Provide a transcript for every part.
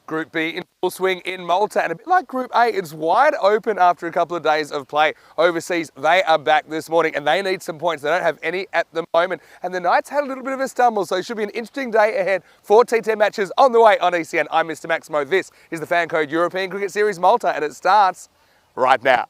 Group B in full swing in Malta, and a bit like Group A, it's wide open after a couple of days of play overseas. They are back this morning and they need some points. They don't have any at the moment, and the Knights had a little bit of a stumble, so it should be an interesting day ahead. 4 T10 matches on the way on ECN. I'm Mr. Maximo. This is the FanCode European Cricket Series Malta, and it starts right now.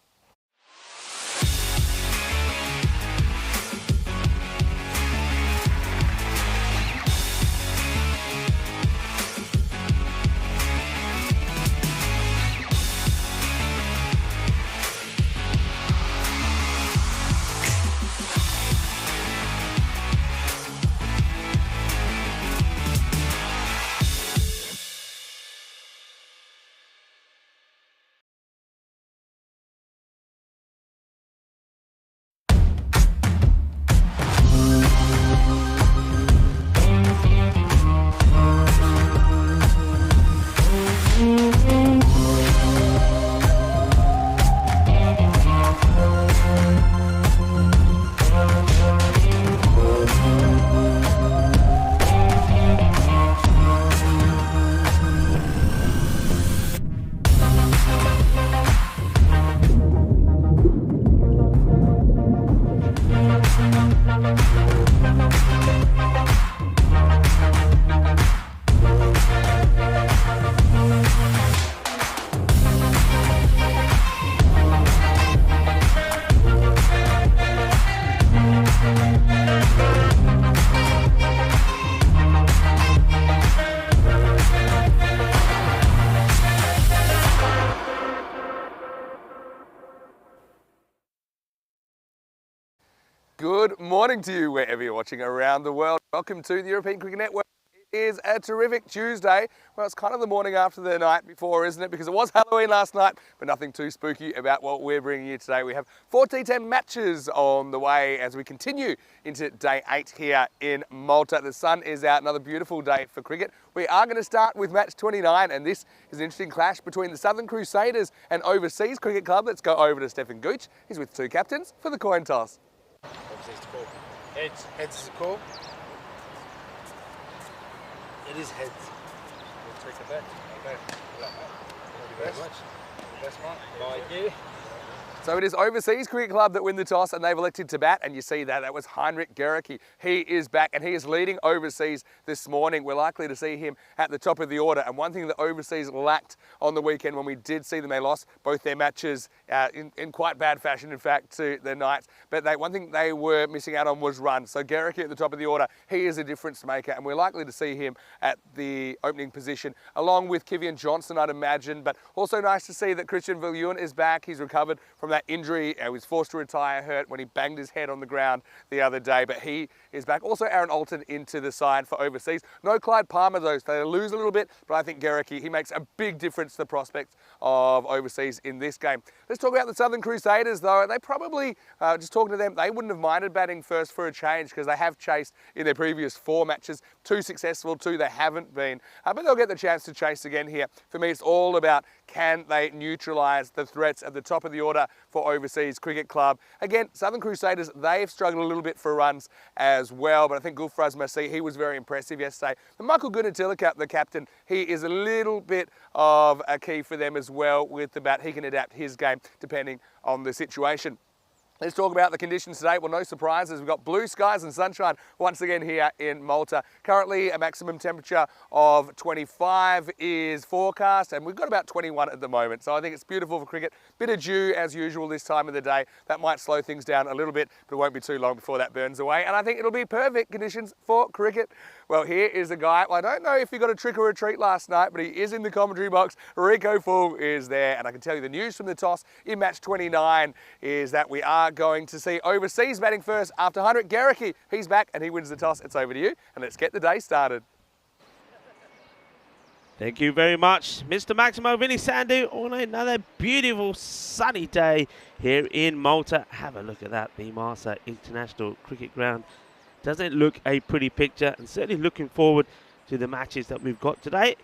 Good morning to you wherever you're watching around the world. Welcome to the European Cricket Network. It is a terrific Tuesday. Well, it's kind of the morning after the night before, isn't it? Because it was Halloween last night, but nothing too spooky about what we're bringing you today. We have 4 T10 matches on the way as we continue into day 8 here in Malta. The sun is out, another beautiful day for cricket. We are going to start with match 29, and this is an interesting clash between the Southern Crusaders and Overseas Cricket Club. Let's go over to Stefan Gooch. He's with 2 captains for the coin toss. Overseas to call. Heads. Heads is a call. It is heads. We'll take the bet. Okay. Thank you very much. The best one. By you. So it is Overseas Cricket Club that win the toss, and they've elected to bat, and you see that was Heinrich Gericke. He is back and he is leading Overseas this morning. We're likely to see him at the top of the order, and one thing that Overseas lacked on the weekend when we did see them, they lost both their matches in quite bad fashion, in fact, to the Knights, but one thing they were missing out on was runs. So Gericke at the top of the order, he is a difference maker, and we're likely to see him at the opening position along with Kivian Johnson, I'd imagine, but also nice to see that Christian Viljoen is back. He's recovered from that injury. He was forced to retire hurt when he banged his head on the ground the other day, but he is back. Also Aaron Alton into the side for Overseas. No Clyde Palmer though, so they lose a little bit, but I think Gericke, he makes a big difference to the prospects of Overseas in this game. Let's talk about the Southern Crusaders though. They probably, just talking to them, they wouldn't have minded batting first for a change because they have chased in their previous 4 matches. 2 successful, 2 they haven't been, but they'll get the chance to chase again here. For me, it's all about can they neutralise the threats at the top of the order for Overseas Cricket Club. Again, Southern Crusaders, they've struggled a little bit for runs as well, but I think Gulfraz Masih, he was very impressive yesterday. And Michael Gunatilaka, the captain, he is a little bit of a key for them as well with the bat. He can adapt his game depending on the situation. Let's talk about the conditions today. Well, no surprises. We've got blue skies and sunshine once again here in Malta. Currently, a maximum temperature of 25 is forecast, and we've got about 21 at the moment. So I think it's beautiful for cricket. Bit of dew as usual this time of the day. That might slow things down a little bit, but it won't be too long before that burns away. And I think it'll be perfect conditions for cricket. Well, here is a guy. Well, I don't know if he got a trick or a treat last night, but he is in the commentary box. Rico Full is there, and I can tell you the news from the toss in match 29 is that we are going to see Overseas batting first after Heinrich Gericke. He's back and he wins the toss. It's over to you, and let's get the day started. Thank you very much, Mr. Maximo Vinny Sandu, on another beautiful sunny day here in Malta. Have a look at that, the Malta International Cricket Ground. Doesn't it look a pretty picture? And certainly looking forward to the matches that we've got today.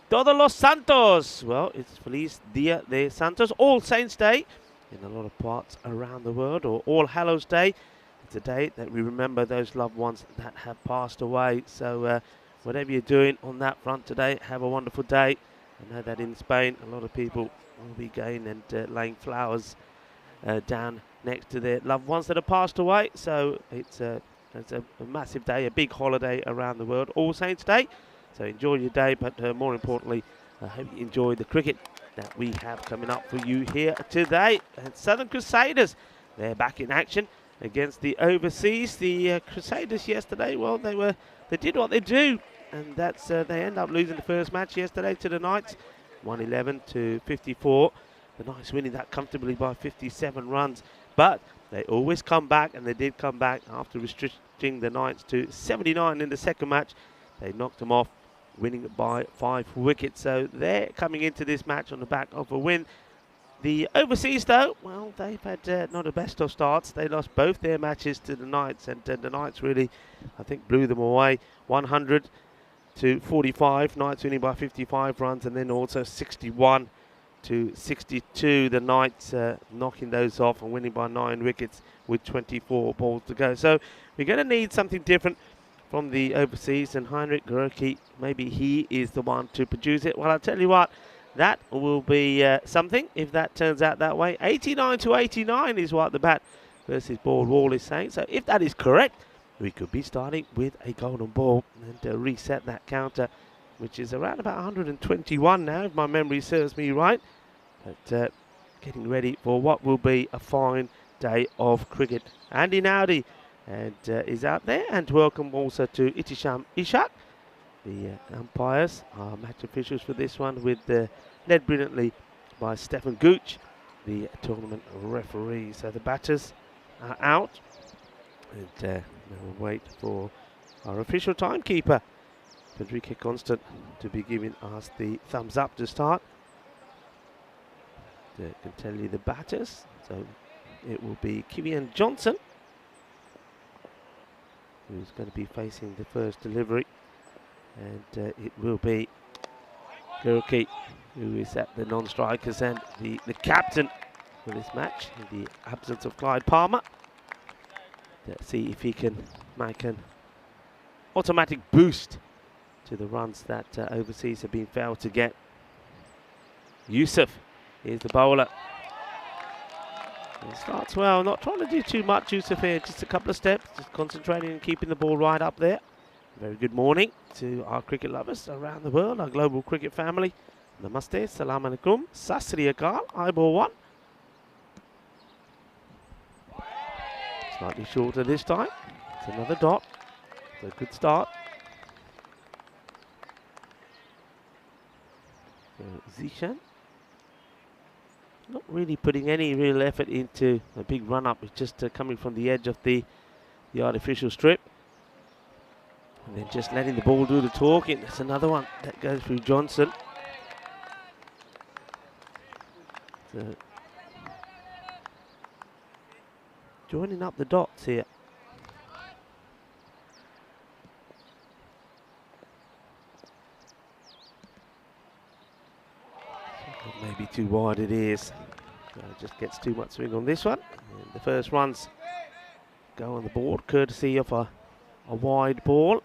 Todos los Santos. Well, it's Feliz Dia de Santos, All Saints Day in a lot of parts around the world, or All Hallows Day. It's a day that we remember those loved ones that have passed away. So whatever you're doing on that front today, have a wonderful day. I know that in Spain, a lot of people will be going and laying flowers down next to their loved ones that have passed away. So it's a massive day, a big holiday around the world, All Saints Day. So enjoy your day, but more importantly, I hope you enjoy the cricket that we have coming up for you here today. And Southern Crusaders, they're back in action against the overseas. The Crusaders yesterday, well, they did what they do, and that's they end up losing the first match yesterday to the Knights, 111 to 54. The Knights winning that comfortably by 57 runs, but they always come back, and they did come back after restricting the Knights to 79 in the second match. They knocked them off, winning by 5 wickets. So they're coming into this match on the back of a win. The overseas, though, well, they've had not the best of starts. They lost both their matches to the Knights, and the Knights really, I think, blew them away. 100 to 45, Knights winning by 55 runs, and then also 61 to 62. The Knights knocking those off and winning by 9 wickets with 24 balls to go. So we're going to need something different from the overseas, and Heinrich Gerke, maybe he is the one to produce it. Well, I'll tell you what, that will be something if that turns out that way. 89 to 89 is what the bat versus ball wall is saying. So if that is correct, we could be starting with a golden ball and reset that counter, which is around about 121 now, if my memory serves me right. But getting ready for what will be a fine day of cricket. Andy Nowdy and is out there, and welcome also to Itisham Ishak. The umpires are match officials for this one, with led brilliantly by Stefan Gooch, the tournament referee. So the batters are out, and we'll wait for our official timekeeper, Federica Constant, to be giving us the thumbs up to start. I can tell you the batters. So it will be Kivian Johnson, who's going to be facing the first delivery, and it will be Gerke, who is at the non-strikers and the captain for this match in the absence of Clyde Palmer. Let's see if he can make an automatic boost to the runs that overseas have been failed to get. Yusuf is the bowler. It starts well, not trying to do too much, Yusuf here, just a couple of steps, just concentrating and keeping the ball right up there. Very good morning to our cricket lovers around the world, our global cricket family. Namaste, salam alaikum, sasri akal, eyeball one. Slightly shorter this time. It's another dot. It's a good start. So Zishan, not really putting any real effort into a big run-up. It's just coming from the edge of the artificial strip, and then just letting the ball do the talking. That's another one that goes through Johnson. So joining up the dots here. Maybe too wide it is. So it just gets too much swing on this one. And the first runs go on the board, courtesy of a wide ball.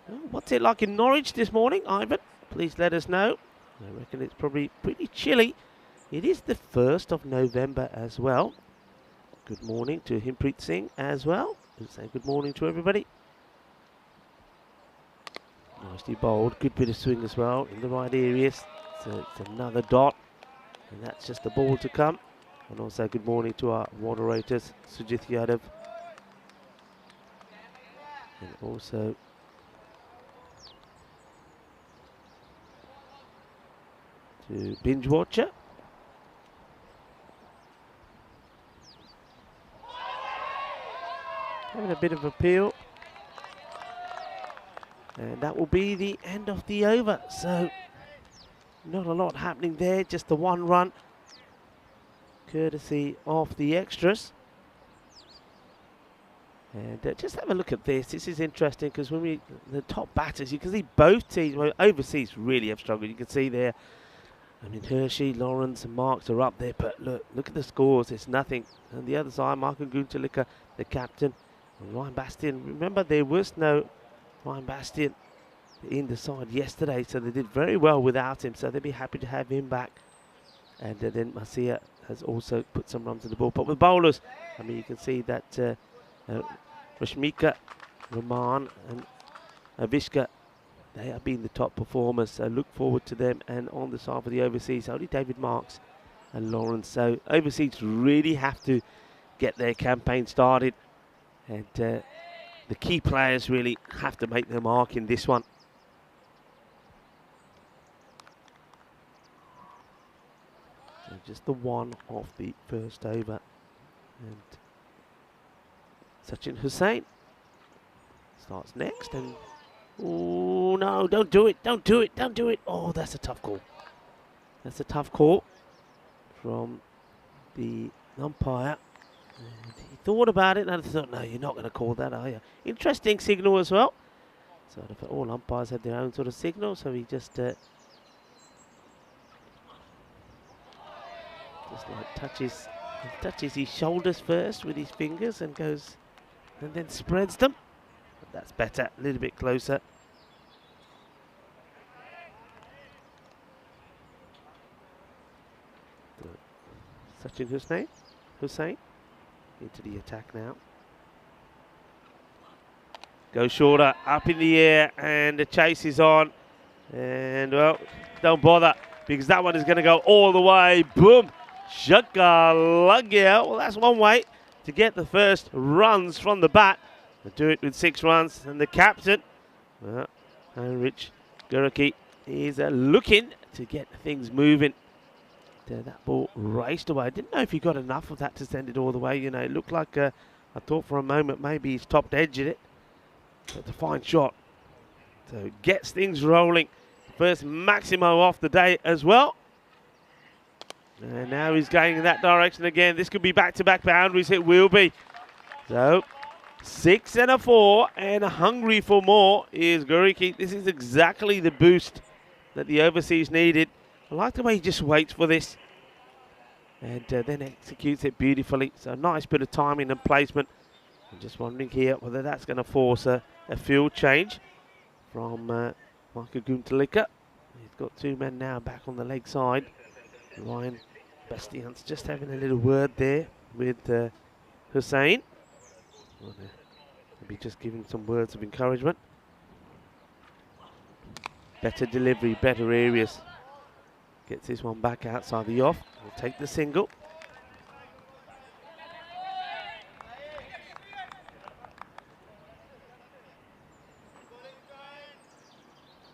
Oh, what's it like in Norwich this morning, Ivan? Please let us know. I reckon it's probably pretty chilly. It is the 1st of November as well. Good morning to Himpreet Singh as well. We'll say good morning to everybody. Nicely bowled, good bit of swing as well in the right areas. So it's another dot, and that's just the ball to come. And also good morning to our moderators, Sujith Yadav, and also to Binge Watcher. Having a bit of a peel, and that will be the end of the over. So not a lot happening there, just the one run, courtesy of the extras. And just have a look at this. This is interesting, because when the top batters, you can see both teams, well, overseas really have struggled. You can see there, I mean, Hershey, Lawrence and Marks are up there, but look at the scores. It's nothing. On the other side, Marco Guntalika, the captain, and Ryan Bastian. Remember, there was no Ryan Bastian in the side yesterday, so they did very well without him. So they'll be happy to have him back. And then Marcia has also put some runs on the ball. But with bowlers, I mean, you can see that Rashmika, Rahman, and Avishka, they have been the top performers. So look forward to them. And on the side for the overseas, only David Marks and Lawrence. So overseas really have to get their campaign started. And the key players really have to make their mark in this one. So just the one off the first over. And Sachin Hussain starts next. And oh no, don't do it, don't do it, don't do it. Oh, that's a tough call. That's a tough call from the umpire. And he thought about it and I thought, no, you're not going to call that, are you? Interesting signal as well. So all umpires had their own sort of signal, so he just like touches his shoulders first with his fingers and goes, and then spreads them. But that's better, a little bit closer. Sachin Hussain into the attack now. Go shorter, up in the air, and the chase is on. And well, don't bother, because that one is going to go all the way. Boom! Shakalagya. Well, that's one way to get the first runs from the bat. They do it with 6 runs, and the captain, Heinrich Gericke, is looking to get things moving. That ball raced away. I didn't know if he got enough of that to send it all the way. You know, it looked like I thought for a moment maybe he's topped edge at it. But a fine shot. So gets things rolling. First Maximo off the day as well. And now he's going in that direction again. This could be back-to-back boundaries. It will be. So 6 and a 4, and hungry for more is Gericke. This is exactly the boost that the overseas needed. I like the way he just waits for this and then executes it beautifully. So nice bit of timing and placement. I'm just wondering here whether that's going to force a field change from Michael Guntalika. He's got 2 men now back on the leg side. Ryan Bastian's just having a little word there with Hussain. Maybe just giving some words of encouragement. Better delivery, better areas. Gets this one back outside the off. We'll take the single.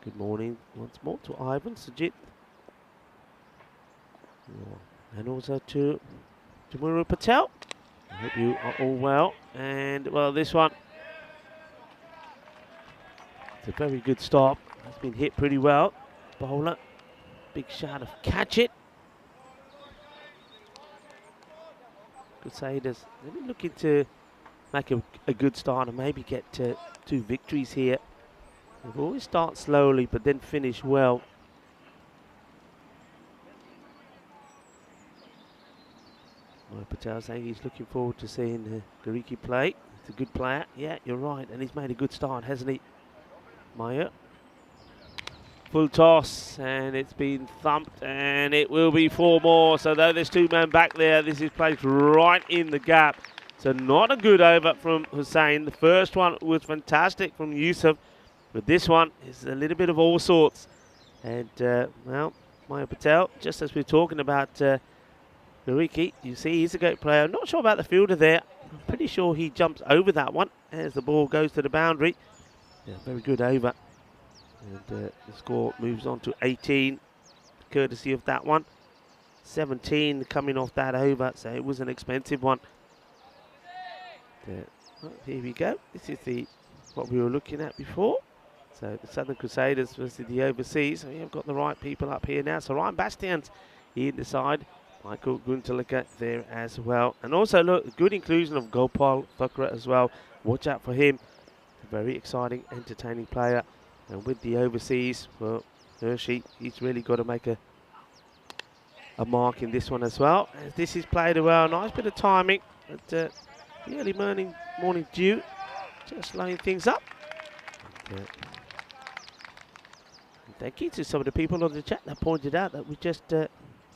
Good morning once more to Ivan, Sajid. And also to Jamuru Patel. I hope you are all well. And well, this one, it's a very good stop. It's been hit pretty well. Bowler. Big shot of catch it. Crusaders, they're looking to make a good start and maybe get 2 victories here. They've always start slowly but then finish well. Patel saying he's looking forward to seeing Gericke play. He's a good player. Yeah, you're right. And he's made a good start, hasn't he? Maya. Full toss, and it's been thumped, and it will be 4 more. So though there's 2 men back there, this is placed right in the gap. So not a good over from Hussain. The first one was fantastic from Yusuf, but this one is a little bit of all sorts. And, well, Maya Patel, just as we're talking about Gericke, you see he's a great player. I'm not sure about the fielder there. I'm pretty sure he jumps over that one as the ball goes to the boundary. Yeah, very good over. And the score moves on to 18, courtesy of that one. 17 coming off that over, so it was an expensive one. Well, here we go. This is what we were looking at before. So the Southern Crusaders versus the overseas. So we have got the right people up here now. So Ryan Bastian's here in the side. Michael Guntalika there as well. And also, look, good inclusion of Gopal Thakra as well. Watch out for him. A very exciting, entertaining player. And with the overseas, well, Hershey, he's really got to make a mark in this one as well. As this is played well, nice bit of timing. But the early morning dew, just slowing things up. thank you to some of the people on the chat that pointed out that we just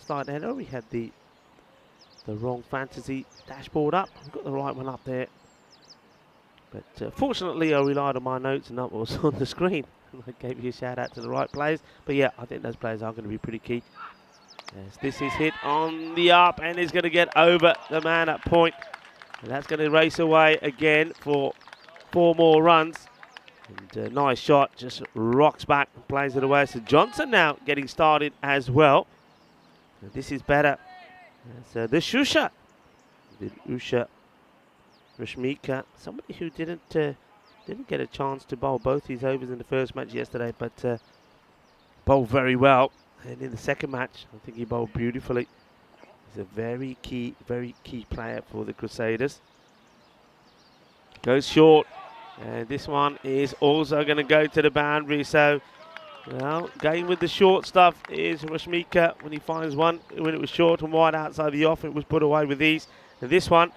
started ahead. We had the wrong fantasy dashboard up. We've got the right one up there. But fortunately, I relied on my notes and that was on the screen. I gave you a shout out to the right players. But yeah, I think those players are going to be pretty key. As this is hit on the up and is going to get over the man at point. And that's going to race away again for 4 more runs. And nice shot, just rocks back and plays it away. So Johnson now getting started as well. And this is better. So the Shusha, the Usha Rashmika, somebody who didn't get a chance to bowl both his overs in the first match yesterday, but bowled very well. And in the second match, I think he bowled beautifully. He's a very key player for the Crusaders. Goes short, and this one is also going to go to the boundary. So, well, going with the short stuff is Rashmika. When he finds one, when it was short and wide outside the off, it was put away with ease. And this one,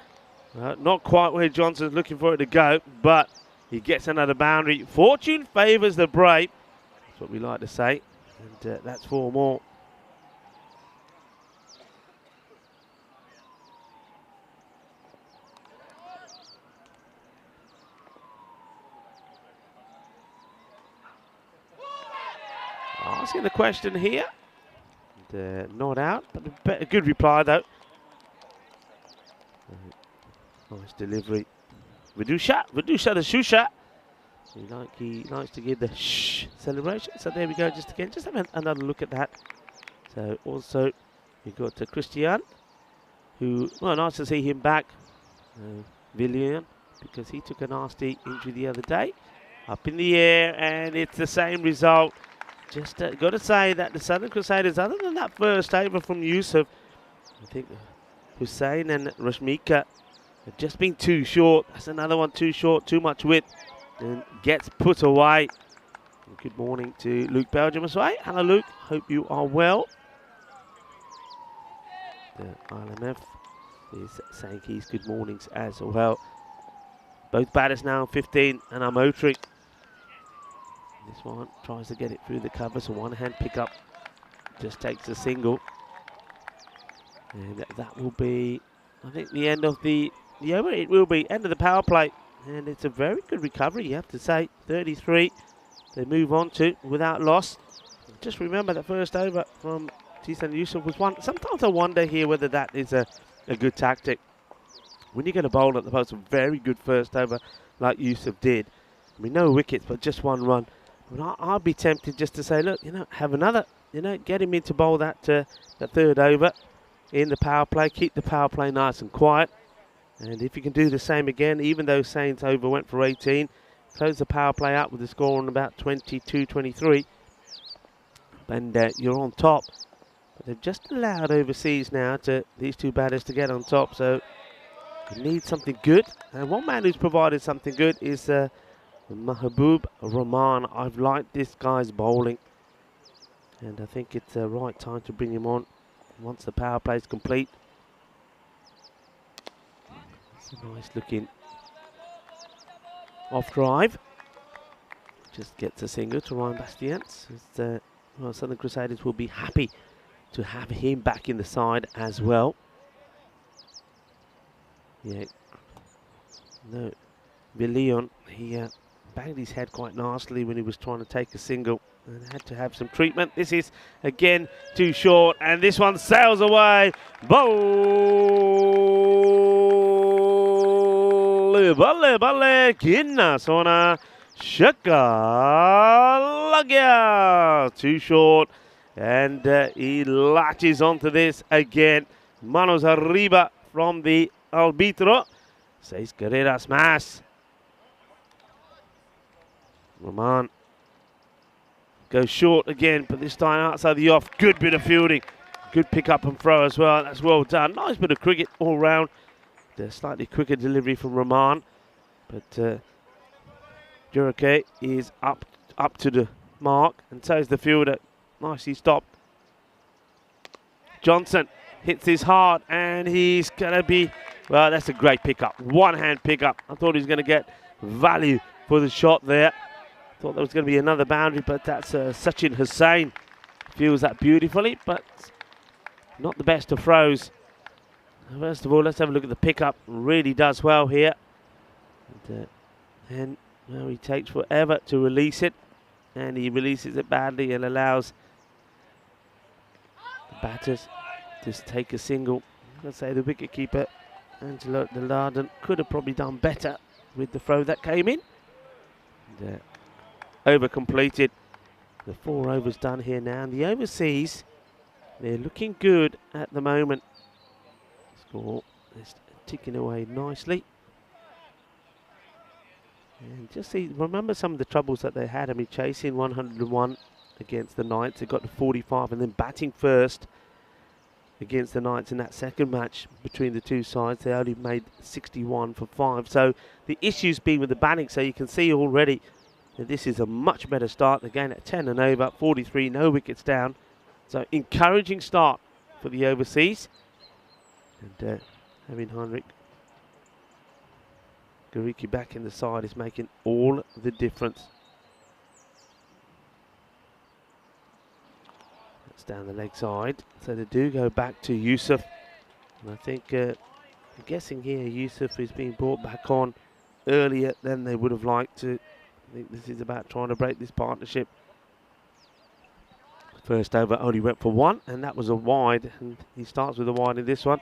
not quite where Johnson's looking for it to go, but he gets another boundary. Fortune favours the brave. That's what we like to say. And that's 4 more. Asking the question here. And, not out, but a good reply though. Nice delivery. Vidusha the Shusha. He likes to give the shh celebration. So there we go, just have another look at that. So also we've got Christian, who, well, nice to see him back. Villian, because he took a nasty injury the other day. Up in the air, and it's the same result. Just got to say that the Southern Crusaders, other than that first over from Yusuf, I think Hussein and Rashmika have just been too short. That's another one too short, too much width, and gets put away. And good morning to Luke Belgium as well. Hello, Luke. Hope you are well. The ILMF is saying his good mornings as well. Both batters now on 15, and I'm motoring. This one tries to get it through the cover, so one-hand pickup, just takes a single. And that will be, I think, the end of the over. It will be end of the power play. And it's a very good recovery, you have to say. 33, they move on to without loss. Just remember that first over from T10 Yusuf was one. Sometimes I wonder here whether that is a good tactic. When you're going to bowl at the post, a very good first over like Yusuf did. I mean, no wickets, but just 1 run. I'd be tempted just to say, look, have another, get him in to bowl that third over in the power play. Keep the power play nice and quiet. And if you can do the same again, even though Saints over went for 18, close the power play up with the score on about 22-23. And you're on top. But they've just allowed overseas now to these 2 batters to get on top. So you need something good. And one man who's provided something good is Mahbub Rahman. I've liked this guy's bowling, and I think it's the right time to bring him on once the power play is complete. It's a nice looking off drive. Just gets a single to Ryan Bastians. Well, Southern Crusaders will be happy to have him back in the side as well. Yeah. No, Villion, he banged his head quite nicely when he was trying to take a single and had to have some treatment. This is again too short, and this one sails away. Balle kinna sona Shakalagya. Too short, and he latches onto this again. Manos arriba from the arbitro. 6 carreras más. Rahman goes short again, but this time outside the off. Good bit of fielding. Good pick up and throw as well. That's well done. Nice bit of cricket all round. The slightly quicker delivery from Rahman. But Jurake is up to the mark, and so is the fielder. Nicely stopped. Johnson hits this hard, and he's going to be, well, that's a great pickup. One-hand pickup. I thought he was going to get value for the shot there. Thought there was going to be another boundary, but that's Sachin Hussain. Feels that beautifully, but not the best of throws. First of all, let's have a look at the pickup. Really does well here. And then well, he takes forever to release it, and he releases it badly and allows the batters to take a single. Let's say the wicketkeeper, Angelo Delarden, could have probably done better with the throw that came in. And, over completed. The 4 overs done here now. And the overseas, they're looking good at the moment. Score is ticking away nicely. And just see, remember some of the troubles that they had. I mean, chasing 101 against the Knights. They got to 45 and then batting first against the Knights in that second match between the two sides. They only made 61 for 5. So the issue's been with the batting. So you can see already that this is a much better start. Again at 10 and over, 43, no wickets down. So encouraging start for the overseas. And having Heinrich Guriki back in the side is making all the difference. That's down the leg side. So they do go back to Yusuf. And I think, I'm guessing here, Yusuf is being brought back on earlier than they would have liked to. I think this is about trying to break this partnership. First over only went for 1, and that was a wide. And he starts with a wide in this one.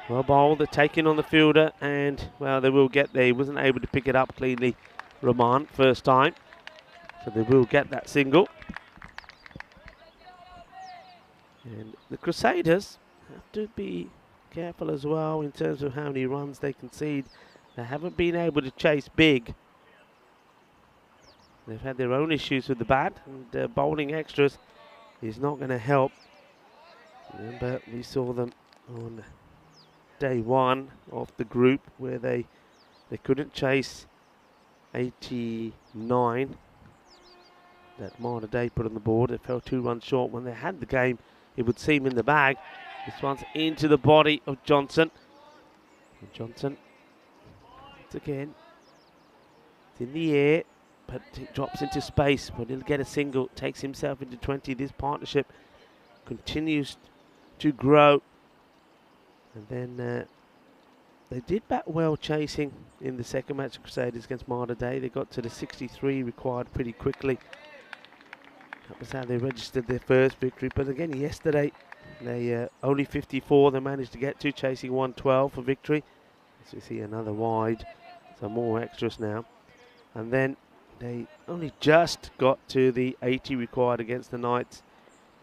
Well bowled, they're taking on the fielder, and well, they will get there. He wasn't able to pick it up cleanly, Rahman, first time. So they will get that single. And the Crusaders have to be careful as well in terms of how many runs they concede. They haven't been able to chase big. They've had their own issues with the bat, and bowling extras is not going to help. Remember, we saw them on day 1 of the group where they couldn't chase 89 that Marta Day put on the board. They fell 2 runs short. When they had the game, it would seem in the bag. This one's into the body of Johnson. And Johnson, once again, it's in the air, but it drops into space. But he'll get a single, takes himself into 20. This partnership continues to grow. And then they did bat well chasing in the second match of Crusaders against Marta Day. They got to the 63 required pretty quickly. That was how they registered their first victory. But again, yesterday, they only 54 they managed to get to, chasing 112 for victory. As we see another wide, so more extras now. And then they only just got to the 80 required against the Knights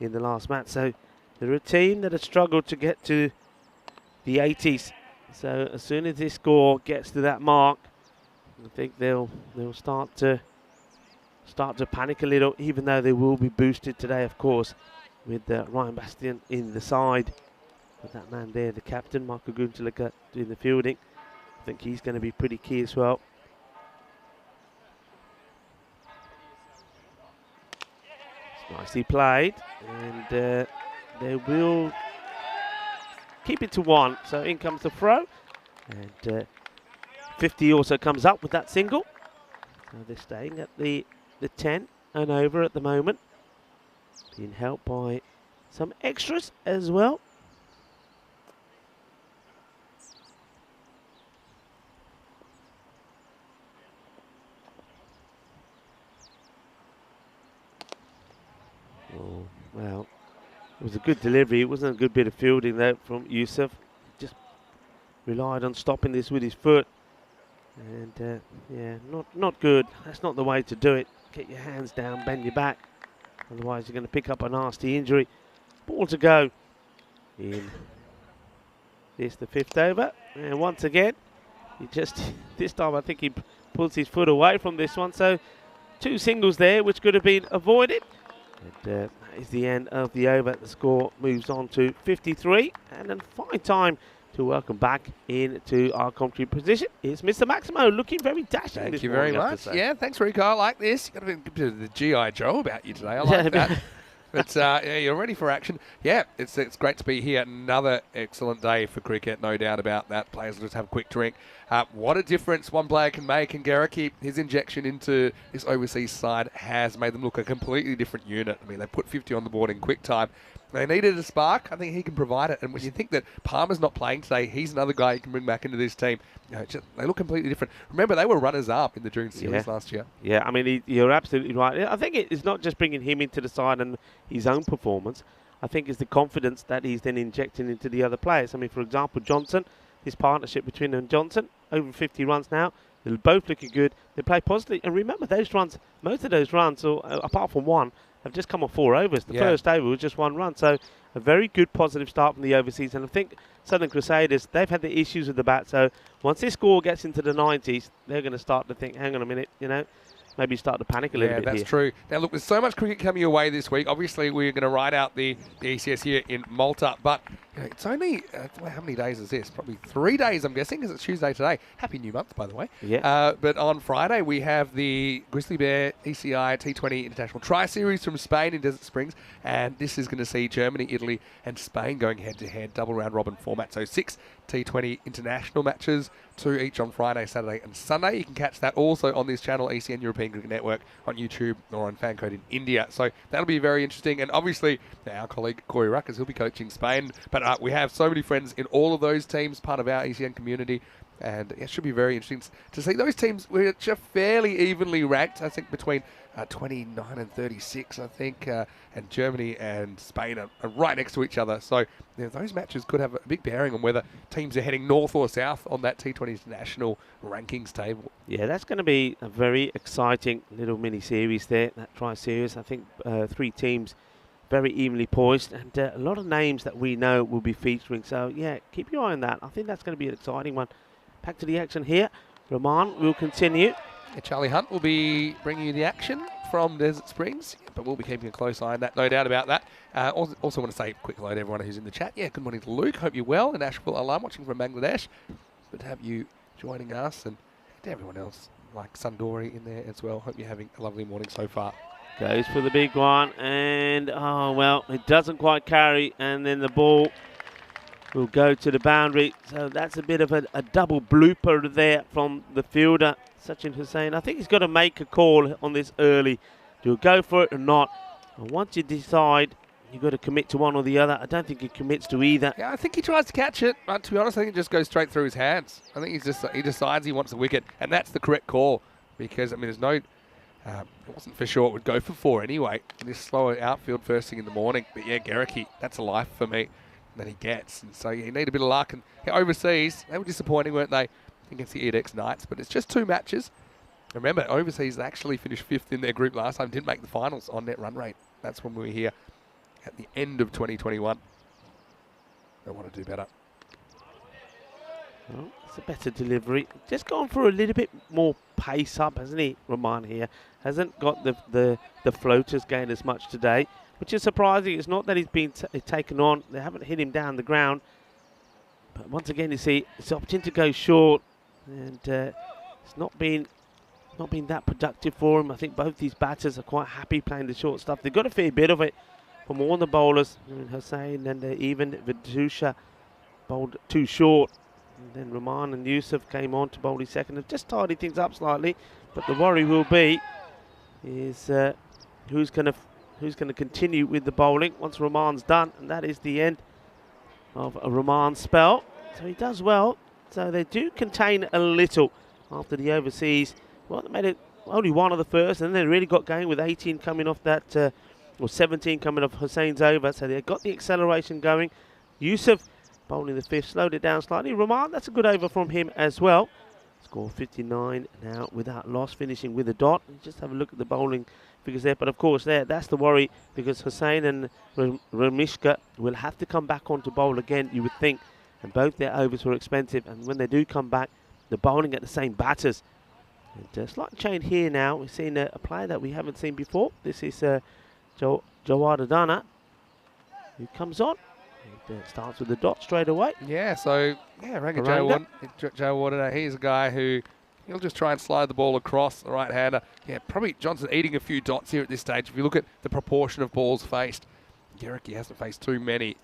in the last match. So they're a team that has struggled to get to the 80s. So as soon as this score gets to that mark, I think they'll start to panic a little, even though they will be boosted today, of course, with Ryan Bastian in the side. But that man there, the captain, Michael Guntelika, doing the fielding. I think he's going to be pretty key as well. It's nicely played, and they will keep it to 1. So in comes the throw, and 50 also comes up with that single. So they're staying at the 10 and over at the moment, being helped by some extras as well. Oh, well, it was a good delivery. It wasn't a good bit of fielding though from Yusuf. Just relied on stopping this with his foot, and yeah, not good. That's not the way to do it. Get your hands down, bend your back. Otherwise, you're going to pick up a nasty injury. Ball to go in. This the 5th over, and once again, this time I think he pulls his foot away from this one. So 2 singles there, which could have been avoided. And that is the end of the over. The score moves on to 53, and then fine time to welcome back into our commentary position is Mr. Maximo, looking very dashing. Thank you very much. Yeah, thanks, Rico. I like this. You've got a bit of the G.I. Joe about you today. I like that. But yeah, you're ready for action. Yeah, it's great to be here. Another excellent day for cricket, no doubt about that. Players will just have a quick drink. What a difference one player can make. And Garricky, his injection into this overseas side has made them look a completely different unit. I mean, they put 50 on the board in quick time. They needed a spark. I think he can provide it. And when you think that Palmer's not playing today, he's another guy you can bring back into this team. They look completely different. Remember, they were runners-up in the June Series last year. Yeah, I mean, you're absolutely right. I think it's not just bringing him into the side and his own performance. I think it's the confidence that he's then injecting into the other players. I mean, for example, Johnson, his partnership between him and Johnson, over 50 runs now. They're both looking good. They play positively. And remember, those runs, most of those runs, or apart from one, have just come off 4 overs. The first over was just 1 run. So a very good positive start from the overseas. And I think Southern Crusaders, they've had the issues with the bat. So once this score gets into the 90s, they're going to start to think, hang on a minute, maybe start to panic a little bit. Yeah, that's true. Now, look, there's so much cricket coming your way this week. Obviously, we're going to ride out the ECS here in Malta, but it's only, how many days is this? Probably 3 days, I'm guessing, because it's Tuesday today. Happy New Month, by the way. Yeah. But on Friday, we have the Grizzly Bear ECI T20 International Tri-Series from Spain in Desert Springs, and this is going to see Germany, Italy, and Spain going head-to-head, double round-robin format. So 6 T20 international matches, 2 each on Friday, Saturday, and Sunday. You can catch that also on this channel, ECN European Cricket Network, on YouTube or on FanCode in India. So that'll be very interesting. And obviously, our colleague Corey Ruckers, he'll be coaching Spain. But we have so many friends in all of those teams, part of our ECN community. And it should be very interesting to see those teams, which are fairly evenly ranked, I think, between 29 and 36, I think. And Germany and Spain are right next to each other. So those matches could have a big bearing on whether teams are heading north or south on that T20 International rankings table. Yeah, that's going to be a very exciting little mini-series there, that tri-series. I think 3 teams very evenly poised, and a lot of names that we know will be featuring. So, yeah, keep your eye on that. I think that's going to be an exciting one. Back to the action here. Rahman will continue. Yeah, Charlie Hunt will be bringing you the action from Desert Springs, but we'll be keeping a close eye on that, no doubt about that. Also want to say a quick hello to everyone who's in the chat. Yeah, good morning to Luke. Hope you're well. And Ashful Alam watching from Bangladesh. Good to have you joining us, and to everyone else, like Sundori in there as well. Hope you're having a lovely morning so far. Goes for the big one, and oh well, it doesn't quite carry, and then the ball will go to the boundary. So that's a bit of a double blooper there from the fielder, Sachin Hussain. I think he's got to make a call on this early. Do you go for it or not? And once you decide, you've got to commit to one or the other. I don't think he commits to either. Yeah, I think he tries to catch it, but to be honest, I think it just goes straight through his hands. I think he decides he wants a wicket, and that's the correct call, because I mean, there's no. It wasn't for sure it would go for 4 anyway. This slower outfield first thing in the morning. But yeah, Garricky, that's a life for me that he gets. And so you need a bit of luck. And overseas, they were disappointing, weren't they, against the EDX Knights? But it's just 2 matches. Remember, overseas, they actually finished 5th in their group last time, didn't make the finals on net run rate. That's when we were here at the end of 2021. They want to do better. Well, it's a better delivery. Just gone for a little bit more pace up, hasn't he, Rahman here? Hasn't got the floaters gained as much today, which is surprising. It's not that he's been taken on. They haven't hit him down the ground. But once again, you see, it's an opportunity to go short, and it's not been that productive for him. I think both these batters are quite happy playing the short stuff. They've got a fair bit of it from all the bowlers. I mean, Hussain and even Vidusha bowled too short. And then Rahman and Yusuf came on to bowl his second. They've just tidied things up slightly, but the worry will be is who's going to continue with the bowling once Rahman's done, and that is the end of a Rahman spell. So he does well. So they do contain a little after the overseas. Well, they made it only 1 of the first, and then they really got going with 18 coming off that, or 17 coming off Hussein's over. So they got the acceleration going. Yusuf bowling the 5th, slowed it down slightly. Rahman, that's a good over from him as well. Score 59 now without loss, finishing with a dot. Just have a look at the bowling figures there. But of course, that's the worry, because Hussain and Ramishka will have to come back on to bowl again, you would think. And both their overs were expensive. And when they do come back, they're bowling at the same batters. And slight change here now. We've seen a player that we haven't seen before. This is Jawadadana, who comes on. It starts with the dot straight away. Yeah, so, yeah, Ranga Jawadana, he's a guy who He'll just try and slide the ball across the right-hander. Yeah, probably Johnson eating a few dots here at this stage. If you look at the proportion of balls faced, Gerecki hasn't faced too many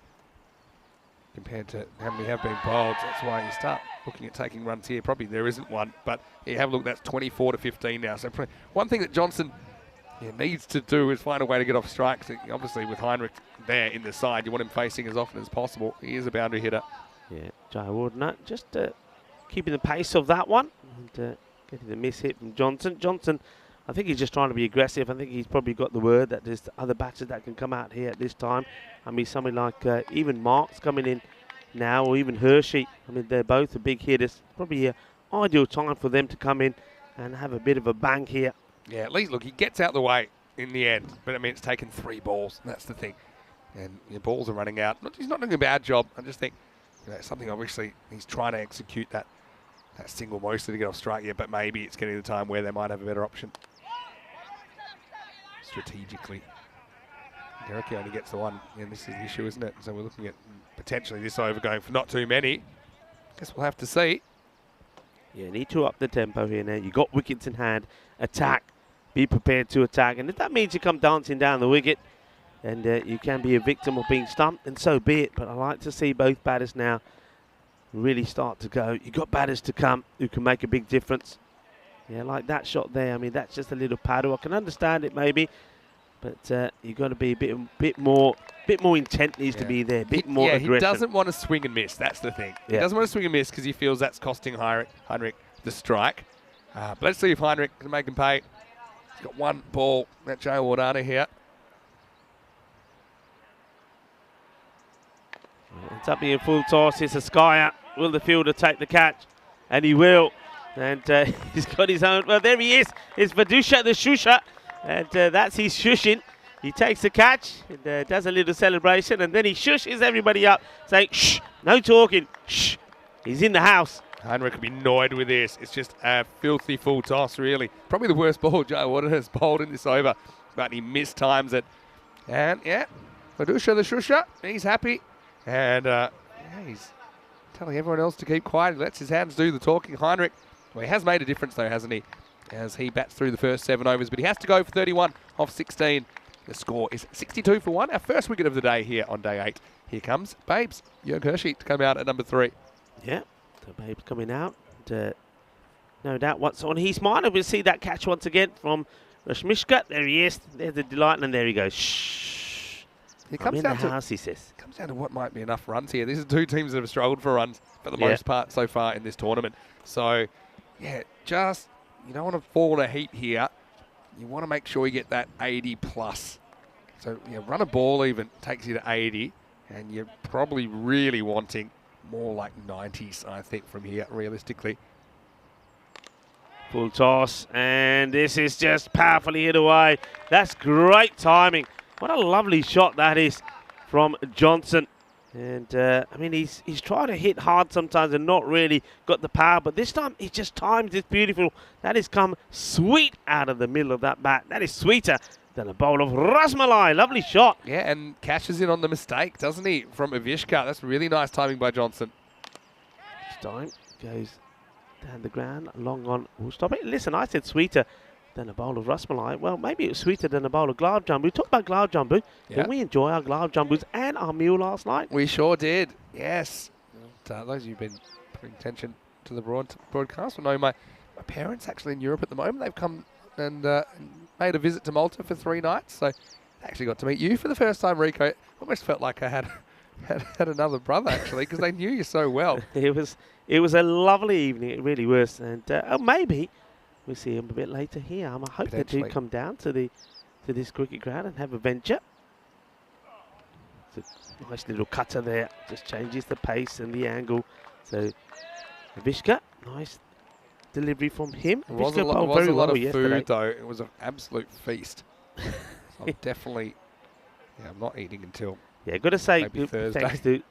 compared to how many have been bowled. That's why you start looking at taking runs here. Probably there isn't one, but you have a look, that's 24 to 15 now. So one thing that Johnson needs to do is find a way to get off strikes. Obviously, with Heinrich there in the side, you want him facing as often as possible. He is a boundary hitter. Yeah, Jai Warden just keeping the pace of that one and getting the miss hit from Johnson. Johnson, I think he's just trying to be aggressive. I think he's probably got the word that there's other batters that can come out here at this time. I mean, somebody like even Mark's coming in now, or even Hershey. I mean, they're both the big hitters. Probably an ideal time for them to come in and have a bit of a bang here. Yeah, at least, look, he gets out the way in the end. But, I mean, it's taken 3 balls. That's the thing. And your balls are running out. He's not doing a bad job. I just think something, obviously, he's trying to execute that single mostly to get off strike here, but maybe it's getting to the time where they might have a better option strategically. Gerecki only gets the one, and this is the issue, isn't it? So we're looking at potentially this over going for not too many. Guess we'll have to see. Yeah, need to up the tempo here now. You've got wickets in hand. Attack. Be prepared to attack. And if that means you come dancing down the wicket and you can be a victim of being stumped, then so be it. But I like to see both batters now really start to go. You've got batters to come who can make a big difference. Yeah, like that shot there. I mean, that's just a little paddle. I can understand it maybe, but you've got to be a bit more intent needs to be there, a bit more aggression. He doesn't want to swing and miss. That's the thing. He doesn't want to swing and miss because he feels that's costing Heinrich the strike. But let's see if Heinrich can make him pay. He's got 1 ball. That Jai Wardana here. It's up here in full toss. It's a skyer. Will the fielder take the catch? And he will. And he's got his own. Well, there he is. It's Vidusha the Shusha. And that's his shushing. He takes the catch and does a little celebration. And then he shushes everybody up, saying, shh, no talking. Shh. He's in the house. Heinrich will be annoyed with this. It's just a filthy full toss, really. Probably the worst ball Jai Warden has bowled in this over. But he mistimes it. And, yeah, Vidusha the Shusha, he's happy. And he's telling everyone else to keep quiet. He lets his hands do the talking. Heinrich, well, he has made a difference, though, hasn't he? As he bats through the first 7 overs. But he has to go for 31 off 16. The score is 62 for 1. Our first wicket of the day here on day 8. Here comes Babes. Jörg Hershey to come out at number 3. Yeah, so Babes coming out. And, no doubt what's on his mind. We'll see that catch once again from Rashmishka. There he is. There's the delight. And there he goes. Shh. It comes down to house, he says. Comes down to what might be enough runs here. These are 2 teams that have struggled for runs for the most part so far in this tournament. So, yeah, just you don't want to fall in a heap here. You want to make sure you get that 80 plus. So, run a ball even takes you to 80, and you're probably really wanting more like 90s, I think, from here, realistically. Full toss, and this is just powerfully hit away. That's great timing. What a lovely shot that is from Johnson. And, I mean, he's tried to hit hard sometimes and not really got the power. But this time, he just timed it beautiful. That has come sweet out of the middle of that bat. That is sweeter than a bowl of rasmalai. Lovely shot. Yeah, and cashes in on the mistake, doesn't he, from Avishka. That's really nice timing by Johnson. This time goes down the ground, long on. We'll stop it. Listen, I said sweeter than a bowl of rasmalai. Well, maybe it's sweeter than a bowl of glove jambu. We talked about glove jambu. Didn't we enjoy our glove jambus and our meal last night? We sure did, yes. Those of you who've been paying attention to the broadcast will know my parents actually in Europe at the moment. They've come and made a visit to Malta for 3 nights. So I actually got to meet you for the first time, Rico. Almost felt like I had another brother, actually, because they knew you so well. It was a lovely evening. It really was. And maybe we'll see him a bit later here. I hope they do come down to this cricket ground and have a venture. It's a nice little cutter there. Just changes the pace and the angle. So Vishka, nice delivery from him. It was a lot of food, though. It was an absolute feast. So I'm definitely, I'm not eating until got to say, Thursday.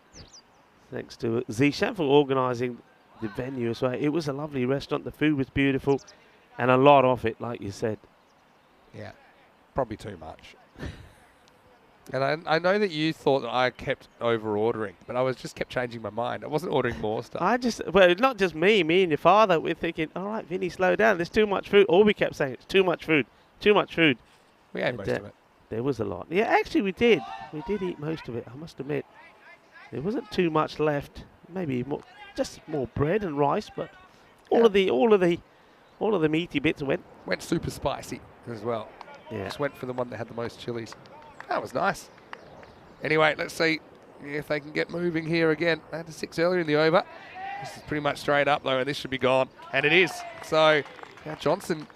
thanks to Zishan for organising the venue as well. It was a lovely restaurant. The food was beautiful. And a lot of it, like you said. Yeah, probably too much. And I know that you thought that I kept over-ordering, but I was just kept changing my mind. I wasn't ordering more stuff. Well, not just me and your father, we're thinking, all right, Vinny, slow down. There's too much food. All we kept saying, it's too much food, too much food. We ate most of it. There was a lot. Yeah, actually we did. We did eat most of it, I must admit. There wasn't too much left. Maybe more, just more bread and rice, but all of the meaty bits went super spicy as well. Yeah. Just went for the one that had the most chilies. That was nice. Anyway, let's see if they can get moving here again. They had a 6 earlier in the over. This is pretty much straight up though, and this should be gone. And it is. So now Johnson,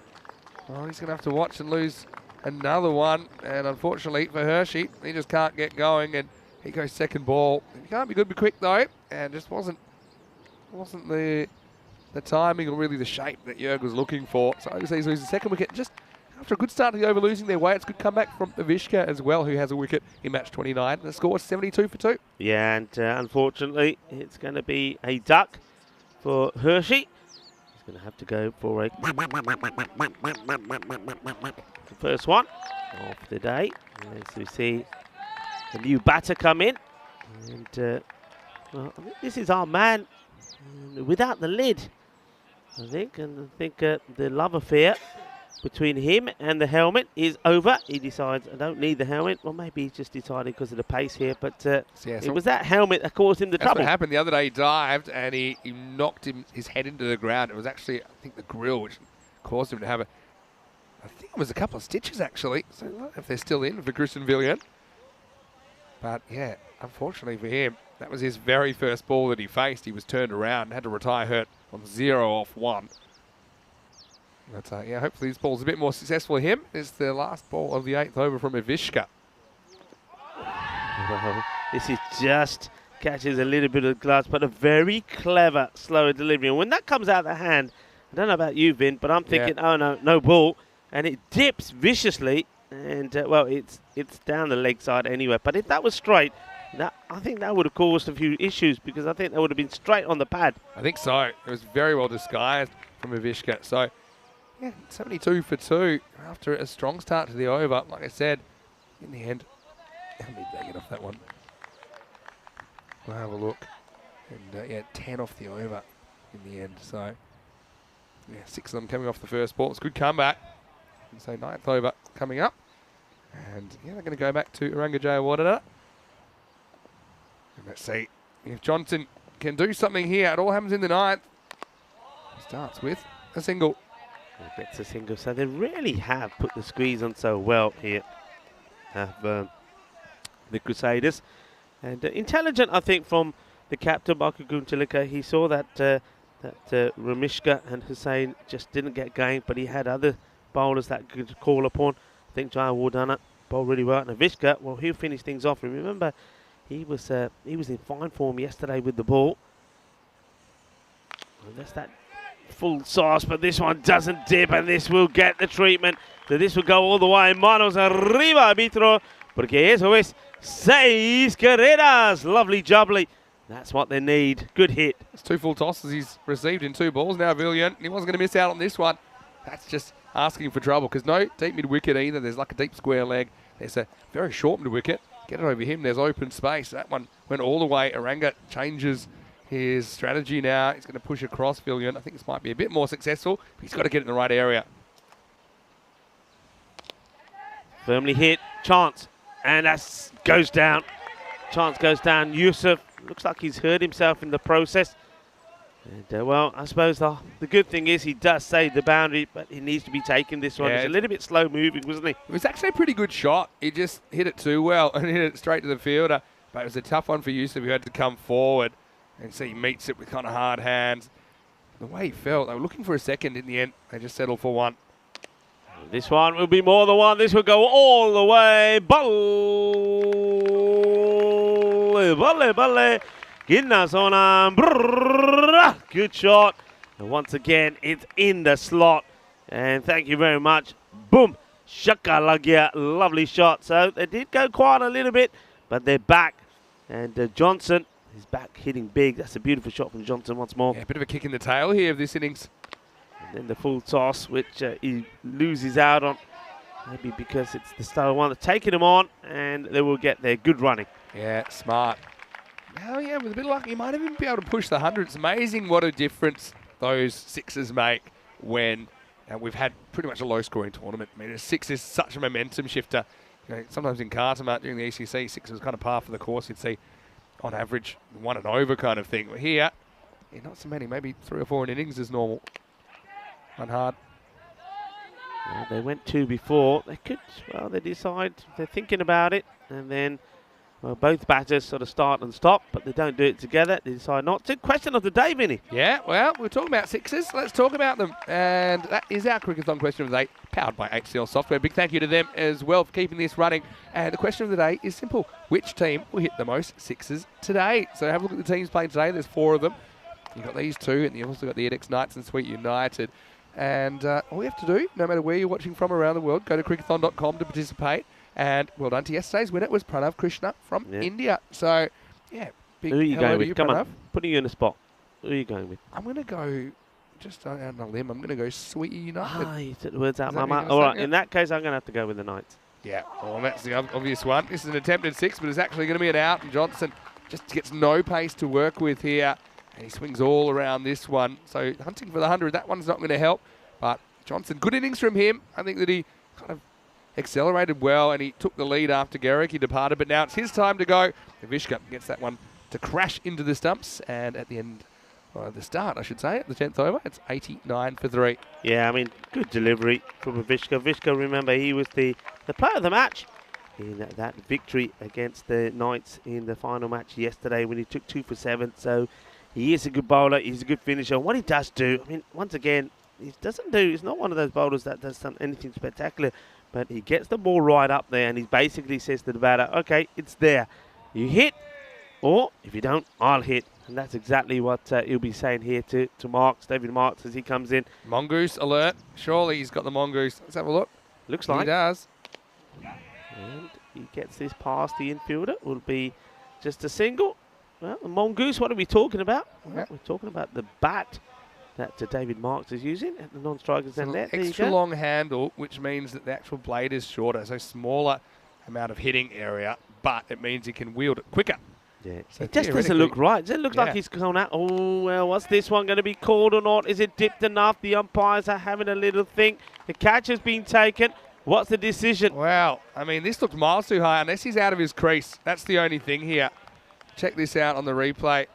well, he's going to have to watch and lose another one. And unfortunately for Hershey, he just can't get going, and he goes second ball. He can't be good, be quick though, and just wasn't the timing or really the shape that Jörg was looking for. So overseas loses the second wicket. Just after a good start to the over, losing their way, it's a good comeback from Vishka as well, who has a wicket in match 29. The score is 72 for 2. Yeah, and unfortunately, it's going to be a duck for Hershey. He's going to have to go for the first one of the day. As we see the new batter come in. And well, I think this is our man without the lid, I think. And I think the love affair between him and the helmet is over. He decides, I don't need the helmet. Well, maybe he's just decided because of the pace here. But it was that helmet that caused him the trouble. That's what happened the other day. He dived and he knocked his head into the ground. It was actually, I think, the grill which caused him to have I think it was a couple of stitches, actually. So I don't know if they're still in for Christian Villian. But, yeah, unfortunately for him, that was his very first ball that he faced. He was turned around and had to retire hurt on 0 off 1. But, yeah, hopefully this ball's a bit more successful for him. It's the last ball of the 8th over from Ivishka. Well, this is just catches a little bit of gloves, but a very clever, slower delivery. And when that comes out of the hand, I don't know about you, Vin, but I'm thinking, oh, no ball. And it dips viciously. And, well, it's down the leg side anyway. But if that was straight, I think that would have caused a few issues, because I think that would have been straight on the pad. I think so. It was very well disguised from Ivishka. So, yeah, 72 for 2 after a strong start to the over. Like I said, in the end, how many did they get off that one? We'll have a look. And, yeah, 10 off the over in the end. So, yeah, 6 of them coming off the first ball. It's a good comeback. And so 9th over coming up. And, yeah, they're going to go back to Orangajaya Wadada. And let's see if Johnson can do something here. It all happens in the 9th. Starts with a single. Gets a single. So they really have put the squeeze on so well here. The Crusaders. And intelligent, I think, from the captain, Baku Guntalika. He saw that Ramishka and Hussain just didn't get going, but he had other bowlers that could call upon. I think Jaya Wardana bowled really well. And Vishka, well, he'll finish things off. And remember, he was in fine form yesterday with the ball. And that's that full sauce, but this one doesn't dip, and this will get the treatment. So this will go all the way. Manos arriba, arbitro, porque eso es 6 carreras. Lovely jubbly. That's what they need. Good hit. It's 2 full tosses he's received in 2 balls. Now Villian, he wasn't going to miss out on this one. That's just asking for trouble, because no deep mid-wicket either. There's like a deep square leg. There's a very short mid-wicket. Get it over him. There's open space. That one went all the way. Oranga changes his strategy now. He's going to push across Villian. I think this might be a bit more successful, but he's got to get it in the right area. Firmly hit. Chance. And that goes down. Chance goes down. Yusuf looks like he's hurt himself in the process. And, well, I suppose the good thing is he does save the boundary, but he needs to be taking this one. Yeah, He's a little bit slow moving, wasn't he? It was actually a pretty good shot. He just hit it too well and hit it straight to the fielder. But it was a tough one for Yusuf, who had to come forward. And see, he meets it with kind of hard hands. The way he felt, they were looking for a second. In the end, they just settled for 1. This one will be more than 1. This will go all the way. Balle. Good shot. And once again, it's in the slot. And thank you very much. Boom. Shaka Lagia. Lovely shot. So they did go quiet a little bit, but they're back. And Johnson is back hitting big. That's a beautiful shot from Johnson once more. Yeah, a bit of a kick in the tail here of this innings. And then the full toss, which he loses out on. Maybe because it's the style one that's taking them on, and they will get their good running. Yeah, smart. Now, yeah, with a bit of luck, you might even be able to push the 100. It's amazing what a difference those sixes make when we've had pretty much a low-scoring tournament. I mean, a six is such a momentum shifter. You know, sometimes in Cartermart during the ECC, six was kind of par for the course. You'd see, on average, 1 and over kind of thing. But here, yeah, not so many. Maybe 3 or 4 in innings is normal. Run hard. Well, they went 2 before. They could, well, they decide they're thinking about it, and then well, both batters sort of start and stop, but they don't do it together. They decide not to. Question of the day, Vinny. Yeah, well, we're talking about sixes. Let's talk about them. And that is our Crickathon question of the day, powered by HCL Software. Big thank you to them as well for keeping this running. And the question of the day is simple. Which team will hit the most sixes today? So have a look at the teams playing today. There's 4 of them. You've got these 2, and you've also got the EDX Knights and Sweet United. And all you have to do, no matter where you're watching from around the world, go to crickathon.com to participate. And well done to yesterday's winner. It was Pranav Krishna from India. So, yeah, big Who are you hello going to with? you, Come Pranav. on, putting you in a spot. Who are you going with? I'm going to go just out on a limb. I'm going to go Sweet United. Ah, you took the words out Is of my that what mouth. you're All gonna right, say? in that case, I'm going to have to go with the Knights. Yeah, well, that's the obvious one. This is an attempted 6, but it's actually going to be an out. And Johnson just gets no pace to work with here. And he swings all around this one. So hunting for the 100, that one's not going to help. But Johnson, good innings from him. I think that he kind of accelerated well, and he took the lead after Garrick. He departed, but now it's his time to go. Vishka gets that one to crash into the stumps, and at the end, the start, I should say, at the 10th over, it's 89 for 3. Yeah, I mean, good delivery from Vishka. Vishka, remember, he was the player of the match in that victory against the Knights in the final match yesterday when he took 2 for 7. So he is a good bowler. He's a good finisher. And what he does do, I mean, once again, he's not one of those bowlers that does anything spectacular, but he gets the ball right up there, and he basically says to the batter, okay, it's there. You hit, or if you don't, I'll hit. And that's exactly what he'll be saying here to Marks, David Marks, as he comes in. Mongoose alert. Surely he's got the mongoose. Let's have a look. Looks like. He does. And he gets this past the infielder. Will be just a single. Well, the mongoose, what are we talking about? Well, we're talking about the bat that David Marks is using at the non-strikers end there. Extra long handle, which means that the actual blade is shorter, so smaller amount of hitting area, but it means he can wield it quicker. Yeah, So it just doesn't look right. Does it look like he's gone out? Oh, well, what's this one going to be called or not? Is it dipped enough? The umpires are having a little think. The catch has been taken. What's the decision? Well, I mean, this looked miles too high, unless he's out of his crease. That's the only thing here. Check this out on the replay.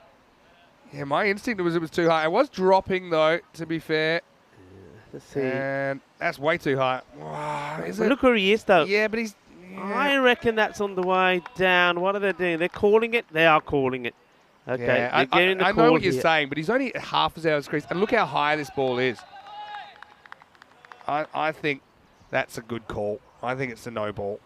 Yeah, my instinct was it was too high. It was dropping, though, to be fair. Let's see. And that's way too high. Wow, is it? Look where he is, though. Yeah, but he's... I reckon that's on the way down. What are they doing? They're calling it? They are calling it. Okay, Yeah, I know what you're saying, but he's only half as out of his crease. And look how high this ball is. I think that's a good call. I think it's a no ball.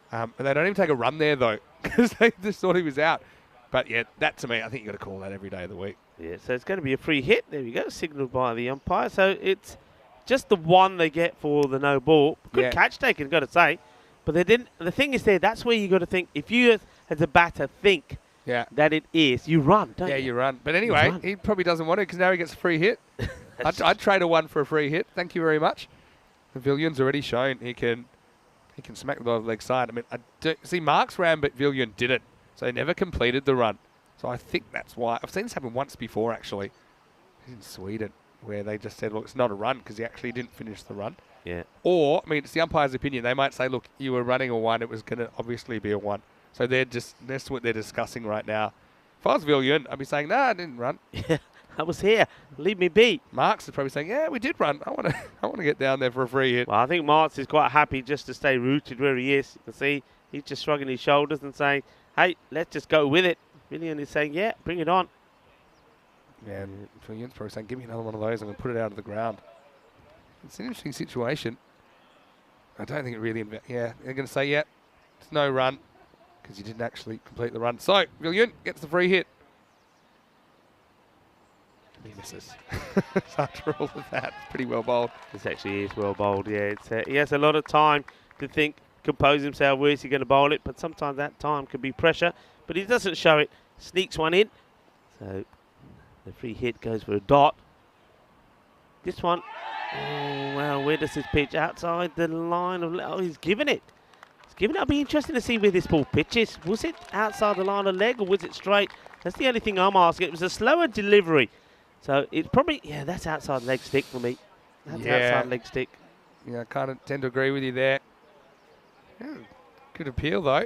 But they don't even take a run there, though, because they just thought he was out. But, yeah, that to me, I think you've got to call that every day of the week. Yeah, so it's going to be a free hit. There we go, signalled by the umpire. So it's just the one they get for the no ball. Good catch taken, got to say. But they didn't. The thing is there, that's where you got to think. If you, as a batter, think that it is, you run, don't you? Yeah, you run. But anyway, he probably doesn't want to because now he gets a free hit. I'd trade a 1 for a free hit. Thank you very much. Villion's already shown he can smack the leg side. I mean, see, Marks ran, but Villion didn't. So he never completed the run. So I think that's why. I've seen this happen once before, actually. In Sweden, where they just said, look, it's not a run because he actually didn't finish the run. Yeah. Or, I mean, it's the umpire's opinion. They might say, look, you were running a 1. It was going to obviously be a 1. So that's what they're discussing right now. If I was Villion, I'd be saying, nah, I didn't run. Yeah, I was here. Leave me be. Marks is probably saying, yeah, we did run. I want to get down there for a free hit. Well, I think Marks is quite happy just to stay rooted where he is. You can see he's just shrugging his shoulders and saying, hey, let's just go with it. Villion is saying, yeah, bring it on. Yeah, and Villion's probably saying, give me another one of those. I'm going to put it out of the ground. It's an interesting situation. I don't think it really... they're going to say, yeah, it's no run because you didn't actually complete the run. So, Villion gets the free hit. He misses. After all of that, it's pretty well bowled. This actually is well bowled, yeah. He has a lot of time to think, compose himself, where's he going to bowl it, but sometimes that time can be pressure, but he doesn't show it. Sneaks one in. So the free hit goes for a dot. This one, Oh, well, where does this pitch? Outside the line of... Oh, he's given it. He's given it. It'll be interesting to see where this ball pitches. Was it outside the line of leg or was it straight? That's the only thing I'm asking. It was a slower delivery. So it's probably... Yeah, that's outside leg stick for me. That's outside leg stick. Yeah, I kind of tend to agree with you there. Yeah, good appeal, though.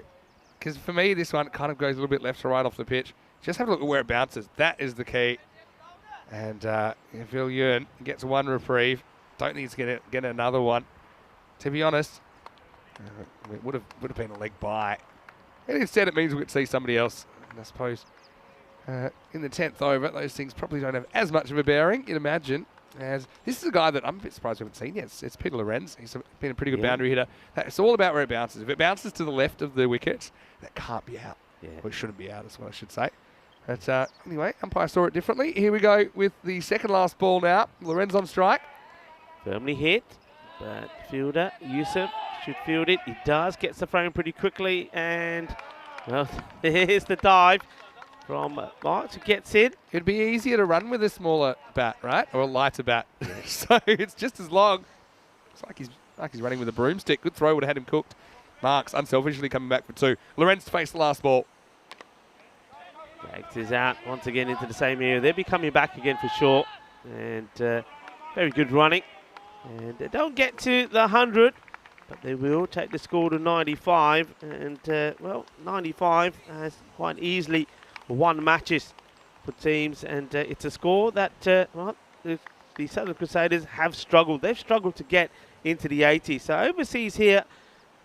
Because for me, this one kind of goes a little bit left to right off the pitch. Just have a look at where it bounces. That is the key. And Phil Ewan gets one reprieve. Don't think he's going to get another one. To be honest, it would have been a leg by. And instead, it means we could see somebody else. And I suppose in the 10th over, those things probably don't have as much of a bearing, you'd imagine. As this is a guy that I'm a bit surprised we haven't seen yet. It's Peter Lorenz. He's been a pretty good boundary hitter. It's all about where it bounces. If it bounces to the left of the wickets, that can't be out. Yeah. Or it shouldn't be out, is what I should say. But anyway, umpire saw it differently. Here we go with the second last ball now. Lorenz on strike. Firmly hit, but fielder Yusuf should field it. He does, gets the frame pretty quickly, and well, here's the dive from Marks, who gets in. It'd be easier to run with a smaller bat, right? Or a lighter bat. So it's just as long. It's like he's running with a broomstick. Good throw would have had him cooked. Marks unselfishly coming back for two. Lorenz to face the last ball. Gags is out once again into the same area. They'll be coming back again for sure. And very good running. And they don't get to the 100, but they will take the score to 95. And, well, 95 has quite easily won matches for teams. And it's a score that, well, the Southern Crusaders have struggled. They've struggled to get into the 80s. So overseas here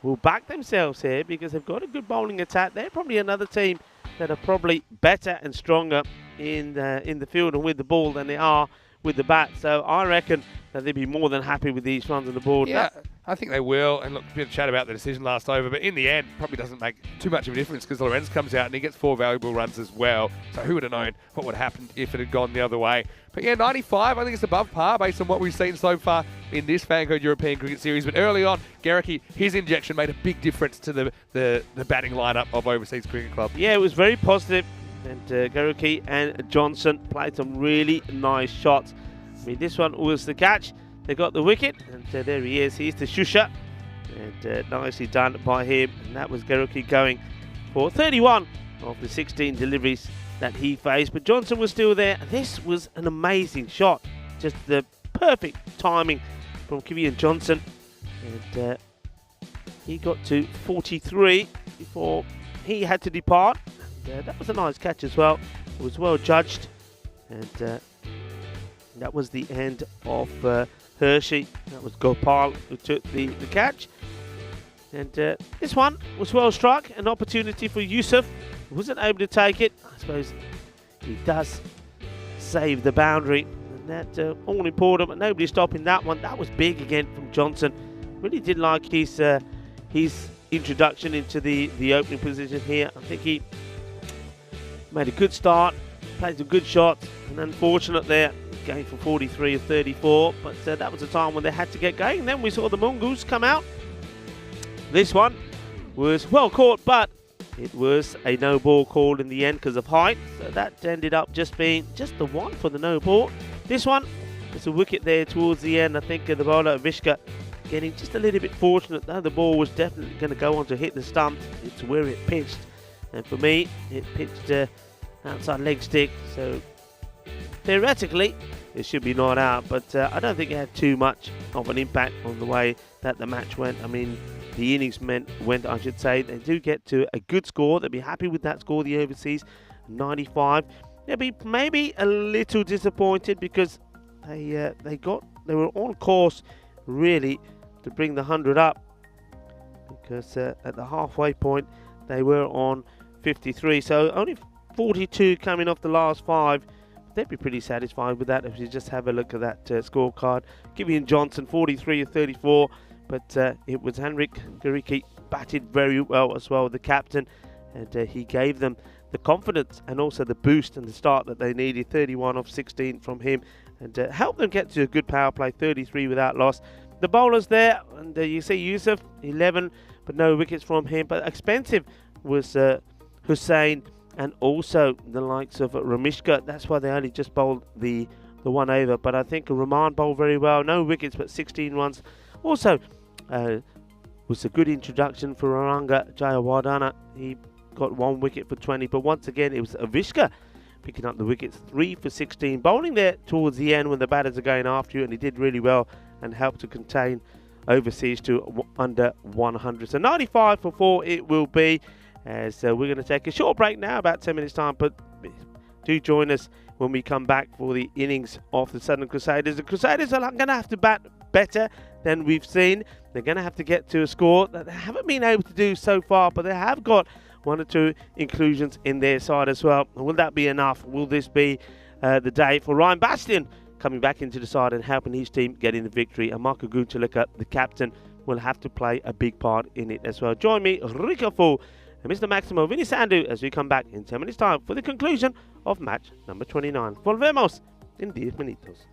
will back themselves here because they've got a good bowling attack. They're probably another team that are probably better and stronger in the field and with the ball than they are with the bat. So I reckon that they'd be more than happy with these runs on the board. Yeah, I think they will. And look, a bit of chat about the decision last over, but in the end, probably doesn't make too much of a difference because Lorenz comes out and he gets 4 valuable runs as well. So who would have known what would have happened if it had gone the other way? But yeah, 95, I think it's above par based on what we've seen so far in this FanCode European Cricket Series. But early on, Garricky, his injection made a big difference to the batting lineup of Overseas Cricket Club. Yeah, it was very positive. And Garricky and Johnson played some really nice shots. I mean, this one was the catch. They got the wicket, and there he is. He's the shusher. And nicely done by him. And that was Garricky going for 31 of the 16 deliveries that he faced. But Johnson was still there. This was an amazing shot. Just the perfect timing from Kevian Johnson. And he got to 43 before he had to depart. And that was a nice catch as well. It was well judged. And that was the end of Hershey. That was Gopal who took the catch. And this one was well struck. An opportunity for Yusuf. He wasn't able to take it. I suppose he does save the boundary. And that's all important, but nobody stopping that one. That was big again from Johnson. Really did like his introduction into the opening position here. I think he made a good start, played some good shots, and unfortunate there, going for 43 of 34, but that was a time when they had to get going. And then we saw the Mongoose come out. This one was well caught, but it was a no ball called in the end because of height, so that ended up just being just the one for the no ball. This one, it's a wicket there towards the end. I think the bowler Vishka getting just a little bit fortunate, though the ball was definitely going to go on to hit the stump. It's where it pitched, and for me, it pitched outside leg stick, so theoretically it should be not out, but I don't think it had too much of an impact on the way that the match went. I mean, the innings went, I should say. They do get to a good score. They'll be happy with that score, the overseas, 95. They'll be maybe a little disappointed because they were on course really to bring the 100 up, because at the halfway point they were on 53, so only 42 coming off the last 5. They'd be pretty satisfied with that if you just have a look at that scorecard. Kevian Johnson 43 of 34, but it was Henrik Garricky batted very well as well, the captain, and he gave them the confidence and also the boost and the start that they needed. 31 of 16 from him, and helped them get to a good power play, 33 without loss. The bowlers there, and you see Yusuf 11, but no wickets from him. But expensive was Hussain and also the likes of Ramishka. That's why they only just bowled the the one over. But I think Rahman bowled very well. No wickets, but 16 runs. Also, was a good introduction for Aranga Jayawardena. He got 1 wicket for 20. But once again, it was Avishka picking up the wickets, 3 for 16. Bowling there towards the end when the batters are going after you, and he did really well and helped to contain overseas to under 100. So 95 for 4 it will be. So we're going to take a short break now, about 10 minutes time, but do join us when we come back for the innings of the Southern Crusaders. The Crusaders are going to have to bat better than we've seen. They're going to have to get to a score that they haven't been able to do so far, but they have got 1 or 2 inclusions in their side as well. Will that be enough? Will this be the day for Ryan Bastian coming back into the side and helping his team getting the victory? And Marco Gunchalika, the captain, will have to play a big part in it as well. Join me, Rika Fu, and Mr. Maximo Vinny Sandu as we come back in 10 minutes time for the conclusion of match number 29. Volvemos in 10 minutos.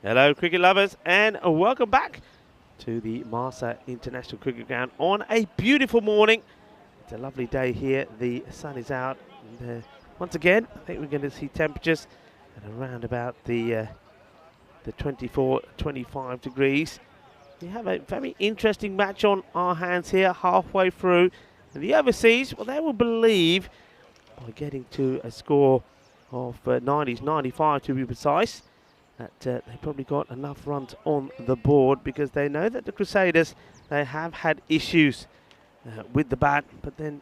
Hello, cricket lovers, and welcome back to the Malta International Cricket Ground on a beautiful morning. It's a lovely day here. The sun is out. And, once again, I think we're going to see temperatures at around about the 24, 25 degrees. We have a very interesting match on our hands here, halfway through. And the overseas, well, they will believe by getting to a score of 90s, 95 to be precise, that they probably got enough runs on the board, because they know that the Crusaders, they have had issues with the bat, but then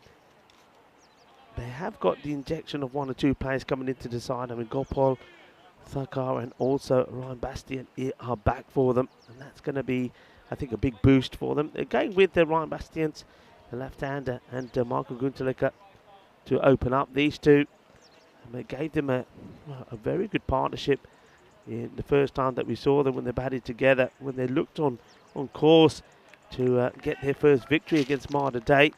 they have got the injection of one or two players coming into the side. I mean, Gopal, Thakar, and also Ryan Bastian are back for them, and that's going to be, I think, a big boost for them. They're going with Ryan Bastians, the left-hander, and Michael Guntelika to open up these two. And they gave them a very good partnership in the first time that we saw them when they batted together, when they looked on course to get their first victory against Malta Day.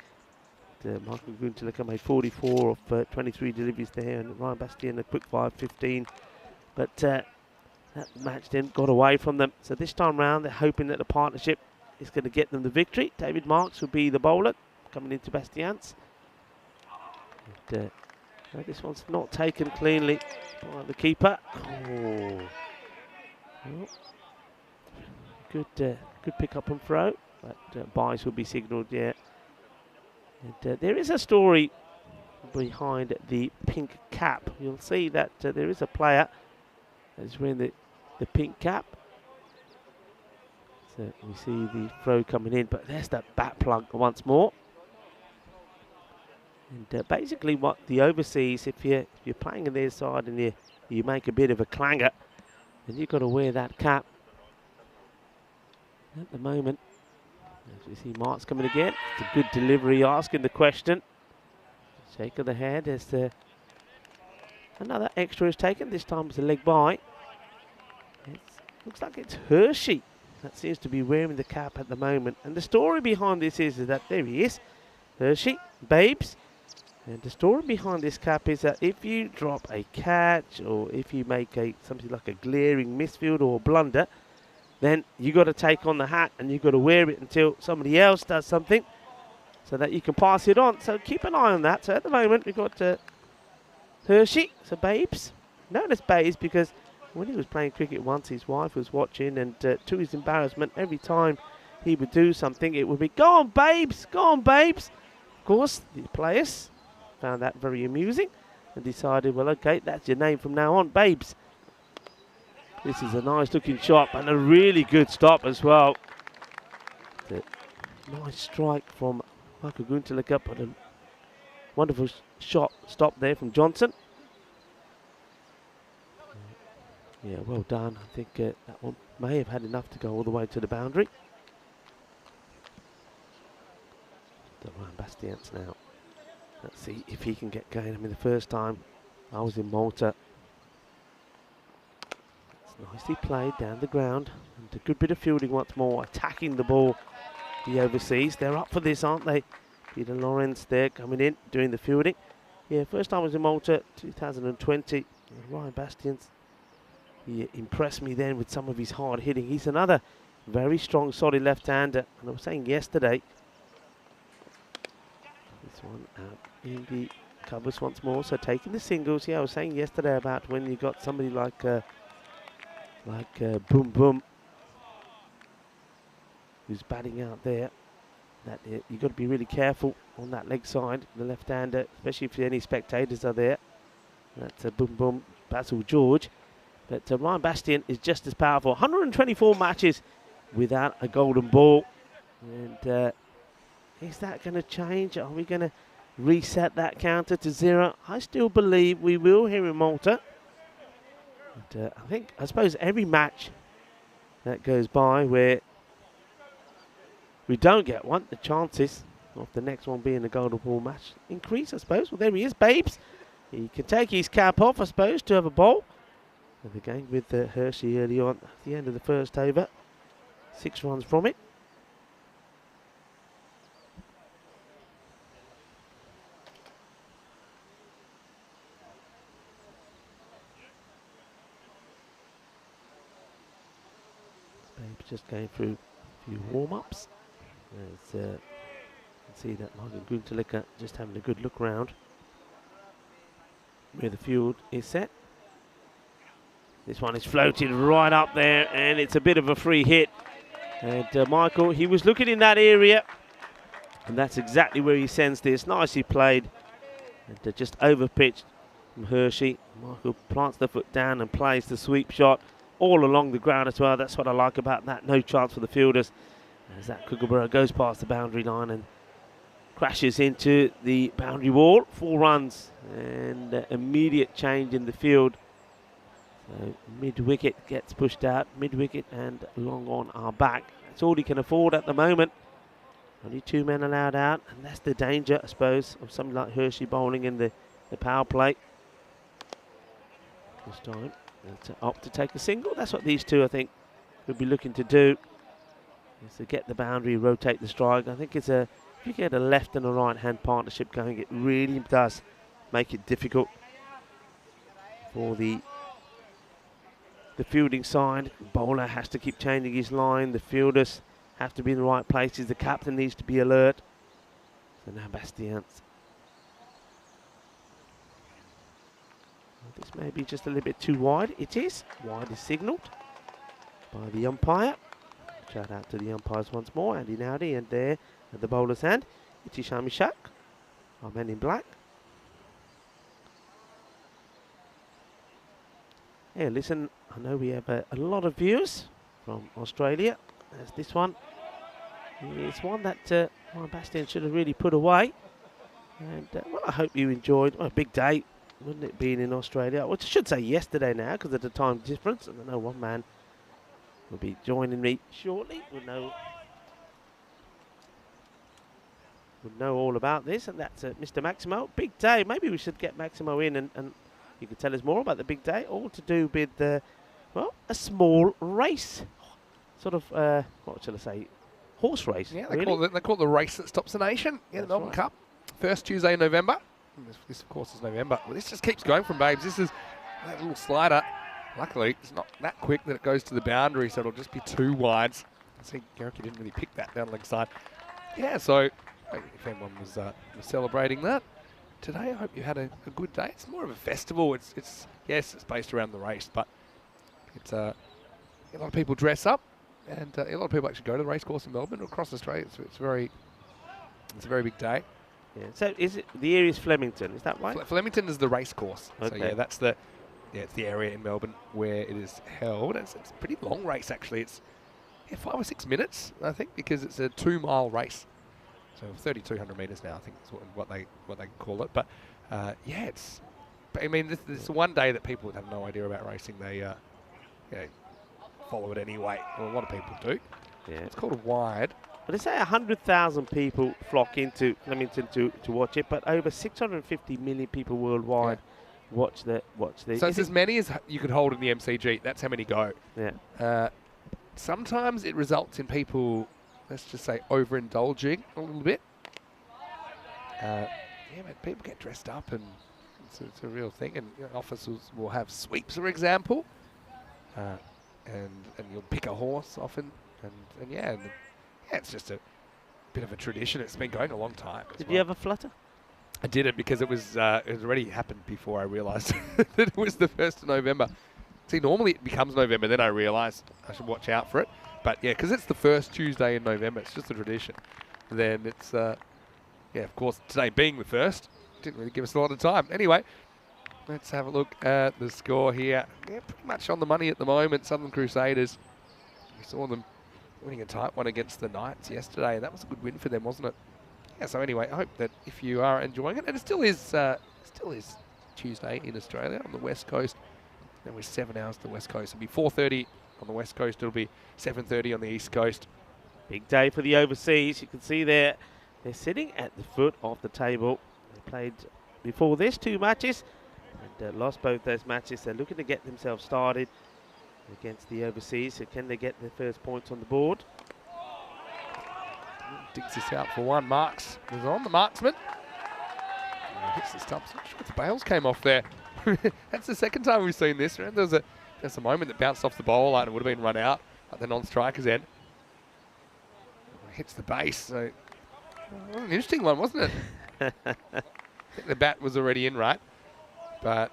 Michael Guntelika made 44 of 23 deliveries there, and Ryan Bastian a quick 5-15. But that match then got away from them. So this time round, they're hoping that the partnership is going to get them the victory. David Marks will be the bowler coming into Bastians. And, this one's not taken cleanly by the keeper. Oh. Well, good pick up and throw, but buys will be signalled, yeah. And there is a story behind the pink cap. You'll see that there is a player that's wearing the pink cap. So we see the throw coming in, but there's that bat plug once more. And basically what the overseas, if you're playing on their side and you make a bit of a clanger, then you've got to wear that cap. At the moment, as we see Marks coming again, it's a good delivery, asking the question. Shake of the head as another extra is taken. This time it's a leg by. Looks like it's Hershey that seems to be wearing the cap at the moment. And the story behind this is that there he is, Hershey, Babes. And the story behind this cap is that if you drop a catch, or if you make something like a glaring misfield or a blunder, then you got to take on the hat and you got to wear it until somebody else does something, so that you can pass it on. So keep an eye on that. So at the moment we've got Hershey, so Babes, known as Babes because when he was playing cricket once, his wife was watching, and to his embarrassment, every time he would do something, it would be, "Go on, Babes, go on, Babes." Of course, the players found that very amusing and decided, well, okay, that's your name from now on, Babes. This is a nice looking shot and a really good stop as well. Nice strike from Michael Guntelika, but a wonderful stop there from Johnson. Yeah, well done. I think that one may have had enough to go all the way to the boundary. Ryan Bastians now. Let's see if he can get going. I mean, the first time I was in Malta, it's nicely played down the ground, and a good bit of fielding once more, attacking the ball, the overseas. They're up for this, aren't they? Peter Lawrence there coming in, doing the fielding. Yeah, first time I was in Malta, 2020. Ryan Bastians, he impressed me then with some of his hard hitting. He's another very strong, solid left-hander. And I was saying yesterday, this one out in the covers once more, so taking the singles. Yeah, I was saying yesterday about when you got somebody like Boom Boom, who's batting out there, that you've got to be really careful on that leg side, the left-hander, especially if any spectators are there. That's Boom Boom, Basil George. But Ryan Bastian is just as powerful. 124 matches without a golden ball. And is that going to change? Are we going to reset that counter to 0? I still believe we will here in Malta. And, I suppose every match that goes by where we don't get one, the chances of the next one being a golden ball match increase, I suppose. Well, there he is, Babes. He can take his cap off, I suppose, to have a bowl. And the game with Hershey early on at the end of the first over. 6 runs from it. Babe's just going through a few warm-ups. As you can see that Michael Gunther just having a good look round where the field is set. This one is floated right up there, and it's a bit of a free hit. And Michael, he was looking in that area, and that's exactly where he sends this. Nicely played, and just over-pitched from Hershey. Michael plants the foot down and plays the sweep shot all along the ground as well. That's what I like about that. No chance for the fielders. As that Kookaburra goes past the boundary line and crashes into the boundary wall. 4 runs and immediate change in the field. So mid-wicket gets pushed out. Mid-wicket and long on are back. That's all he can afford at the moment. Only 2 men allowed out, and that's the danger, I suppose, of something like Hershey bowling in the power play. This time, to opt to take a single. That's what these two, I think, will be looking to do. Is to get the boundary, rotate the strike. I think it's if you get a left and a right-hand partnership going, it really does make it difficult for the fielding side. The bowler has to keep changing his line. The fielders have to be in the right places. The captain needs to be alert. So now Bastian's. This may be just a little bit too wide. It is. Wide is signalled by the umpire. Shout out to the umpires once more. Andy Nowdy, and there at the bowler's hand, Itishami Shak, our men in black. Hey, listen, I know we have a lot of viewers from Australia. As this one is one that Bastian should have really put away. And well, I hope you enjoyed. Well, a big day, wouldn't it, being in Australia? Well, I should say yesterday now, because of the time difference. And I know one man will be joining me shortly. We'll know all about this, and that's Mr. Maximo. Big day. Maybe we should get Maximo in, and you can tell us more about the big day. All to do with, well, a small race. Sort of, what shall I say, horse race. Yeah, really? they call it the race that stops the nation. Yeah, the Melbourne Cup. First Tuesday in November. This, of course, is November. Well, this just keeps going from Babes. This is that little slider. Luckily, it's not that quick that it goes to the boundary, so it'll just be 2 wides. I see Garrick didn't really pick that down leg side. Yeah, so if anyone was celebrating that today, I hope you had a good day. It's more of a festival. It's yes, it's based around the race, but it's a lot of people dress up, and a lot of people actually go to the racecourse in Melbourne or across Australia. It's a very big day. Yeah. So is it the area is Flemington? Is that right? Flemington is the racecourse. Okay. So yeah, that's it's the area in Melbourne where it is held. It's a pretty long race actually. It's 5 or 6 minutes, I think, because it's a 2-mile race. So 3,200 metres now, I think is what they call it. But yeah, I mean, this is one day that people would have no idea about racing. They follow it anyway. Well, a lot of people do. Yeah. It's called a wide. Well, they say 100,000 people flock into Flemington to watch it, but over 650 million people worldwide watch the. So it's as many as you could hold in the MCG. That's how many go. Yeah. Sometimes it results in people, let's just say, overindulging a little bit. But people get dressed up, and it's a real thing. And officers will have sweeps, for example, and you'll pick a horse often, and it's just a bit of a tradition. It's been going a long time. Did you ever flutter? I did it because it already happened before I realised that it was the 1st of November. See, normally it becomes November, then I realise I should watch out for it. But yeah, because it's the first Tuesday in November, it's just a tradition. Then it's, of course, today being the 1st, didn't really give us a lot of time. Anyway, let's have a look at the score here. Yeah, pretty much on the money at the moment. Southern Crusaders, we saw them winning a tight one against the Knights yesterday, and that was a good win for them, wasn't it? Yeah, so anyway, I hope that if you are enjoying it, and it still is Tuesday in Australia on the West Coast. Then we're 7 hours to the West Coast. It'll be 4:30 on the West Coast. It'll be 7:30 on the East Coast. Big day for the overseas. You can see they're sitting at the foot of the table. They played before this 2 matches and lost both those matches. They're looking to get themselves started against the overseas. So can they get their first points on the board? Digs this out for one. Marks was on the marksman. Hits the stumps. Not sure if the bails came off there. That's the second time we've seen this. There's a moment that bounced off the bowler line and would have been run out. at the non-striker's end. Hits the base, so an interesting one, wasn't it? I think the bat was already in, right? But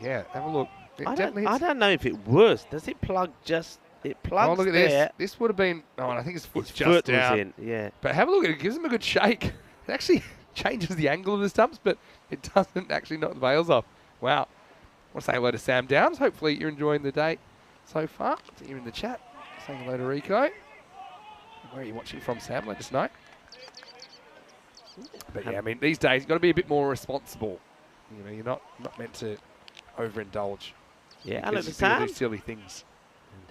yeah, have a look. It I don't know if it was. Does it plug just? It plugs. Oh, look at there. this. This would have been. Oh, and I think his foot's His just foot down. was in. Yeah. But have a look at it. It gives him a good shake. It actually changes the angle of the stumps, but it doesn't actually knock the veils off. Wow. I want to say hello to Sam Downs. Hopefully you're enjoying the day so far. See you in the chat. Saying hello to Rico. Where are you watching from, Sam? Let us know. But yeah, I mean, these days you've got to be a bit more responsible. You know, you're not meant to overindulge. Yeah, hello to do Sam. silly things.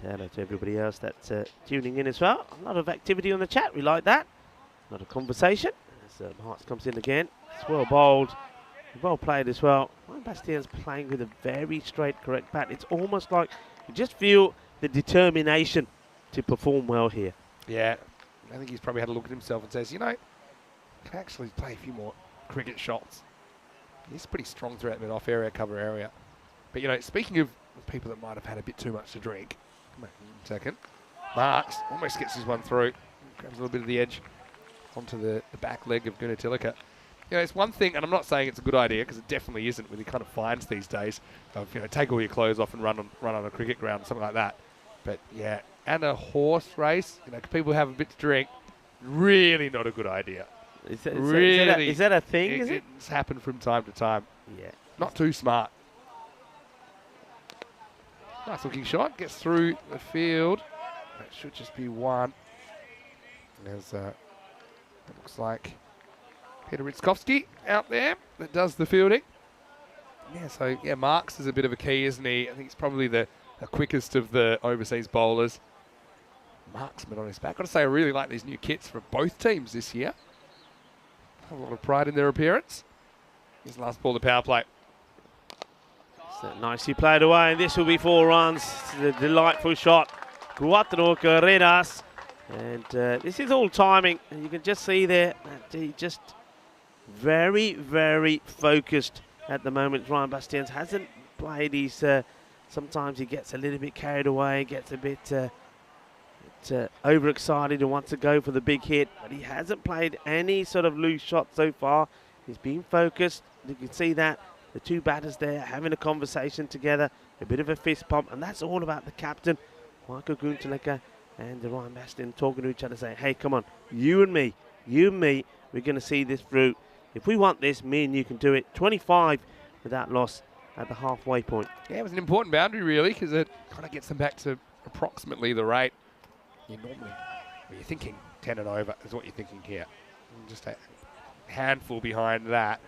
And hello to everybody else that's tuning in as well. A lot of activity on the chat. We like that. A lot of conversation. As Marks comes in again. It's well bowled. Well played as well. Ryan Bastian's playing with a very straight, correct bat. It's almost like you just feel the determination to perform well here. Yeah, I think he's probably had a look at himself and says, you know, I can actually play a few more cricket shots. He's pretty strong throughout the off-area cover area. But, you know, speaking of people that might have had a bit too much to drink, come on, a second. Marks almost gets his one through. Grabs a little bit of the edge onto the back leg of Gunatilaka. You know, it's one thing, and I'm not saying it's a good idea, because it definitely isn't with the kind of fines these days of, you know, take all your clothes off and run on a cricket ground, something like that. But, yeah, and a horse race, you know, people have a bit to drink, really not a good idea. Is that a thing, is it? It's happened from time to time. Yeah. Not too smart. Nice looking shot, gets through the field. That should just be one. There's, it looks like Peter Ritzkowski out there that does the fielding. Yeah, so, yeah, Marks is a bit of a key, isn't he? I think he's probably the quickest of the overseas bowlers. Marksman on his back. Got to say, I really like these new kits for both teams this year. Have a lot of pride in their appearance. Here's the last ball of the power play. So nicely played away, and this will be 4 runs. The delightful shot. Cuatro carreras. And this is all timing. And you can just see there that he just very, very focused at the moment. Ryan Bastians hasn't played his... sometimes he gets a little bit carried away, gets a bit overexcited and wants to go for the big hit. But he hasn't played any sort of loose shot so far. He's been focused. You can see that. The two batters there having a conversation together, a bit of a fist pump, and that's all about the captain, Michael Gunatilaka, and Ryan Bastian talking to each other, saying, hey, come on, you and me, we're going to see this through. If we want this, me and you can do it. 25 without loss at the halfway point. Yeah, it was an important boundary, really, because it kind of gets them back to approximately the rate. You're thinking 10 and over is what you're thinking here. And just a handful behind that.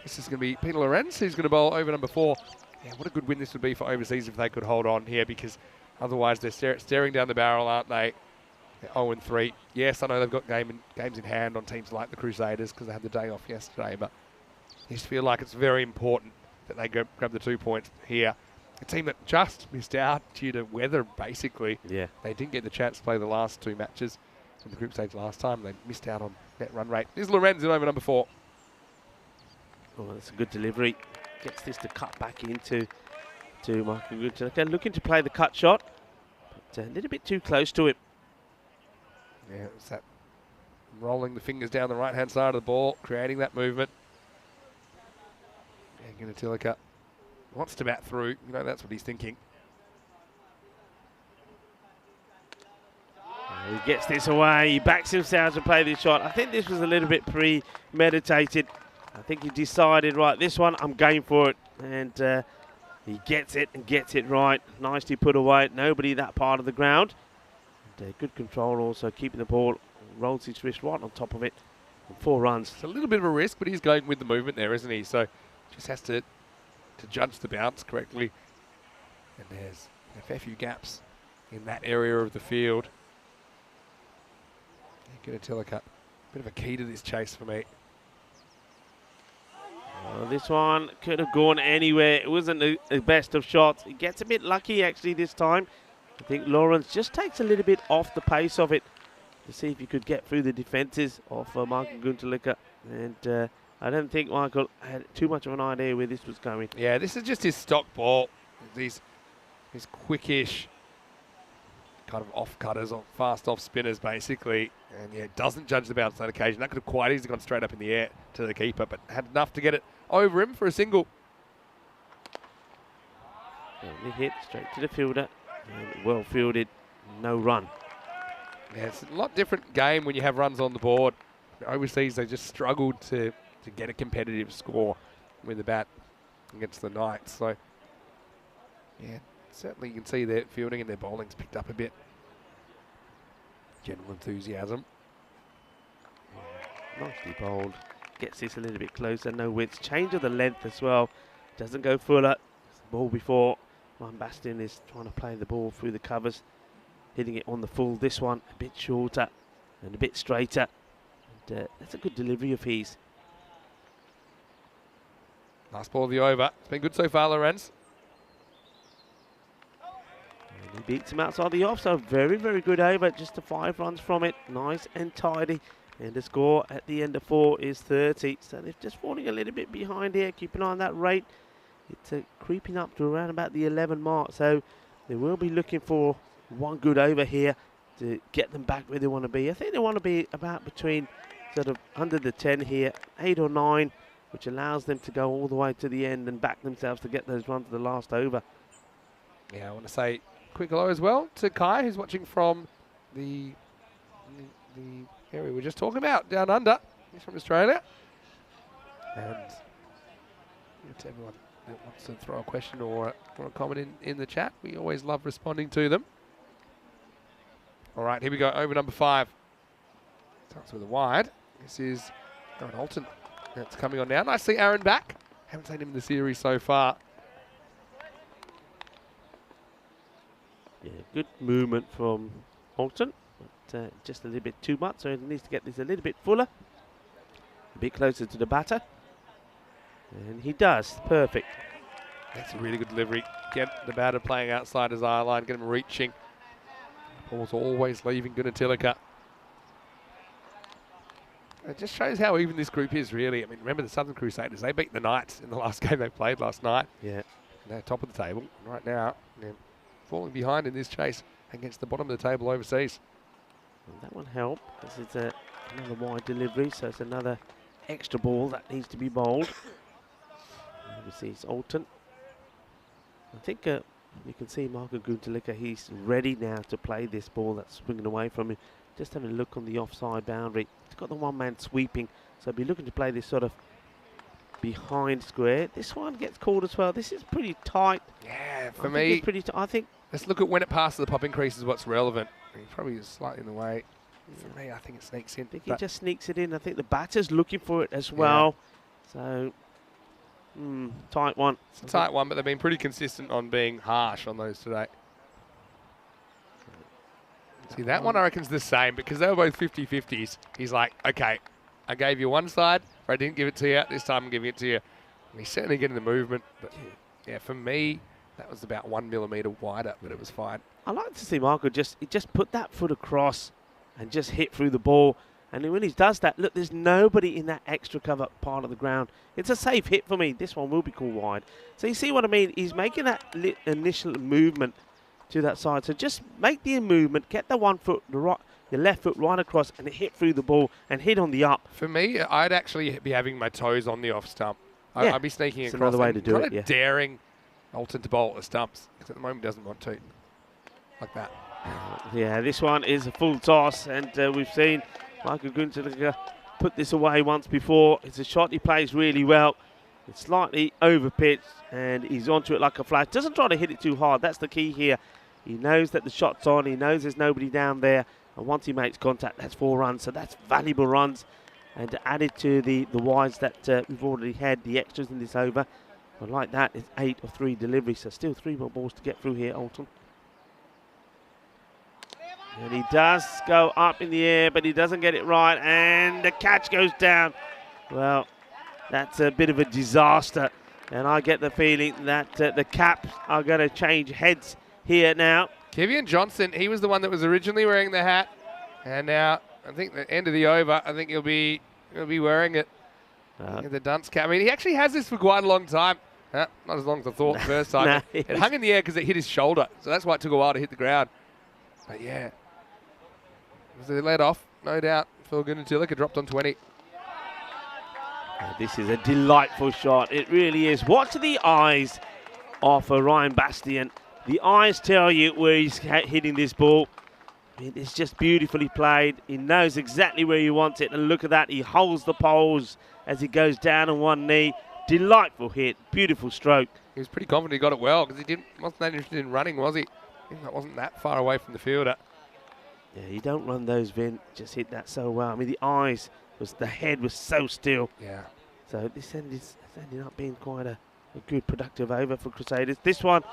This is going to be Peter Lorenz, who's going to bowl over number 4. Yeah, what a good win this would be for overseas if they could hold on here, because otherwise they're staring down the barrel, aren't they? They're 0-3. Yes, I know they've got games in hand on teams like the Crusaders because they had the day off yesterday, but I just feel like it's very important that they grab the 2 points here. A team that just missed out due to weather, basically. Yeah. They didn't get the chance to play the last 2 matches in the group stage last time. They missed out on net run rate. Here's Lorenz in over number 4. Oh, that's a good delivery. Gets this to cut back into Michael Gunatilaka. Looking to play the cut shot, but a little bit too close to it. Yeah, it's that rolling the fingers down the right-hand side of the ball, creating that movement. Yeah, Gunatilaka wants to bat through. You know, that's what he's thinking. He gets this away. He backs himself to play this shot. I think this was a little bit premeditated. I think he decided, right, this one, I'm going for it. And he gets it and gets it right. Nicely put away. Nobody that part of the ground. And, good control also, keeping the ball. Rolls his wrist right on top of it. And 4 runs. It's a little bit of a risk, but he's going with the movement there, isn't he? So just has to judge the bounce correctly. And there's a fair few gaps in that area of the field. Gunatilaka, bit of a key to this chase for me. Well, this one could have gone anywhere. It wasn't the best of shots. He gets a bit lucky actually this time. I think Lawrence just takes a little bit off the pace of it to see if he could get through the defences of Michael Gunatilaka. And I don't think Michael had too much of an idea where this was going. Yeah, this is just his stock ball. His quickish kind of off-cutters or fast off-spinners, basically. And, yeah, doesn't judge the bounce on occasion. That could have quite easily gone straight up in the air to the keeper, but had enough to get it over him for a single. Only hit straight to the fielder. And well fielded, no run. Yeah, it's a lot different game when you have runs on the board. Overseas, they just struggled to get a competitive score with the bat against the Knights. So, yeah, certainly you can see their fielding and their bowling's picked up a bit. General enthusiasm. Nicely bowled. Gets this a little bit closer, no width. Change of the length as well. Doesn't go fuller. Ball before. Ryan Bastion is trying to play the ball through the covers. Hitting it on the full. This one a bit shorter and a bit straighter. And, that's a good delivery of his. Last ball of the over. It's been good so far, Lorenz. And he beats him outside the off, so very, very good over. Just the 5 runs from it. Nice and tidy. And the score at the end of 4 is 30. So they're just falling a little bit behind here. Keep an eye on that rate. It's creeping up to around about the 11 mark. So they will be looking for one good over here to get them back where they want to be. I think they want to be about between sort of under the 10 here, 8 or 9, which allows them to go all the way to the end and back themselves to get those runs to the last over. Yeah, I want to say quick hello as well to Kai, who's watching from the area we were just talking about, down under. He's from Australia. And to everyone that wants to throw a question or a comment in the chat, we always love responding to them. All right, here we go, over number 5. Starts with a wide. This is Aaron Holton. That's coming on now. Nice to see Aaron back. Haven't seen him in the series so far. Yeah, good movement from Holton, but just a little bit too much, so he needs to get this a little bit fuller, a bit closer to the batter. And he does. Perfect. That's a really good delivery. Get the batter playing outside his eye line, get him reaching. Ball's always leaving Gunatilaka. It just shows how even this group is, really. I mean, remember the Southern Crusaders, they beat the Knights in the last game they played last night. Yeah. And they're top of the table. Right now, they're falling behind in this chase against the bottom of the table overseas. And that one helped. This is another wide delivery, so it's another extra ball that needs to be bowled. Overseas Alton. I think you can see Marco Gunatilaka, he's ready now to play this ball that's swinging away from him. Just having a look on the offside boundary. He's got the one man sweeping, so be looking to play this sort of behind square. This one gets called as well. This is pretty tight. Yeah, for me, it's pretty I think. Let's look at when it passes the popping crease is what's relevant. He probably is slightly in the way. For me, I think it sneaks in. I think he just sneaks it in. I think the batter's looking for it as well. So, tight one. It's a tight one, but they've been pretty consistent on being harsh on those today. See, that one I reckon's the same because they were both 50-50s. He's like, okay, I gave you one side, but I didn't give it to you. This time I'm giving it to you. And he's certainly getting the movement. But yeah, for me, that was about 1 millimetre wider, but it was fine. I like to see Marco just put that foot across and just hit through the ball. And when he does that, look, there's nobody in that extra cover part of the ground. It's a safe hit for me. This one will be called wide. So you see what I mean? He's making that initial movement to that side. So just make the movement, get the one foot, your left foot right across and hit through the ball and hit on the up. For me, I'd actually be having my toes on the off stump. Yeah. I'd be sneaking It's across. another way to do it, kind of daring Alton to bowl at the stumps because at the moment he doesn't want to. Like that. Yeah, this one is a full toss and we've seen Michael Gunatilaka put this away once before. It's a shot he plays really well. It's slightly over pitched and he's onto it like a flash. Doesn't try to hit it too hard. That's the key here. He knows that the shot's on. He knows there's nobody down there. And once he makes contact, that's 4 runs. So that's valuable runs. And added to the wides that we've already had, the extras in this over. But like that, it's 8 of 3 deliveries. So still 3 more balls to get through here, Alton. And he does go up in the air, but he doesn't get it right. And the catch goes down. Well, that's a bit of a disaster. And I get the feeling that the Caps are going to change heads here now. Kevian Johnson, he was the one that was originally wearing the hat. And now, I think the end of the over, I think he'll be wearing it. The dunce cap. I mean, he actually has this for quite a long time. Not as long as I thought the first time. No, it hung in the air because it hit his shoulder. So that's why it took a while to hit the ground. But yeah, they led off, no doubt. Phil Gunatilica dropped on 20. This is a delightful shot. It really is. Watch the eyes of Ryan Bastian. The eyes tell you where he's hitting this ball. It's just beautifully played. He knows exactly where he wants it. And look at that. He holds the poles as he goes down on one knee. Delightful hit. Beautiful stroke. He was pretty confident he got it well because he wasn't that interested in running, was he? That wasn't that far away from the fielder. Yeah, you don't run those, Vin. Just hit that so well. I mean, the head was so still. Yeah. So this ended up being quite a good productive over for Crusaders. This one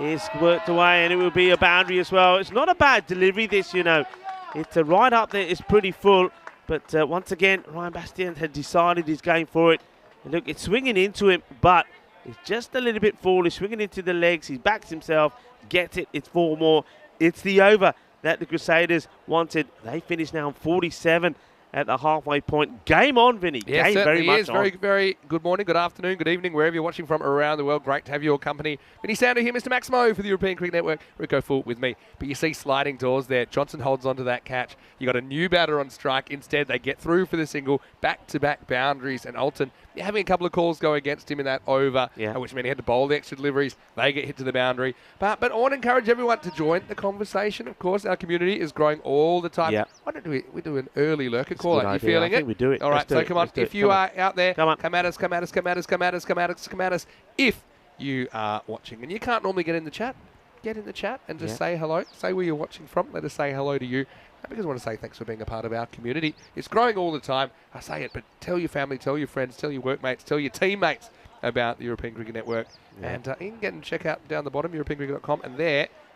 is worked away and it will be a boundary as well. It's not a bad delivery, this, you know. It's right up there. It's pretty full. But once again, Ryan Bastian had decided he's going for it. And look, it's swinging into him, but it's just a little bit foolish. Swinging into the legs. He backs himself, gets it. It's 4 more. It's the over that the Crusaders wanted. They finish now on 47 at the halfway point. Game on, Vinny. Yes, Game very much is. Very, very good morning, good afternoon, good evening, wherever you're watching from around the world. Great to have your company. Vinny Sander here, Mr. Maximo for the European Cricket Network. Rico Full with me. But you see sliding doors there. Johnson holds onto that catch. You got a new batter on strike. Instead, they get through for the single. Back-to-back boundaries. And Alton, you're having a couple of calls go against him in that over, which meant he had to bowl the extra deliveries. They get hit to the boundary. But I want to encourage everyone to join the conversation. Of course, our community is growing all the time. Yep. Why don't we do an early lurker call? Are you feeling I think we do it. All right, so come on. If you are out there, come at us, come at us, come at us, come at us, come at us, come at us. If you are watching and you can't normally get in the chat, get in the chat and just say hello. Say where you're watching from. Let us say hello to you. Because I want to say thanks for being a part of our community. It's growing all the time. I say it, but tell your family, tell your friends, tell your workmates, tell your teammates about the European Cricket Network. Yeah. And you can get and check out down the bottom, europeancricket.com, and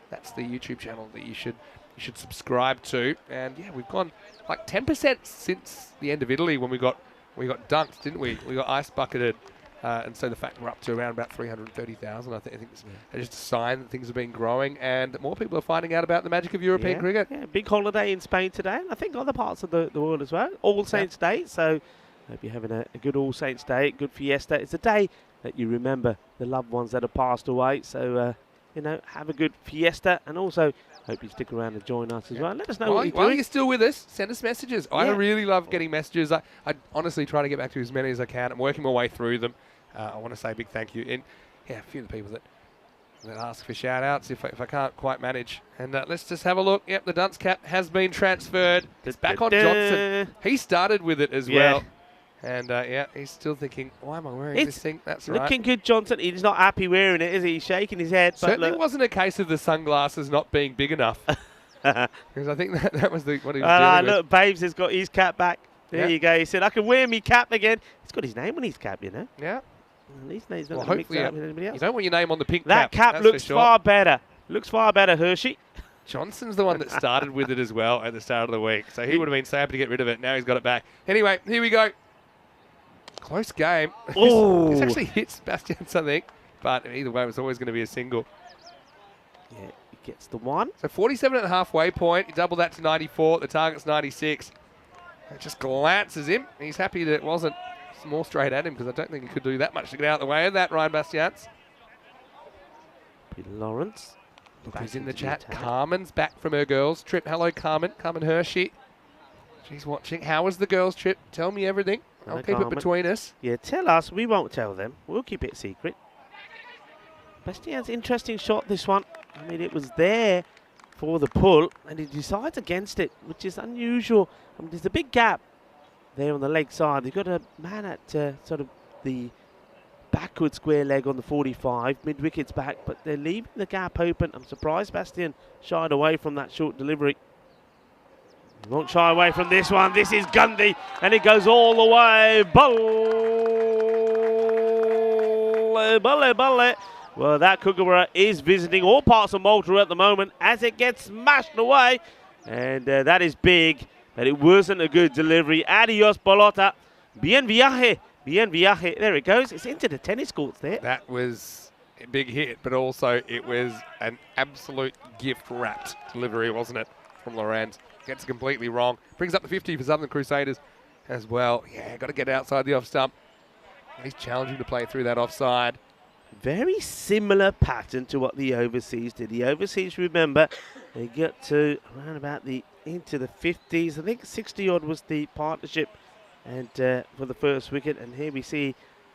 that's the YouTube channel that you should subscribe to. And yeah, we've gone like 10% since the end of Italy when we got dunked, didn't we? We got ice bucketed. And so the fact we're up to around about 330,000, I think it's just a sign that things have been growing and that more people are finding out about the magic of European cricket. Yeah, big holiday in Spain today, and I think other parts of the world as well. All Saints Day, so hope you're having a good All Saints Day, good fiesta. It's a day that you remember the loved ones that have passed away, so have a good fiesta, and also hope you stick around and join us as well. Let us know what you're doing. While you're still with us, send us messages. I really love getting messages. I honestly try to get back to as many as I can. I'm working my way through them. I want to say a big thank you. And a few of the people that ask for shout-outs if I can't quite manage. And let's just have a look. Yep, the dunce cap has been transferred. It's back on Johnson. He started with it as well. And he's still thinking, why am I wearing this thing? That's right. Looking good, Johnson. He's not happy wearing it, is he? He's shaking his head. Certainly wasn't a case of the sunglasses not being big enough. Because I think that was what he was doing. Look, Babes has got his cap back. There you go. He said, I can wear me cap again. He's got his name on his cap, you know. Yeah. His name's not going to mix up with anybody else. You don't want your name on the pink cap. That cap looks far better. Looks far better, Hershey. Johnson's the one that started with it as well at the start of the week. So he would have been so happy to get rid of it. Now he's got it back. Anyway, here we go. Close game. This actually hits Bastian's, I think. But either way, it was always going to be a single. Yeah, he gets the one. So 47 at the halfway point. He doubled that to 94. The target's 96. It just glances him. He's happy that it wasn't more straight at him because I don't think he could do that much to get out of the way of that, Ryan Bastians. Lawrence. Look who's in the chat. Carmen's back from her girls' trip. Hello, Carmen. Carmen Hershey. She's watching. How was the girls' trip? Tell me everything. I'll keep it between us. Yeah, tell us. We won't tell them. We'll keep it secret. Bastian's interesting shot, this one. I mean, it was there for the pull, and he decides against it, which is unusual. I mean, there's a big gap there on the leg side. They've got a man at sort of the backward square leg on the 45, mid-wickets back, but they're leaving the gap open. I'm surprised Bastian shied away from that short delivery. He won't shy away from this one. This is Gundy, and it goes all the way. Balle. Well, that Kookaburra is visiting all parts of Malta at the moment as it gets smashed away. And that is big, but it wasn't a good delivery. Adios, Bolota. Bien viaje. Bien viaje. There it goes. It's into the tennis courts there. That was a big hit, but also it was an absolute gift-wrapped delivery, wasn't it, from Lorenz? Gets it completely wrong. Brings up the 50 for Southern Crusaders as well. Yeah, got to get outside the off stump. He's challenging to play through that offside. Very similar pattern to what the overseas did. The overseas, remember, They got to around about into the 50s. I think 60 odd was the partnership, and for the first wicket. And here we see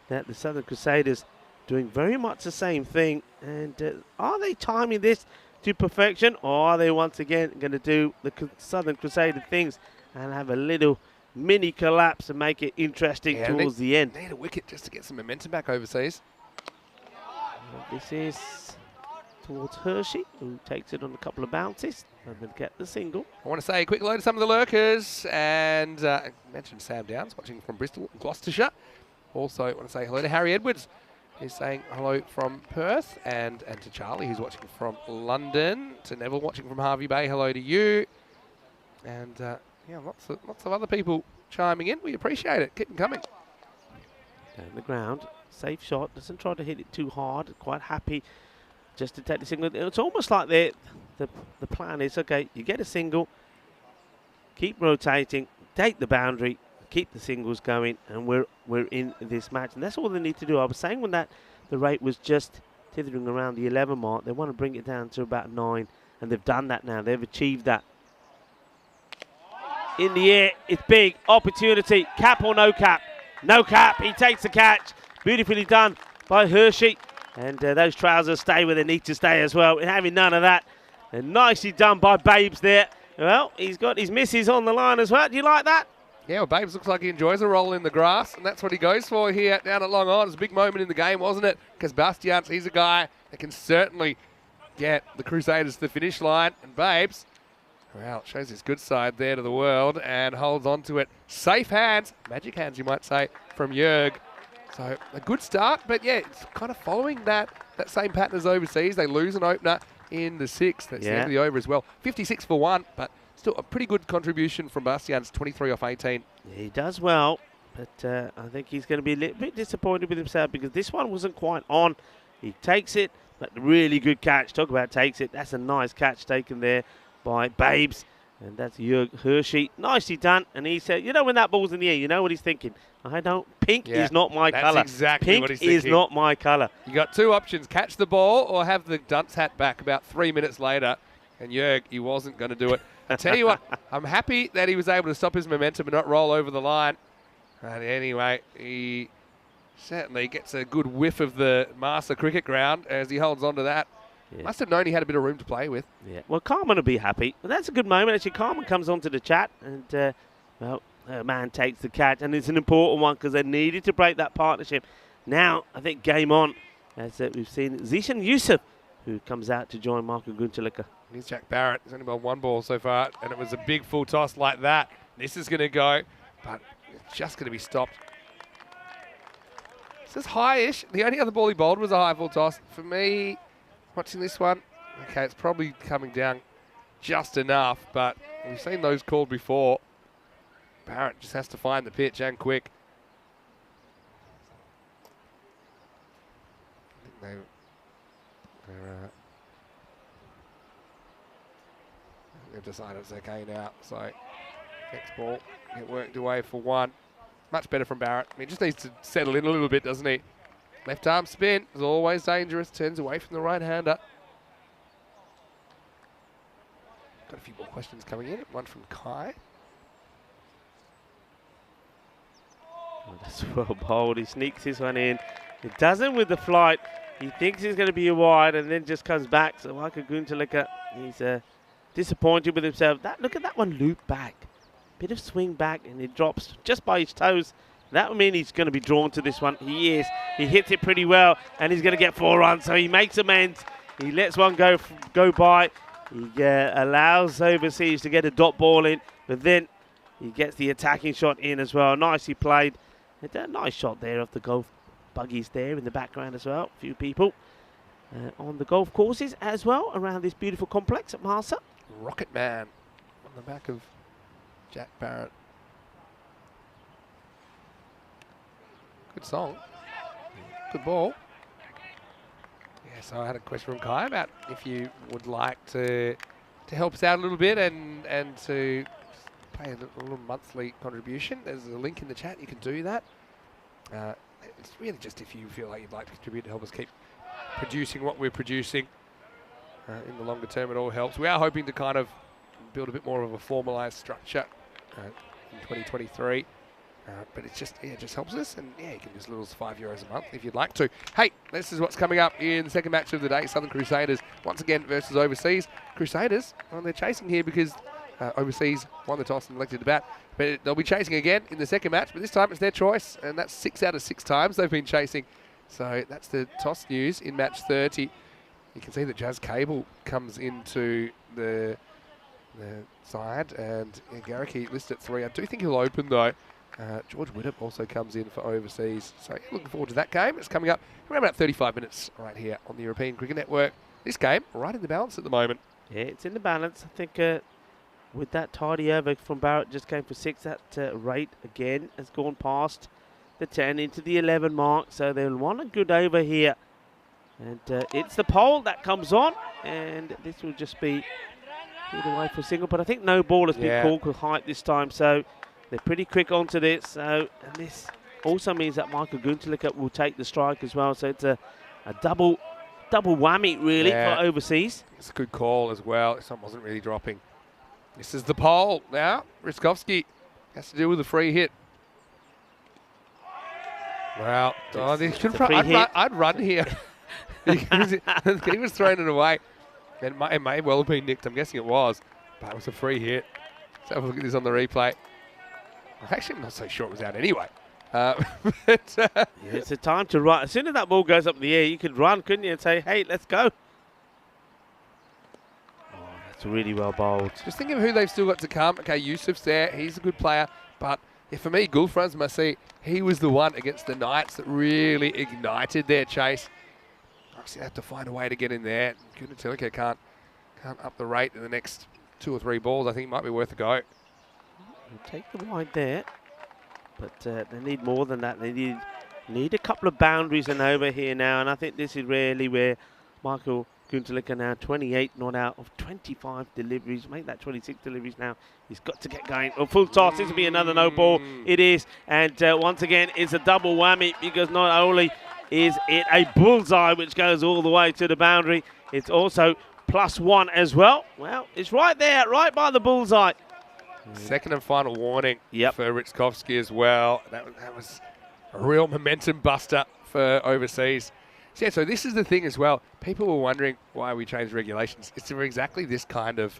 that the Southern Crusaders doing very much the same thing. And are they timing this to perfection, or are they once again going to do the Southern Crusader things and have a little mini collapse and make it interesting towards the end? Need a wicket just to get some momentum back overseas. This is towards Hershey, who takes it on a couple of bounces and then get the single. I want to say a quick hello to some of the lurkers, and I mentioned Sam Downs watching from Bristol, Gloucestershire. Also I want to say hello to Harry Edwards, who's saying hello from Perth, and to Charlie, who's watching from London, to Neville watching from Harvey Bay, hello to you. And yeah, lots of other people chiming in. We appreciate it. Keep them coming. Down the ground, safe shot, doesn't try to hit it too hard, quite happy just to take the single. It's almost like the plan is, okay, you get a single, keep rotating, take the boundary, keep the singles going, and we're in this match. And that's all they need to do. I was saying when the rate was just tithering around the 11 mark, they want to bring it down to about 9, and they've done that now. They've achieved that. In the air, it's big, opportunity, cap or no cap? No cap, he takes the catch. Beautifully done by Hershey. And those trousers stay where they need to stay as well. We're having none of that. And nicely done by Babes there. Well, he's got his misses on the line as well. Do you like that? Yeah, well, Babes looks like he enjoys a roll in the grass, and that's what he goes for here down at Long On. It was a big moment in the game, wasn't it? Because Bastians, he's a guy that can certainly get the Crusaders to the finish line. And Babes, well, shows his good side there to the world and holds on to it. Safe hands, magic hands you might say, from Jörg. So a good start, but yeah, it's kind of following that same pattern as overseas. They lose an opener in the 6th. That's the end of the over as well. 56 for 1, but still a pretty good contribution from Bastians, 23 off 18. Yeah, he does well, but I think he's going to be a little bit disappointed with himself because this one wasn't quite on. He takes it, but really good catch. Talk about takes it. That's a nice catch taken there by Babes. And that's Jörg Hershey. Nicely done. And he said, you know, when that ball's in the air, you know what he's thinking. I don't. Pink is not my colour. That's exactly Pink what he's thinking. is not my colour. You got two options: catch the ball or have the dunce hat back about 3 minutes later. And Jörg, he wasn't going to do it. I tell you what, I'm happy that he was able to stop his momentum and not roll over the line. And anyway, he certainly gets a good whiff of the Master Cricket Ground as he holds on to that. Yeah. Must have known he had a bit of room to play with. Yeah. Well, Carmen will be happy. Well, that's a good moment. Actually, Carmen comes onto the chat and, well, her man takes the catch. And it's an important one because they needed to break that partnership. Now, I think game on. As we've seen Zishan Yusuf, who comes out to join Marco Guntelika. Here's Jack Barrett. He's only bowled one ball so far, and it was a big full toss like that. This is going to go, but it's just going to be stopped. This is high-ish. The only other ball he bowled was a high full toss. For me, watching this one, okay, it's probably coming down just enough, but we've seen those called before. Barrett just has to find the pitch and quick. I think they've decided it's okay now. So next ball, get worked away for 1. Much better from Barrett. I mean, he just needs to settle in a little bit, doesn't he? Left arm spin is always dangerous. Turns away from the right-hander. Got a few more questions coming in. One from Kai. Oh, that's well bowled. He sneaks this one in. He doesn't with the flight. He thinks he's going to be a wide and then just comes back. So Marco Guntelika, he's disappointed with himself. Look at that one loop back. Bit of swing back and it drops just by his toes. That would mean he's going to be drawn to this one. He is. He hits it pretty well and he's going to get 4 runs. So he makes amends. He lets one go by. He allows overseas to get a dot ball in, but then he gets the attacking shot in as well. Nicely played. A nice shot there off the golf buggies there in the background as well. A few people on the golf courses as well around this beautiful complex at Malta. Rocket Man on the back of Jack Barrett. Good song. Good ball. Yeah, so I had a question from Kai about if you would like to help us out a little bit and to pay a little monthly contribution. There's a link in the chat. You can do that. It's really just if you feel like you'd like to contribute to help us keep producing what we're producing. in the longer term. It all helps. We are hoping to kind of build a bit more of a formalised structure in 2023. But it just helps us, and yeah, you can just lose €5 a month if you'd like to. Hey, this is what's coming up in the second match of the day. Southern Crusaders once again versus Overseas. Crusaders, well, they're chasing here because Overseas won the toss and elected to bat. But they'll be chasing again in the second match, but this time it's their choice, and that's 6 out of 6 times they've been chasing. So that's the toss news in match 30. You can see that Jazz Cable comes into the side, and Garricky listed at 3. I do think he'll open though. George Widdop also comes in for Overseas. So yeah, looking forward to that game. It's coming up around about 35 minutes right here on the European Cricket Network. This game right in the balance at the moment. Yeah, it's in the balance. I think with that tidy over from Barrett, just came for 6. That rate again has gone past the 10 into the 11 mark. So they'll want a good over here. And it's the pole that comes on. And this will just be hit away for a single. But I think no ball has been called for height this time. So they're pretty quick onto this, and this also means that Michael Guntherlicker will take the strike as well. So it's a double whammy, really, for Overseas. It's a good call as well. Some wasn't really dropping. This is the pole now. Riskovski has to deal with a free hit. Well, I'd run here. He was throwing it away. It may well have been nicked. I'm guessing it was, but it was a free hit. Let's have a look at this on the replay. Actually, I'm not so sure it was out anyway. It's a time to run. As soon as that ball goes up in the air, you could run, couldn't you, and say, hey, let's go. Oh, that's really well bowled. Just think of who they've still got to come. Okay, Yusuf's there. He's a good player. But yeah, for me, Gulfranz Masih, he was the one against the Knights that really ignited their chase. Obviously, they have to find a way to get in there. Guntherlicker can't up the rate in the next 2 or 3 balls. I think it might be worth a go. We'll take the wide there, but they need more than that. They need a couple of boundaries and over here now, and I think this is really where Michael Guntherlicker now 28 not out of 25 deliveries. Make that 26 deliveries now. He's got to get going. Full toss. This will be another no ball. It is, and once again, it's a double whammy because not only is it a bullseye which goes all the way to the boundary, it's also +1 as well. Well, it's right there, right by the bullseye. Second and final warning for Riskovski as well. That was a real momentum buster for Overseas. So, yeah, so this is the thing as well. People were wondering why we changed regulations. It's for exactly this kind of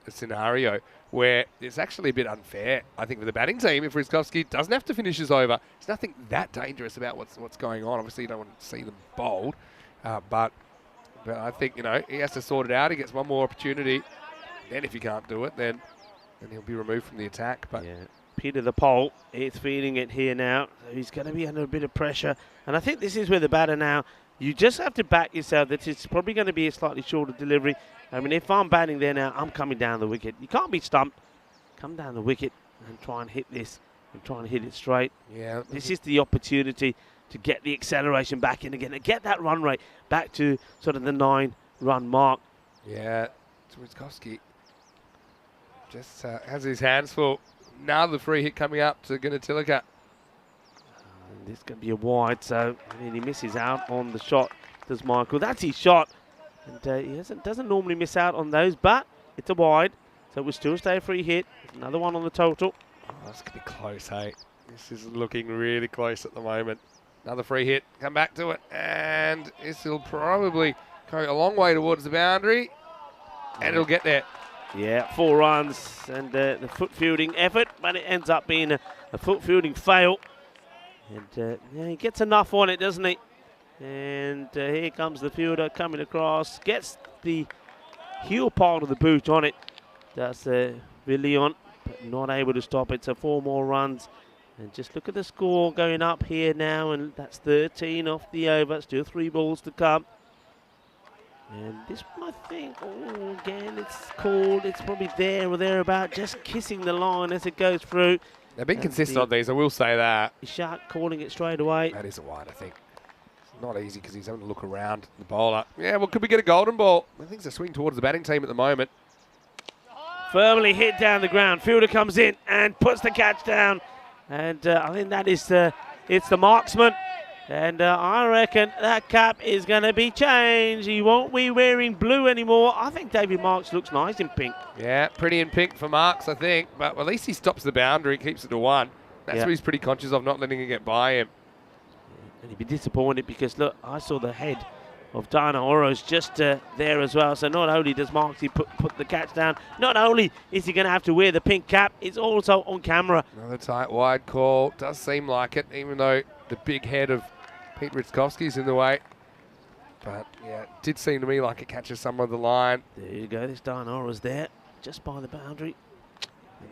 scenario where it's actually a bit unfair, I think, for the batting team if Riskovski doesn't have to finish his over. There's nothing that dangerous about what's going on. Obviously, you don't want to see them bowled, but I think, you know, he has to sort it out. He gets one more opportunity. Then if he can't do it, then he'll be removed from the attack. But yeah, Peter the pole, he's feeling it here now. So he's going to be under a bit of pressure. And I think this is where the batter now, you just have to back yourself that it's probably going to be a slightly shorter delivery. I mean, if I'm batting there now, I'm coming down the wicket. You can't be stumped. Come down the wicket and try and hit this and try and hit it straight. Yeah, this is the opportunity to get the acceleration back in again and get that run rate back to sort of the 9-run mark. Yeah, Riskovski just has his hands full. Now the free hit coming up to Guntherlicker. This is going to be a wide, so I mean, he misses out on the shot, does Michael. That's his shot. And he doesn't normally miss out on those, but it's a wide. So we'll still stay a free hit. Another one on the total. Oh, this could be close, hey. This is looking really close at the moment. Another free hit. Come back to it. And this will probably go a long way towards the boundary. And it'll get there. Yeah, 4 runs and the foot fielding effort, but it ends up being a foot fielding fail. And yeah, he gets enough on it, doesn't he? And here comes the fielder coming across, gets the heel part of the boot on it. That's Villion, but not able to stop it. So 4 more runs. And just look at the score going up here now, and that's 13 off the over. Still 3 balls to come. And this one, I think, oh, again, it's called. It's probably there or thereabout, just kissing the line as it goes through. They've been consistent on these, I will say that. Shark calling it straight away. That is a wide, I think. It's not easy because he's having to look around the bowler. Yeah, well, could we get a golden ball? I think it's a swing towards the batting team at the moment. Firmly hit down the ground. Fielder comes in and puts the catch down. And I think that is it's the marksman. And I reckon that cap is going to be changed. He won't be wearing blue anymore. I think David Marks looks nice in pink. Yeah, pretty in pink for Marks, I think. But at least he stops the boundary, keeps it to 1. That's what he's pretty conscious of, not letting it get by him. And he'd be disappointed because, look, I saw the head of Dana Oro's just there as well. So not only does Marks put the catch down, not only is he going to have to wear the pink cap, it's also on camera. Another tight wide call. Does seem like it, even though the big head of Pete Ritzkowski's in the way. But, yeah, it did seem to me like it catches some of the line. There you go. This Dana Oro's there, just by the boundary.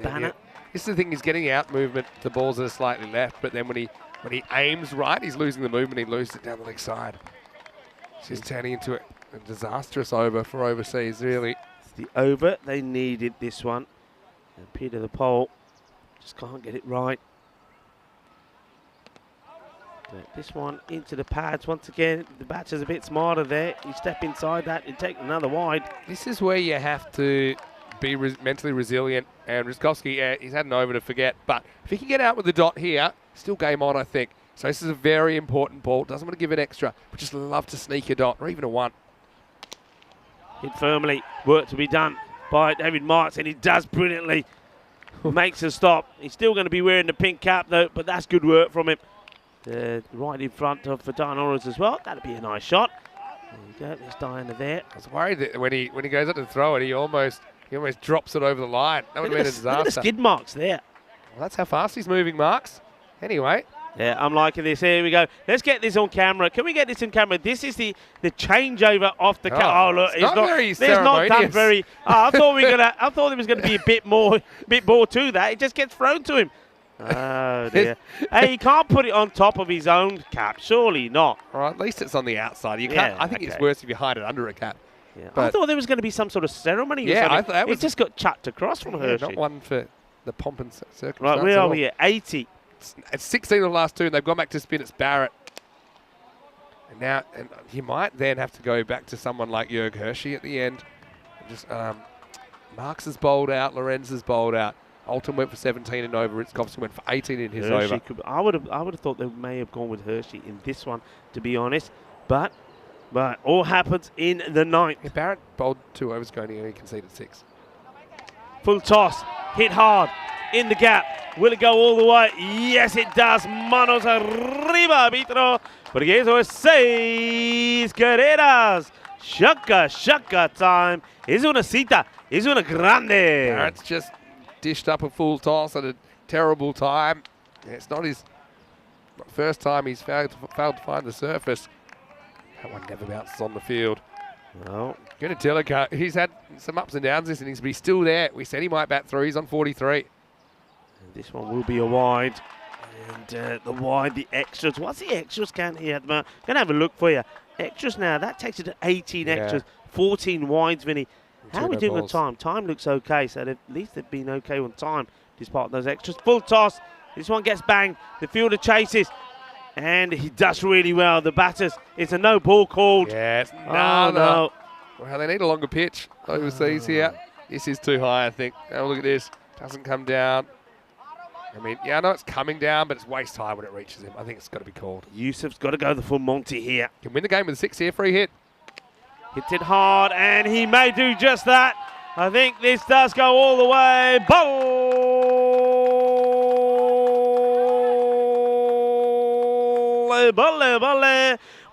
Banner. This is the thing, he's getting out movement. The balls are slightly left, but then when he aims right, he's losing the movement. He loses it down the leg side. It's just turning into a disastrous over for overseas, really. It's the over. They needed this one. And Peter the Pole just can't get it right. But this one into the pads. Once again, the batter's a bit smarter there. You step inside that, you take another wide. This is where you have to be mentally resilient. And Ritzkowski, he's had an over to forget. But if he can get out with the dot here, still game on, I think. So this is a very important ball. Doesn't want to give it extra, but just love to sneak a dot or even a 1. Hit firmly. Work to be done by David Marks, and he does brilliantly. Makes a stop. He's still going to be wearing the pink cap, though, but that's good work from him. Right in front of Dana Oro as well. That'll be a nice shot. There you go. There's Diana there. I was worried that when he goes up to throw it, he almost drops it over the line. That would have been a disaster. Look at the skid marks there. Well, that's how fast he's moving, Marks. Anyway. Yeah, I'm liking this. Here we go. Let's get this on camera. Can we get this on camera? This is the changeover off the camera. Oh, look, it's not very ceremonious. Not done very. I thought there was going to be a bit more to that. It just gets thrown to him. Oh dear. Hey, he can't put it on top of his own cap. Surely not. All right, at least it's on the outside. You can't. I think it's worse if you hide it under a cap. Yeah. I thought there was going to be some sort of ceremony. Yeah, I thought that was. It just got chucked across from Hershey. Not one for the pomp and circumstance. Right, where are we here? 80. It's 16 of the last 2, and they've gone back to spin. It's Barrett. And now, and he might then have to go back to someone like Jörg Hershey at the end. Just Marks has bowled out. Lorenz has bowled out. Alton went for 17 and over. Ritzkowski went for 18 in his over. I would have thought they may have gone with Hershey in this one, to be honest. But all happens in the 9th. Yeah, Barrett bowled 2 overs going and he conceded 6. Full toss, hit hard, in the gap. Will it go all the way? Yes, it does. Manos arriba, arbitro. Porque eso es 6 carreras. Shaka time. Es una cita. Es una grande. Barrett's just dished up a full toss at a terrible time. Yeah, it's not his first time he's failed to find the surface. That one never bounces on the field. Well, Gunatilica, he's had some ups and downs this innings, but he's still there. We said he might bat 3. He's on 43. This one will be a wide. And the wide, the extras. What's the extras count here at the moment? I'm going to have a look for you. Extras now, that takes it to 18 extras. 14 wides, Vinny. How are we doing on time? Time looks okay, so at least they've been okay on time despite those extras. Full toss. This one gets banged. The fielder chases. And he does really well. The batters, it's a no ball called. Yes. No. Well, they need a longer pitch overseas here. This is too high, I think. Now look at this. Doesn't come down. I mean, yeah, I know it's coming down, but it's waist high when it reaches him. I think it's got to be called. Yusuf's got to go the full Monty here. Can win the game with a 6 here. Free hit. Hits it hard, and he may do just that. I think this does go all the way. Bolle.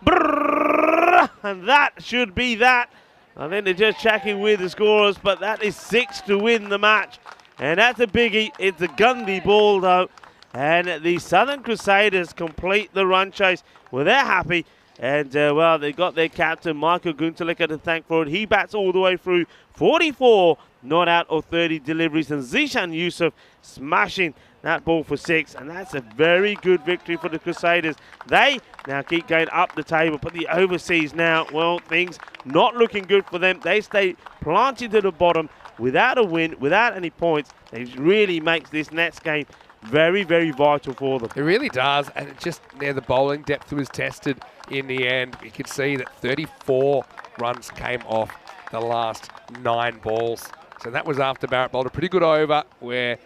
Brrr, and that should be that. I think they're just checking with the scorers, but that is 6 to win the match. And that's a biggie. It's a Gundy ball, though. And the Southern Crusaders complete the run chase. Well, they're happy. And, well, they got their captain, Michael Gunterlicker, to thank for it. He bats all the way through 44 not out of 30 deliveries. And Zishan Yusuf smashing that ball for 6. And that's a very good victory for the Crusaders. They now keep going up the table. But the overseas now, well, things not looking good for them. They stay planted to the bottom without a win, without any points. It really makes this next game very, very vital for them. It really does, and it just the bowling depth was tested in the end. You could see that 34 runs came off the last 9 balls. So that was after Barrett bowled a pretty good over where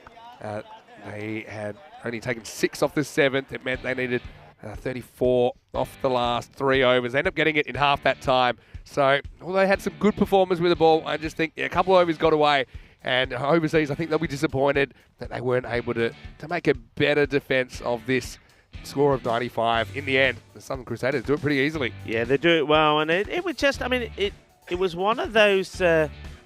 they had only taken 6 off the 7th. It meant they needed 34 off the last 3 overs. They end up getting it in half that time. So, although they had some good performers with the ball, I just think a couple of overs got away. And overseas, I think they'll be disappointed that they weren't able to make a better defence of this score of 95. In the end, the Southern Crusaders do it pretty easily. Yeah, they do it well. And it was just, I mean, it was one of those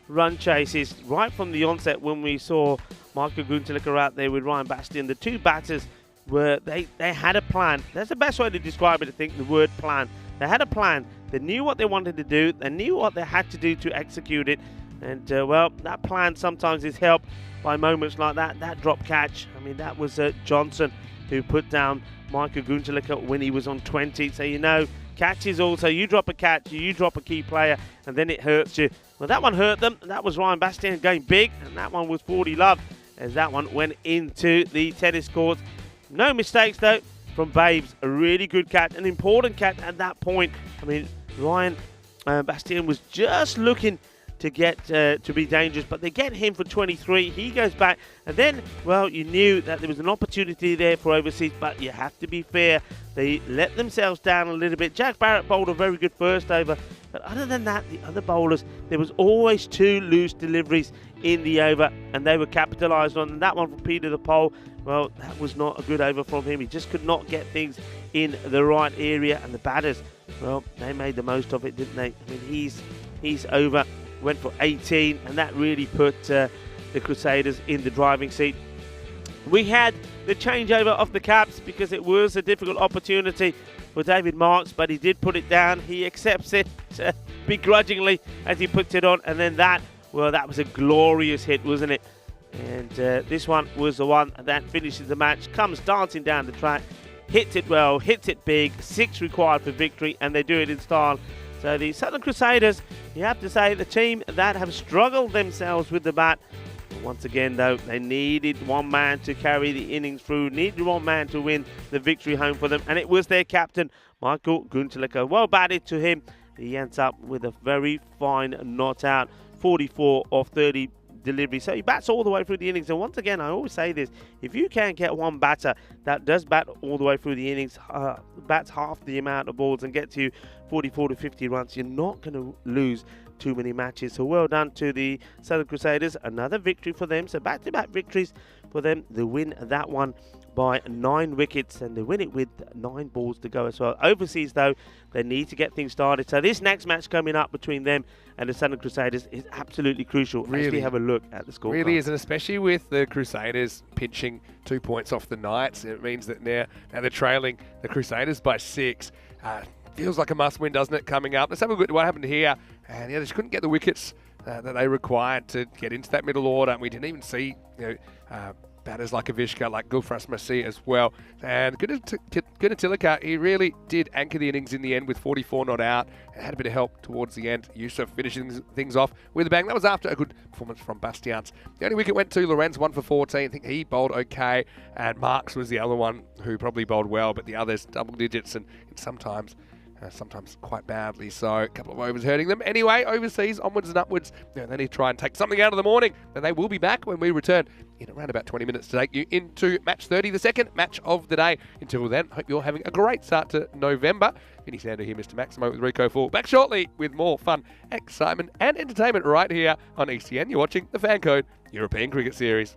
run chases right from the onset when we saw Michael Guntilica out there with Ryan Bastian. The two batters were, they had a plan. That's the best way to describe it, I think, the word plan. They had a plan. They knew what they wanted to do. They knew what they had to do to execute it. And, well, that plan sometimes is helped by moments like that. That drop catch, I mean, that was Johnson who put down Michael Guntilica when he was on 20. So, you know, catches also, you drop a catch, you drop a key player, and then it hurts you. Well, that one hurt them. That was Ryan Bastian going big, and that one was 40 love as that one went into the tennis courts. No mistakes, though, from Babes. A really good catch, an important catch at that point. I mean, Ryan Bastian was just looking to get to be dangerous, but they get him for 23. He goes back, and then, well, you knew that there was an opportunity there for overseas, but you have to be fair. They let themselves down a little bit. Jack Barrett bowled a very good first over, but other than that, the other bowlers, there was always 2 loose deliveries in the over, and they were capitalised on. And that one from Peter the Pole, well, that was not a good over from him. He just could not get things in the right area, and the batters, well, they made the most of it, didn't they? I mean, he's over. Went for 18, and that really put the Crusaders in the driving seat. We had the changeover of the caps because it was a difficult opportunity for David Marks, but he did put it down. He accepts it begrudgingly as he puts it on, and then that was a glorious hit, wasn't it? And this one was the one that finishes the match, comes dancing down the track, hits it well, hits it big, 6 required for victory, and they do it in style. So the Southern Crusaders, you have to say, the team that have struggled themselves with the bat. Once again, though, they needed one man to carry the innings through, needed one man to win the victory home for them, and it was their captain, Michael Guntilica. Well batted to him. He ends up with a very fine not out, 44 of 30 delivery. So he bats all the way through the innings. And once again, I always say this, if you can get one batter that does bat all the way through the innings, bats half the amount of balls and gets you 44 to 50 runs, you're not going to lose too many matches. So well done to the Southern Crusaders. Another victory for them. So back-to-back victories for them. They win that one by 9 wickets, and they win it with 9 balls to go as well. Overseas, though, they need to get things started. So this next match coming up between them and the Southern Crusaders is absolutely crucial. Really, actually have a look at the score. Really is, and especially with the Crusaders pinching 2 points off the Knights, it means that now they're trailing the Crusaders by 6. Feels like a must-win, doesn't it, coming up? Let's have a look at what happened here. And yeah, they just couldn't get the wickets that they required to get into that middle order. And we didn't even see, batters like Avishka, like Gulfras Masih as well. And Guntilica, he really did anchor the innings in the end with 44 not out. And had a bit of help towards the end. Yusuf finishing things off with a bang. That was after a good performance from Bastians. The only wicket went to Lorenz, 1 for 14. I think he bowled okay. And Marks was the other one who probably bowled well, but the others double digits and sometimes quite badly, so a couple of overs hurting them. Anyway, overseas, onwards and upwards. They need to try and take something out of the morning, and they will be back when we return in around about 20 minutes to take you into match 30, the second match of the day. Until then, hope you're having a great start to November. Vinny Sander here, Mr. Maximo with Rico Full. Back shortly with more fun, excitement, and entertainment right here on ECN. You're watching the FanCode European Cricket Series.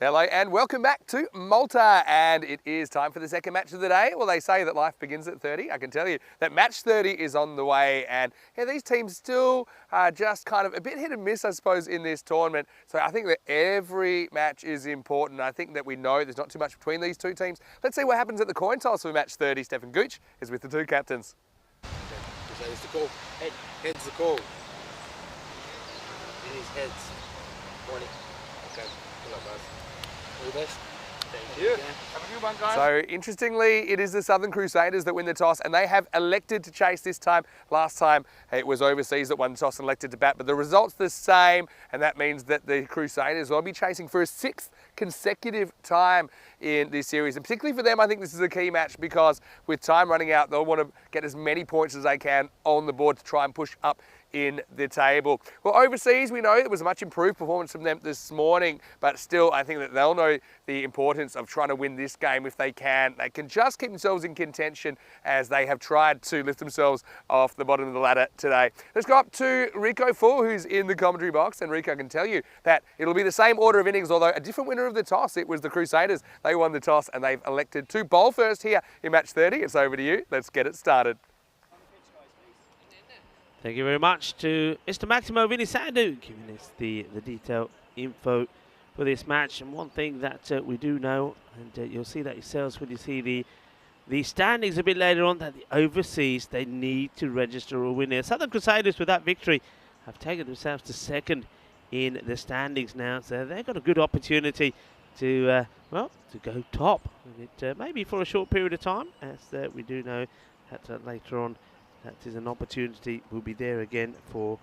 Hello and welcome back to Malta, and it is time for the second match of the day. Well, they say that life begins at 30. I can tell you that match 30 is on the way, and yeah, these teams still are just kind of a bit hit and miss, I suppose, in this tournament. So I think that every match is important. I think that we know there's not too much between these two teams. Let's see what happens at the coin toss for match 30. Stefan Gooch is with the two captains. Okay, so it's the call. Head's the call. It is heads. 20. Okay, good luck, guys. All the best. Thank you. Have a good one, guys. So interestingly, it is the Southern Crusaders that win the toss, and they have elected to chase this time. Last time it was Overseas that won the toss and elected to bat, but the result's the same, and that means that the Crusaders will be chasing for a 6th consecutive time in this series. And particularly for them, I think this is a key match because with time running out, they'll want to get as many points as they can on the board to try and push up in the table. Well, Overseas, we know it was a much improved performance from them this morning, but still I think that they'll know the importance of trying to win this game if they can. They can just keep themselves in contention as they have tried to lift themselves off the bottom of the ladder today. Let's go up to Rico Full, who's in the commentary box, and Rico can tell you that it'll be the same order of innings, although a different winner of the toss. It was the Crusaders. They won the toss and they've elected to bowl first here in match 30. It's over to you. Let's get it started. Thank you very much to Mr. Maximo Vinisandu giving us the detailed info for this match. And one thing that we do know, and you'll see that yourselves when you see the standings a bit later on, that the Overseas, they need to register a winner. Southern Crusaders, with that victory, have taken themselves to second in the standings now. So they've got a good opportunity to, well, to go top. And it maybe for a short period of time, as we do know that later on, that is an opportunity will be there again for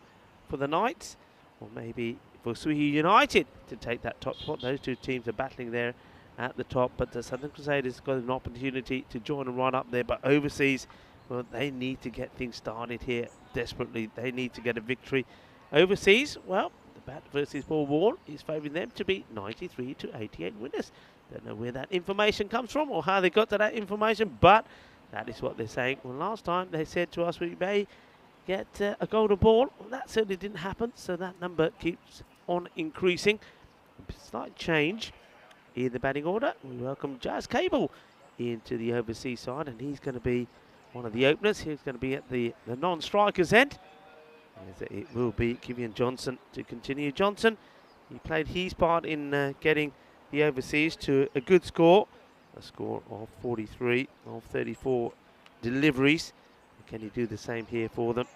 the Knights, or maybe for Suhi United to take that top spot. Those two teams are battling there at the top, but the Southern Crusaders got an opportunity to join and run up there. But Overseas, well, they need to get things started here desperately. They need to get a victory. Overseas, well, the bat versus ball war is favouring them to be 93 to 88 winners. Don't know where that information comes from or how they got to that information, but that is what they're saying. Well, last time they said to us we may get a golden ball. Well, that certainly didn't happen, so that number keeps on increasing. A slight change in the batting order. We welcome Jazz Cable into the Overseas side, and he's going to be one of the openers. He's going to be at the non-striker's end. As it will be Kivian Johnson to continue. Johnson, he played his part in getting the overseas to a good score. A score of 43 of 34 deliveries. Can he do the same here for them?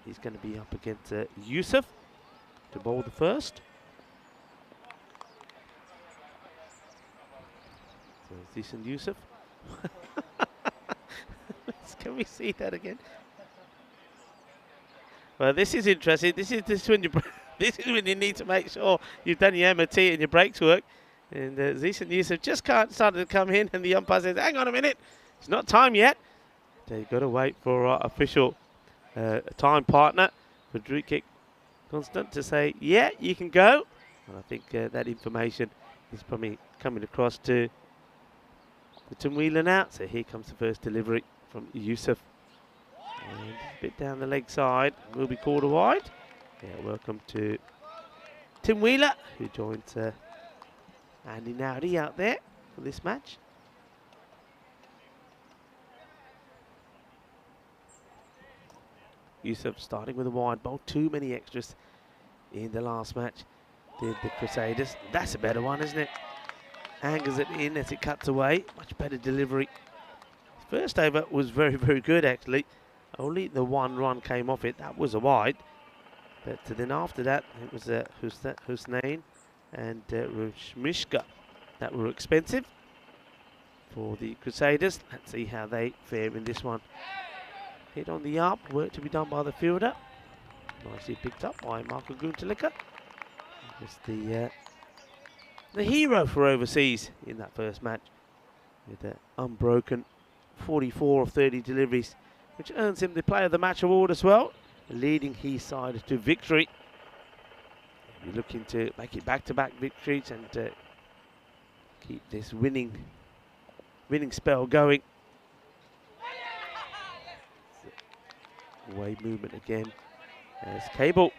He's going to be up against Yusuf to bowl the first. So is this Yusuf? Can we see that again? Well, this is interesting. This is when when you need to make sure you've done your MOT and your brakes work. And Zisan Yusuf just started to come in, and the umpire says, "Hang on a minute, it's not time yet." So you've got to wait for our official time partner for Drukik Constant to say, "Yeah, you can go." And I think that information is probably coming across to the Tunwheeler now. So here comes the first delivery from Yusuf. And a bit down the leg side, will be called a wide. Yeah, welcome to Tim Wheeler, who joins Andy Nowdy out there for this match. Yusuf starting with a wide bowl. Too many extras in the last match. Did the Crusaders. That's a better one, isn't it? Angles it in as it cuts away. Much better delivery. First over was very, very good actually. Only the one run came off it. That was a wide. But then after that, it was Husnain and Rushmishka that were expensive for the Crusaders. Let's see how they fare in this one. Hit on the up, work to be done by the fielder. Nicely picked up by Marco Guntelika. Just the hero for overseas in that first match. With an unbroken 44 of 30 deliveries, which earns him the Player of the Match award as well, leading his side to victory. We're looking to make it back-to-back victories and keep this winning spell going. Away movement again as Cable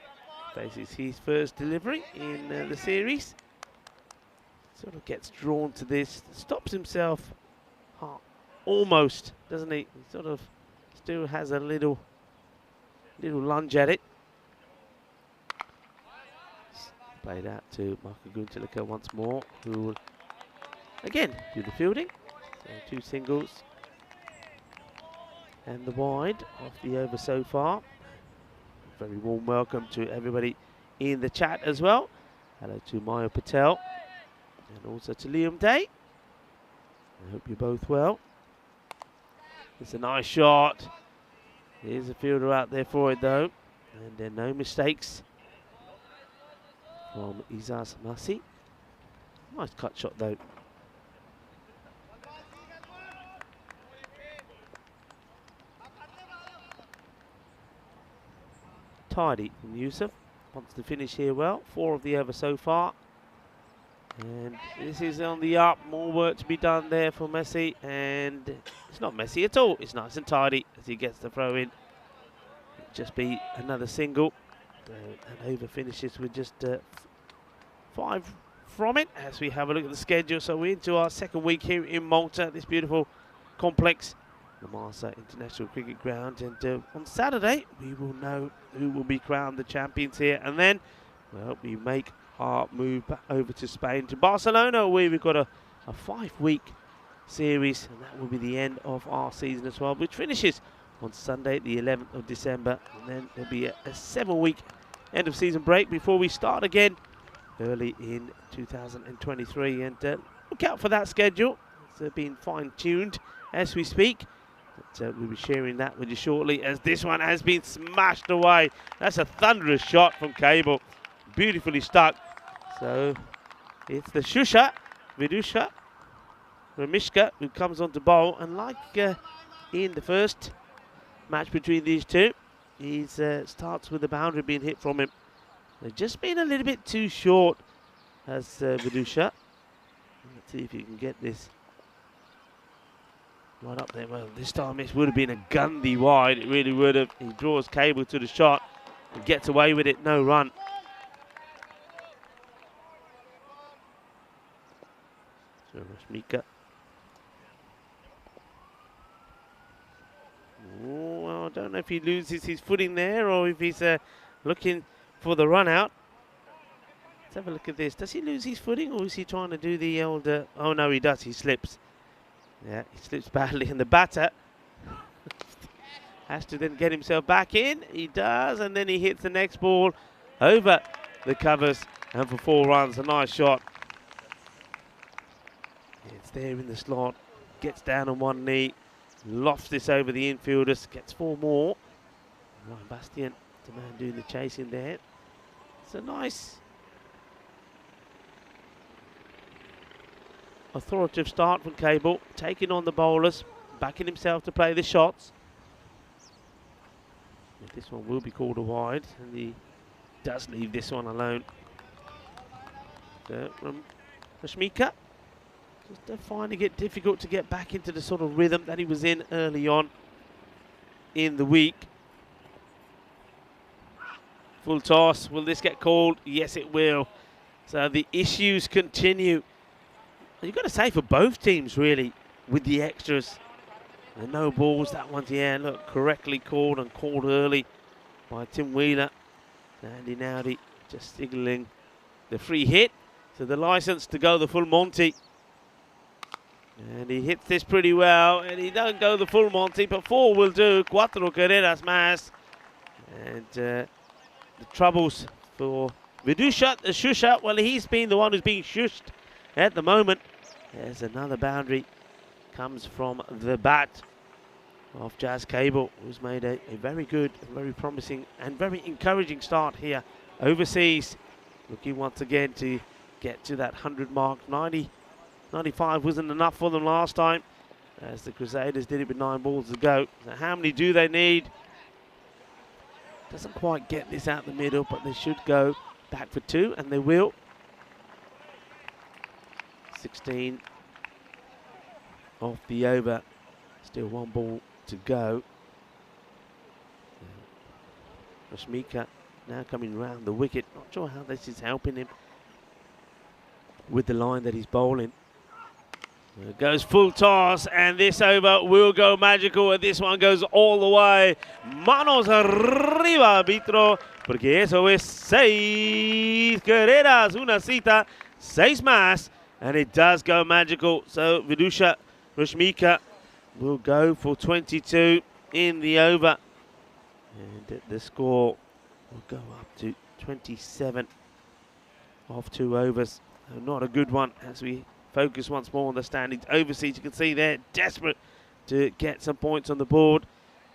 faces his first delivery in the series. Sort of gets drawn to this, stops himself almost, doesn't he? He sort of still has a little lunge at it. Played out to Marco Guntelika once more, who will again do the fielding. So 2 singles and the wide of the over so far. Very warm welcome to everybody in the chat as well. Hello to Maya Patel and also to Liam Day. I hope you're both well. It's a nice shot. There's a fielder out there for it though. And then no mistakes from Izaz Masi. Nice cut shot though. Tidy from Yusuf. Wants to finish here well. 4 of the over so far. And this is on the up. More work to be done there for Messi. And it's not messy at all. It's nice and tidy as he gets the throw in. It'll just be another single. And over finishes with just 5 from it as we have a look at the schedule. So we're into our second week here in Malta, this beautiful complex, the Malta International Cricket Ground. And on Saturday, we will know who will be crowned the champions here. And then, well, we make our move back over to Spain, to Barcelona, where we've got a 5-week series. And that will be the end of our season as well, which finishes on Sunday, the 11th of December. And then there'll be a 7-week end of season break before we start again early in 2023. And look out for that schedule. It's been fine-tuned as we speak. But we'll be sharing that with you shortly, as this one has been smashed away. That's a thunderous shot from Cable. Beautifully stuck. So it's the Vidusha Ramishka, who comes on to bowl. And like in the first match between these two, he starts with the boundary being hit from him. They've just been a little bit too short as Vidusha. Let's see if you can get this right up there. Well, this time it would have been a Gundy wide. It really would have. He draws Cable to the shot and gets away with it. No run. So Rashmika. don't know if he loses his footing there or if he's looking for the run out. Let's have a look at this. Does he lose his footing or is he trying to do the old... oh, no, he does. He slips. Yeah, he slips badly, and the batter has to then get himself back in. He does, and then he hits the next ball over the covers, and for 4 runs, a nice shot. It's there in the slot, gets down on one knee, lofts this over the infielders, gets 4 more. Ryan Bastian, the man doing the chasing there. It's a nice authoritative start from Cable, taking on the bowlers, backing himself to play the shots. This one will be called a wide, and he does leave this one alone. Rashmika just finding it difficult to get back into the sort of rhythm that he was in early on in the week. Full toss, will this get called? Yes, it will. So the issues continue. You've got to say for both teams, really, with the extras. The no balls, that one's, yeah, look, correctly called and called early by Tim Wheeler. Andy Nowdy just signalling the free hit. So the license to go the full Monty. And he hits this pretty well, and he doesn't go the full Monty, but 4 will do. Cuatro carreras más. And the troubles for Vidusha, the shusha, well, he's been the one who's being shushed at the moment. There's another boundary. Comes from the bat of Jazz Cable, who's made a very good, very promising and very encouraging start here overseas. Looking once again to get to that 100 mark. 95 wasn't enough for them last time, as the Crusaders did it with 9 balls to go. So how many do they need? Doesn't quite get this out the middle, but they should go back for 2, and they will. 16 off the over, still 1 ball to go. Rashmika now coming round the wicket, not sure how this is helping him with the line that he's bowling. It goes full toss, and this over will go magical, and this one goes all the way. Manos arriba, arbitro, porque eso es 6 carreras, una cita, 6 más, and it does go magical. So Vidusha Rashmika will go for 22 in the over, and the score will go up to 27 off 2 overs. So not a good one as we focus once more on the standings. Overseas, you can see they're desperate to get some points on the board,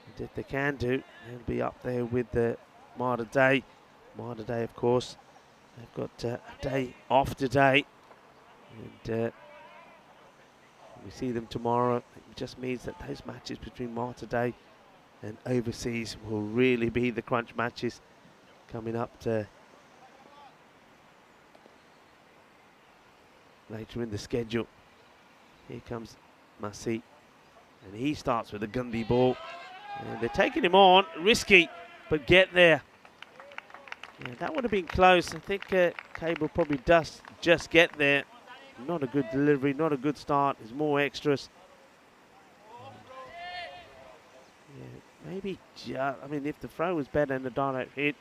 and if they can do, they'll be up there with the Malta Day. Malta Day, of course, they've got a day off today, and we see them tomorrow. It just means that those matches between Malta Day and overseas will really be the crunch matches coming up to later in the schedule. Here comes Masi, and he starts with a Gundy ball, and they're taking him on, risky, but get there. Yeah, that would have been close. I think Cable probably does just get there. Not a good delivery, not a good start. There's more extras. Yeah, maybe, I mean, if the throw was better than the direct hit,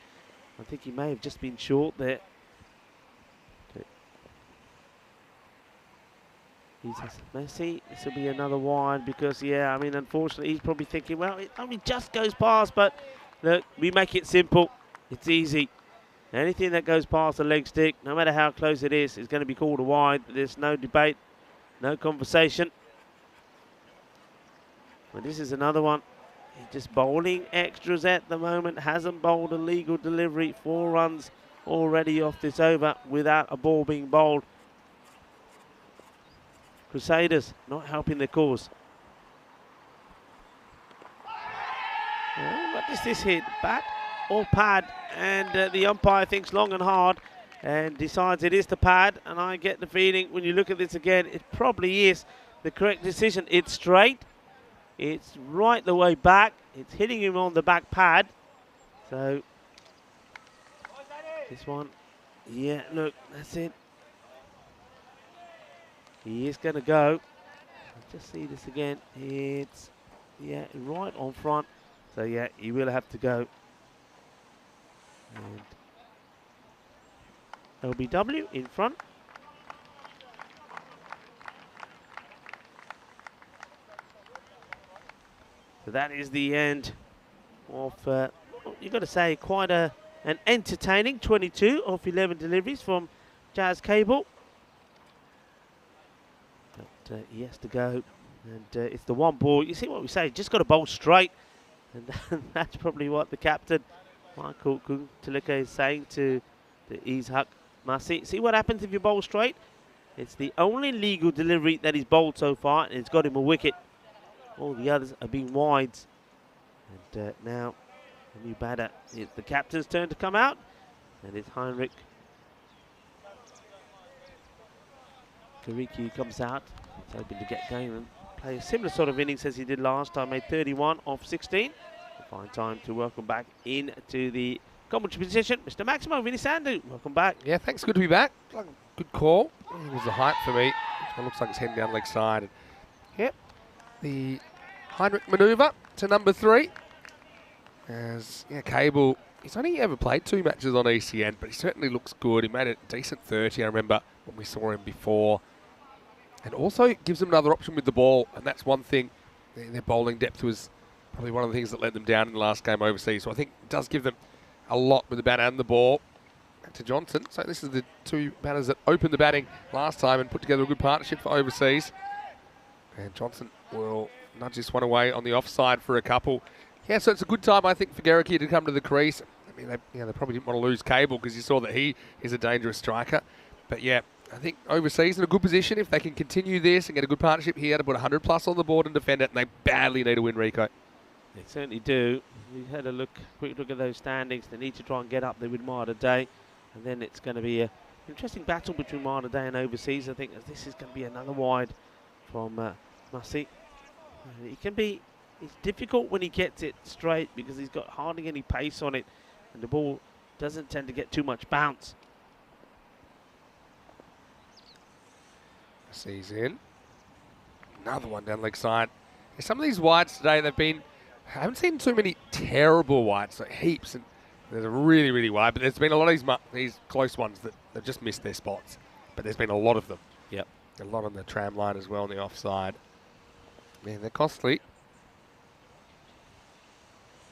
I think he may have just been short there. He says, Messi, this will be another wide because, yeah, I mean, unfortunately, he's probably thinking, well, it only just goes past, but look, we make it simple. It's easy. Anything that goes past the leg stick, no matter how close it is going to be called a wide. There's no debate, no conversation. But this is another one. He's just bowling extras at the moment. Hasn't bowled a legal delivery. 4 runs already off this over without a ball being bowled. Crusaders not helping their cause. What does this hit? Bat or pad? And the umpire thinks long and hard and decides it is the pad. And I get the feeling when you look at this again, it probably is the correct decision. It's straight. It's right the way back. It's hitting him on the back pad. So this one, yeah, look, that's it. He is going to go. Let's just see this again. It's, yeah, right on front. So yeah, he will have to go. And LBW in front. So that is the end of, you've got to say, quite an entertaining 22 of 11 deliveries from Jazz Cable. But he has to go, and it's the one ball. You see what we say, just got to bowl straight, and that's probably what the captain, Michael Kuntalika, is saying to the Ishak Masi. See what happens if you bowl straight? It's the only legal delivery that he's bowled so far, and it's got him a wicket. All the others are being wides. And now the new batter, it's the captain's turn to come out, and it's Heinrich Kariki comes out. He's hoping to get going and play a similar sort of innings as he did last time, made 31 off 16. A fine time to welcome back into the commentary position, Mr. Maximo Vinisandu. Welcome back. Yeah, thanks. Good to be back. Good call. It was the height for me. It looks like it's heading down leg side. And yep, the Heinrich manoeuvre to number 3. As Cable, he's only ever played 2 matches on ECN, but he certainly looks good. He made a decent 30, I remember, when we saw him before. And also gives them another option with the ball, and that's one thing. Their bowling depth was probably one of the things that let them down in the last game overseas. So I think it does give them a lot with the bat and the ball. And to Johnson. So this is the 2 batters that opened the batting last time and put together a good partnership for overseas. And Johnson will nudge this one away on the offside for a couple. Yeah, so it's a good time, I think, for Garricky to come to the crease. I mean, they probably didn't want to lose Cable because you saw that he is a dangerous striker. But yeah, I think overseas in a good position. If they can continue this and get a good partnership here to put 100 plus on the board and defend it, and they badly need a win, Rico. They certainly do. We had a quick look at those standings. They need to try and get up there with Marta Day, and then it's going to be an interesting battle between Marta Day and overseas. I think this is going to be another wide from Mussey. It's difficult when he gets it straight because he's got hardly any pace on it, and the ball doesn't tend to get too much bounce. Sees in. Another one down leg side. Some of these wides today, I haven't seen too many terrible wides, like heaps, and there's a really, really wide, but there's been a lot of these close ones that they've just missed their spots. But there's been a lot of them. Yep. A lot on the tram line as well on the offside. Man, they're costly.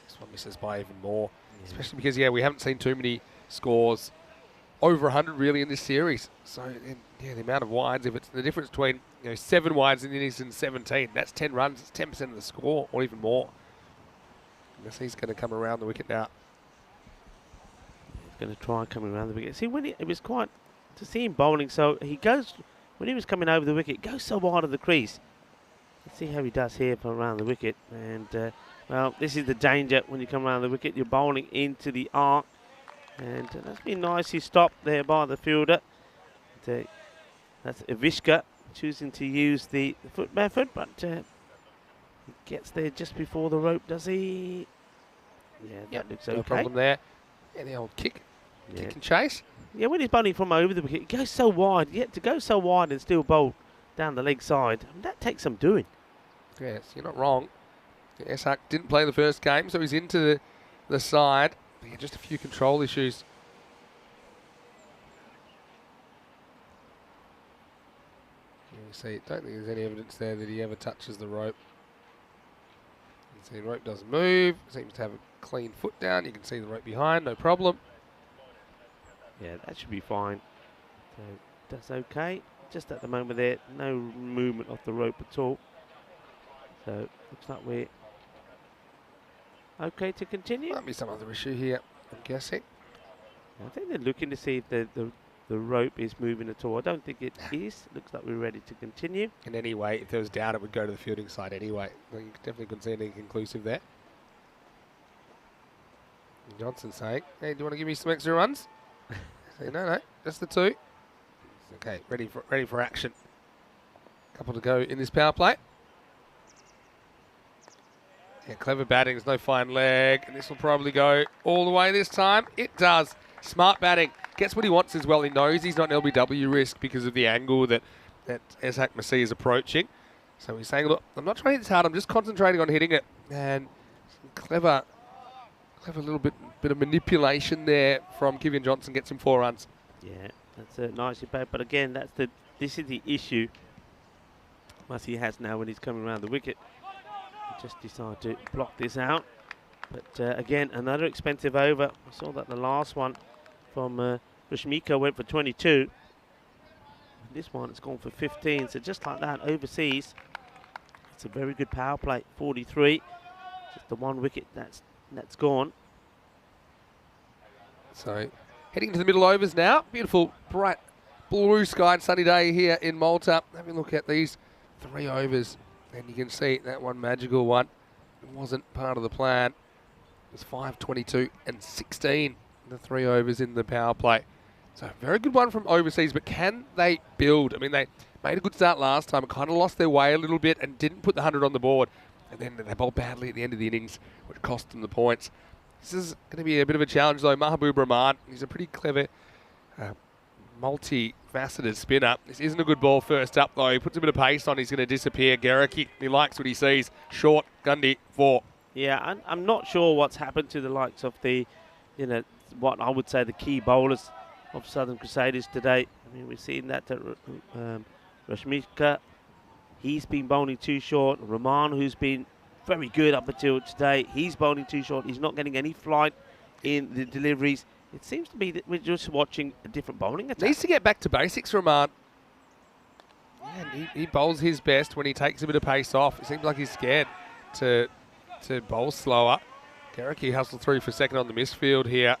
This one misses by even more, especially because, we haven't seen too many scores over 100 really in this series. So, the amount of wides, if it's the difference between 7 wides in the innings and 17, that's 10 runs, it's 10% of the score, or even more. Unless he's going to come around the wicket now. He's going to try and come around the wicket. See, it was quite, to see him bowling, so he goes, when he was coming over the wicket, goes so wide of the crease. Let's see how he does here from around the wicket. And, well, this is the danger when you come around the wicket. You're bowling into the arc. And that's been nicely stopped there by the fielder. That's Ivishka choosing to use the foot method, but he gets there just before the rope, does he? Yeah, that looks okay. No problem there. Yeah, the old kick and chase. Yeah, when he's bowling from over the wicket, he goes so wide. Yet to go so wide and still bowl down the leg side, that takes some doing. Yes, you're not wrong. Ishak didn't play the first game, so he's into the side. Yeah, just a few control issues. You see, don't think there's any evidence there that he ever touches the rope. You can see the rope doesn't move. Seems to have a clean foot down. You can see the rope behind, no problem. Yeah, that should be fine. So that's okay. Just at the moment there, no movement off the rope at all. So looks like we're okay to continue. Might be some other issue here, I'm guessing. I think they're looking to see if the rope is moving at all. I don't think it is. Looks like we're ready to continue. And anyway, if there was doubt, it would go to the fielding side anyway. You definitely couldn't see anything conclusive there. And Johnson saying, hey, do you want to give me some extra runs? Say, no, just the 2. Okay, ready for action. Couple to go in this power play. Yeah, clever batting. There's no fine leg. And this will probably go all the way this time. It does. Smart batting. Gets what he wants as well. He knows he's not an LBW risk because of the angle that Ishak Masih is approaching. So he's saying, look, I'm not trying to hit this hard. I'm just concentrating on hitting it. And Clever little bit of manipulation there from Kivian Johnson, gets him 4 runs. Yeah, that's nicely played. But again, this is the issue Massey has now when he's coming around the wicket. He just decided to block this out. But again, another expensive over. I saw that the last one from Rashmika went for 22. This one has gone for 15. So just like that, overseas, it's a very good power play. 43. Just the 1 wicket that's gone. So heading to the middle overs now. Beautiful, bright, blue sky and sunny day here in Malta. Have a look at these 3 overs, and you can see that one magical one. It wasn't part of the plan. It was 5, 22 and 16, the 3 overs in the power play. So very good one from overseas, but can they build? I mean, they made a good start last time, kind of lost their way a little bit and didn't put the 100 on the board. And then they bowled badly at the end of the innings, which cost them the points. This is going to be a bit of a challenge, though. Mahabub Rahman, he's a pretty clever, multi-faceted spinner. This isn't a good ball first up, though. He puts a bit of pace on, he's going to disappear. Garricky, he likes what he sees. Short, Gundy, 4. Yeah, I'm not sure what's happened to the likes of the, what I would say the key bowlers of Southern Crusaders today. I mean, we've seen that Rashmika, he's been bowling too short. Rahman, who's been very good up until today, he's bowling too short. He's not getting any flight in the deliveries. It seems to be that we're just watching a different bowling attack. Needs to get back to basics, Rahman. Yeah, he bowls his best when he takes a bit of pace off. It seems like he's scared to bowl slower. Garricky hustled through for second on the misfield here.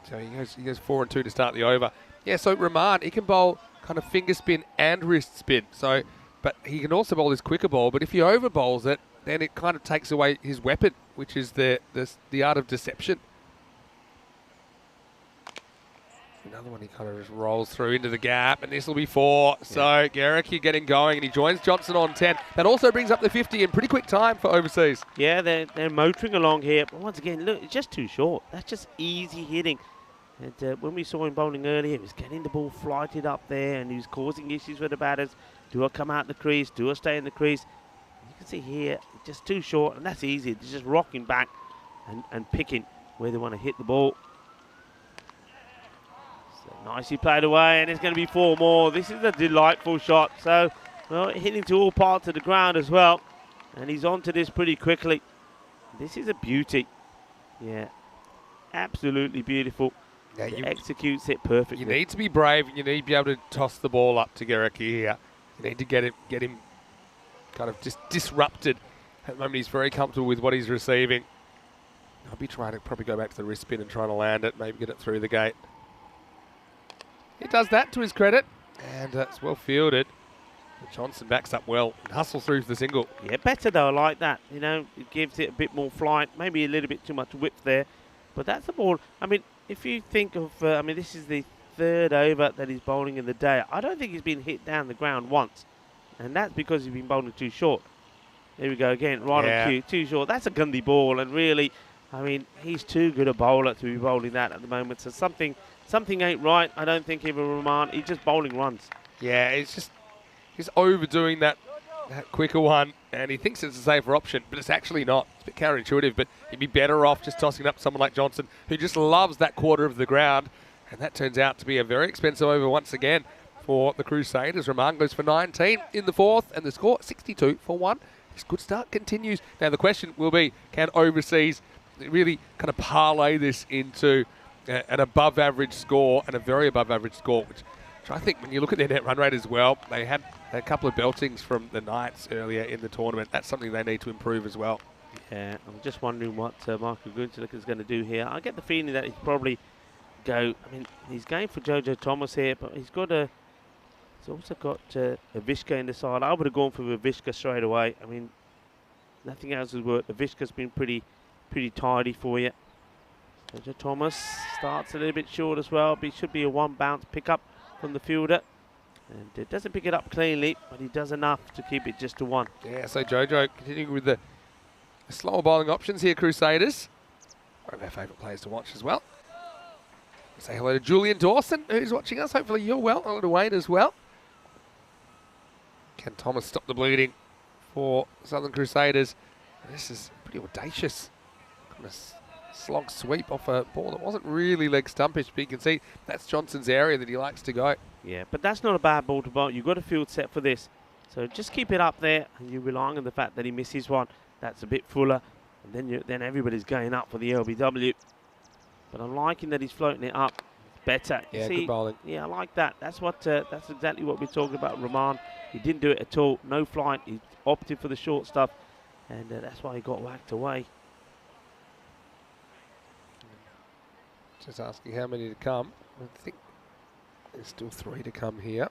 So he goes 4 and 2 to start the over. Yeah, so Rahman, he can bowl kind of finger spin and wrist spin. So, but he can also bowl this quicker ball. But if he over bowls it, then it kind of takes away his weapon, which is the art of deception. Another one he kind of just rolls through into the gap, and this will be 4. Yeah. So Garricky getting going, and he joins Johnson on 10. That also brings up the 50 in pretty quick time for overseas. Yeah, they're motoring along here. But once again, look, it's just too short. That's just easy hitting. And when we saw him bowling earlier, he was getting the ball flighted up there, and he was causing issues with the batters. Do I come out the crease? Do I stay in the crease? You can see here, just too short, and that's easy. It's just rocking back and picking where they want to hit the ball. So nicely played away, and it's going to be 4 more. This is a delightful shot. So, well, hitting to all parts of the ground as well. And he's onto this pretty quickly. This is a beauty. Yeah, absolutely beautiful. Yeah, he executes it perfectly. You need to be brave, and you need to be able to toss the ball up to Garricky here. You need to get him kind of just disrupted. At the moment, he's very comfortable with what he's receiving. I'll be trying to probably go back to the wrist spin and trying to land it, maybe get it through the gate. He does that to his credit, and it's well fielded. Johnson backs up well and hustles through the single. Yeah, better though, I like that. It gives it a bit more flight, maybe a little bit too much width there. But that's the ball. I mean, if you think of, this is the 3rd over that he's bowling in the day. I don't think he's been hit down the ground once. And that's because he's been bowling too short. There we go again, right on cue, too short. That's a Gundy ball, and really, I mean, he's too good a bowler to be bowling that at the moment. So something ain't right. I don't think even Rahman, he's just bowling runs. Yeah, he's overdoing that quicker one, and he thinks it's a safer option, but it's actually not. It's a bit counterintuitive, but he'd be better off just tossing it up to someone like Johnson, who just loves that quarter of the ground, and that turns out to be a very expensive over once again for the Crusaders. Rahman goes for 19 in the 4th, and the score 62 for 1. His good start continues. Now the question will be, can overseas really kind of parlay this into an above average score, and a very above average score, which I think when you look at their net run rate as well, they had a couple of beltings from the Knights earlier in the tournament. That's something they need to improve as well. Yeah, I'm just wondering what Michael Gunchalik is going to do here. I get the feeling that he's probably he's going for Jojo Thomas here, but he's also got Avishka in the side. I would have gone for Avishka straight away. I mean, nothing else has worked. Avishka's been pretty tidy for you. Jojo Thomas starts a little bit short as well, but he should be a 1 bounce pickup from the fielder. And it doesn't pick it up cleanly, but he does enough to keep it just to 1. Yeah, so Jojo continuing with the slower bowling options here, Crusaders. One of our favourite players to watch as well. Say hello to Julian Dawson, who's watching us. Hopefully you're well. Hello to Wayne as well. Can Thomas stop the bleeding for Southern Crusaders? This is a pretty audacious kind of slog sweep off a ball that wasn't really leg stumpish, but you can see that's Johnson's area that he likes to go. Yeah, but that's not a bad ball to bowl. You've got a field set for this. So just keep it up there, and you're relying on the fact that he misses one. That's a bit fuller, and then everybody's going up for the LBW. But I'm liking that he's floating it up better. Yeah, see, good bowling. Yeah, I like that. That's exactly what we're talking about. Rahman, he didn't do it at all. No flight. He opted for the short stuff, and that's why he got whacked away. Just asking how many to come. I think there's still 3 to come here.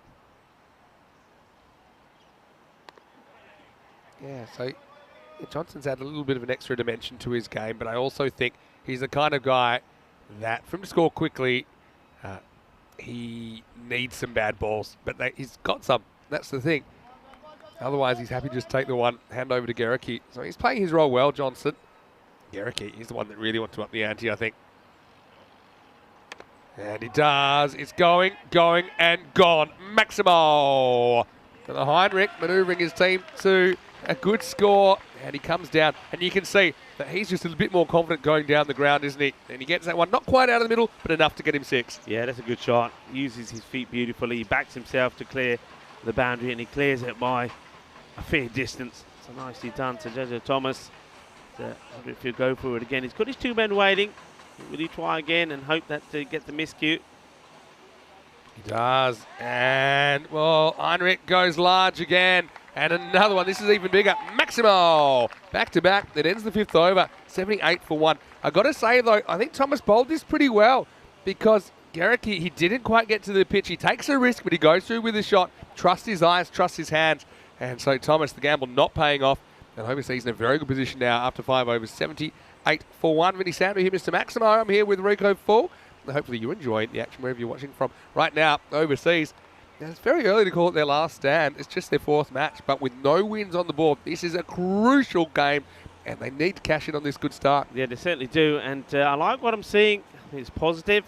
Yeah, so Johnson's had a little bit of an extra dimension to his game, but I also think he's the kind of guy that, for him to score quickly, he needs some bad balls, but he's got some. That's the thing. Otherwise, he's happy to just take the one, hand over to Gericke. So he's playing his role well, Johnson. Gericke, he's the one that really wants to up the ante, I think. And he does. It's going, and gone. Maximo. And the Heinrich manoeuvring his team to a good score. And he comes down. And you can see that he's just a little bit more confident going down the ground, isn't he? And he gets that one not quite out of the middle, but enough to get him 6. Yeah, that's a good shot. Uses his feet beautifully. He backs himself to clear the boundary, and he clears it by a fair distance. So nicely done to Jojo Thomas. If he'll go for it again. He's got his 2 men waiting. Will he try again and hope that to get the miscue? He does. And, well, Heinrich goes large again. And another one. This is even bigger. Maximo. Back to back. That ends the 5th over. 78 for 1. I got to say, though, I think Thomas bowled this pretty well because Gericke, he didn't quite get to the pitch. He takes a risk, but he goes through with a shot. Trusts his eyes, trusts his hands. And so Thomas, the gamble not paying off. And overseas in a very good position now after 5 overs. 78 for 1. Vinny Sandhu here, Mr. Maximo. I'm here with Rico Full. Hopefully you're enjoying the action wherever you're watching from right now overseas. Now, it's very early to call it their last stand. It's just their 4th match, but with no wins on the board, this is a crucial game, and they need to cash in on this good start. Yeah, they certainly do, and I like what I'm seeing. It's positive,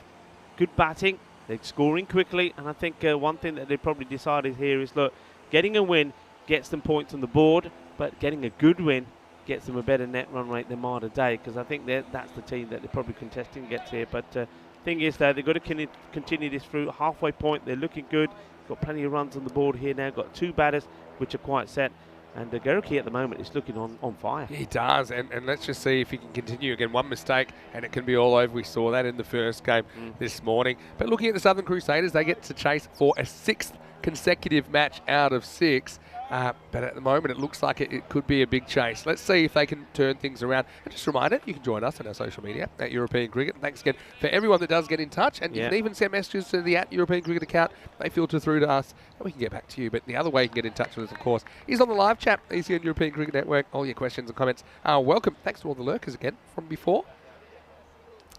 good batting. They're scoring quickly, and I think one thing that they probably decided here is, look, getting a win gets them points on the board, but getting a good win gets them a better net run rate than Malta Day, because I think that's the team that they're probably contesting gets here. But thing is, though, they've got to continue this through. Halfway point, they're looking good. Got plenty of runs on the board here now. Got 2 batters, which are quite set. And Gericke at the moment is looking on fire. He does, and let's just see if he can continue. Again, one mistake, and it can be all over. We saw that in the first game this morning. But looking at the Southern Crusaders, they get to chase for a 6th consecutive match out of 6. But at the moment, it looks like it could be a big chase. Let's see if they can turn things around. And just a reminder, you can join us on our social media at European Cricket. And thanks again for everyone that does get in touch. And you can even send messages to the @European Cricket account. They filter through to us, and we can get back to you. But the other way you can get in touch with us, of course, is on the live chat. Easy on European Cricket Network. All your questions and comments are welcome. Thanks to all the lurkers again from before.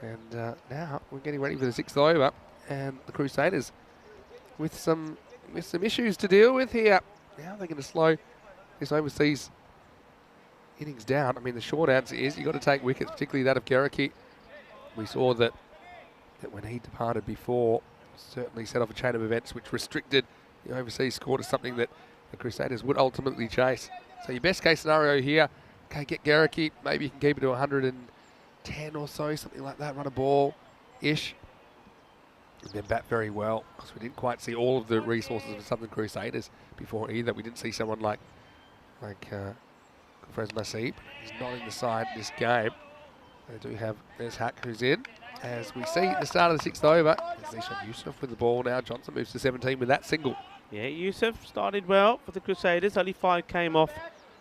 And now we're getting ready for the 6th over. And the Crusaders with some issues to deal with here. Now they're going to slow this overseas innings down. I mean, the short answer is you've got to take wickets, particularly that of Gericke. We saw that when he departed before, certainly set off a chain of events which restricted the overseas score to something that the Crusaders would ultimately chase. So your best case scenario here, okay, get Gericke, maybe you can keep it to 110 or so, something like that, run a ball-ish. And then bat very well, because we didn't quite see all of the resources of the Southern Crusaders before either. We didn't see someone like Gulfrez Nasib. He's not in the side this game. They do have, there's Hack who's in. As we see at the start of the 6th over, there's Zishan Yusuf with the ball now. Johnson moves to 17 with that single. Yeah, Yusuf started well for the Crusaders. Only 5 came off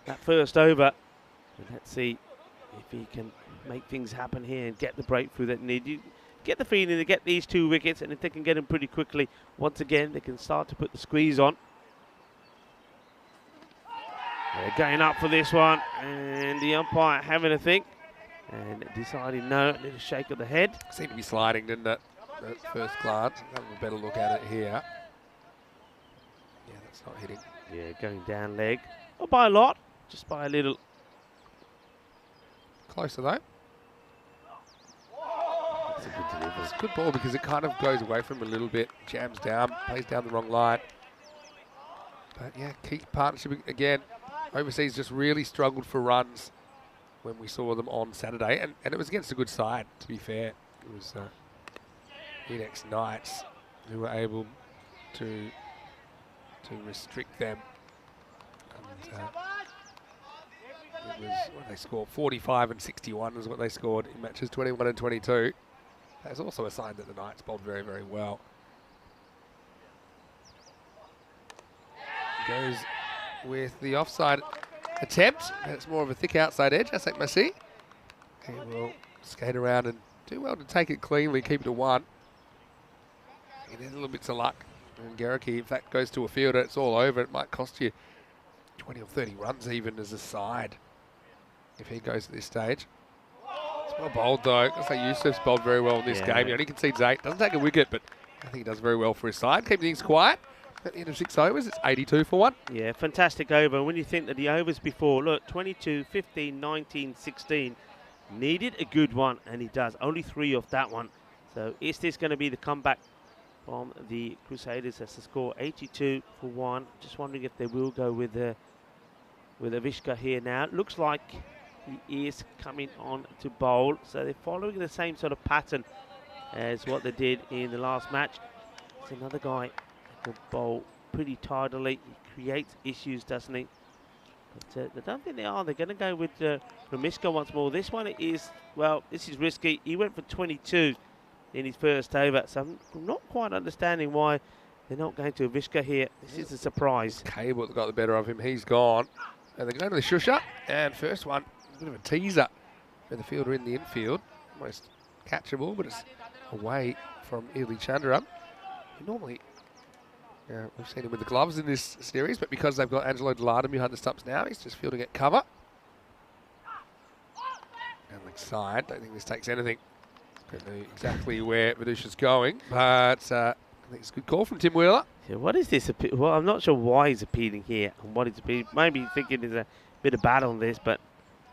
that first over. And let's see if he can make things happen here and get the breakthrough that needed. Get the feeling to get these 2 wickets, and if they can get them pretty quickly, once again, they can start to put the squeeze on. They're going up for this one, and the umpire having a think, and deciding no, a little shake of the head. Seemed to be sliding, didn't it, at first glance? Have a better look at it here. Yeah, that's not hitting. Yeah, going down leg. Not by a lot, just by a little. Closer, though. That's a good delivery. It's a good ball because it kind of goes away from him a little bit, jams down, plays down the wrong line. But yeah, key partnership again. Overseas just really struggled for runs when we saw them on Saturday, and it was against a good side, to be fair. It was Phoenix Knights who were able to restrict them. And, it was what they scored, 45 and 61 is what they scored in matches 21 and 22. That's also a sign that the Knights bowled very, very well. Goes with the offside attempt, and it's more of a thick outside edge. I think Messi. He will skate around and do well to take it cleanly, keep it to 1. He needs a little bit of luck. And Garricky, in fact, goes to a fielder. It's all over. It might cost you 20 or 30 runs even as a side if he goes at this stage. It's well bowled though. I say Yusuf's bowled very well in this game. He only concedes 8. Doesn't take a wicket, but I think he does very well for his side. Keep things quiet. At the end of 6 overs, it's 82 for 1. Yeah, fantastic over. When you think that the overs before, look, 22, 15, 19, 16, needed a good one, and he does. Only 3 off that one. So is this going to be the comeback from the Crusaders as the score 82 for 1? Just wondering if they will go with Avishka here now. Looks like he is coming on to bowl. So they're following the same sort of pattern as what they did in the last match. It's another guy who can bowl pretty tidily. He creates issues, doesn't he? But I don't think they are. They're going to go with Ramishka once more. This one is, well, this is risky. He went for 22 in his first over. So I'm not quite understanding why they're not going to Avishka here. This is a surprise. Cable that got the better of him. He's gone. And they're going to the Shusha. And first one, a bit of a teaser for the fielder in the infield. Almost catchable, but it's away from Ely Chandra. Normally, we've seen him with the gloves in this series, but because they've got Angelo Delardo behind the stumps now, he's just fielding at cover. Down the side, don't think this takes anything. Don't know exactly where Vidusha's going, but I think it's a good call from Tim Wheeler. Yeah, what is this? Well, I'm not sure why he's appealing here and what he's appealing. Maybe thinking there's a bit of battle on this, but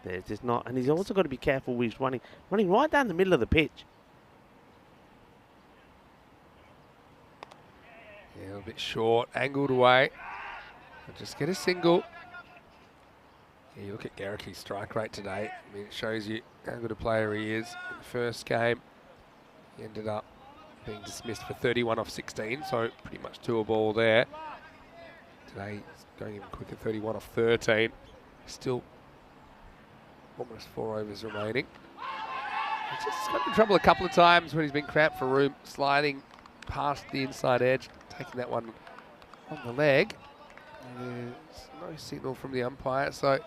there's just not. And he's also got to be careful when he's running right down the middle of the pitch. Yeah, a bit short, angled away. I'll just get a single. Yeah, you look at Garricky's strike rate today. I mean, it shows you how good a player he is. In the first game, he ended up being dismissed for 31 off 16, so pretty much 2 a ball there. Today, he's going even quicker, 31 off 13. Still almost 4 overs remaining. He's just got in trouble a couple of times when he's been cramped for room, sliding past the inside edge, taking that one on the leg. There's no signal from the umpire, so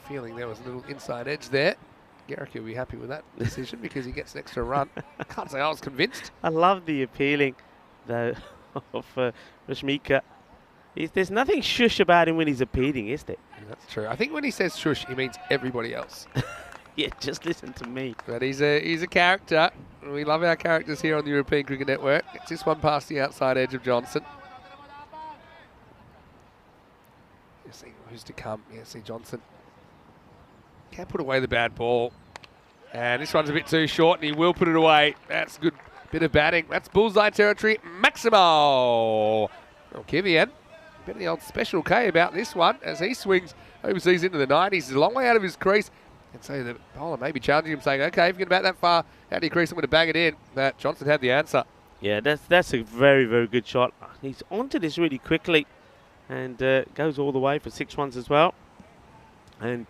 feeling there was a little inside edge there. Garrick will be happy with that decision because he gets an extra run. Can't say I was convinced. I love the appealing, though, of Rashmika. There's nothing shush about him when he's appealing, is there? Yeah, that's true. I think when he says shush, he means everybody else. Yeah, just listen to me. But he's a character. We love our characters here on the European Cricket Network. It's this one past the outside edge of Johnson. Let's see who's to come. Yeah, see Johnson. Can't put away the bad ball. And this one's a bit too short, and he will put it away. That's a good bit of batting. That's bullseye territory. Maximo. Oh, Kivian. Bit of the old Special K about this one as he swings overseas into the 90s. He's a long way out of his crease. And so the bowler may be challenging him, saying, okay, if you get about that far out of your crease, I'm going to bang it in. But Johnson had the answer. Yeah, that's a very, very good shot. He's onto this really quickly and goes all the way for 6 runs as well. And,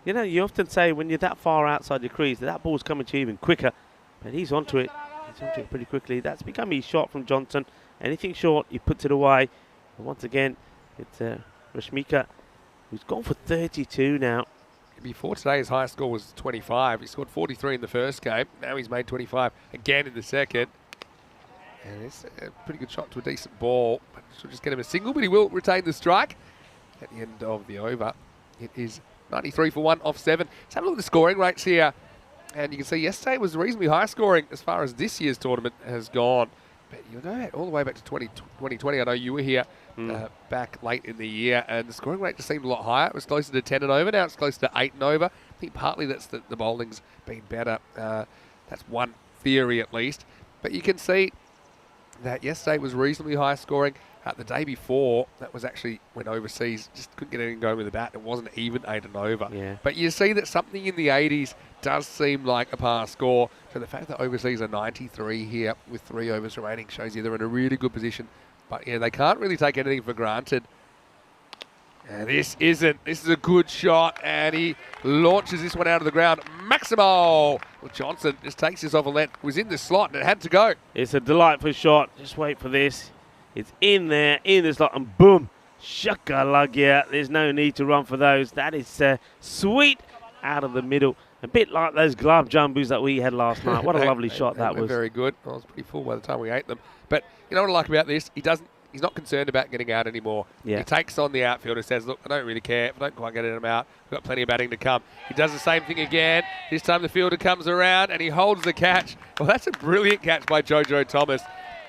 you know, you often say when you're that far outside your crease, that ball's coming to you even quicker. But he's onto it. He's onto it pretty quickly. That's become his shot from Johnson. Anything short, he puts it away. And once again, it's Rashmika, who's gone for 32 now. Before today, his highest score was 25. He scored 43 in the first game. Now he's made 25 again in the second. And it's a pretty good shot to a decent ball. But she'll just get him a single, but he will retain the strike at the end of the over. It is 93 for 1 off 7. Let's have a look at the scoring rates here. And you can see yesterday was reasonably high scoring as far as this year's tournament has gone. But you'll go all the way back to 2020. I know you were here back late in the year, and the scoring rate just seemed a lot higher. It was closer to 10 and over. Now it's closer to 8 and over. I think partly that's the bowling's been better. That's one theory at least. But you can see that yesterday was reasonably high scoring. The day before, that was actually when overseas just couldn't get anything going with the bat. It wasn't even 8 and over. Yeah. But you see that something in the 80s does seem like a pass score. So the fact that overseas are 93 here with 3 overs remaining shows you they're in a really good position. But yeah, they can't really take anything for granted. And this is a good shot, and he launches this one out of the ground. Maximo! Well, Johnson just takes this off a let. Was in the slot, and it had to go. It's a delightful shot. Just wait for this. It's in there, in the slot, and boom. Shaka-lugya. There's no need to run for those. That is sweet out of the middle. A bit like those glove jumbos that we had last night. What a lovely shot that was. Very good. I was pretty full by the time we ate them. But you know what I like about this? He's not concerned about getting out anymore. Yeah. He takes on the outfielder, says, look, I don't really care. If I don't quite get him out, we've got plenty of batting to come. He does the same thing again. This time the fielder comes around and he holds the catch. Well, that's a brilliant catch by Jojo Thomas.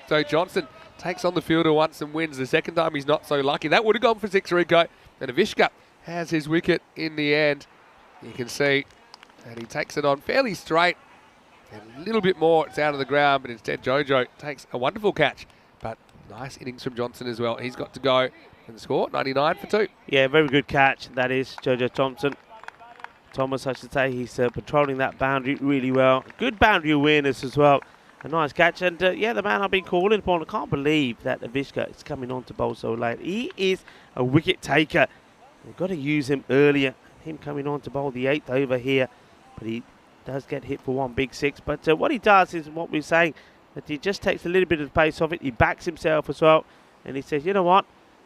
So Johnson takes on the fielder once and wins. The second time he's not so lucky. That would have gone for 6, Rico. And Avishka has his wicket in the end. You can see that he takes it on fairly straight. And a little bit more, it's out of the ground, but instead Jojo takes a wonderful catch. But nice innings from Johnson as well. He's got to go and score 99 for 2. Yeah, very good catch. That is Jojo Thomas, I should say. He's patrolling that boundary really well. Good boundary awareness as well. A nice catch. And yeah, the man I've been calling upon. I can't believe that Avishka is coming on to bowl so late. He is a wicket taker. We've got to use him earlier. Him coming on to bowl the 8th over here. But he does get hit for 1 big 6. But what he does is what we're saying, that he just takes a little bit of the pace off it. He backs himself as well. And he says, you know what?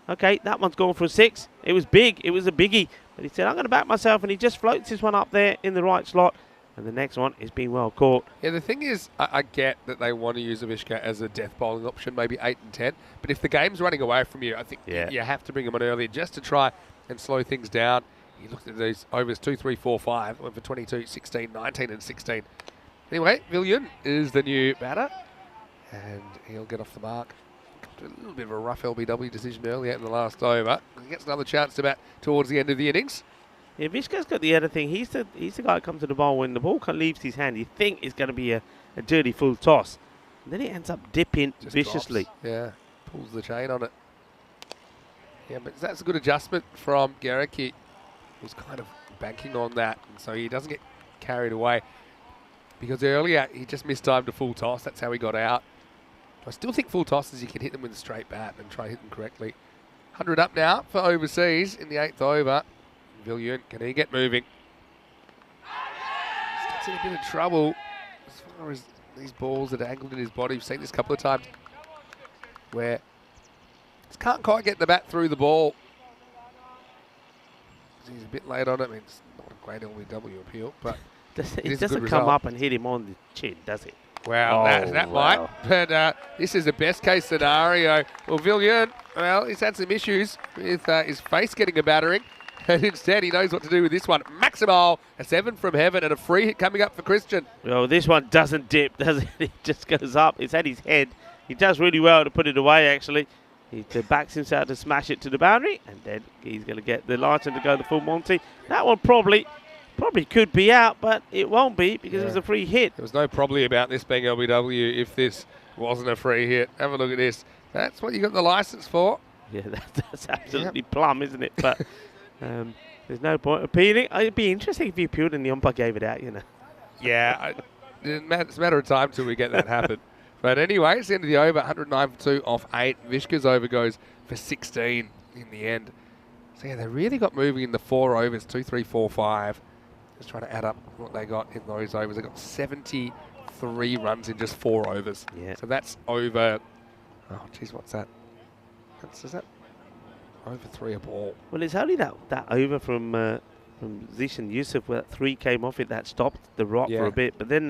Okay, that one's gone for a 6. It was big. It was a biggie. But he said, I'm going to back myself. And he just floats this one up there in the right slot. And the next one is being well caught. Yeah, the thing is, I get that they want to use Avishka as a death bowling option, maybe 8 and 10. But if the game's running away from you, I think you have to bring him on earlier just to try and slow things down. He looked at these overs 2, 3, 4, 5. Went for 22, 16, 19 and 16. Anyway, Villian is the new batter. And he'll get off the mark. A little bit of a rough LBW decision earlier in the last over. He gets another chance to bat towards the end of the innings. Yeah, Vishka's got the other thing. He's the guy that comes to the ball when the ball leaves his hand. You think it's going to be a dirty full toss. And then he ends up dipping Just viciously. Drops. Yeah, pulls the chain on it. Yeah, but that's a good adjustment from Garrick. He was kind of banking on that, and so he doesn't get carried away. Because earlier, he just missed time to full toss. That's how he got out. I still think full tosses, you can hit them with a straight bat and try to hit them correctly. 100 up now for overseas in the 8th over. Villian, can he get moving? He gets in a bit of trouble as far as these balls that are angled in his body. We've seen this a couple of times where just can't quite get the bat through the ball. He's a bit late on it. I mean, it's not a great LBW appeal, but it doesn't come up and hit him on the chin, does it? Wow, that might. But this is the best case scenario. Well, Villian, well, he's had some issues with his face getting a battering. And instead, he knows what to do with this one. Maximo, a 7 from heaven and a free hit coming up for Christian. Well, this one doesn't dip, does it? It just goes up. It's at his head. He does really well to put it away, actually. He backs himself to smash it to the boundary. And then he's going to get the lighter to go the full Monty. That one probably could be out, but it won't be because it was a free hit. There was no probably about this being LBW if this wasn't a free hit. Have a look at this. That's what you got the license for. Yeah, that's absolutely plumb, isn't it? But there's no point appealing. It'd be interesting if you appealed and the umpire gave it out, you know. Yeah, it's a matter of time till we get that happen. But anyway, it's the end of the over. 109 for 2 off 8. Vishka's over goes for 16 in the end. So yeah, they really got moving in the 4 overs, 2, 3, 4, 5. Just trying to add up what they got in those overs. They got 73 runs in just 4 overs. Yeah. So that's over. Oh, geez, what's that? Is that over 3 a ball? Well, it's only that over from Zishan Yusuf where that 3 came off it that stopped the rock for a bit. But then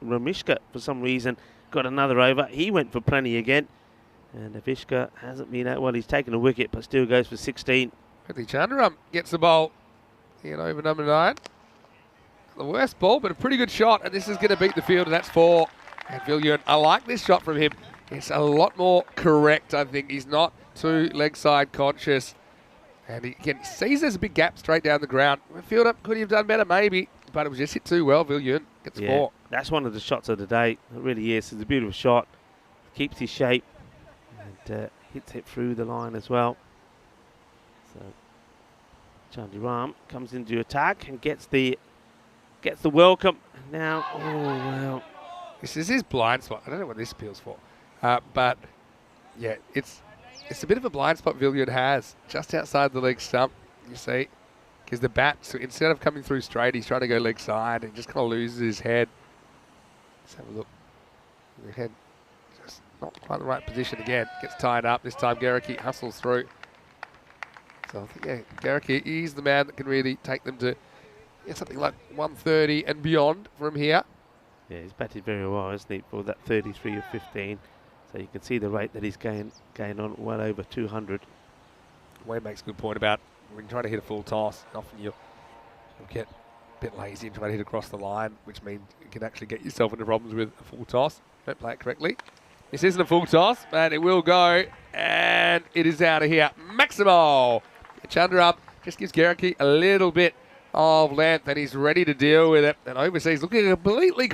Ramishka, for some reason, got another over. He went for plenty again. And Avishka hasn't been out. Well, he's taken a wicket, but still goes for 16. Prithvi Chandaram gets the ball in over number 9. The worst ball, but a pretty good shot. And this is going to beat the field, and that's 4. And Villian, I like this shot from him. It's a lot more correct, I think. He's not too leg side conscious. And he sees there's a big gap straight down the ground. The fielder could have done better, maybe. But it was just hit too well. Villian gets 4. That's one of the shots of the day. It really is. It's a beautiful shot. Keeps his shape. And hits it through the line as well. So Chandiram comes into attack and gets the welcome. Now, oh well. This is his blind spot. I don't know what this appeals for. But, yeah, it's a bit of a blind spot Villiard has just outside the leg stump, you see. Because the bat, so instead of coming through straight, he's trying to go leg side and just kind of loses his head. Let's have a look. The head just not quite the right position again. Gets tied up. This time Garricky hustles through. So I think, yeah, Garricky, he's the man that can really take them to something like 130 and beyond from here. Yeah, he's batted very well, isn't he, for that 33 of 15. So you can see the rate that he's going on well over 200. Wayne makes a good point about when you're trying to hit a full toss, often you'll get a bit lazy and try to hit across the line, which means you can actually get yourself into problems with a full toss. Don't play it correctly. This isn't a full toss, but it will go, and it is out of here. Maximo! Chandrap just gives Garricky a little bit of length, and he's ready to deal with it. And overseas, looking at a completely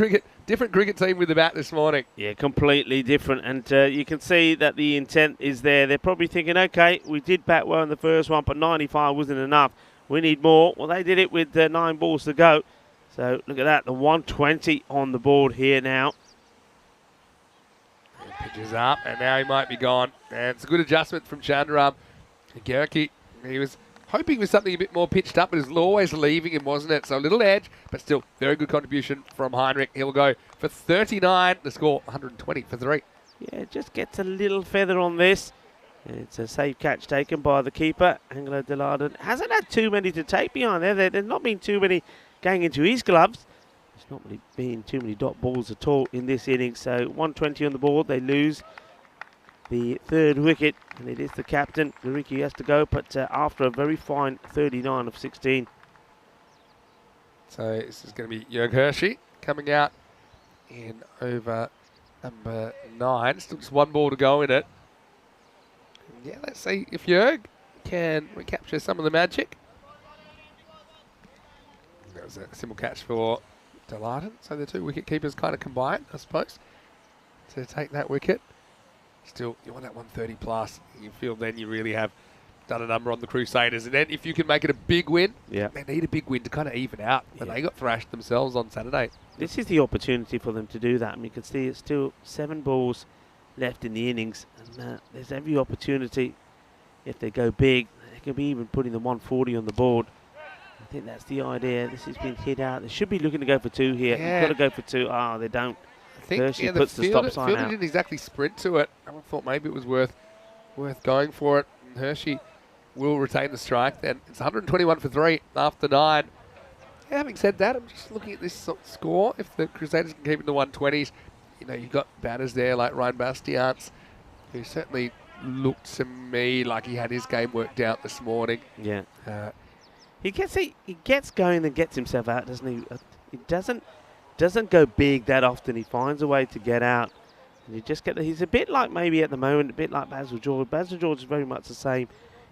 different cricket team with the bat this morning. Yeah, completely different. And you can see that the intent is there. They're probably thinking, okay, we did bat well in the first one, but 95 wasn't enough. We need more. Well, they did it with 9 balls to go. So look at that, the 120 on the board here now. And pitches up, and now he might be gone. And it's a good adjustment from Chandraram. Garricky, he was hoping for something a bit more pitched up, but it was always leaving him, wasn't it? So a little edge, but still very good contribution from Heinrich. He'll go for 39. The score, 120 for 3. Yeah, just gets a little feather on this. It's a safe catch taken by the keeper, Angelo Delarden. Hasn't had too many to take behind there. There's not been too many going into his gloves. There's not really been too many dot balls at all in this innings. So 120 on the board. They lose the 3rd wicket, and it is the captain, Garricky, has to go, but after a very fine 39 of 16. So this is going to be Jörg Hershey coming out in over number 9. Still just 1 ball to go in it. Yeah, let's see if Jörg can recapture some of the magic. That was a simple catch for Delarden. So the 2 wicket keepers kind of combined, I suppose, to take that wicket. Still, you want that 130 plus. You feel then you really have done a number on the Crusaders. And then if you can make it a big win, yeah, they need a big win to kind of even out. But they got thrashed themselves on Saturday. This is the opportunity for them to do that. And you can see it's still 7 balls left in the innings. And there's every opportunity, if they go big, they can be even putting the 140 on the board. I think that's the idea. This has been hit out. They should be looking to go for 2 here. Yeah. You've got to go for 2. Oh, they don't. I think Hershey the puts the stop sign fielder out. didn't exactly sprint to it. I thought maybe it was worth going for it. And Hershey will retain the strike then. It's 121 for 3 after 9. Yeah, having said that, I'm just looking at this score. If the Crusaders can keep it in the 120s, you know, you've got batters there like Ryan Bastians, who certainly looked to me like he had his game worked out this morning. Yeah. He gets going and gets himself out, doesn't he? He doesn't go big that often. He finds a way to get out. And you just get he's a bit like maybe at the moment, a bit like Basil George. Basil George is very much the same.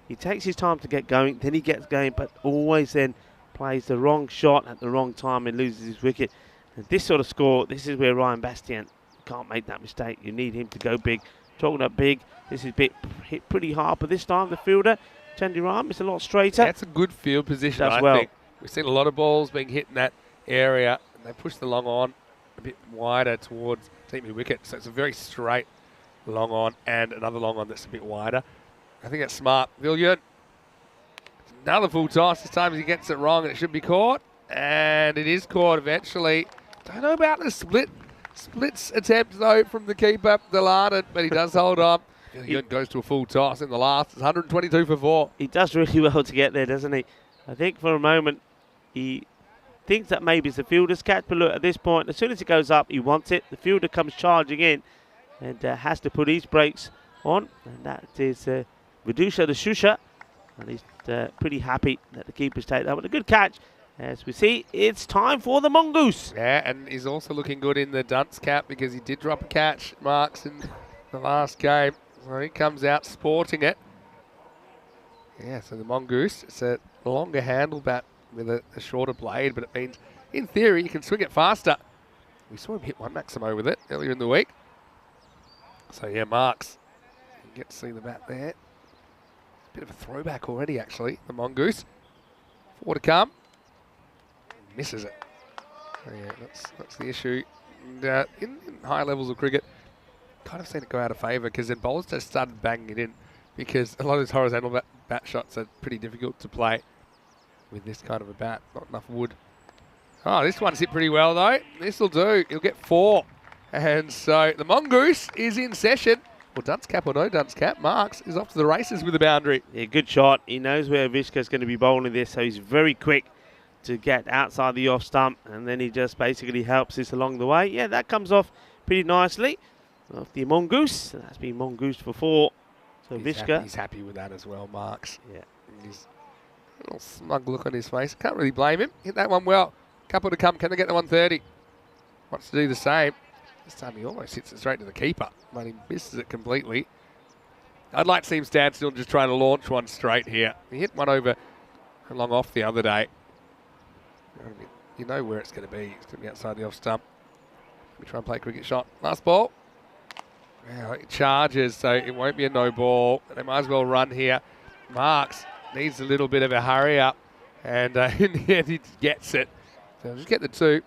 He takes his time to get going, then he gets going, but always then plays the wrong shot at the wrong time and loses his wicket. And this sort of score, this is where Ryan Bastian can't make that mistake. You need him to go big. Talking about big, this is hit pretty hard, but this time the fielder, Chandiram, is a lot straighter. That's a good field position, I well. think. We've seen a lot of balls being hit in that area, and they push the long on a bit wider towards team wicket. So it's a very straight long on and another long on that's a bit wider. I think that's smart. Villiard, another full toss. This time he gets it wrong and it should be caught. And it is caught eventually. Don't know about the splits attempt though from the keeper, Delarden, but he does hold on. Villiard goes to a full toss in the last. It's 122 for 4. He does really well to get there, doesn't he? I think for a moment he thinks that maybe it's a fielder's catch, but look, at this point, as soon as it goes up, he wants it. The fielder comes charging in and has to put his brakes on, and that is Vidusha the Shusha, and he's pretty happy that the keepers take that. But a good catch. As we see, it's time for the Mongoose. Yeah, and he's also looking good in the dunce cap because he did drop a catch, Marks, in the last game. So he comes out sporting it. Yeah, so the Mongoose, it's a longer handle bat with a shorter blade, but it means, in theory, you can swing it faster. We saw him hit one Maximo with it earlier in the week. So yeah, Marks, You get to see the bat there. Bit of a throwback already, actually, the Mongoose. 4 to come. Misses it. So yeah, that's the issue. And, in high levels of cricket, kind of seen it go out of favour because then bowlers just started banging it in because a lot of those horizontal bat shots are pretty difficult to play with this kind of a bat. Not enough wood. Oh, this one's hit pretty well though. This will do. He'll get 4. And so the Mongoose is in session. Well, dunce cap or no dunce cap, Marks is off to the races with the boundary. Yeah, good shot. He knows where Vishka's going to be bowling this, so he's very quick to get outside the off stump, and then he just basically helps this along the way. Yeah, that comes off pretty nicely off the Mongoose. That's been Mongoose for 4. So Vishka. He's happy with that as well, Marks. Yeah. He's a little smug look on his face. Can't really blame him. Hit that one well. Couple to come. Can they get to 130? Wants to do the same. This time he almost hits it straight to the keeper, but he misses it completely. I'd like to see him stand still and just try to launch one straight here. He hit one over along off the other day. You know where it's going to be. It's going to be outside the off stump. Let me try and play a cricket shot. Last ball. Well, it charges, so it won't be a no ball. They might as well run here. Marks needs a little bit of a hurry up, and in the end he gets it. So just get the 2.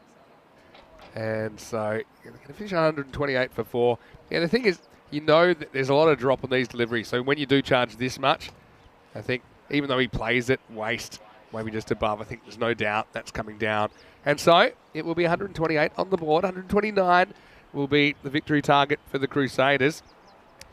And so they're going to finish 128 for 4. Yeah, the thing is, you know that there's a lot of drop on these deliveries. So when you do charge this much, I think even though he plays it, waste, maybe just above, I think there's no doubt that's coming down. And so it will be 128 on the board. 129 will be the victory target for the Crusaders.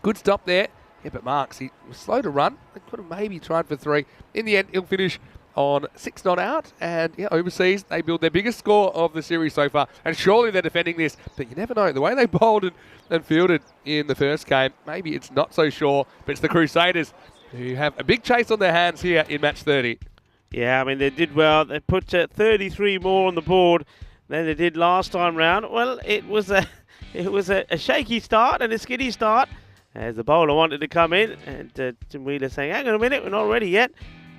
Good stop there. Yeah, but Marks, he was slow to run. They could have maybe tried for 3. In the end, he'll finish on 6 not out, and yeah, overseas they build their biggest score of the series so far, and surely they're defending this, but you never know. The way they bowled and fielded in the first game, maybe it's not so sure, but it's the Crusaders who have a big chase on their hands here in match 30. Yeah, I mean, they did well. They put 33 more on the board than they did last time round. Well, it was a shaky start and a skiddy start as the bowler wanted to come in, and Tim Wheeler saying, hang on a minute, we're not ready yet.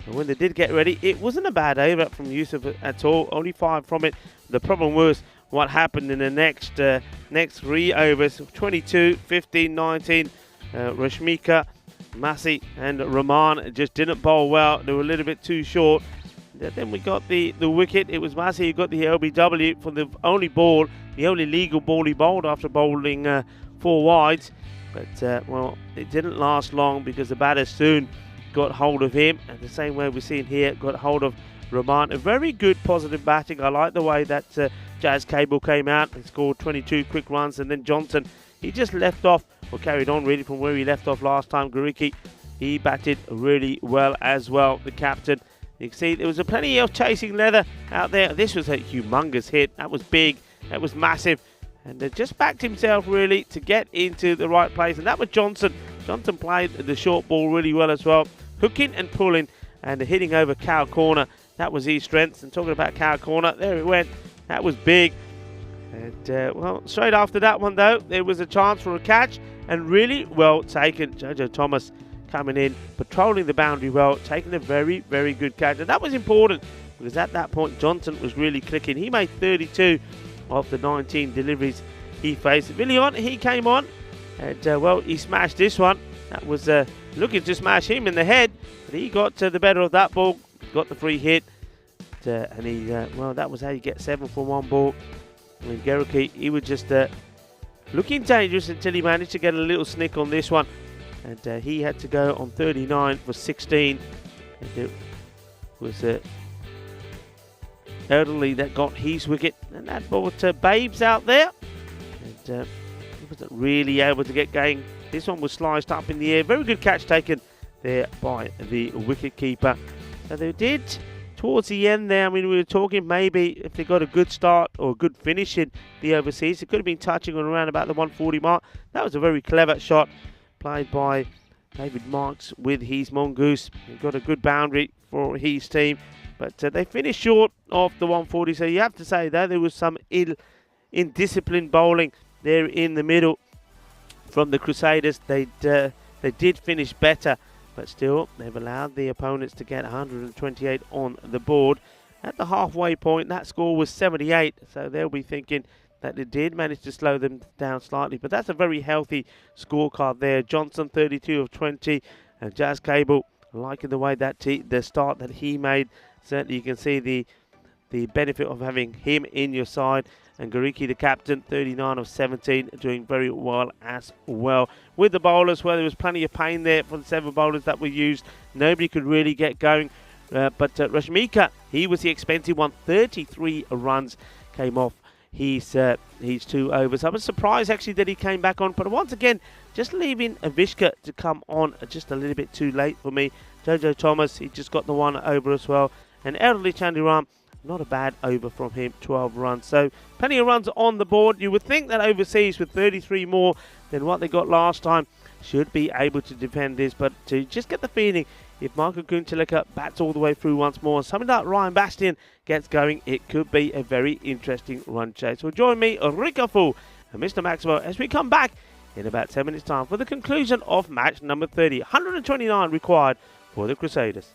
And when they did get ready, it wasn't a bad over from Yusuf at all. Only 5 from it. The problem was what happened in the next 3 overs. 22, 15, 19. Rashmika, Masi and Rahman just didn't bowl well. They were a little bit too short. Then we got the wicket. It was Masi who got the LBW for the only ball, the only legal ball he bowled after bowling 4 wides. But, well, it didn't last long because the batters soon got hold of him, and the same way we're seeing here, got hold of Rahman. A very good positive batting. I like the way that Jazz Cable came out and scored 22 quick runs, and then Johnson, he just left off, or carried on really from where he left off last time. Garicki, he batted really well as well, the captain. You can see there was plenty of chasing leather out there. This was a humongous hit. That was big, that was massive, and just backed himself really to get into the right place, and that was Johnson. Johnson played the short ball really well as well, hooking and pulling and hitting over cow corner. That was his strength. And talking about cow corner, there it went. That was big. And well, straight after that one though, there was a chance for a catch, and really well taken. Jojo Thomas coming in, patrolling the boundary well, taking a very, very good catch. And that was important because at that point Johnson was really clicking. He made 32 of the 19 deliveries he faced. Villion, he came on, and well, he smashed this one. That was looking to smash him in the head, but he got the better of that ball, got the free hit, and he, well, that was how you get 7 for 1 ball. I mean, Garicki, he was just looking dangerous until he managed to get a little snick on this one, and he had to go on 39 for 16. And it was Elderly that got his wicket, and that brought Babes out there, and he wasn't really able to get going. This one was sliced up in the air. Very good catch taken there by the wicket keeper. So they did towards the end there. I mean, we were talking maybe if they got a good start or a good finish in the overseas, it could have been touching on around about the 140 mark. That was a very clever shot played by David Marks with his Mongoose. He got a good boundary for his team, but they finished short of the 140. So you have to say that there was some indisciplined bowling there in the middle from the Crusaders. They did finish better, but still they've allowed the opponents to get 128 on the board. At the halfway point, that score was 78, so they'll be thinking that it did manage to slow them down slightly. But that's a very healthy scorecard there. Johnson 32 of 20, and Jazz Cable liking the way that the start that he made. Certainly you can see the benefit of having him in your side. And Gariki, the captain, 39 of 17, doing very well as well. With the bowlers, well, there was plenty of pain there for the 7 bowlers that were used. Nobody could really get going. But Rashmika, he was the expensive one. 33 runs came off his 2 overs. I was surprised, actually, that he came back on. But once again, just leaving Avishka to come on just a little bit too late for me. Jojo Thomas, he just got the 1 over as well. And Elderly Chandiram, not a bad over from him, 12 runs. So plenty of runs on the board. You would think that overseas with 33 more than what they got last time should be able to defend this. But to just get the feeling, if Michael Kunchileka bats all the way through once more, something like Ryan Bastian gets going, it could be a very interesting run chase. So join me, Rika Fu and Mr. Maximo, as we come back in about 10 minutes' time for the conclusion of match number 30. 129 required for the Crusaders.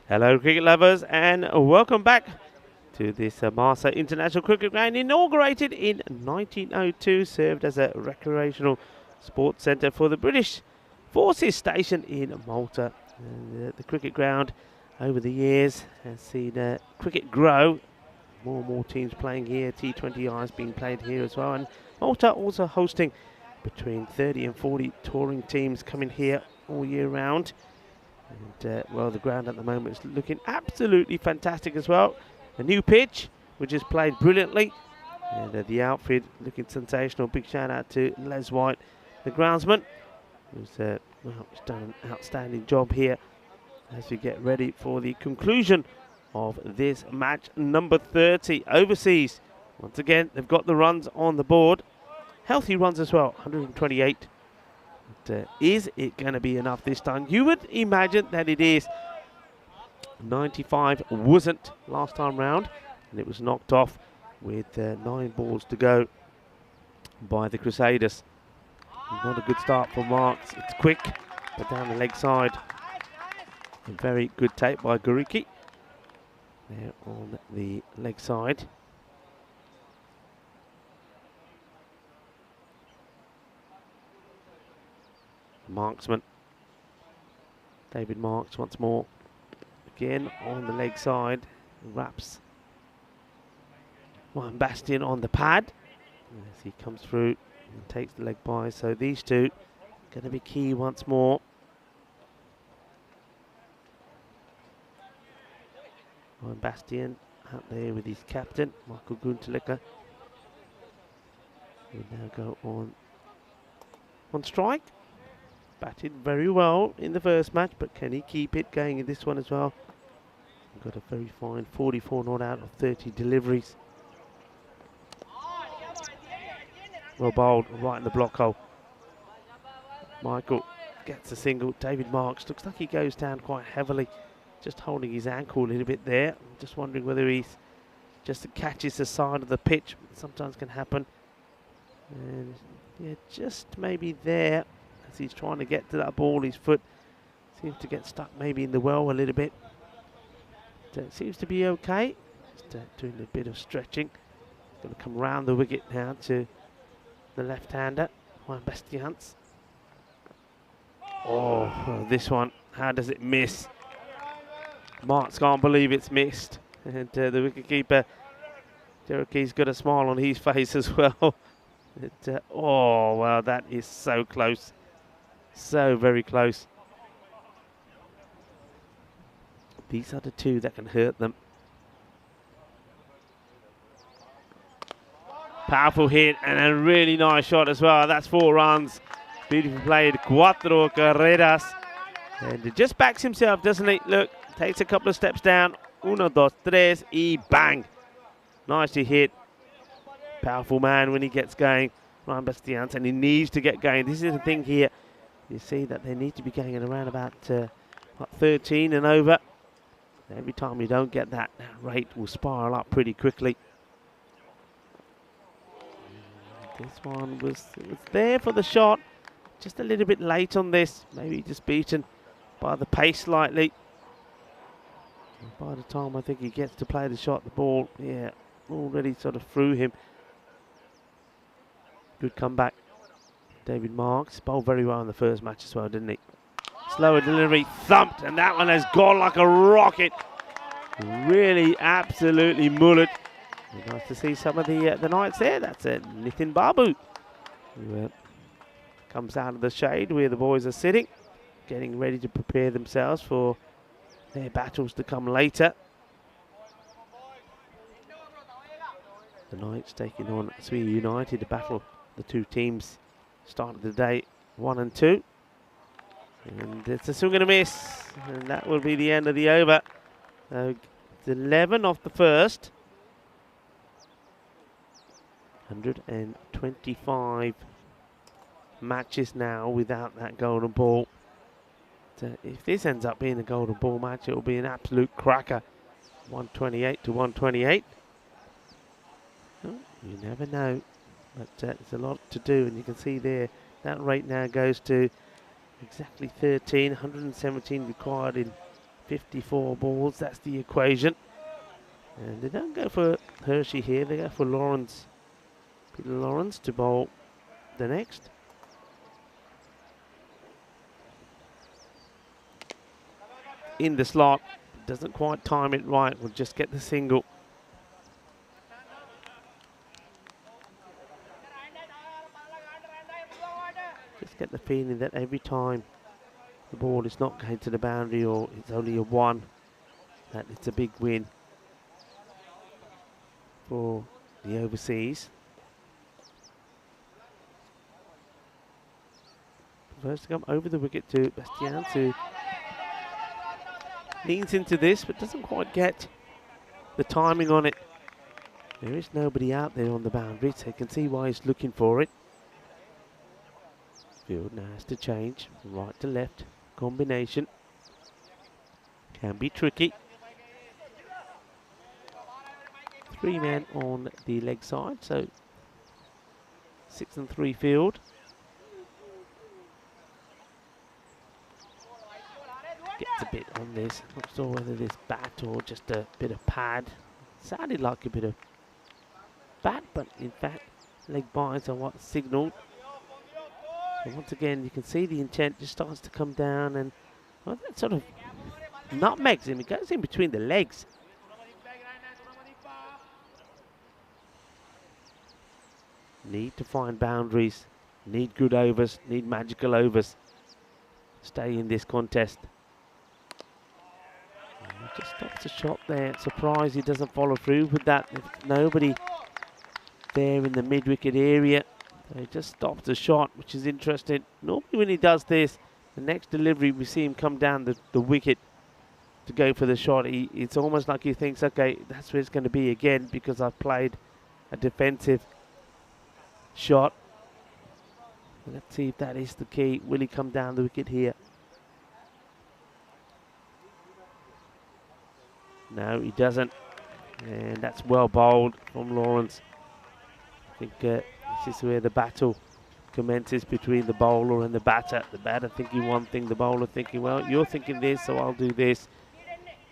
Hello cricket lovers and welcome back to this Malta International Cricket Ground, inaugurated in 1902, served as a recreational sports centre for the British Forces stationed in Malta. And, the cricket ground over the years has seen cricket grow. More and more teams playing here. T20 is being played here as well, and Malta also hosting between 30 and 40 touring teams coming here all year round. And well, the ground at the moment is looking absolutely fantastic as well. A new pitch, which is played brilliantly, and the outfit looking sensational. Big shout out to Les White, the groundsman, who's well, he's done an outstanding job here as we get ready for the conclusion of this match number 30 overseas. Once again, they've got the runs on the board, healthy runs as well, 128. But, is it going to be enough this time? You would imagine that it is. 95 wasn't last time round, and it was knocked off with 9 balls to go by the Crusaders. Not a good start for Marks. It's quick, but down the leg side. A very good take by Guriki there on the leg side. Marksman, David Marks once more, again on the leg side, wraps Juan Bastian on the pad as he comes through and takes the leg by. So these two going to be key once more. Juan Bastian out there with his captain, Michael Guntelika. We now go on strike. Batted very well in the first match, but can he keep it going in this one as well? Got a very fine 44 not out of 30 deliveries. Well bowled, right in the block hole. Michael gets a single. David Marks looks like he goes down quite heavily, just holding his ankle a little bit there. I'm just wondering whether he's just catches the side of the pitch. Sometimes can happen. And yeah, just maybe there. As he's trying to get to that ball, his foot seems to get stuck maybe in the well a little bit. It seems to be okay. Just doing a bit of stretching. Going to come round the wicket now to the left-hander, Juan Bastians. Oh, this one, how does it miss? Marks can't believe it's missed. And the wicketkeeper, Cherokee's got a smile on his face as well. Oh, well, that is so close. So very close. These are the two that can hurt them. Powerful hit and a really nice shot as well. That's 4 runs. Beautifully played. 4 carreras. And it just backs himself, doesn't he? Look, takes a couple of steps down. 1, 2, 3, y bang. Nicely hit. Powerful man when he gets going. Juan Bastians, and he needs to get going. This is the thing here. You see that they need to be going at around about 13 and over. Every time you don't get that, that rate will spiral up pretty quickly. This one was there for the shot. Just a little bit late on this. Maybe just beaten by the pace slightly. And by the time I think he gets to play the shot, the ball, yeah, already sort of threw him. Good comeback. David Marks bowled very well in the first match as well, didn't he? Slower delivery, thumped, and that one has gone like a rocket. Really, absolutely mullet. Nice to see some of the Knights there. That's Nitin Babu, who comes out of the shade where the boys are sitting, getting ready to prepare themselves for their battles to come later. The Knights taking on Swee United, a battle. The two teams started the day 1 and 2. And it's a swing and a miss. And that will be the end of the over. It's 11 off the first. 125 matches now without that golden ball. If this ends up being a golden ball match, it will be an absolute cracker. 128 to 128. Oh, you never know. But there's a lot to do, and you can see there that rate now goes to exactly 13, 117 required in 54 balls, that's the equation. And they don't go for Hershey here, they go for Lawrence. Peter Lawrence to bowl the next. In the slot, doesn't quite time it right, will just get the single. Just get the feeling that every time the ball is not going to the boundary or it's only a one, that it's a big win for the overseas. First to come over the wicket to Bastian, who leans into this but doesn't quite get the timing on it. There is nobody out there on the boundary, so you can see why he's looking for it. Field now has to change from right to left. Combination can be tricky. 3 men on the leg side, so 6 and 3 field. Gets a bit on this. Not sure whether this bat or just a bit of pad. Sounded like a bit of bat, but in fact leg bites are what signalled. So once again, you can see the intent just starts to come down, and well, that sort of nutmegs him. It goes in between the legs. Need to find boundaries, need good overs, need magical overs. Stay in this contest. Just stops the shot there. Surprised he doesn't follow through with that. There's nobody there in the mid-wicket area. So he just stops the shot, which is interesting. Normally when he does this, the next delivery we see him come down the wicket to go for the shot. It's almost like he thinks, okay, that's where it's going to be again because I've played a defensive shot. Let's see if that is the key. Will he come down the wicket here? No, he doesn't. And that's well bowled from Lawrence. I think this is where the battle commences between the bowler and the batter. The batter thinking one thing, the bowler thinking, well, you're thinking this, so I'll do this.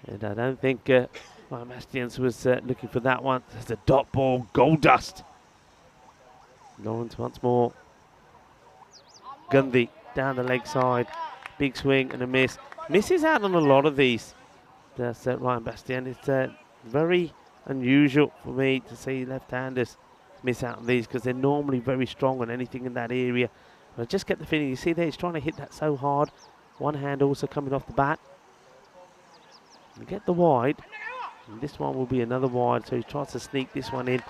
And I don't think Ryan Bastians was looking for that one. There's a dot ball, gold dust. Lawrence once more. Gandhi down the leg side. Big swing and a miss. Misses out on a lot of these. That's Ryan Bastian. It's very unusual for me to see left-handers miss out on these because they're normally very strong on anything in that area. But I just get the feeling, you see there, he's trying to hit that so hard. One hand also coming off the bat. You get the wide. And this one will be another wide, so he tries to sneak this one in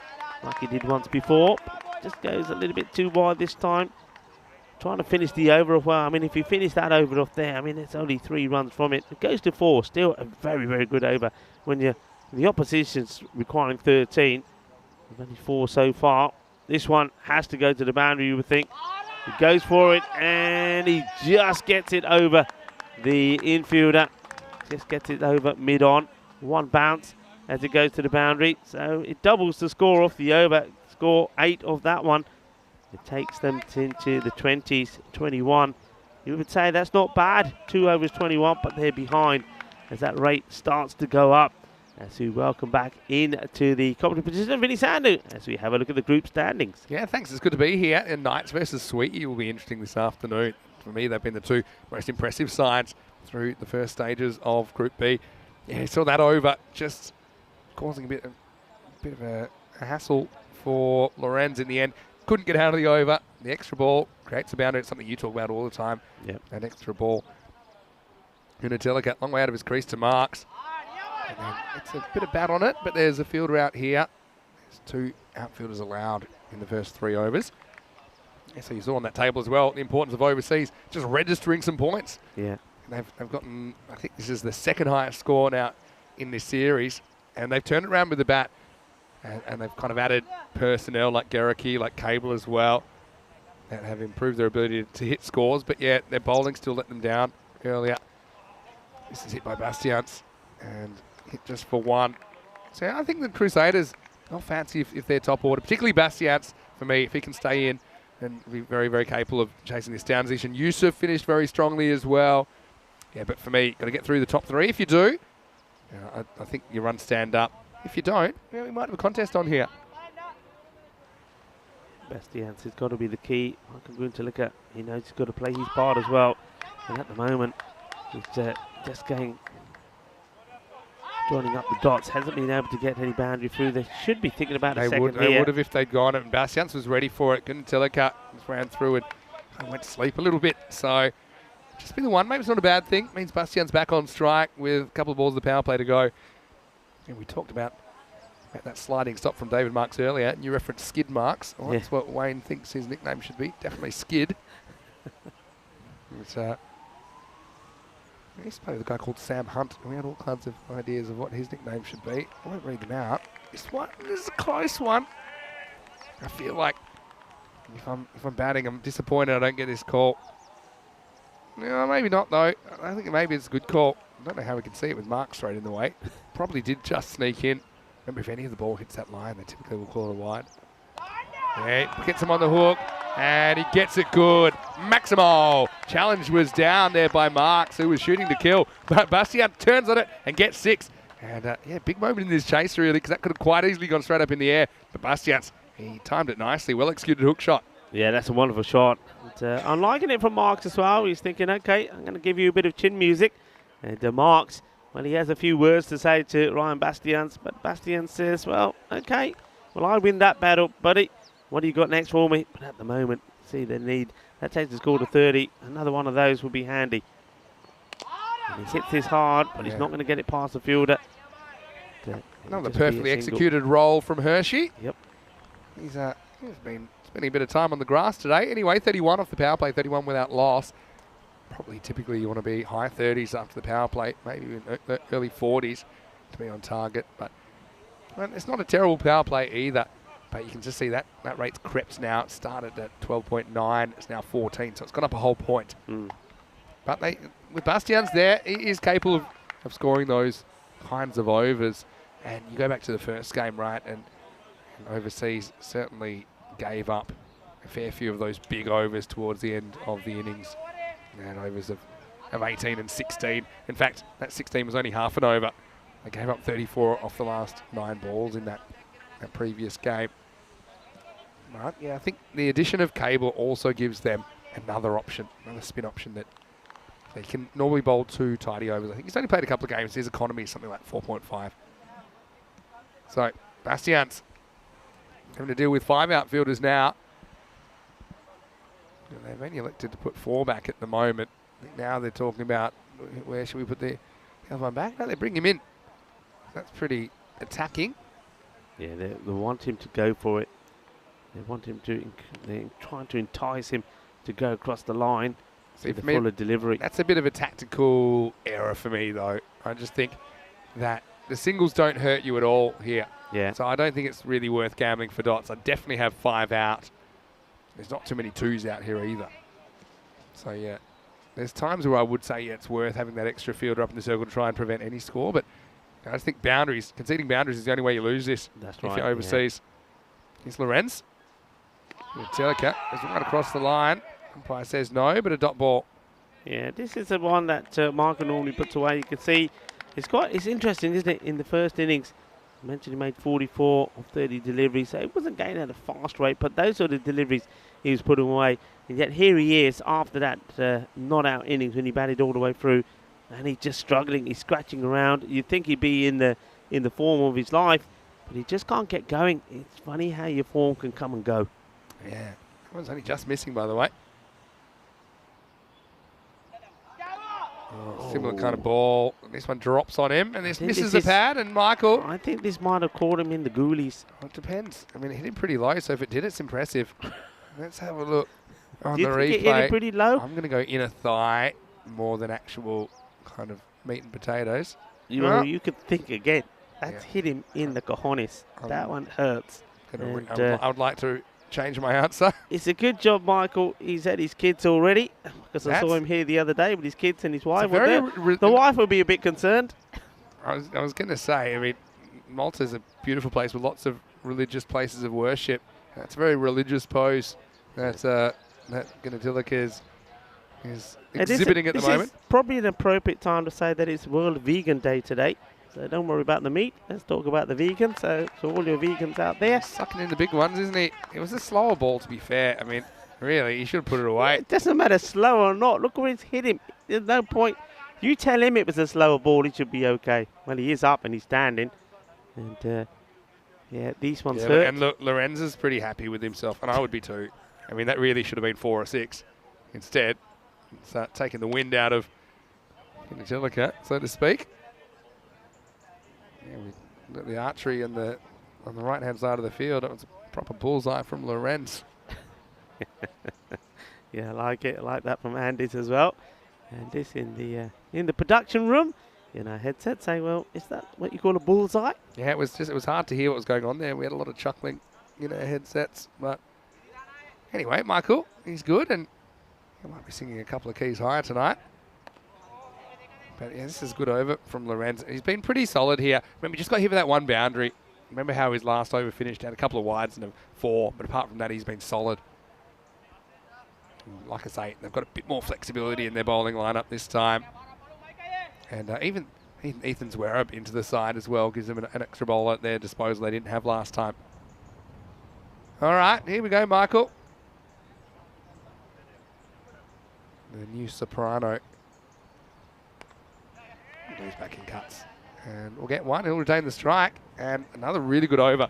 like he did once before. Just goes a little bit too wide this time. Trying to finish the over well. I mean, if you finish that over off there, I mean, it's only 3 runs from it. It goes to 4. Still a very, very good over. When the opposition's requiring 13, there's only 4 so far. This one has to go to the boundary, you would think. He goes for it, and he just gets it over the infielder. Just gets it over mid-on. 1 bounce as it goes to the boundary. So it doubles the score off the over. Score 8 of that one. It takes them into the 20s, 21. You would say that's not bad. 2 overs, 21, but they're behind as that rate starts to go up. As we welcome back into the commentary position of Vinny Sandhu as we have a look at the group standings. Yeah, thanks. It's good to be here. And Knights versus Sweetie will be interesting this afternoon. For me, they've been the 2 most impressive sides through the first stages of Group B. Yeah, you saw that over, just causing a bit of a hassle for Lorenz in the end. Couldn't get out of the over. The extra ball creates a boundary. It's something you talk about all the time. Yep. An extra ball. Unadelica, long way out of his crease to Marks. And then it's a bit of bat on it, but there's a fielder out here. There's 2 outfielders allowed in the first 3 overs. Yeah, so you saw on that table as well the importance of overseas just registering some points. Yeah. And they've gotten, I think this is the 2nd highest score now in this series, and they've turned it around with the bat. And they've kind of added personnel like Gericke, like Cable as well, that have improved their ability to hit scores. But yeah, their bowling still let them down earlier. This is hit by Bastians and hit just for 1. So I think the Crusaders, not fancy if they're top order, particularly Bastians for me, if he can stay in and be very, very capable of chasing this down position. Yusuf finished very strongly as well. Yeah, but for me, got to get through the top 3. If you do, I think you run stand up. If you don't, we might have a contest on here. Bastian's has got to be the key. Michael Gunther, he knows he's got to play his part as well. And at the moment, he's just joining up the dots. Hasn't been able to get any boundary through. They should be thinking about a second They here. would have if they'd gone it. And Bastian's was ready for it. Gunther just ran through and went to sleep a little bit. So just be the one. Maybe it's not a bad thing. Means Bastian's back on strike with a couple of balls of the power play to go. And we talked about that sliding stop from David Marks earlier, and you referenced Skid Marks. Well, that's what Wayne thinks his nickname should be. Definitely Skid. I used to play with a guy called Sam Hunt, and we had all kinds of ideas of what his nickname should be. I won't read them out. This is a close one. I feel like if I'm batting, I'm disappointed I don't get this call. No, maybe not though. I think maybe it's a good call. I don't know how we can see it with Mark straight in the way. Probably did just sneak in. Remember, if any of the ball hits that line, they typically will call it a wide. Yeah, gets him on the hook, and he gets it good. Maximo. Challenge was down there by Marks, who was shooting to kill. But Bastian turns on it and gets 6. And big moment in this chase, really, because that could have quite easily gone straight up in the air. But Bastian's, he timed it nicely. Well-executed hook shot. Yeah, that's a wonderful shot. But, I'm liking it from Marks as well. He's thinking, okay, I'm going to give you a bit of chin music. And Marks, well, he has a few words to say to Ryan Bastians, but Bastian says, well, okay, well, I win that battle, buddy. What do you got next for me? But at the moment, see the need. That takes the score to 30. Another one of those will be handy. And he hits this hard, but he's not going to get it past the fielder. Another perfectly executed roll from Hershey. Yep. He's been spending a bit of time on the grass today. Anyway, 31 off the power play, 31 without loss. Probably typically you want to be high 30s after the power play, maybe in early 40s to be on target. But well, it's not a terrible power play either. But you can just see that rate's crept now. It started at 12.9. It's now 14, so it's gone up a whole point. But with Bastian's there, he is capable of scoring those kinds of overs. And you go back to the first game, right, and overseas certainly gave up a fair few of those big overs towards the end of the innings. And overs of 18 and 16. In fact, that 16 was only half an over. They gave up 34 off the last 9 balls in that previous game. But yeah, I think the addition of Cable also gives them another option, another spin option that they can normally bowl 2 tidy overs. I think he's only played a couple of games. His economy is something like 4.5. So Bastian's having to deal with 5 outfielders now. And they've only elected to put 4 back at the moment. I think now they're talking about where should we put the other one back? No, they bring him in. That's pretty attacking. Yeah, they want him to go for it. They want him to, they're trying to entice him to go across the line. See, the fuller delivery. That's a bit of a tactical error for me, though. I just think that the singles don't hurt you at all here. Yeah. So I don't think it's really worth gambling for dots. I definitely have 5 out. There's not too many 2s out here either. So, yeah, there's times where I would say, yeah, it's worth having that extra fielder up in the circle to try and prevent any score. But I just think conceding boundaries is the only way you lose this. That's if you're overseas. Yeah. Here's Lorenz. Telica is right across the line. Umpire says no, but a dot ball. Yeah, this is the one that Michael normally puts away. You can see it's interesting, isn't it? In the first innings, I mentioned he made 44 of 30 deliveries, so he wasn't going at a fast rate, but those are the deliveries he was putting away. And yet here he is after that not-out innings when he batted all the way through, and he's just struggling. He's scratching around. You'd think he'd be in the form of his life, but he just can't get going. It's funny how your form can come and go. Yeah, that one's only just missing, by the way. Similar kind of ball. This one drops on him, and this misses the pad, and Michael. I think this might have caught him in the goalies. Well, it depends. I mean, it hit him pretty low, so if it did, it's impressive. Let's have a look on the replay. Do you think it hit him pretty low? I'm going to go inner thigh more than actual kind of meat and potatoes. You could think again. That's hit him in the cojones. That one hurts. I would like to change my answer. It's a good job, Michael. He's had his kids already, because I saw him here the other day with his kids and his wife. The wife will be a bit concerned. I was going to say, I mean, Malta's a beautiful place with lots of religious places of worship. That's a very religious pose that Gunatilic is is exhibiting at the moment. This is probably an appropriate time to say that it's World Vegan Day today. So don't worry about the meat. Let's talk about the vegan. So all your vegans out there. Sucking in the big ones, isn't he? It was a slower ball, to be fair. I mean, really, he should have put it away. It doesn't matter slow or not. Look where it's hit him. There's no point. You tell him it was a slower ball, he should be okay. Well, he is up and he's standing. And, yeah, these ones hurt. And look, Lorenzo's pretty happy with himself, and I would be too. I mean, that really should have been 4 or 6. Instead, start taking the wind out of Angelica, so to speak. Yeah, we got the archery on the right-hand side of the field. It was a proper bullseye from Lorenz. Yeah, I like it. I like that from Andy's as well. And this in the production room, headset saying, well, is that what you call a bullseye? Yeah, it was hard to hear what was going on there. We had a lot of chuckling, headsets. But anyway, Michael, he's good, and he might be singing a couple of keys higher tonight. But yeah, this is good over from Lorenz. He's been pretty solid here. Remember, he just got hit with that one boundary. Remember how his last over finished? Had a couple of wides and a 4, but apart from that, he's been solid. And like I say, they've got a bit more flexibility in their bowling lineup this time. And even Ethan Zwerab into the side as well gives them an extra bowler at their disposal they didn't have last time. All right, here we go, Michael. The new soprano. He's back in cuts. And we'll get one. He'll retain the strike. And another really good over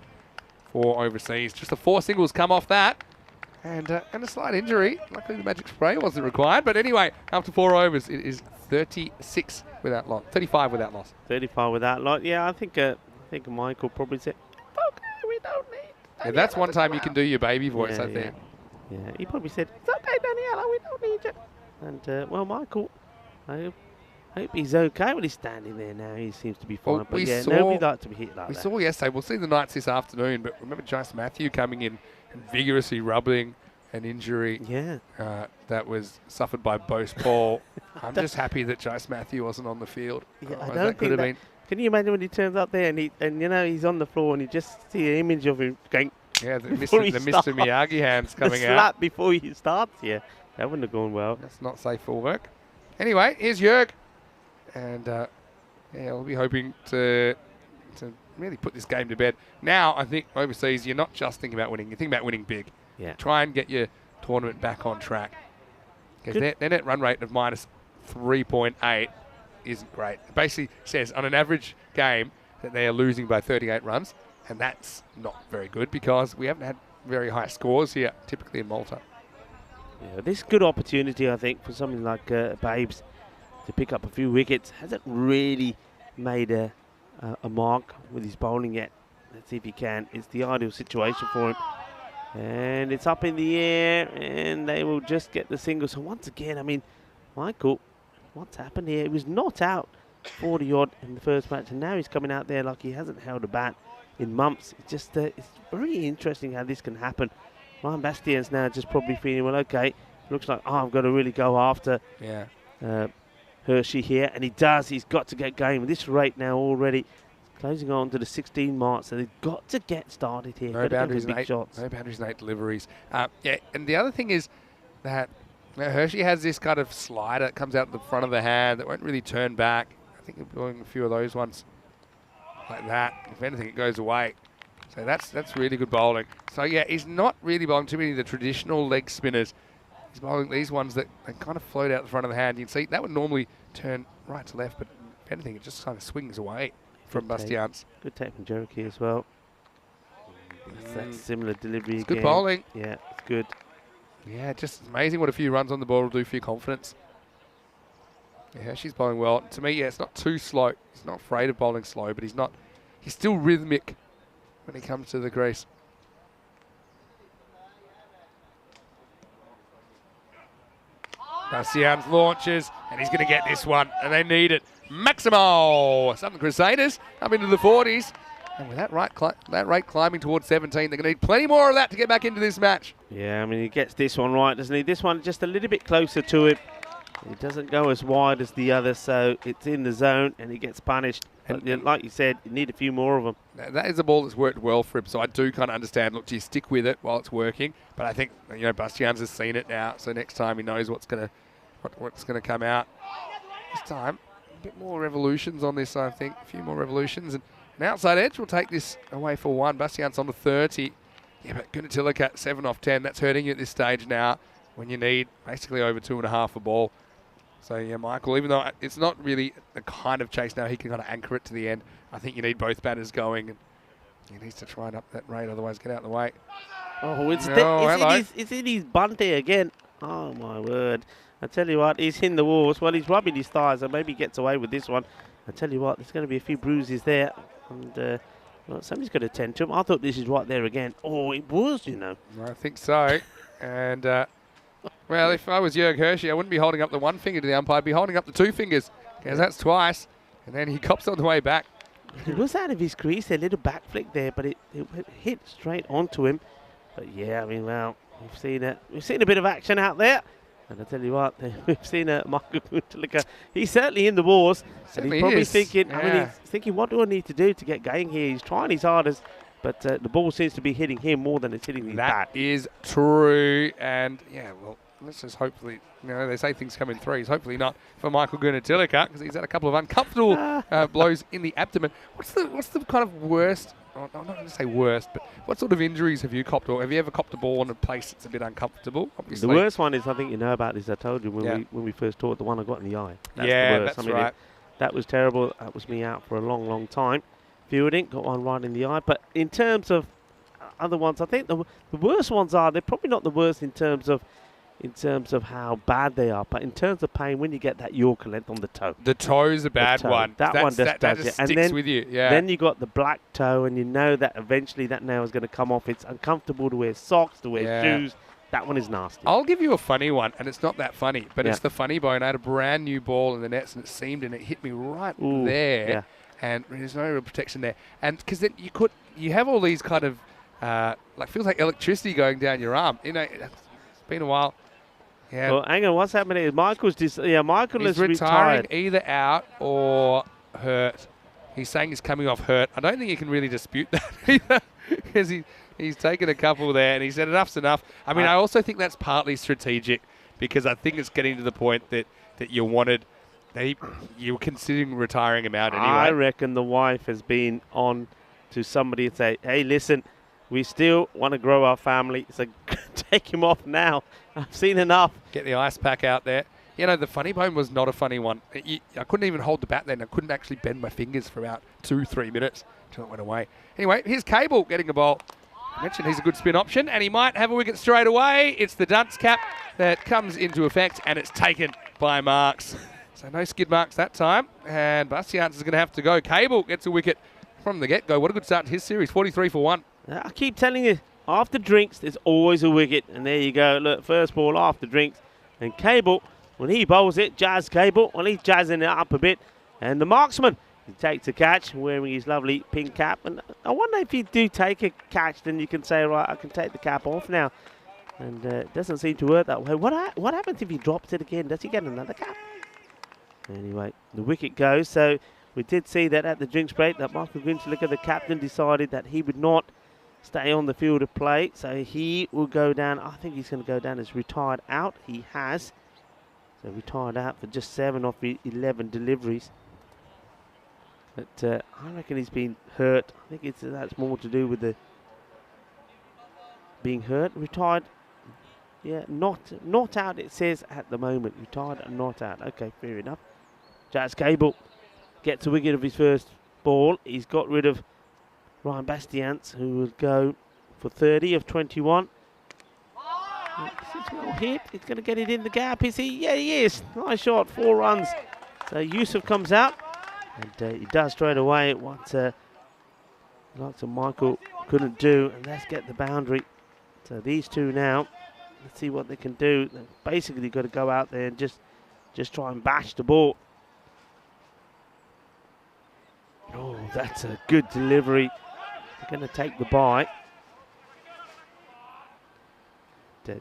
for overseas. Just the 4 singles come off that. And a slight injury. Luckily, the magic spray wasn't required. But anyway, after 4 overs, it is 36 without loss. 35 without loss. 35 without loss. Yeah, I think Michael probably said, okay, we don't need. Yeah, that's one time you can do your baby voice, I think. Yeah, he probably said, it's okay, Daniela, we don't need you. And, well, Michael, I hope he's okay when he's standing there now. He seems to be fine. Well, but yeah, nobody likes to be hit like that. We saw yesterday. We'll see the Knights this afternoon. But remember Jace Matthew coming in and vigorously rubbing an injury that was suffered by Bose Paul. I'm just happy that Jace Matthew wasn't on the field. Yeah, I don't think that. Can you imagine when he turns up there and he's on the floor and you just see an image of him going. Yeah, the Mr. Miyagi hands coming the out. slap before he starts. Yeah, that wouldn't have gone well. That's not safe for work. Anyway, here's Jörg. And we'll be hoping to really put this game to bed. Now, I think overseas, you're not just thinking about winning. You think about winning big. Yeah. Try and get your tournament back on track. Because their net run rate of minus 3.8 isn't great. It basically says on an average game that they are losing by 38 runs. And that's not very good because we haven't had very high scores here, typically in Malta. Yeah, this is a good opportunity, I think, for something like Babes to pick up a few wickets. Hasn't really made a mark with his bowling yet. Let's see if he can. It's the ideal situation for him. And it's up in the air, and they will just get the single. So once again, I mean, Michael, what's happened here? He was not out 40-odd in the first match, and now he's coming out there like he hasn't held a bat in months. It's just it's very interesting how this can happen. Ryan Bastian's now just probably feeling, well, okay, looks like, I've got to really go after Hershey here, and he does. He's got to get going with this rate now already. Closing on to the 16 mark, so they've got to get started here. No boundaries and 8 deliveries. And the other thing is that Hershey has this kind of slider that comes out the front of the hand that won't really turn back. I think they're doing a few of those ones like that. If anything, it goes away. So that's really good bowling. So yeah, he's not really bowling too many of the traditional leg spinners. He's bowling these ones that they kind of float out the front of the hand. You can see that would normally turn right to left, but if anything, it just kind of swings away from Bastians. Good take from Cherokee as well. That's similar delivery. It's good bowling. Yeah, it's good. Yeah, just amazing what a few runs on the ball will do for your confidence. Yeah, she's bowling well. To me, yeah, it's not too slow. He's not afraid of bowling slow, but he's still rhythmic when he comes to the crease. Bastians launches, and he's going to get this one, and they need it. Maximo! Southern Crusaders up into the 40s. And with that rate climbing towards 17, they're going to need plenty more of that to get back into this match. Yeah, I mean, he gets this one right, doesn't he? This one just a little bit closer to him. It doesn't go as wide as the other, so it's in the zone, and he gets punished. And like you said, you need a few more of them. That is a ball that's worked well for him, so I do kind of understand. Look, you stick with it while it's working. But I think, Bastians has seen it now, so next time he knows what's going what's going to come out this time. A bit more revolutions on this, I think. A few more revolutions. And an outside edge will take this away for 1. Bastian's on to 30. Yeah, but Gunatilica, 7 off 10. That's hurting you at this stage now when you need basically over 2.5 a ball. So, yeah, Michael, even though it's not really the kind of chase now, he can kind of anchor it to the end. I think you need both batters going. And he needs to try and up that rate, otherwise get out of the way. Oh, it's in his bunty again. Oh, my word. I tell you what, he's in the walls. Well, he's rubbing his thighs, and maybe he gets away with this one. I tell you what, there's going to be a few bruises there. And well, somebody's got to tend to him. I thought this is right there again. Oh, it was, you know. I think so. And, well, if I was Jörg Hershey, I wouldn't be holding up the 1 finger to the umpire. I'd be holding up the 2 fingers, because that's twice. And then he cops on the way back. He was out of his crease, a little back flick there, but it hit straight onto him. But, yeah, I mean, well, we've seen a bit of action out there. And I tell you what, we've seen Michael Gunatilica. He's certainly in the wars. And he's probably thinking, I mean, he's thinking, what do I need to do to get going here? He's trying his hardest, but the ball seems to be hitting him more than it's hitting his bat. That is true. And, yeah, well, let's just hopefully, you know, they say things come in threes. Hopefully not for Michael Gunatilica, because he's had a couple of uncomfortable blows in the abdomen. What's the kind of worst, I'm not going to say worst, but what sort of injuries have you copped, or have you ever copped a ball in a place that's a bit uncomfortable? Obviously. The worst one is, I think you know about this, I told you when we first talked, the one I got in the eye. That's yeah, the worst. that's right. That was terrible. That was me out for a long, long time. Fielding, got one right in the eye. But in terms of other ones, I think the worst ones they're probably not the worst in terms of how bad they are, but in terms of pain, when you get that Yorker length on the toe. The toe's a bad one. That one just does it. And sticks with you. Yeah. Then you got the black toe, and you know that eventually that nail is going to come off. It's uncomfortable to wear socks, to wear shoes. That one is nasty. I'll give you a funny one, and it's not that funny, but it's the funny bone. I had a brand new ball in the nets, and it seamed, and it hit me right there. Yeah. And there's no real protection there. And because then you have all these kind of, feels like electricity going down your arm. You know, it's been a while. Yeah. Well, hang on, what's happening is Michael is retiring either out or hurt. He's saying he's coming off hurt. I don't think you can really dispute that either, because he's taken a couple there, and he said enough's enough. I mean, I also think that's partly strategic, because I think it's getting to the point that you wanted. You were considering retiring him out anyway. I reckon the wife has been on to somebody and say, hey, listen, we still want to grow our family, so take him off now. I've seen enough. Get the ice pack out there. You know, the funny bone was not a funny one. I couldn't even hold the bat then. I couldn't actually bend my fingers for about 2-3 minutes until it went away. Anyway, here's Cable getting a ball. I mentioned he's a good spin option, and he might have a wicket straight away. It's the dunce cap that comes into effect, and it's taken by Marks. So no skid marks that time, and Bastians is going to have to go. Cable gets a wicket from the get-go. What a good start to his series, 43 for 1. I keep telling you, after drinks, there's always a wicket. And there you go. Look, first ball after drinks. And Cable, when he bowls it, Jazz Cable, well, he's jazzing it up a bit. And the marksman, he takes a catch, wearing his lovely pink cap. And I wonder if you do take a catch, then you can say, right, I can take the cap off now. And it doesn't seem to work that way. What happens if he drops it again? Does he get another cap? Anyway, the wicket goes. So we did see that at the drinks break, that Michael Gunatilica, the captain, decided that he would not stay on the field of play, so he will go down. I think he's going to go down as retired out. He has. So retired out for just 7 off 11 deliveries. But I reckon he's been hurt. I think that's more to do with the being hurt. Retired. Yeah, not out, it says at the moment. Retired and not out. Okay, fair enough. Jazz Cable gets a wicket of his first ball. He's got rid of Ryan Bastians, who will go for 30 of 21. It's well hit. He's going to get it in the gap, is he? Yeah, he is. Nice shot, 4 runs. So Yusuf comes out, and he does straight away what Michael couldn't do, and let's get the boundary. So these two now, let's see what they can do. They've basically got to go out there and just try and bash the ball. Oh, that's a good delivery. They're going to take the bye.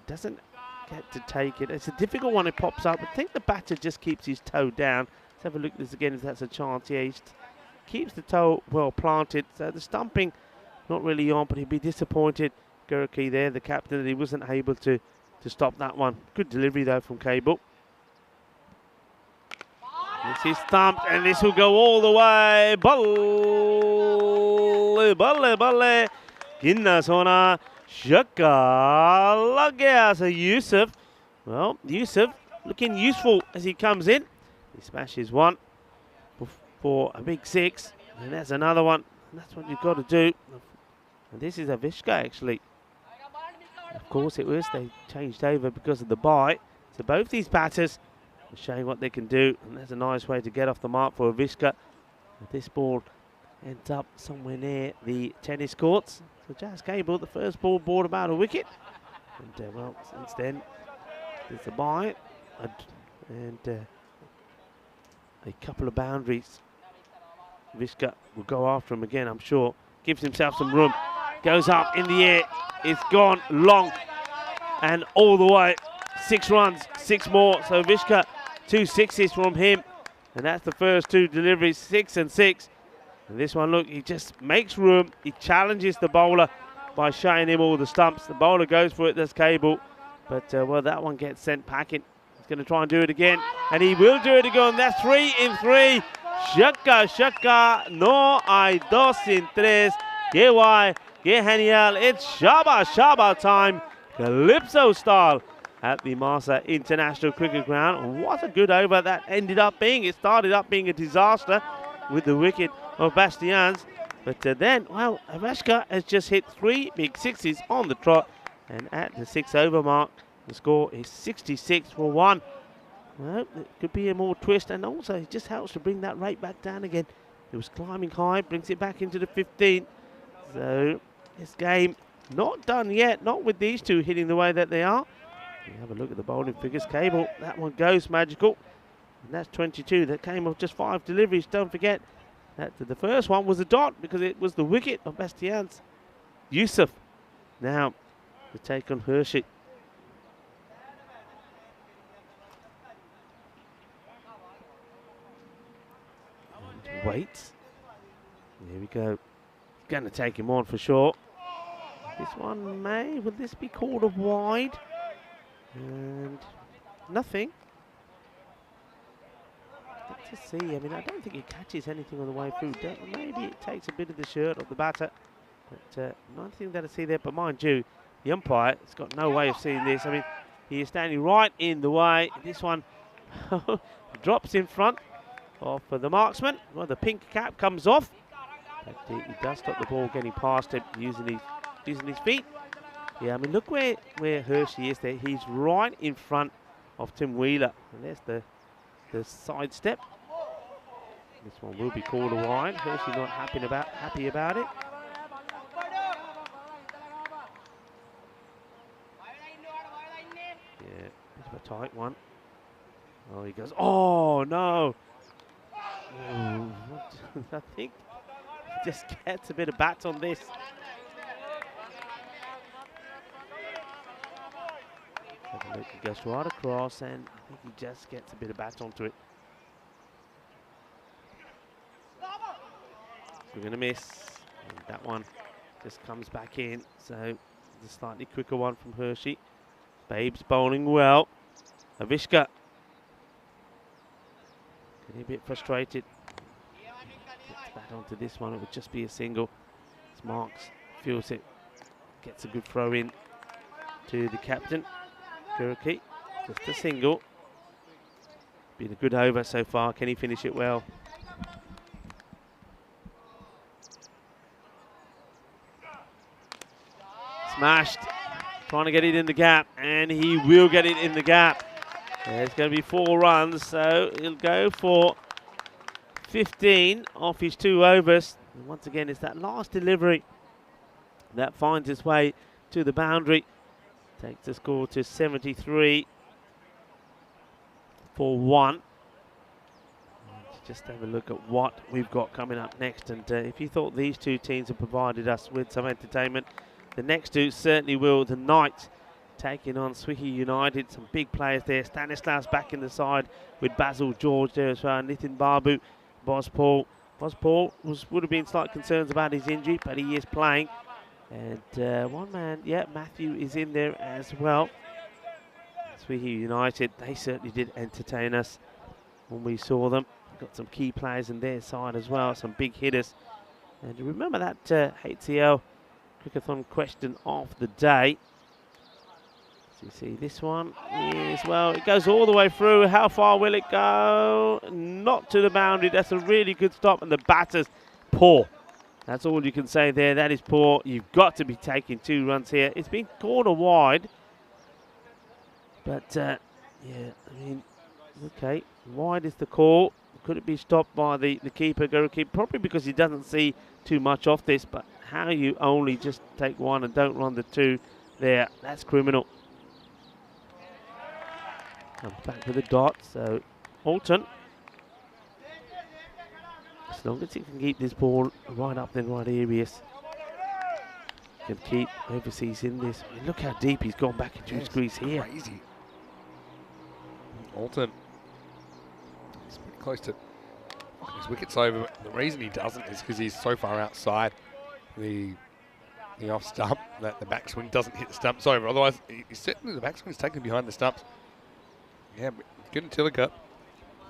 Doesn't get to take it. It's a difficult one. It pops up. I think the batter just keeps his toe down. Let's have a look at this again if that's a chance. Yeah, he keeps the toe well planted. So the stumping not really on, but he'd be disappointed. Gurki there, the captain, that he wasn't able to stop that one. Good delivery though from Cable. This is thumped, and this will go all the way. Balle. Ginna Sona. Shaka. Lagya. So Yusuf. Well, Yusuf looking useful as he comes in. He smashes one for a big 6. And that's another one. And that's what you've got to do. And this is a Vishka, actually. Of course it was. They changed over because of the bye. So both these batters are showing what they can do. And that's a nice way to get off the mark for a Vishka. This ball ends up somewhere near the tennis courts. So Jazz Cable, the first ball, brought about a wicket. And well, since then, there's a bye. And a couple of boundaries. Vishka will go after him again, I'm sure. Gives himself some room. Goes up in the air. It's gone long and all the way. 6 runs, 6 more. So Vishka, 2 6s from him. And that's the first 2 deliveries, 6 and 6. And this one, look, he just makes room. He challenges the bowler by showing him all the stumps. The bowler goes for it, that's Cable. But, well, that one gets sent packing. He's going to try and do it again. And he will do it again. That's 3 in 3. Shaka, no hay 2 in 3. Que guay, que genial. It's Shaba time. Calypso style at the Malta International Cricket Ground. What a good over that ended up being. It started up being a disaster with the wicket of Bastians. But then, well, Avashka has just hit 3 big 6s on the trot. And at the 6 over mark, the score is 66 for 1. Well, it could be a more twist, and also it just helps to bring that rate back down again. It was climbing high, brings it back into the 15. So this game not done yet, not with these 2 hitting the way that they are. You have a look at the bowling figures. Cable, that one goes magical. And that's 22. That came off just 5 deliveries. Don't forget that the first one was a dot because it was the wicket of Bastians. Yusuf now to take on Hershey. Waits. Here we go. Going to take him on for sure. This one will this be called a wide? And nothing. Let's see. I mean, I don't think it catches anything on the way through. Maybe it takes a bit of the shirt of the batter. But nothing that I see there. But mind you, the umpire has got no way of seeing this. I mean, he is standing right in the way. This one drops in front of the marksman. Well, the pink cap comes off. But he does stop the ball getting past him using his feet. Yeah, I mean, look where Hershey is there. He's right in front of Tim Wheeler. And there's the side step. This one will be called a wide. Hershey not happy about it. Yeah, it's a tight one. Oh, he goes, oh no. Oh, I think he just gets a bit of bat on this. He goes right across, and I think he just gets a bit of bat onto it. We're going to miss. And that one just comes back in. So the slightly quicker one from Hershey. Babe's bowling well. Avishka getting a bit frustrated. Gets back onto this one. It would just be a single. As Marks feels it. Gets a good throw in to the captain. Gurki, just a single. Been a good over so far. Can he finish it well? Smashed. Trying to get it in the gap, and he will get it in the gap. There's going to be 4 runs, so he'll go for 15 off his 2 overs. And once again, it's that last delivery that finds its way to the boundary. Takes the score to 73 for 1. Let's just have a look at what we've got coming up next. And if you thought these 2 teams have provided us with some entertainment, the next 2 certainly will. The Knights taking on Swihi United. Some big players there. Stanislaus back in the side with Basil George there as well. Nitin Babu, Boz Paul. Boz Paul would have been slight concerns about his injury, but he is playing. And one man, yeah, Matthew is in there as well. Swihi United, they certainly did entertain us. when we saw them. Got some key players in their side as well, some big hitters. And you remember that HCL Crickathon question of the day. So you see this one is, well, it goes all the way through. How far will it go? Not to the boundary. That's a really good stop, and the batter's poor. That's all you can say there. That is poor. You've got to be taking 2 runs here. It's been corner wide. But, yeah, I mean, okay, wide is the call. Could it be stopped by the keeper, Gurukip? Probably because he doesn't see too much of this, but how you only just take 1 and don't run the 2 there, that's criminal. Comes back with a dot, so Alton, as long as he can keep this ball right up in the right areas, can keep overseas in this. I mean, look how deep he's gone back into his crease here. Crazy. Alton. He's pretty close to his wicket's over. But the reason he doesn't is because he's so far outside the off stump that the backswing doesn't hit the stumps over. Otherwise, he's certainly the backswing's taken behind the stumps. Yeah, but good until he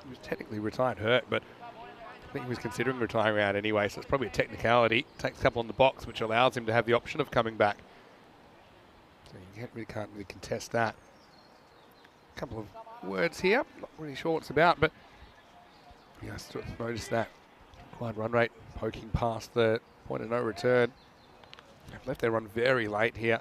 was technically retired hurt, but I think he was considering retiring out anyway, so it's probably a technicality. Takes a couple on the box, which allows him to have the option of coming back. So you can't really contest that. A couple of words here, not really sure what it's about, but yeah, I sort of noticed that required run rate poking past the point of no return. They've left their run very late here.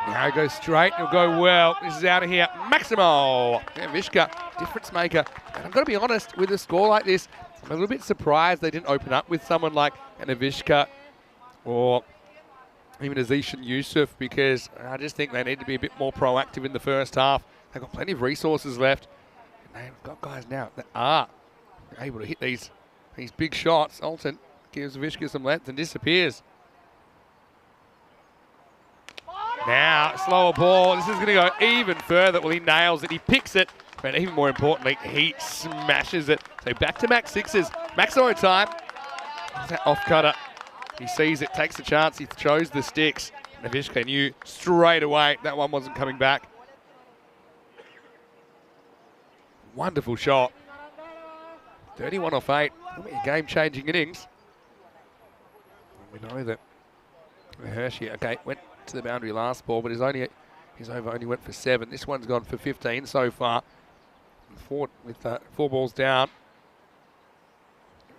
Now he goes straight, he'll go well. This is out of here. Maximo! Yeah, Vishka, difference maker. And I've got to be honest, with a score like this, I'm a little bit surprised they didn't open up with someone like an Avishka or even a Zishan Yusuf, because I just think they need to be a bit more proactive in the first half. They've got plenty of resources left. And they've got guys now that are able to hit these big shots. Alton gives Vishka some length and disappears. Now, slower ball. This is going to go even further. Well, he nails it. He picks it. But even more importantly, he smashes it. So back to max 6s. Maximo time. That off cutter. He sees it, takes a chance. He throws the sticks. Navishka knew straight away that one wasn't coming back. Wonderful shot. 31 off 8. Game-changing innings. We know that Hershey, okay, went to the boundary last ball, but his over only went for 7. This one's gone for 15 so far. With 4 balls down.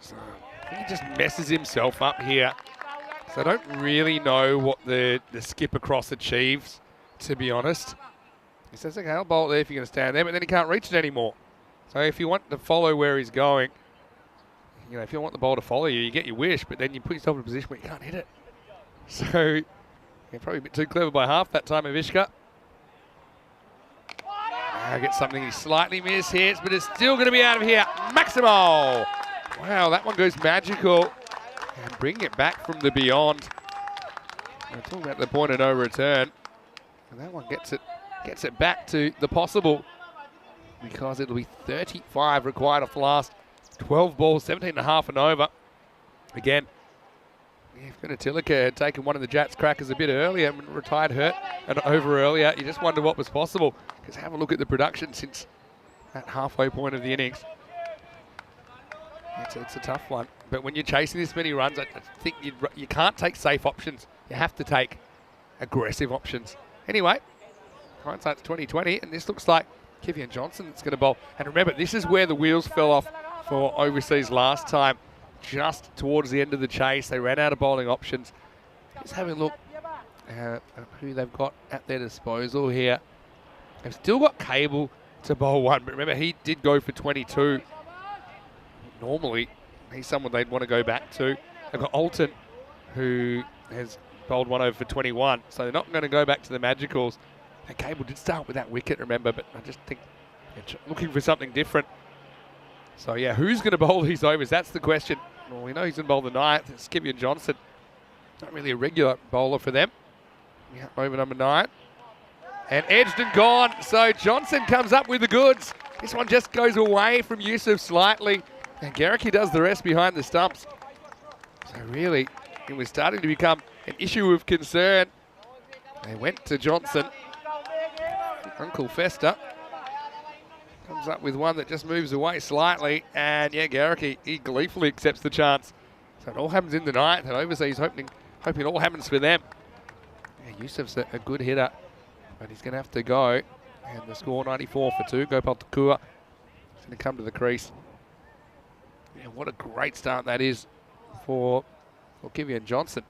So he just messes himself up here. So I don't really know what the skip across achieves, to be honest. He says, okay, I'll bowl it there if you're going to stand there, but then he can't reach it anymore. So if you want to follow where he's going, you know, if you want the ball to follow you, you get your wish, but then you put yourself in a position where you can't hit it. So yeah, probably a bit too clever by half that time, Avishka. Now gets something he slightly mishits, but it's still going to be out of here. Maximo! Wow, that one goes magical. And bringing it back from the beyond. We're talking about the point of no return. And that one gets it back to the possible, because it'll be 35 required off the last 12 balls, 17 and a half and over. Again, if Gunatilaka had taken one of the Jats crackers a bit earlier and retired hurt and over earlier, you just wonder what was possible. Because have a look at the production since that halfway point of the innings. It's a tough one. But when you're chasing this many runs, I think you can't take safe options. You have to take aggressive options. Anyway, hindsight's 2020, and this looks like Kivian Johnson that's going to bowl. And remember, this is where the wheels fell off for overseas last time. Just towards the end of the chase, they ran out of bowling options. Just having a look at who they've got at their disposal here. They've still got Cable to bowl 1, but remember, he did go for 22. Normally, he's someone they'd want to go back to. They've got Alton, who has bowled 1 over for 21, so they're not going to go back to the Magicals. And Cable did start with that wicket, remember, but I just think they're looking for something different. So yeah, who's going to bowl these overs? That's the question. Well, we know he's going to bowl the 9th. It's Kivian Johnson. Not really a regular bowler for them. Yeah, over number 9. And edged and gone. So Johnson comes up with the goods. This one just goes away from Yusuf slightly. And Garricky does the rest behind the stumps. So really, it was starting to become an issue of concern. They went to Johnson. Uncle Fester Comes up with one that just moves away slightly. And yeah, Garrick, he gleefully accepts the chance. So it all happens in the ninth, and overseas hoping it all happens for them. Yeah, Yusuf's a good hitter, but he's going to have to go. And the score 94 for 2. Gopal Takua is going to come to the crease. Yeah, what a great start that is for Kivian Johnson.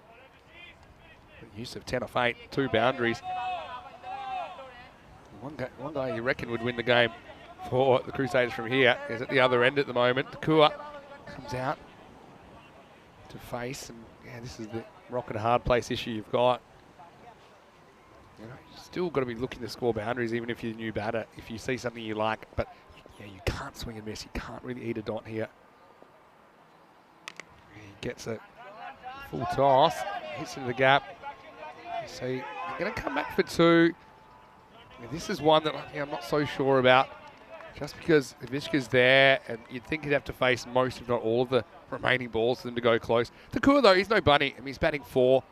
Yusuf 10 off 8, 2 boundaries. One guy you reckon would win the game for the Crusaders from here is at the other end at the moment. Takua comes out to face, and yeah, this is the rock and a hard place issue you've got. You know, you've still got to be looking to score boundaries, even if you're a new batter, if you see something you like, but yeah, you can't swing and miss. You can't really eat a dot here. He gets a full toss, hits into the gap. You see, you're going to come back for 2. This is one that I'm not so sure about, just because Vishka's there, and you'd think he'd have to face most, if not all, of the remaining balls for them to go close. Takua, though, he's no bunny. I mean, he's batting 4.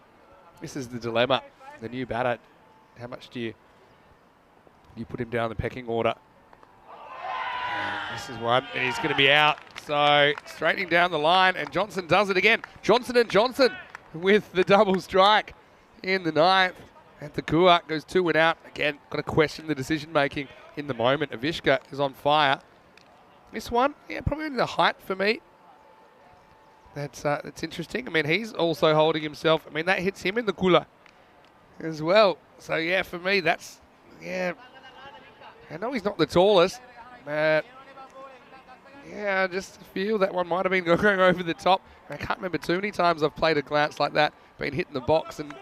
This is the dilemma. The new batter, how much do you put him down the pecking order? And this is one, and he's going to be out. So straightening down the line, and Johnson does it again. Johnson and Johnson with the double strike in the 9th. And Takua goes 2 and out. Again, got to question the decision-making in the moment. Avishka is on fire. This one, yeah, probably only the height for me. That's interesting. I mean, he's also holding himself. I mean, that hits him in the cooler as well. So, yeah, for me, that's, yeah. I know he's not the tallest, but, yeah, I just feel that one might have been going over the top. I can't remember too many times I've played a glance like that, been hit in the box and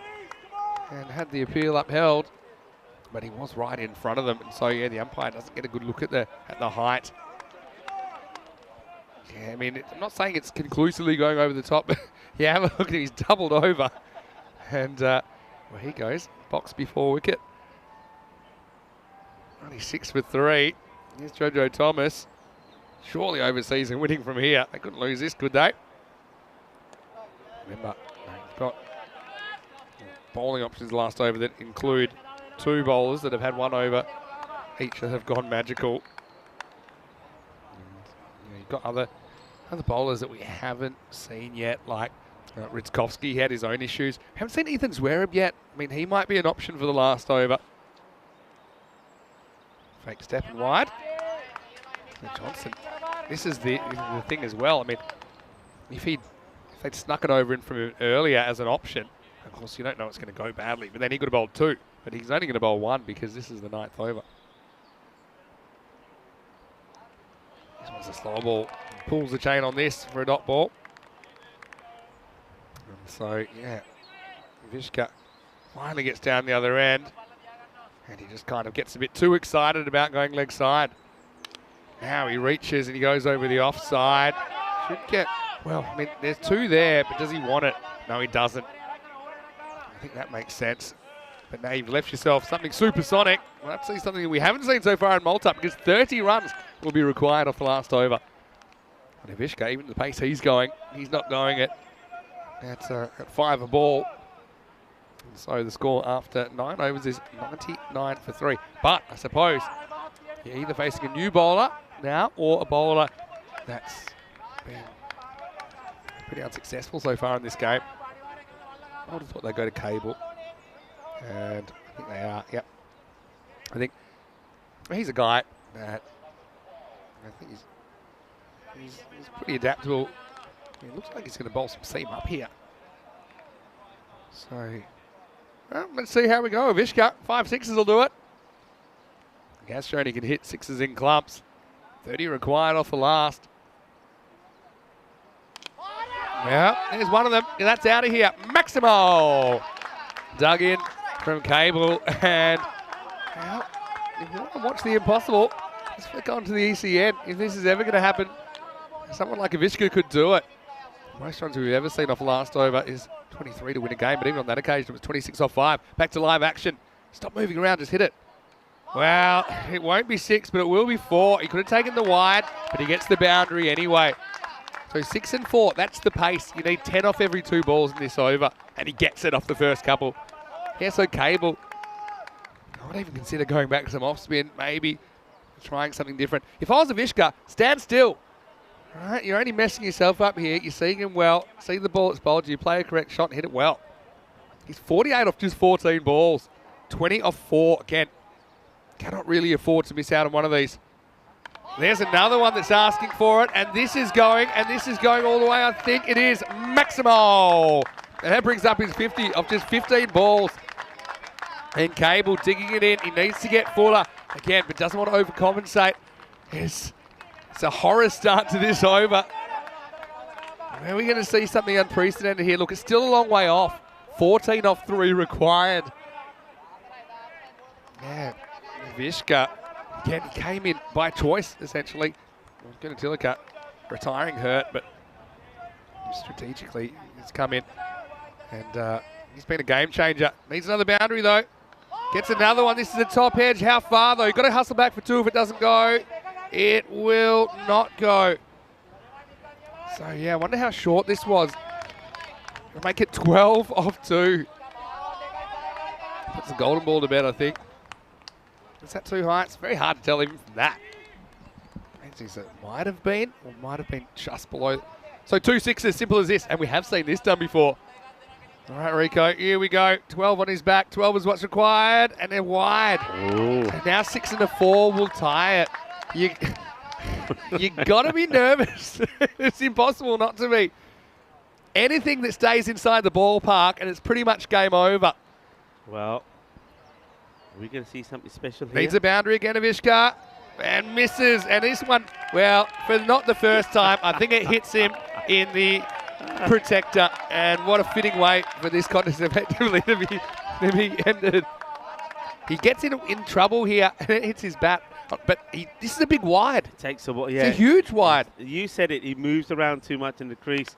had the appeal upheld, but he was right in front of them, and so yeah, the umpire doesn't get a good look at the height. Yeah, I mean, I'm not saying it's conclusively going over the top, but yeah, have a look at it, he's doubled over, and well, he goes, box before wicket. Only 6 for 3. Here's Jojo Thomas, surely overseas and winning from here. They couldn't lose this, could they? Remember, they've got bowling options last over that include 2 bowlers that have had 1 over each that have gone magical. And, you've got other bowlers that we haven't seen yet, like Ritzkovsky. He had his own issues. Haven't seen Ethan Zwerab yet. I mean, he might be an option for the last over. Fake step and wide. And Johnson. This is the thing as well. I mean, if they'd snuck it over in from him earlier as an option, of course, you don't know it's going to go badly, but then he could have bowled 2, but he's only going to bowl 1 because this is the 9th over. This one's a slow ball. Pulls the chain on this for a dot ball. And so, yeah, Vishka finally gets down the other end, and he just kind of gets a bit too excited about going leg side. Now he reaches and he goes over the offside. Should get, well, I mean, there's 2 there, but does he want it? No, he doesn't. I think that makes sense. But now you've left yourself something supersonic. We'll have to see something that we haven't seen so far in Malta, because 30 runs will be required off the last over. And Avishka, even the pace he's going, he's not going it. That's at 5 a ball. And so the score after 9 overs is 99 for 3. But I suppose you're either facing a new bowler now or a bowler that's been pretty unsuccessful so far in this game. I would have thought they'd go to Cable, and I think they are, yep. I think he's a guy that I think he's pretty adaptable. It looks like he's going to bowl some seam up here. So, well, let's see how we go. Vishka, 5 6s will do it. He has shown he can hit 6s in clumps. 30 required off the last. Yeah, there's one of them. That's out of here. Maximo dug in from Cable, and well, if you want to watch the impossible, just flick on to the ECN. If this is ever going to happen, someone like Avishka could do it. Most runs we've ever seen off last over is 23 to win a game, but even on that occasion it was 26 off 5. Back to live action. Stop moving around, just hit it. Well, it won't be 6, but it will be 4. He could have taken the wide, but he gets the boundary anyway. So 6 and 4, that's the pace. You need 10 off every 2 balls in this over, and he gets it off the first couple. Yeah, so Cable, I would even consider going back to some off spin, maybe trying something different. If I was Avishka, stand still. All right, you're only messing yourself up here. You're seeing him well. See the ball that's bowled. You play a correct shot and hit it well. He's 48 off just 14 balls. 20 off 4. Again, cannot really afford to miss out on one of these. There's another one that's asking for it, and this is going all the way. I think it is Maximo. And that brings up his 50 of just 15 balls. And Cable digging it in. He needs to get fuller again, but doesn't want to overcompensate. It's a horror start to this over. Are we going to see something unprecedented here? Look, it's still a long way off. 14 off 3 required. Yeah, Vishka, again, he came in by choice, essentially. Gunatilaka retiring hurt, but strategically he's come in. And he's been a game changer. Needs another boundary, though. Gets another one. This is a top edge. How far, though? You've got to hustle back for 2 if it doesn't go. It will not go. So, yeah, I wonder how short this was. It'll make it 12 off 2. Puts the golden ball to bed, I think. Is that too high? It's very hard to tell even from that. It might have been, or might have been just below. So 2 sixes, simple as this. And we have seen this done before. All right, Rico, here we go. 12 on his back. 12 is what's required, and they're wide. And now 6 and a 4 will tie it. You got to be nervous. It's impossible not to be. Anything that stays inside the ballpark, and it's pretty much game over. Well, are we going to see something special here? Needs a boundary again, Avishka, and misses. And this one, well, for not the first time, I think it hits him in the protector. And what a fitting way for this contest effectively to be ended. He gets in trouble here, and it hits his bat. But this is a big wide. It takes a while, yeah. It's a huge wide. You said it. He moves around too much in the crease.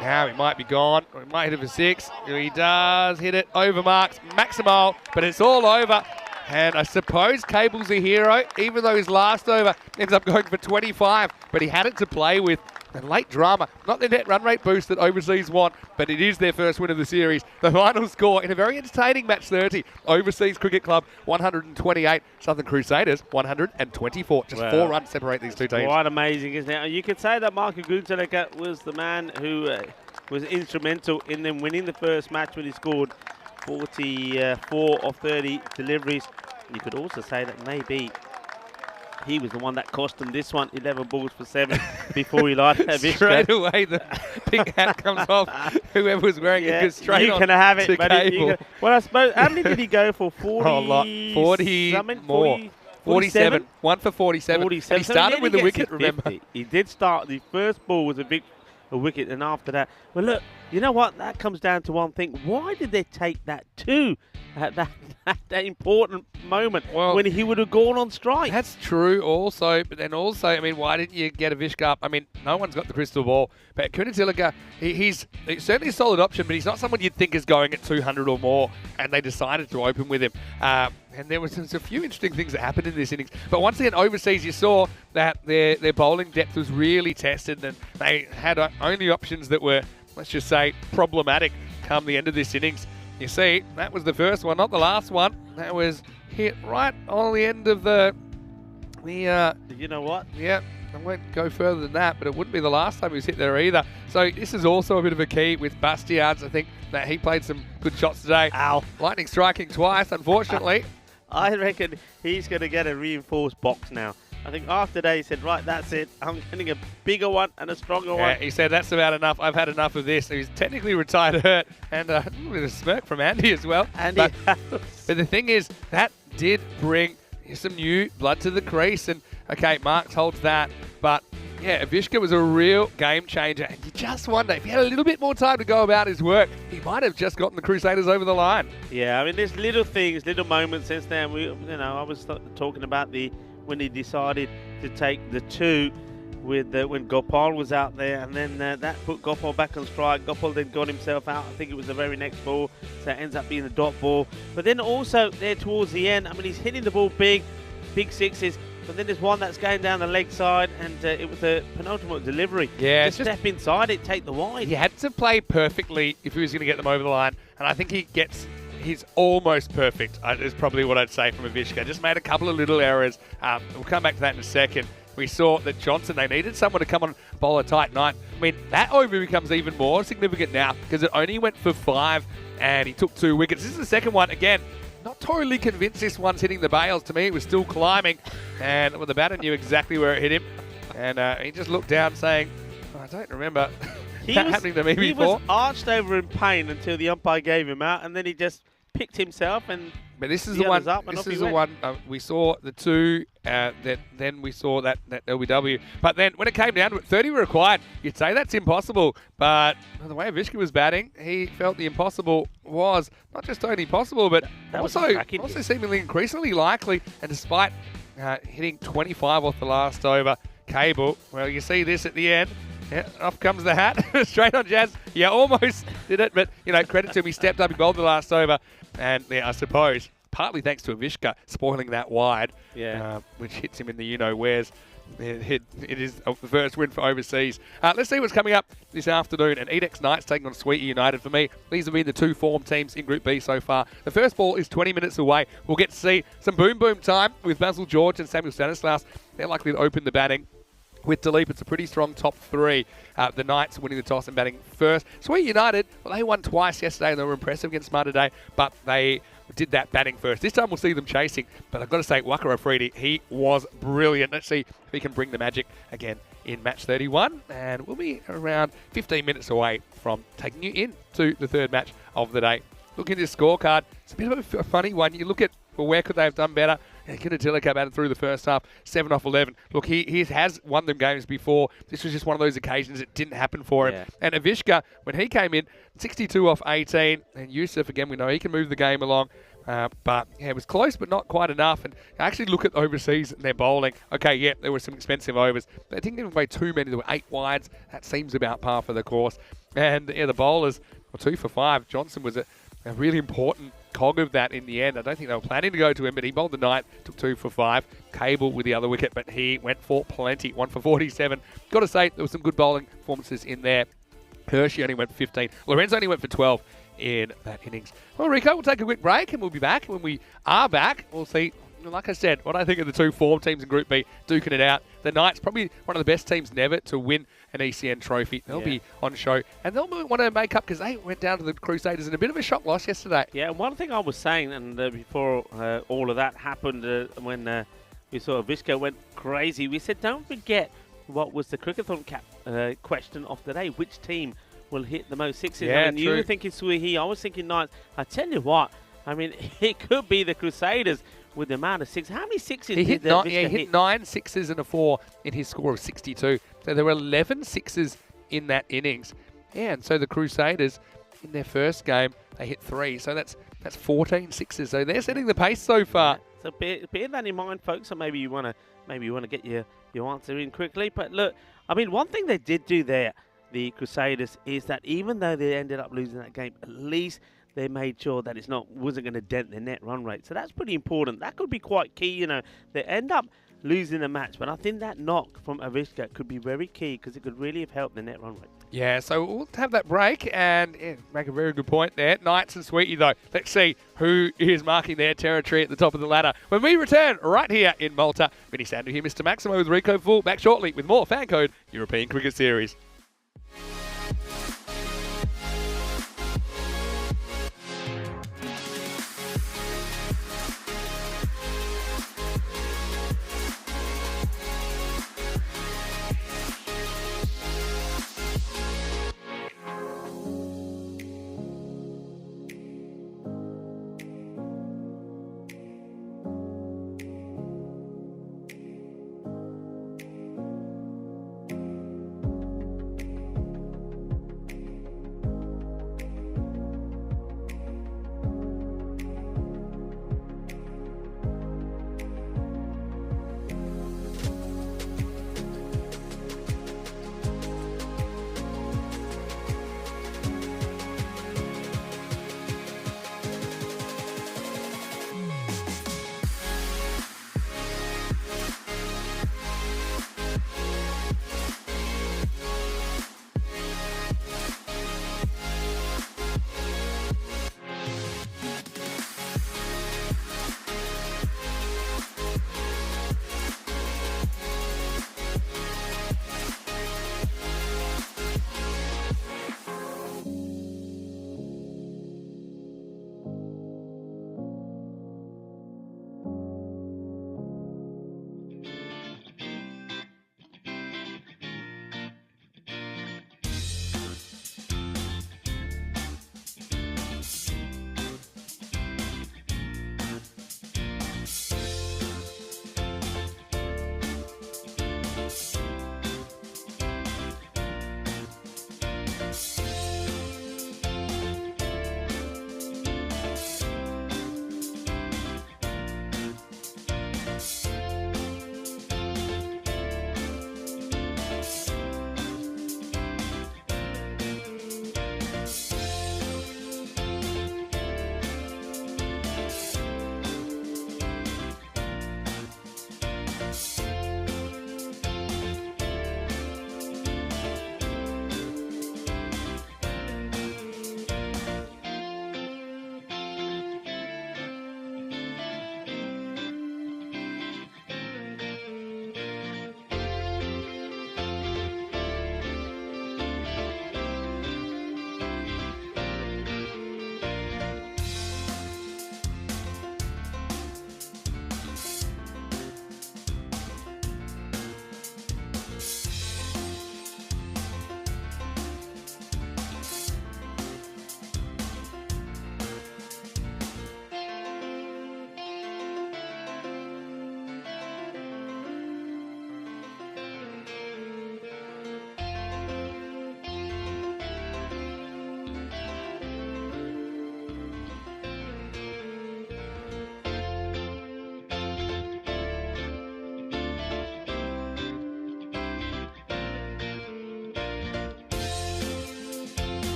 Now he might be gone, or he might hit it for 6. He does hit it over marks Maximo, but it's all over. And I suppose Cable's a hero, even though his last over ends up going for 25, but he had it to play with. And late drama, not the net run rate boost that overseas want, but it is their first win of the series. The final score in a very entertaining match 30. Overseas Cricket Club 128, Southern Crusaders 124. Just 4 runs separate these two teams. Quite amazing, isn't it? You could say that Marco Gunatilaka was the man who was instrumental in them winning the first match when he scored 44 of 30 deliveries. You could also say that maybe he was the one that cost them this one, 11 balls for 7 before he lied. Straight away, the big hat comes off. Whoever was wearing it goes straight on. You can have it, buddy. Well, I suppose, how many did he go for? 40? Oh, a lot. 40 more. 47. 1 for 47. 47. And he started with a wicket, 50. remember? He did start. The first ball was a wicket, and after that, well, look, you know what? That comes down to one thing. Why did they take that 2 at that important moment when he would have gone on strike? That's true also, but then also, I mean, why didn't you get Avishka up? I mean, no one's got the crystal ball, but Gunatilaka, he's certainly a solid option, but he's not someone you'd think is going at 200 or more, and they decided to open with him. And there was a few interesting things that happened in this innings. But once again, overseas, you saw that their bowling depth was really tested, and they had only options that were, let's just say, problematic come the end of this innings. You see, that was the first one, not the last one. That was hit right on the end of the you know what? Yeah, I won't go further than that, but it wouldn't be the last time he was hit there either. So this is also a bit of a key with Bastiards. I think that he played some good shots today. Ow. Lightning striking twice, unfortunately. I reckon he's going to get a reinforced box now. I think after that he said, right, that's it. I'm getting a bigger one and a stronger one. He said, that's about enough. I've had enough of this. He's technically retired hurt. And with a smirk from Andy as well. But the thing is, that did bring some new blood to the crease. And, okay, Marks holds that. But, yeah, Avishka was a real game changer. And you just wonder, if he had a little bit more time to go about his work, he might have just gotten the Crusaders over the line. Yeah, I mean, there's little things, little moments since then. I was talking about when he decided to take the 2 with when Gopal was out there, and then that put Gopal back on strike. Gopal then got himself out. I think it was the very next ball, so it ends up being a dot ball. But then also there towards the end, I mean, he's hitting the ball big sixes, but then there's one that's going down the leg side, and it was a penultimate delivery. Yeah, just step inside it, take the wide. He had to play perfectly if he was going to get them over the line, and I think he gets he's almost perfect, is probably what I'd say from Avishka. Just made a couple of little errors. We'll come back to that in a second. We saw that Johnson, they needed someone to come on bowl a tight 9. I mean, that over becomes even more significant now because it only went for 5 and he took 2 wickets. This is the second one. Again, not totally convinced this one's hitting the bails. To me, it was still climbing. And well, the batter knew exactly where it hit him. And he just looked down saying, I don't remember that happening to me before. He was arched over in pain until the umpire gave him out, and then he just picked himself and but this is the one. This is the one we saw the 2. Then we saw that LBW. But then when it came down to it, 30 were required. You'd say that's impossible. But the way Avishka was batting, he felt the impossible was not just only possible, but also seemingly increasingly likely. And despite hitting 25 off the last over, Cable, well, you see this at the end. Yeah, off comes the hat, straight on Jazz. Yeah, almost did it, but, credit to him. He stepped up, he bowled the last over. And, I suppose, partly thanks to Avishka spoiling that wide, which hits him in the you-know-wheres. It is the first win for overseas. Let's see what's coming up this afternoon. And Edex Knights taking on Sweetie United. For me, these have been the 2 form teams in Group B so far. The first ball is 20 minutes away. We'll get to see some boom time with Basil George and Samuel Stanislaus. They're likely to open the batting. With Dilip, it's a pretty strong top 3. The Knights winning the toss and batting first. Sweet United, well, they won twice yesterday and they were impressive against Malta today, but they did that batting first. This time we'll see them chasing, but I've got to say, Waka Afridi, he was brilliant. Let's see if he can bring the magic again in match 31, and we'll be around 15 minutes away from taking you into the 3rd match of the day. Looking at this scorecard, it's a bit of a funny one. You look at, well, where could they have done better? Kinatilica batted through the first half, 7 off 11. Look, he has won them games before. This was just one of those occasions it didn't happen for him. Yeah. And Avishka, when he came in, 62 off 18. And Yusuf, again, we know he can move the game along. But it was close, but not quite enough. And actually look at overseas and their bowling. Okay, yeah, there were some expensive overs. They didn't give away too many. There were 8 wides. That seems about par for the course. And the bowlers were 2 for 5. Johnson was a really important cog of that in the end. I don't think they were planning to go to him, but he bowled the night, took 2 for 5. Cable with the other wicket, but he went for plenty, 1 for 47. Got to say, there were some good bowling performances in there. Hershey only went for 15. Lorenzo only went for 12 in that innings. Well, Rico, we'll take a quick break and we'll be back. When we are back, we'll see, like I said, what I think of the 2 form teams in Group B duking it out. The Knights, probably one of the best teams never to win an ECN trophy. They'll be on show. And they'll want to make up because they went down to the Crusaders in a bit of a shock loss yesterday. Yeah, and one thing I was saying, and before all of that happened, when we saw Avishka went crazy, we said, don't forget what was the Crickathon cap question of the day. Which team will hit the most sixes? Yeah, I mean, you were thinking Sweetie, I was thinking Knights. I tell you what, I mean, it could be the Crusaders with the amount of 6. How many 6s he did Avishka hit? He hit 9 6s and a 4 in his score of 62. So there were 11 6s in that innings. Yeah, and so the Crusaders, in their first game, they hit 3. So that's 14 6s. So they're setting the pace so far. So bear that in mind, folks. So maybe you want to get your answer in quickly. But look, I mean, one thing they did do there, the Crusaders, is that even though they ended up losing that game, at least they made sure that wasn't going to dent their net run rate. So that's pretty important. That could be quite key. They end up losing the match, but I think that knock from Avishka could be very key because it could really have helped the net run rate. Yeah, so we'll have that break and make a very good point there. Knights and Sweetie, though. Let's see who is marking their territory at the top of the ladder when we return right here in Malta. Vinny Sandu here, Mr. Maximo with Rico Full. Back shortly with more FanCode European Cricket Series.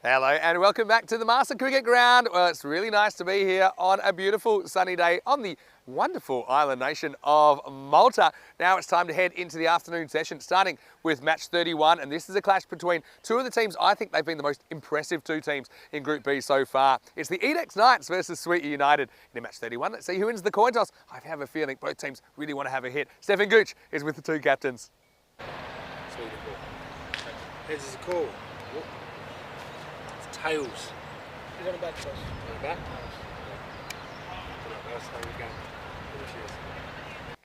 Hello and welcome back to the Master Cricket Ground. Well, it's really nice to be here on a beautiful sunny day on the wonderful island nation of Malta. Now it's time to head into the afternoon session, starting with match 31, and this is a clash between two of the teams I think they've been the most impressive two teams in Group B so far. It's the Edex Knights versus Sweetie United in match 31. Let's see who wins the coin toss. I have a feeling both teams really want to have a hit. Stefan Gooch is with the two captains. Sweetie call. Heads is a call. It's tails. He's on the back toss. On the back? That's how we go. Cheers.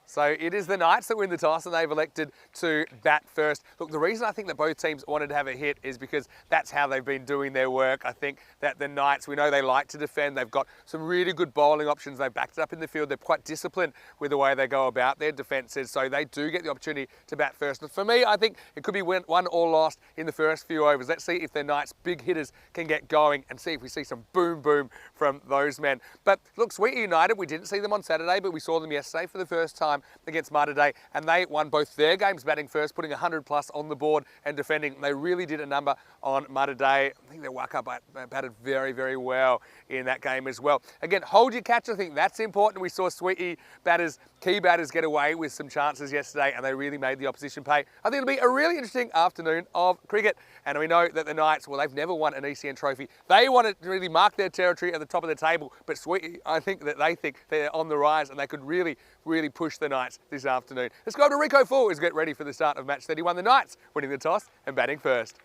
So it is the Knights that win the toss and they've elected to bat first. Look, the reason I think that both teams wanted to have a hit is because that's how they've been doing their work. I think that the Knights, we know they like to defend. They've got some really good bowling options. They've backed it up in the field. They're quite disciplined with the way they go about their defences. So they do get the opportunity to bat first. But for me, I think it could be won or lost in the first few overs. Let's see if the Knights' big hitters can get going and see if we see some boom boom from those men. But look, Sweetie United, we didn't see them on Saturday, but we saw them yesterday for the first time against Malta Day, and they won both their games batting first, putting 100 plus on the board and defending. They really did a number on Malta Day. I think their Waka batted very, very well in that game as well. Again, hold your catch. I think that's important. We saw Sweetie batters, key batters get away with some chances yesterday, and they really made the opposition pay. I think it'll be a really interesting afternoon of cricket, and we know that the Knights, well, they've never won an ECN trophy. They want to really mark their territory at the top of the table, but Sweetie, I think that they think they're on the rise and they could really, really push the Knights this afternoon. Let's go to Rico Full as we get ready for the start of match 31. The Knights winning the toss and batting first.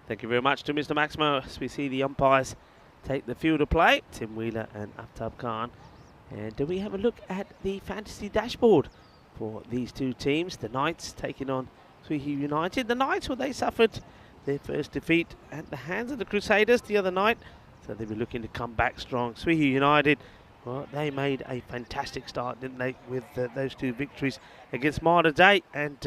Thank you very much to Mr. Maximo as we see the umpires take the field of play, Tim Wheeler and Aftab Khan. And do we have a look at the fantasy dashboard for these two teams? The Knights taking on Sweetie United. The Knights, well, they suffered their first defeat at the hands of the Crusaders the other night, so they'll be looking to come back strong. Sweetie United, well, they made a fantastic start, didn't they, with those two victories against Malta Day. And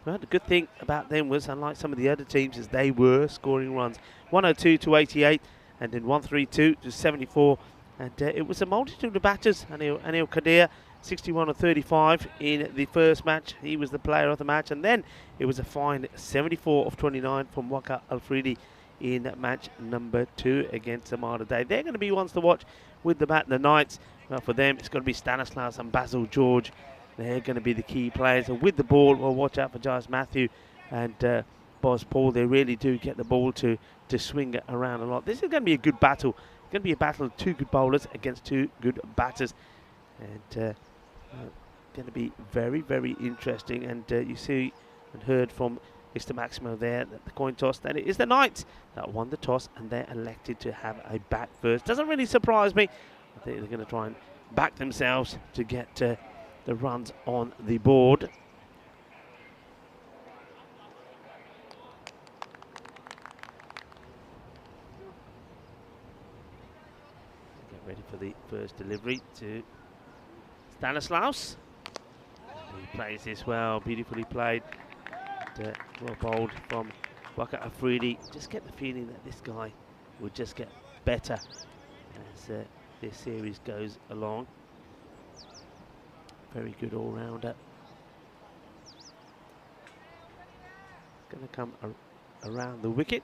well, the good thing about them was, unlike some of the other teams, is they were scoring runs. 102 to 88, and then 132 to 74. And it was a multitude of batters. Anil Kadir, 61 of 35 in the first match. He was the player of the match. And then it was a fine 74 of 29 from Waka Alfredi in match number 2 against the Malta Day. They're going to be ones to watch with the bat. The Knights, well, for them, it's got to be Stanislaus and Basil George. They're going to be the key players. And with the ball, well, watch out for Giles Matthew and Boz Paul. They really do get the ball to swing it around a lot. This is going to be a good battle. It's going to be a battle of two good bowlers against two good batters. And going to be very, very interesting. And you see and heard from Mr. Maximo there that the coin toss, that it is the Knights that won the toss and they're elected to have a bat first. Doesn't really surprise me. I think they're going to try and back themselves to get the runs on the board. Get ready for the first delivery to Stanislaus. He plays this well, beautifully played. And, well bowled from Waka Afridi. Just get the feeling that this guy will just get better as this series goes along. Very good all-rounder. Going to come around the wicket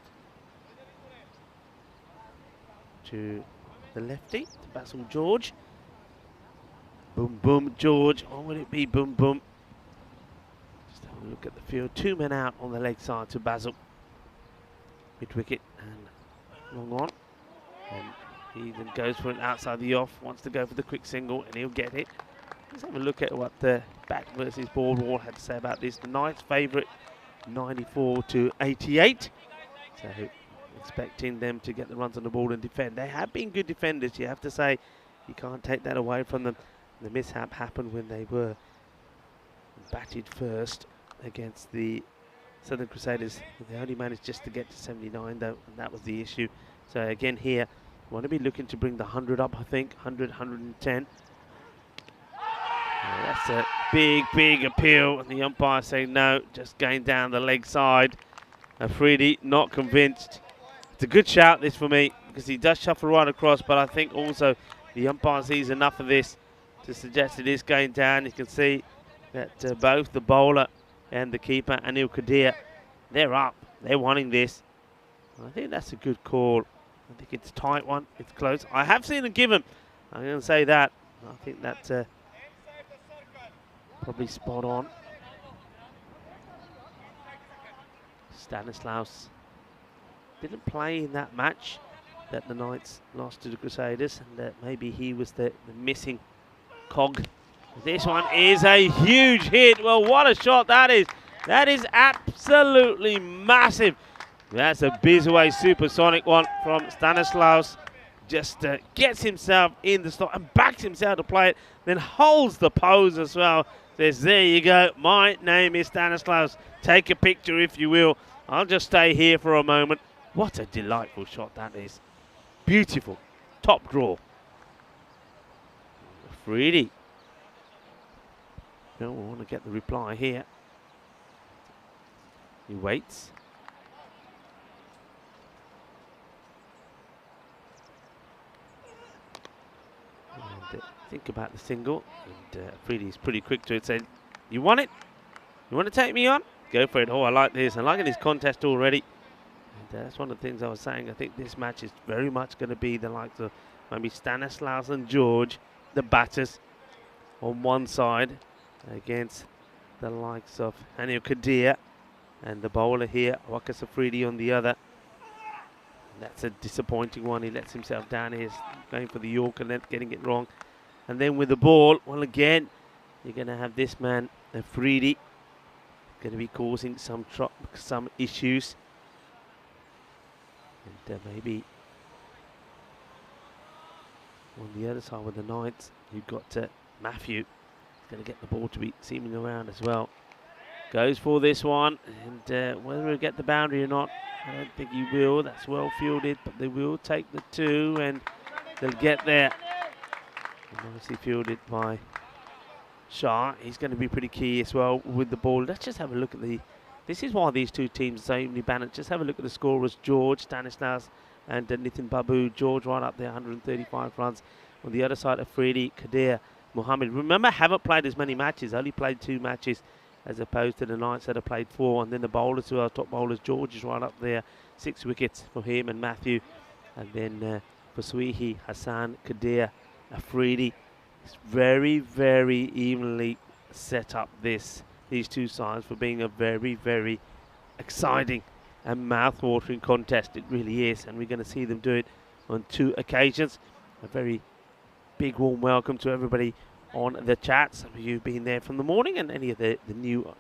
to the lefty, to Basil George. Boom, boom, George. Or will it be boom, boom? Just have a look at the field. 2 men out on the leg side to Basil. Mid-wicket and long on. And he then goes for it outside the off. Wants to go for the quick single and he'll get it. Let's have a look at what the bat versus board wall had to say about this. The Knights favourite, 94 to 88. So expecting them to get the runs on the board and defend. They have been good defenders, you have to say. You can't take that away from them. The mishap happened when they were batted first against the Southern Crusaders. They only managed just to get to 79 though, and that was the issue. So again here, want to be looking to bring the 100 up, I think. 100, 110. That's a big, big appeal. And the umpire saying no, just going down the leg side. Afridi not convinced. It's a good shout this for me because he does shuffle right across, but I think also the umpire sees enough of this to suggest it is going down. You can see that both the bowler and the keeper, Anil Kadir, they're up. They're wanting this. I think that's a good call. I think it's a tight one. It's close. I have seen him give him. I'm going to say that. I think that's probably spot on. Stanislaus didn't play in that match that the Knights lost to the Crusaders, and maybe he was the missing cog. This one is a huge hit. Well, what a shot that is. That is absolutely massive. That's a Bizaway supersonic one from Stanislaus. Just gets himself in the slot and backs himself to play it, then holds the pose as well. Says, there you go, my name is Stanislaus. Take a picture if you will. I'll just stay here for a moment. What a delightful shot that is. Beautiful. Top draw. Freedy. No, we want to get the reply here. He waits. And think about the single. And Freedy's pretty quick to it. Saying, you want it? You want to take me on? Go for it. Oh, I like this. I like this contest already. And that's one of the things I was saying. I think this match is very much going to be the likes of maybe Stanislaus and George, the batters, on one side against the likes of Anil Kadir and the bowler here, Waqar Afridi, on the other. And that's a disappointing one. He lets himself down here, going for the Yorker length, getting it wrong. And then with the ball, well, again, you're going to have this man, Afridi, going to be causing some issues. And maybe on the other side with the Knights, you've got Matthew. He's going to get the ball to be seaming around as well. Goes for this one, and whether he'll get the boundary or not, I don't think he will. That's well fielded, but they will take the two, and they'll get there. And nicely fielded by Shah. He's going to be pretty key as well with the ball. Let's just have a look at the... This is why these two teams are so evenly balanced. Just have a look at the scorers. George, Stanislaus, and Nitin Babu. George right up there, 135 runs. On the other side, Afridi, Kadir, Mohammed. Remember, haven't played as many matches. Only played 2 matches as opposed to the Knights that have played 4. And then the bowlers, who are top bowlers, George is right up there. 6 wickets for him and Matthew. And then for Swihi, Hassan, Kadir, Afridi. It's very, very evenly set up, these two sides, for being a very, very exciting and mouth-watering contest. It really is, and we're going to see them do it on 2 occasions. A very big warm welcome to everybody on the chat. Some of you have been there from the morning, and any of the new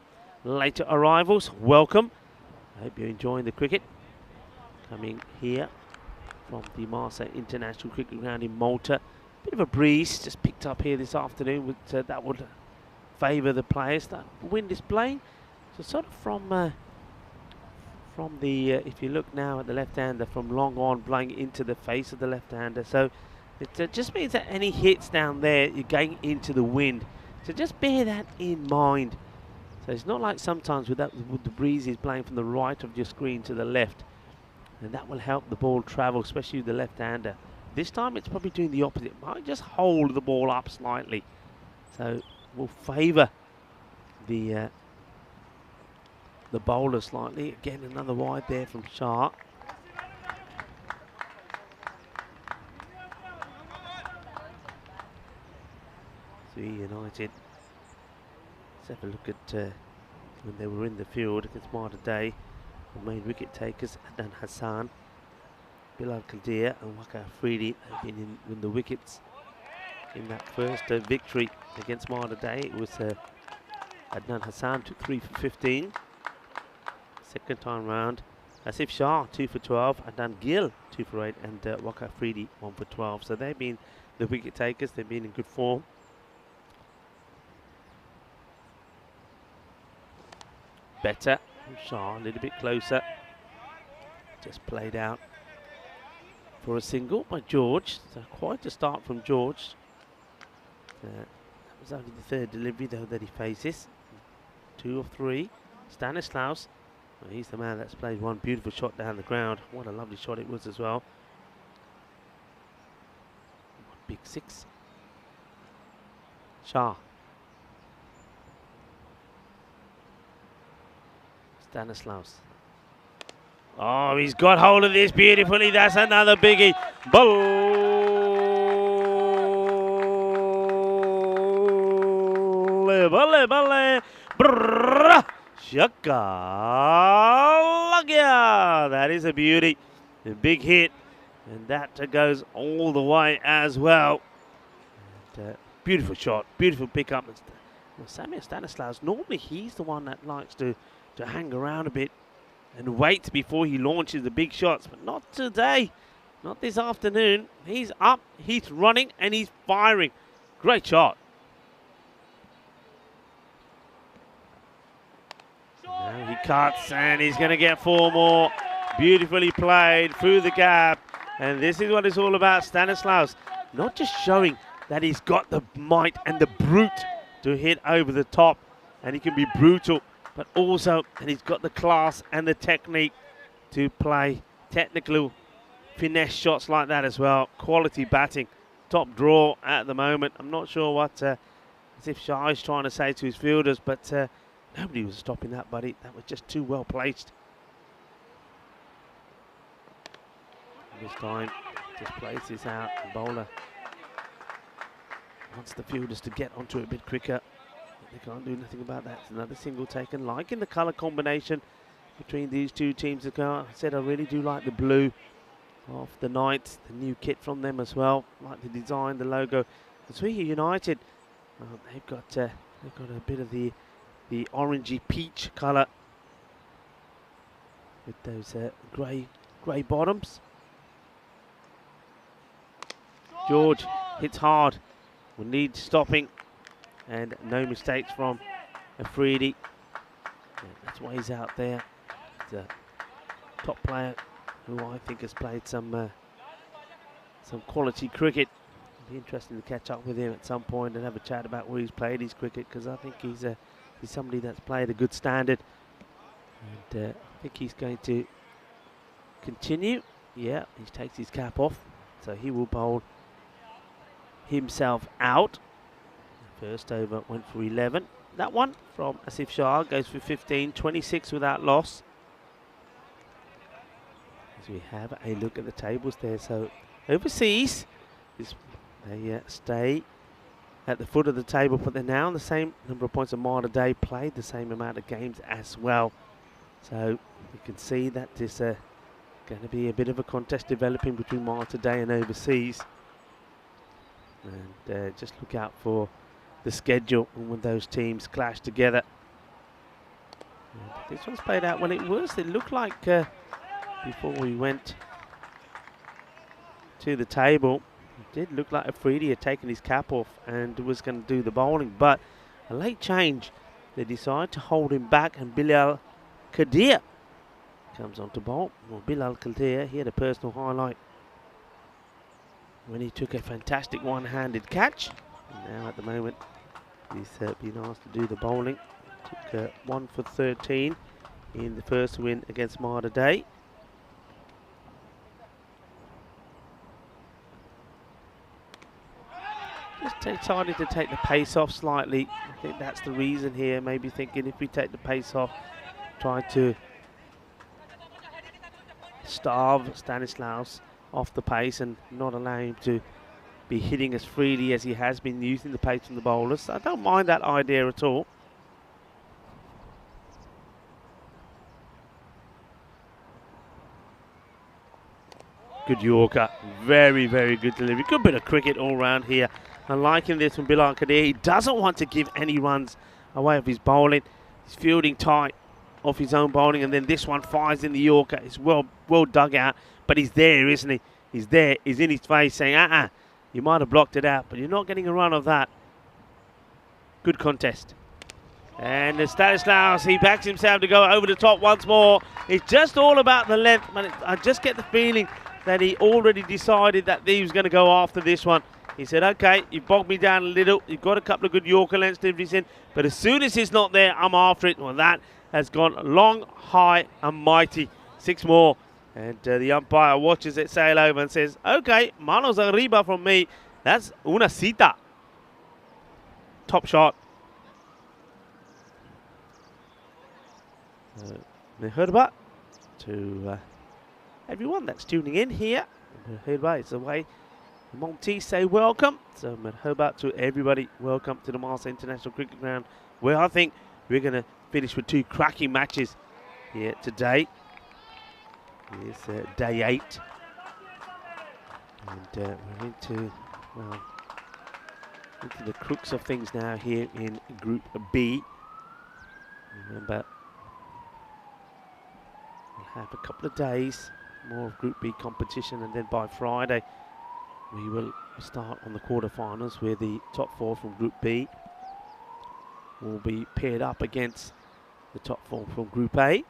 later arrivals, welcome. I hope you're enjoying the cricket. Coming here from the Malta International Cricket Ground in Malta. Bit of a breeze just picked up here this afternoon, but that would favour the players. That wind is blowing, so sort of from the if you look now at the left-hander, from long on, blowing into the face of the left-hander. So it just means that any hits down there, you're going into the wind. So just bear that in mind. So it's not like sometimes with the breeze is blowing from the right of your screen to the left, and that will help the ball travel, especially with the left-hander. This time it's probably doing the opposite. It might just hold the ball up slightly. So will favour the bowler slightly. Again, another wide there from Shah. United. Let's have a look at when they were in the field against Malta Day. The main wicket takers, Adnan Hassan, Bilal Kadir and Waqar Afridi have been in the wickets in that first victory against Malta Day. It was Adnan Hassan took 3 for 15. Second time round, Asif Shah 2 for 12, Adnan Gill 2 for 8, and Waqar Afridi 1 for 12. So they've been the wicket takers. They've been in good form. Better from Shah, a little bit closer. Just played out for a single by George. So quite a start from George. That was only the 3rd delivery though that he faces. 2 of 3. Stanislaus Well, he's the man that's played one beautiful shot down the ground. What a lovely shot it was as well. Big 6. Shah. Stanislaus. Oh, he's got hold of this beautifully. That's another biggie. Balle, balle. Shaka. That is a beauty. A big hit. And that goes all the way as well. And, beautiful shot. Beautiful pickup. Well, Samuel Stanislaus, normally he's the one that likes to hang around a bit and wait before he launches the big shots, but not today, not this afternoon. He's up, he's running, and he's firing. Great shot. Now he cuts, and he's going to get 4 more. Beautifully played through the gap, and this is what it's all about. Stanislaus not just showing that he's got the might and the brute to hit over the top, and he can be brutal, but also that he's got the class and the technique to play technical finesse shots like that as well. Quality batting, top draw at the moment. I'm not sure what as if Shah is trying to say to his fielders, but nobody was stopping that, buddy. That was just too well placed. This time, just plays this out. The bowler wants the fielders to get onto it a bit quicker. They can't do nothing about that. It's another single taken. Liking the colour combination between these two teams. I said I really do like the blue of the Knights, the new kit from them as well. Like the design, the logo. The Sweden United, they've got a bit of the orangey peach colour with those grey bottoms. George hits hard. Will need stopping. And no mistakes from Afridi. Yeah, that's why he's out there. He's a top player who I think has played some quality cricket. It'll be interesting to catch up with him at some point and have a chat about where he's played his cricket, because I think he's somebody that's played a good standard. And I think he's going to continue. Yeah, he takes his cap off, so he will bowl himself out. First over went for 11. That one from Asif Shah goes for 15, 26 without loss. As we have a look at the tables there. So overseas, they stay at the foot of the table, but they're now on the same number of points as Malta Day, played the same amount of games as well. So you can see that there's going to be a bit of a contest developing between Malta Day and overseas. And just look out for the schedule when those teams clash together. And this one's played out when it was. It looked like before we went to the table, it did look like Afridi had taken his cap off and was going to do the bowling, but a late change. They decide to hold him back, and Bilal Qadir comes on to bowl. Well, Bilal Qadir, he had a personal highlight when he took a fantastic one-handed catch. And now at the moment he's been asked to do the bowling. Took 1 for 13 in the first win against Malta Day. Just decided to take the pace off slightly. I think that's the reason here. Maybe thinking if we take the pace off, try to starve Stanislaus off the pace and not allow him to be hitting as freely as he has been using the pace from the bowlers. So I don't mind that idea at all. Good Yorker, very, very good delivery. Good bit of cricket all round here. I'm liking this from Bilal Qadir. He doesn't want to give any runs away of his bowling. He's fielding tight off his own bowling, and then this one fires in the Yorker. It's well dug out, but he's there, isn't he? He's there. He's in his face saying, you might have blocked it out, but you're not getting a run of that. Good contest. And the Stanislaus, he backs himself to go over the top once more. It's just all about the length, man. I just get the feeling that he already decided that he was going to go after this one. He said, okay, you've bogged me down a little. You've got a couple of good Yorker lengths deliveries in, but as soon as it's not there, I'm after it. Well, that has gone long, high and mighty. 6 more. And the umpire watches it sail over and says, okay, manos arriba from me. That's una cita. Top shot. Merhaba to everyone that's tuning in here. Merhaba is the way the Maltese say welcome. So merhaba to everybody. Welcome to the Malta International Cricket Ground, where I think we're going to finish with 2 cracking matches here today. It's day 8. And we're into the crux of things now here in Group B. Remember, we'll have a couple of days more of Group B competition, and then by Friday we will start on the quarterfinals, where the top 4 from Group B will be paired up against the top 4 from Group A.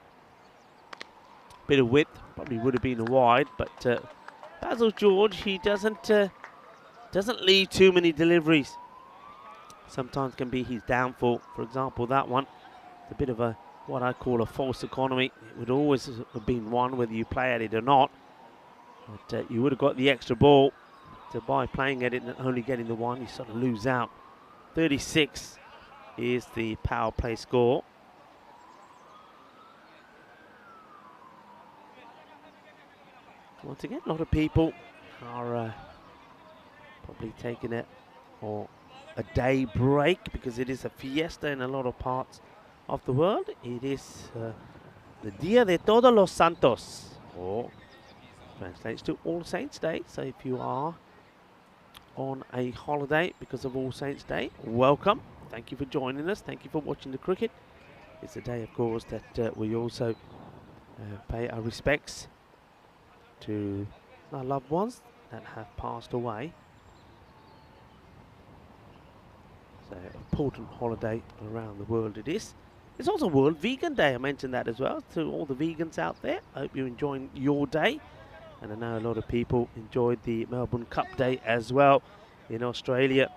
Bit of width, probably would have been a wide, but Basil George, he doesn't leave too many deliveries. Sometimes can be his downfall. For example, that one, it's a bit of a what I call a false economy. It would always have been one whether you play at it or not. But you would have got the extra ball. So by playing at it and only getting the one, you sort of lose out. 36 is the power play score. Once again, a lot of people are probably taking it or a day break, because it is a fiesta in a lot of parts of the world. It is the Dia de Todos los Santos, or translates to All Saints Day. So if you are on a holiday because of All Saints Day, welcome. Thank you for joining us. Thank you for watching the cricket. It's a day, of course, that we also pay our respects to our loved ones that have passed away. So, important holiday around the world it is. It's also World Vegan Day. I mentioned that as well to all the vegans out there. I hope you're enjoying your day. And I know a lot of people enjoyed the Melbourne Cup Day as well in Australia.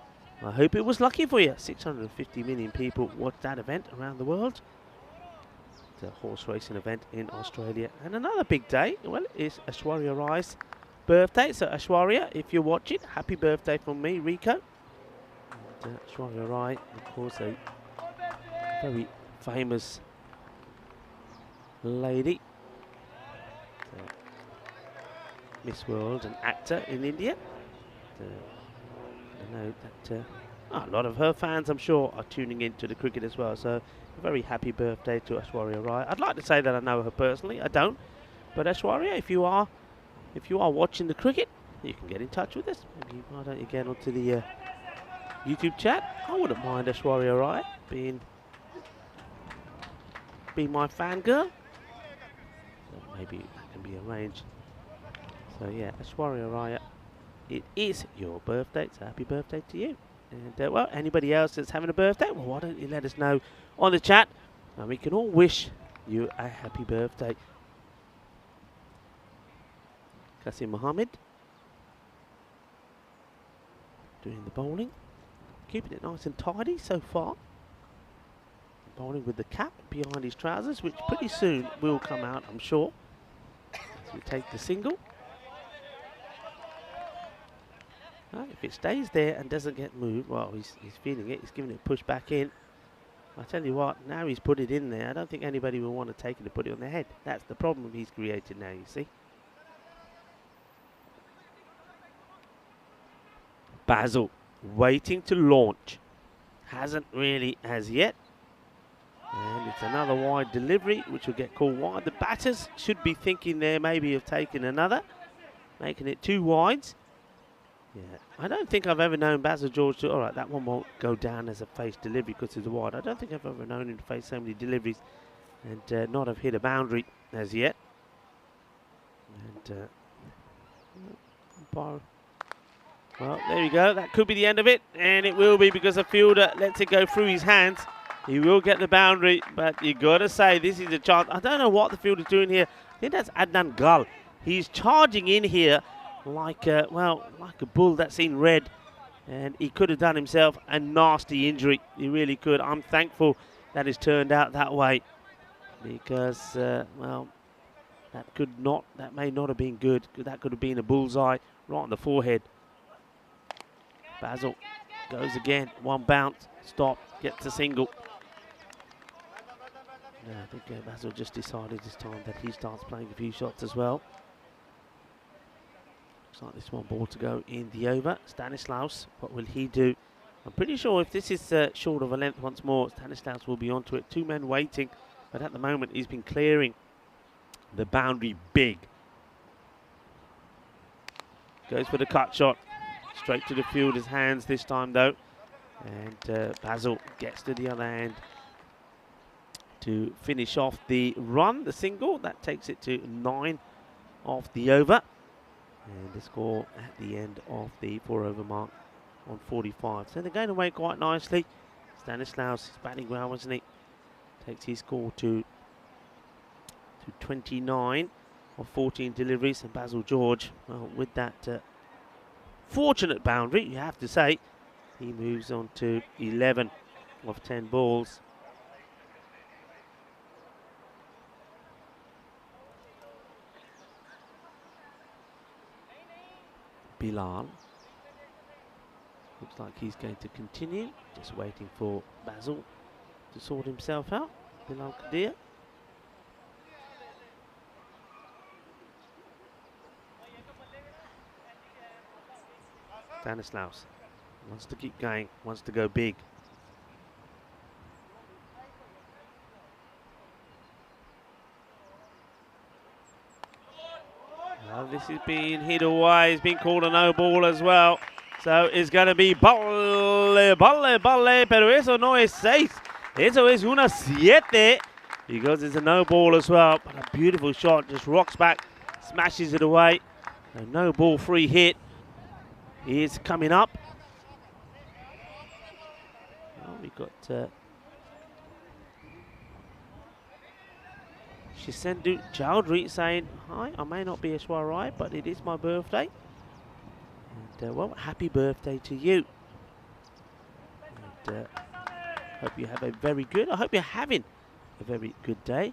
I hope it was lucky for you. 650 million people watched that event around the world. The horse racing event in Australia. And another big day, well, is Aishwarya Rai's birthday. So Aishwarya, if you're watching, happy birthday from me, Rico. And, Aishwarya Rai, of course, a very famous lady. Miss World, an actor in India. I know that a lot of her fans, I'm sure, are tuning into the cricket as well. So a very happy birthday to Aishwarya Rai. I'd like to say that I know her personally. I don't. But Aishwarya, if you are watching the cricket, you can get in touch with us. Maybe why don't you get onto the YouTube chat? I wouldn't mind Aishwarya Rai being my fangirl. So maybe that can be arranged. So yeah, Aishwarya Rai, it is your birthday. So happy birthday to you. And well, anybody else that's having a birthday, well, why don't you let us know on the chat, and we can all wish you a happy birthday. Qasim Mohammed doing the bowling, keeping it nice and tidy so far. Bowling with the cap behind his trousers, which pretty soon will come out, I'm sure, as we take the single. If it stays there and doesn't get moved, well, he's feeling it. He's giving it a push back in. I tell you what, now he's put it in there. I don't think anybody will want to take it and put it on their head. That's the problem he's created now, you see. Basil waiting to launch. Hasn't really as yet. And it's another wide delivery, which will get called wide. The batters should be thinking there maybe of taking another, making it 2 wides. Yeah, I don't think I've ever known Basil George to, all right, that one won't go down as a face delivery because it's a wide. I don't think I've ever known him to face so many deliveries and not have hit a boundary as yet. And, well, there you go. That could be the end of it, and it will be because the fielder lets it go through his hands. He will get the boundary, but you got to say this is a chance. I don't know what the fielder's doing here. I think that's Adnan Gal. He's charging in here like a bull that's in red, and he could have done himself a nasty injury. He really could. I'm thankful that it's turned out that way. because, well, that may not have been good. That could have been a bullseye right on the forehead. Basil goes again, one bounce, stop, gets a single. Yeah, I think Basil just decided this time that he starts playing a few shots as well. Looks like this one ball to go in the over. Stanislaus, what will he do? I'm pretty sure if this is short of a length once more, Stanislaus will be onto it. 2 men waiting, but at the moment he's been clearing the boundary big. Goes for the cut shot. Straight to the fielder's hands this time though. And Basil gets to the other hand to finish off the run, the single. That takes it to 9 off the over. And the score at the end of the 4-over mark on 45. So they're going away quite nicely. Stanislaus is batting well, wasn't he? Takes his score to 29 of 14 deliveries. And Basil George, well, with that fortunate boundary, you have to say, he moves on to 11 of 10 balls. Bilal looks like he's going to continue, just waiting for Basil to sort himself out. Bilal Qadir. Stanislaus wants to keep going, wants to go big. Well, this is being hit away. It's been called a no ball as well. So it's going to be balle, pero eso no es 6. Eso es una 7. Because it's a no ball as well. But a beautiful shot, just rocks back, smashes it away. A no ball free hit is coming up. Well, we've got Shisendu Chowdhury saying, hi, I may not be Ashwarai, but it is my birthday. And well, happy birthday to you. And hope you have a very good, I hope you're having a very good day.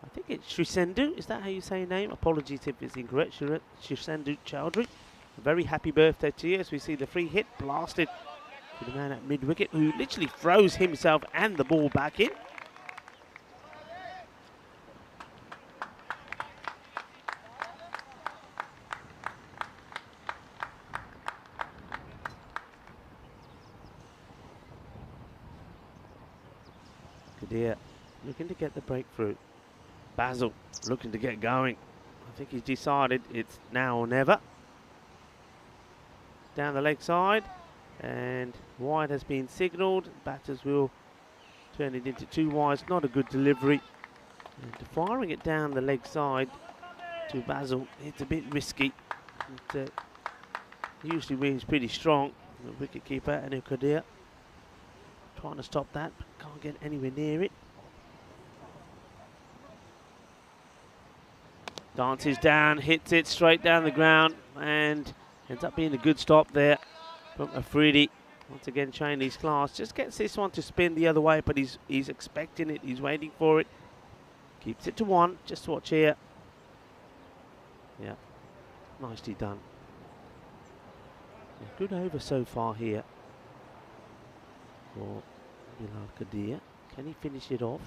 I think it's Shisendu, is that how you say your name? Apologies if it's incorrect. Shisendu Chowdhury. A very happy birthday to you as we see the free hit blasted to the man at mid-wicket who literally throws himself and the ball back in. Qadir looking to get the breakthrough. Basil looking to get going. I think he's decided it's now or never. Down the leg side, and wide has been signalled. Batters will turn it into 2 wides. Not a good delivery. And firing it down the leg side to Basil, it's a bit risky. It, usually wins pretty strong. The wicket keeper Anil Qadir trying to stop that, but can't get anywhere near it. Dances down, hits it straight down the ground, and ends up being a good stop there from Afridi. Once again showing his class. Just gets this one to spin the other way, but he's expecting it, he's waiting for it. Keeps it to 1, just watch here. Yeah, nicely done. Yeah, good over so far here for Bilal Qadir. Can he finish it off?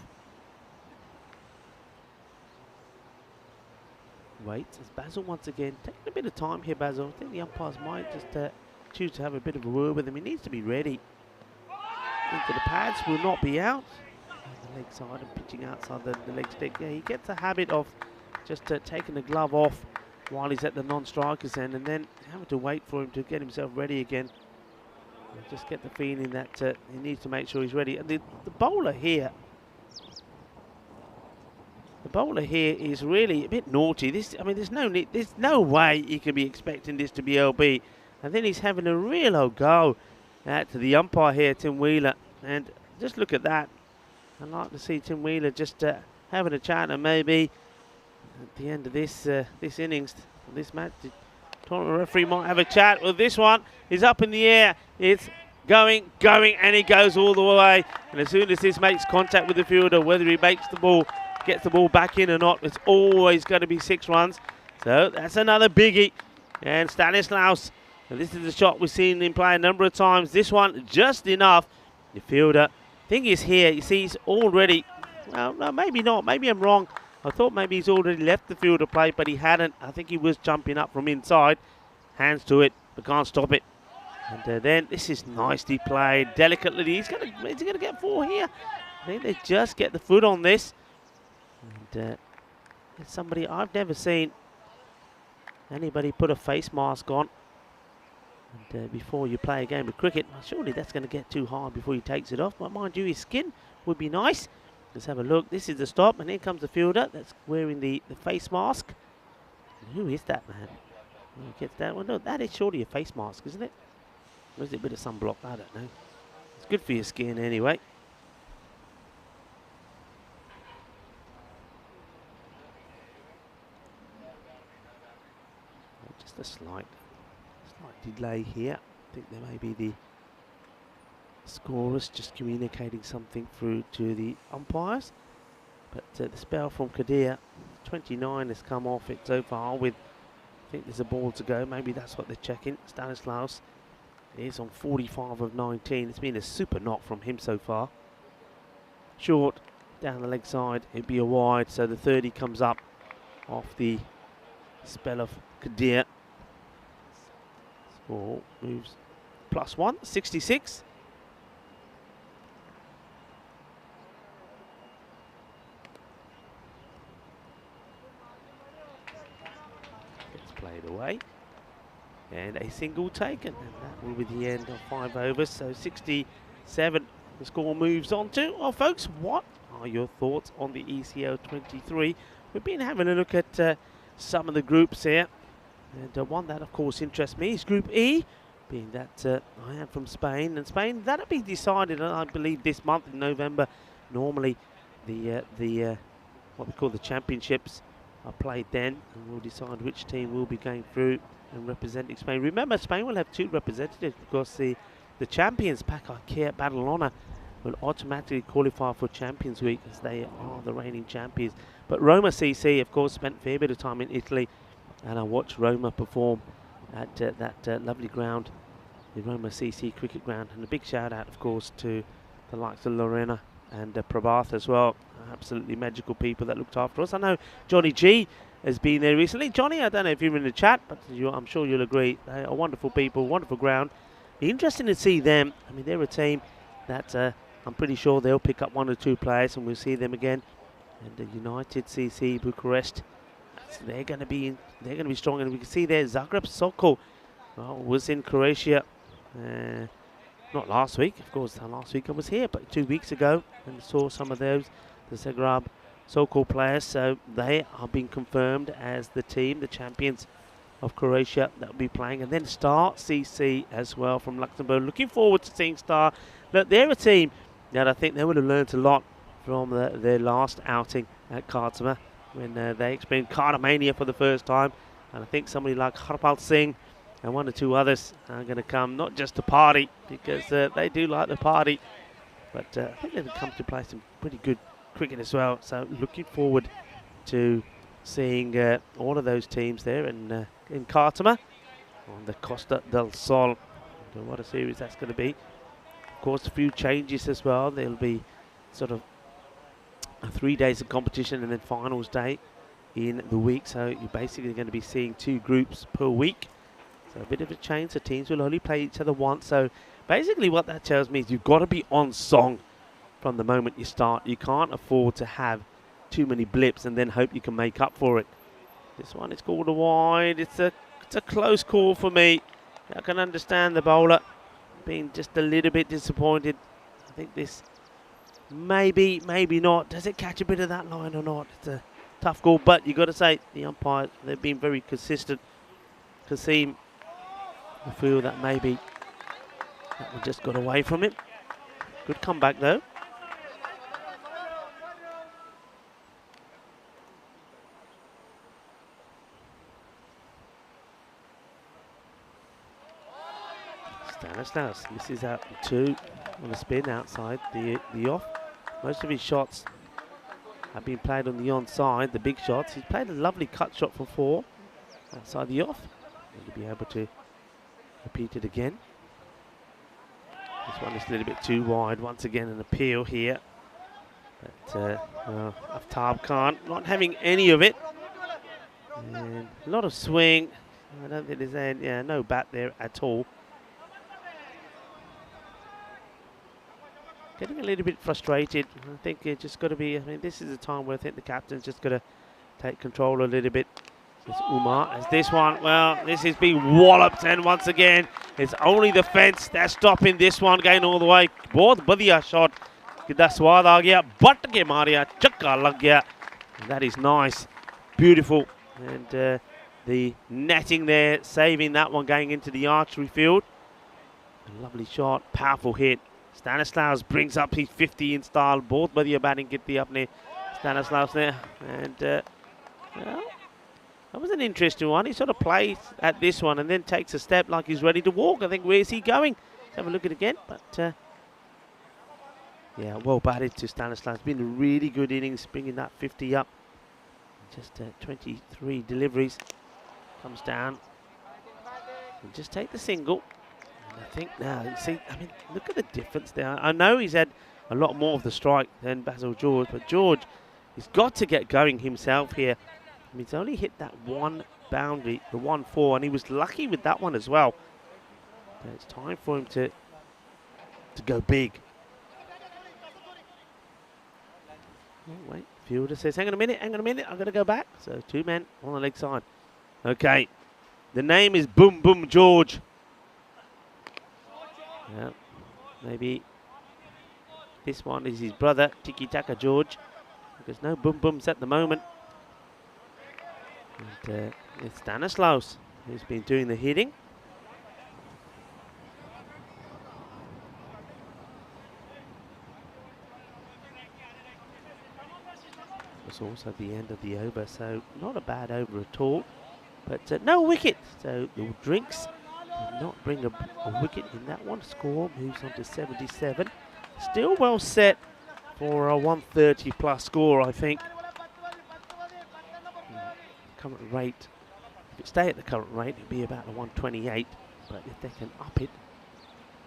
Waits as Basil once again taking a bit of time here. Basil, I think the umpires might just choose to have a bit of a word with him. He needs to be ready. Into the pads, will not be out. And the leg side and pitching outside the leg stick. Yeah, he gets a habit of just taking the glove off while he's at the non-striker's end, and then having to wait for him to get himself ready again. I just get the feeling that he needs to make sure he's ready. And the bowler here. The bowler here is really a bit naughty. I mean, there's no way he can be expecting this to be LB. And then he's having a real old go to the umpire here, Tim Wheeler. And just look at that. I'd like to see Tim Wheeler just having a chat, and maybe at the end of this innings, this match, the tournament referee might have a chat. Well, this one is up in the air. It's going, and he goes all the way. And as soon as this makes contact with the fielder, whether he makes the ball gets the ball back in or not, it's always going to be 6 runs. So that's another biggie. And Stanislaus, and this is the shot we've seen him play a number of times. This one just enough. The fielder, thing is here, you see he's already, well, no, maybe not, maybe I'm wrong. I thought maybe he's already left the field of play, but he hadn't. I think he was jumping up from inside. Hands to it, but can't stop it. And then this is nicely played, delicately. Is he gonna get 4 here? I think they just get the foot on this. And it's somebody I've never seen anybody put a face mask on. And before you play a game of cricket, well, surely that's going to get too hard before he takes it off. But mind you, his skin would be nice. Let's have a look. This is the stop, and here comes the fielder that's wearing the face mask. And who is that man? Who gets that one? No, that is surely a face mask, isn't it? Or is it a bit of sunblock? I don't know. It's good for your skin anyway. Just a slight delay here. I think there may be the scorers just communicating something through to the umpires. But the spell from Kadir, 29 has come off it so far with, I think there's a ball to go. Maybe that's what they're checking. Stanislaus is on 45 of 19. It's been a super knock from him so far. Short, down the leg side, it'd be a wide. So the 30 comes up off the spell of Kadir. Score moves +1, 66. Gets played away. And a single taken. And that will be the end of 5 overs. So 67 the score moves on to. Well, folks, what are your thoughts on the ECL 23? We've been having a look at some of the groups here. And one that, of course, interests me is Group E, being that I am from Spain. And Spain, that'll be decided, I believe, this month in November. Normally, the what we call the championships are played then, and we'll decide which team will be going through and representing Spain. Remember, Spain will have 2 representatives because the champions, Pack Ikea Badalona, will automatically qualify for Champions Week as they are the reigning champions. But Roma CC, of course, spent a fair bit of time in Italy, and I watched Roma perform at that lovely ground, the Roma CC cricket ground. And a big shout out, of course, to the likes of Lorena and Prabhath as well. Absolutely magical people that looked after us. I know Johnny G has been there recently. Johnny, I don't know if you're in the chat, but I'm sure you'll agree. They are wonderful people, wonderful ground. Be interesting to see them. I mean, they're a team that I'm pretty sure they'll pick up 1 or 2 players, and we'll see them again. And the United CC Bucharest, so they're going to be strong, and we can see there Zagreb Sokol was in Croatia. Not last week, of course. Last week I was here, but 2 weeks ago, and saw some of those, the Zagreb Sokol players. So they are being confirmed as the team, the champions of Croatia, that will be playing. And then Star CC as well from Luxembourg. Looking forward to seeing Star. Look, they're a team that I think they would have learned a lot from their last outing at Khartoum, when they experienced Khartoumania for the first time. And I think somebody like Harpal Singh and 1 or 2 others are going to come, not just to party, because they do like the party, but I think they've come to play some pretty good cricket as well. So looking forward to seeing all of those teams there in Khartoum on the Costa del Sol. And what a series that's going to be. Of course, a few changes as well. There'll be sort of 3 days of competition and then finals day in the week. So you're basically going to be seeing 2 groups per week. So a bit of a change. The teams will only play each other once. So basically what that tells me is you've got to be on song from the moment you start. You can't afford to have too many blips and then hope you can make up for it. This one is called a wide. It's a close call for me. I can understand the bowler being just a little bit disappointed. I think this maybe not. Does it catch a bit of that line or not? It's a tough call, but you've got to say the umpires, they've been very consistent. Kasim, I feel that maybe that one just got away from him. Good comeback though. Stanislaus misses out 2 on a spin outside the off. Most of his shots have been played on the onside, the big shots. He's played a lovely cut shot from 4 outside the off. He'll be able to repeat it again. This one is a little bit too wide. Once again, an appeal here. But Aftab Khan not having any of it. And a lot of swing. I don't think there's any, no bat there at all. Getting a little bit frustrated. I think it's just got to be, I mean, this is a time where I think the captain's just got to take control a little bit. It's Umar as this one. Well, this is being walloped, and once again, it's only the fence that's stopping this one going all the way. बहुत बढ़िया shot. कितना स्वाद आ गया, but के मारिया, चक्का लग गया. That is nice, beautiful, and the netting there, saving that one going into the archery field. A lovely shot, powerful hit. Stanislaus brings up his 50 in style. बहुत बढ़िया batting कीती अपने Stanislaus there, and well, that was an interesting one. He sort of plays at this one and then takes a step like he's ready to walk. I think, where's he going? Let's have a look at it again. But yeah, well batted to Stanislaus. It's been a really good innings, bringing that 50 up. Just 23 deliveries. Comes down. And just take the single. And I think now, you see, I mean, look at the difference there. I know he's had a lot more of the strike than Basil George, but George, he's got to get going himself here. I mean, he's only hit that one boundary, the 1-4, and he was lucky with that one as well. But it's time for him to go big. Oh, wait, fielder says, hang on a minute, I'm going to go back. So 2 men on the leg side. Okay, the name is Boom Boom George. Yeah, maybe this one is his brother, Tiki Taka George. There's no boom booms at the moment. And it's Stanislaus who's been doing the hitting. It's also the end of the over, so not a bad over at all. But no wicket, so the drinks did not bring a wicket in that one. Score moves on to 77. Still well set for a 130 plus score, I think. Current rate, if it stay at the current rate, it'd be about a 128. But if they can up it,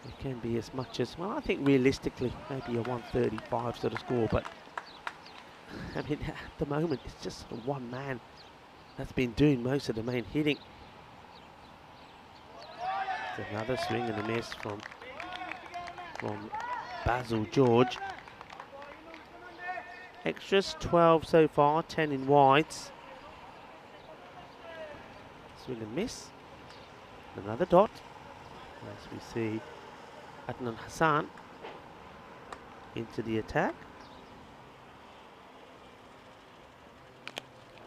it can be as much as, well, I think realistically, maybe a 135 sort of score. But I mean, at the moment, it's just sort of one man that's been doing most of the main hitting. It's another swing and a miss from Basil George. Extras 12 so far, 10 in wides. Swing and miss. Another dot. As we see Adnan Hassan into the attack.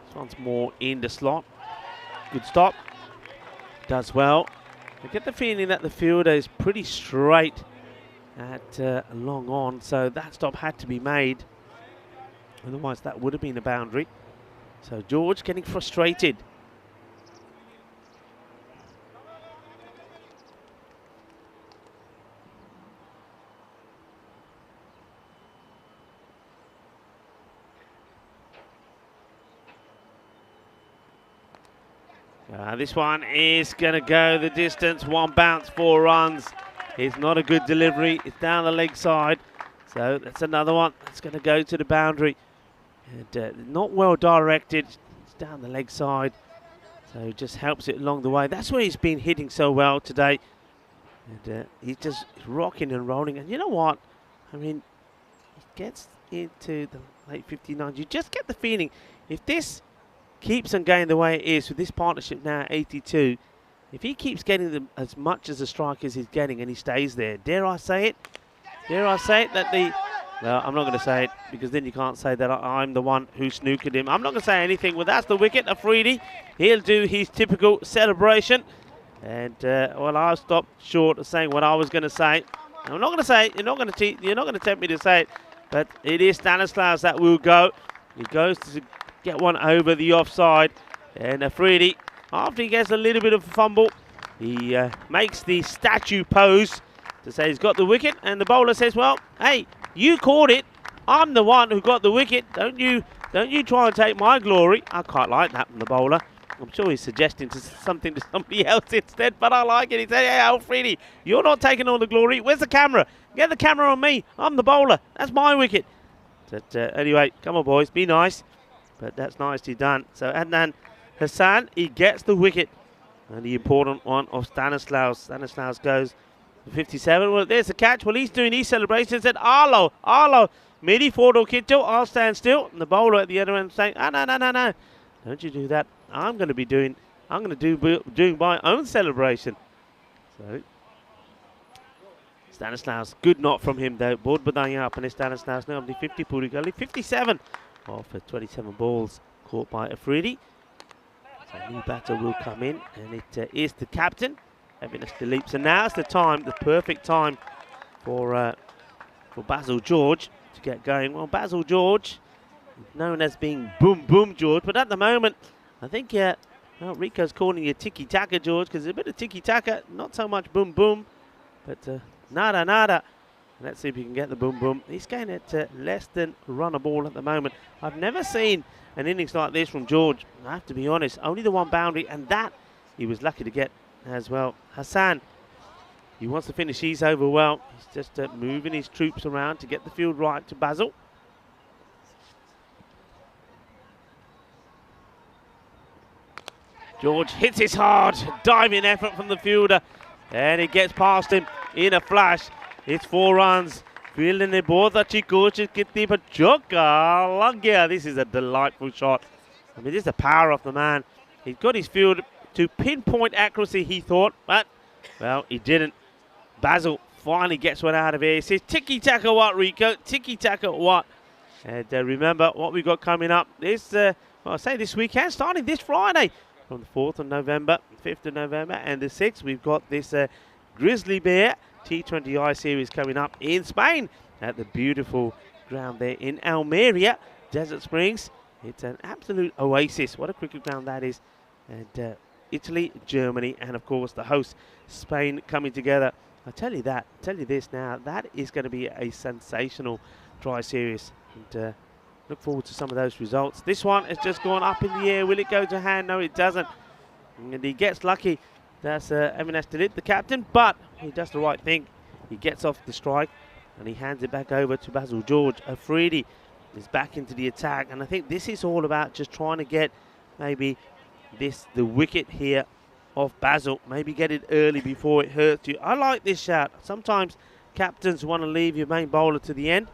This one's more in the slot. Good stop. Does well. I get the feeling that the fielder is pretty straight at long on, so that stop had to be made. Otherwise that would have been a boundary. So George getting frustrated. This one is going to go the distance. 1 bounce, 4 runs. It's not a good delivery. It's down the leg side. So that's another one that's going to go to the boundary. And not well directed. It's down the leg side. So it just helps it along the way. That's where he's been hitting so well today. And he's just rocking and rolling. And you know what? I mean, he gets into the late 59s. You just get the feeling, if this keeps on going the way it is with this partnership now at 82, if he keeps getting them as much as the strikers he's getting and he stays there, dare I say it that the, well, I'm not going to say it because then you can't say that I'm the one who snookered him. I'm not going to say anything. Well, that's the wicket. Afridi, he'll do his typical celebration. And well, I'll stop short of saying what I was going to say. I'm not going to say it. You're not going to tempt me to say it. But it is Stanislaus that will go. He goes to get one over the offside, and Afridi, after he gets a little bit of a fumble, he makes the statue pose to say he's got the wicket, and the bowler says, well, hey, you caught it, I'm the one who got the wicket. Don't you try and take my glory. I quite like that from the bowler. I'm sure he's suggesting something to somebody else instead, but I like it. He said, hey, Alfredi, you're not taking all the glory. Where's the camera? Get the camera on me. I'm the bowler. That's my wicket. But anyway, come on, boys. Be nice. But that's nicely done. So Adnan Hassan, he gets the wicket. And the important one of Stanislaus. Stanislaus goes for 57. Well, there's the catch. Well, he's doing his celebration. Said, Arlo, Midi Fordo Kitto, I'll stand still. And the bowler at the other end saying, no. Don't you do that. I'm going to be doing my own celebration. So Stanislaus, good knock from him though. Board badaya up and Stanislaus now 50 Puri Gully, 57 off 27 balls caught by Afridi. So a new batter will come in, and it is the captain, Evinas Dilip. So now's the time, the perfect time for Basil George to get going. Well, Basil George, known as being Boom Boom George, but at the moment, I think well, Rico's calling you Tiki Taka George, because there's a bit of Tiki Taka, not so much Boom Boom, but nada. Let's see if he can get the boom boom. He's going at less than run a ball at the moment. I've never seen an innings like this from George, I have to be honest. Only the one boundary, and that he was lucky to get as well. Hassan, he wants to finish his over well. He's just moving his troops around to get the field right to Basil. George hits his hard, diving effort from the fielder, and it gets past him in a flash. It's 4 runs. Fielding the ball that she coaches Kitty Pachoka. This is a delightful shot. I mean, this is the power of the man. He's got his field to pinpoint accuracy, he thought, but, well, he didn't. Basil finally gets one out of here. He says, tiki-taka what, Rico? Tiki-taka what? And remember what we've got coming up this, this weekend, starting this Friday from the 4th of November, 5th of November, and the 6th. We've got this Grizzly Bear T20I series coming up in Spain at the beautiful ground there in Almeria, Desert Springs. It's an absolute oasis. What a cricket ground that is. And Italy, Germany, and of course the host Spain coming together. I tell you this now, that is going to be a sensational try series. And look forward to some of those results. This one has just gone up in the air. Will it go to hand? No, it doesn't. And he gets lucky. That's Evinas Dilip, the captain, but he does the right thing. He gets off the strike and he hands it back over to Basil George. Afridi is back into the attack, and I think this is all about just trying to get maybe the wicket here of Basil. Maybe get it early before it hurts you. I like this shot. Sometimes captains want to leave your main bowler to the end.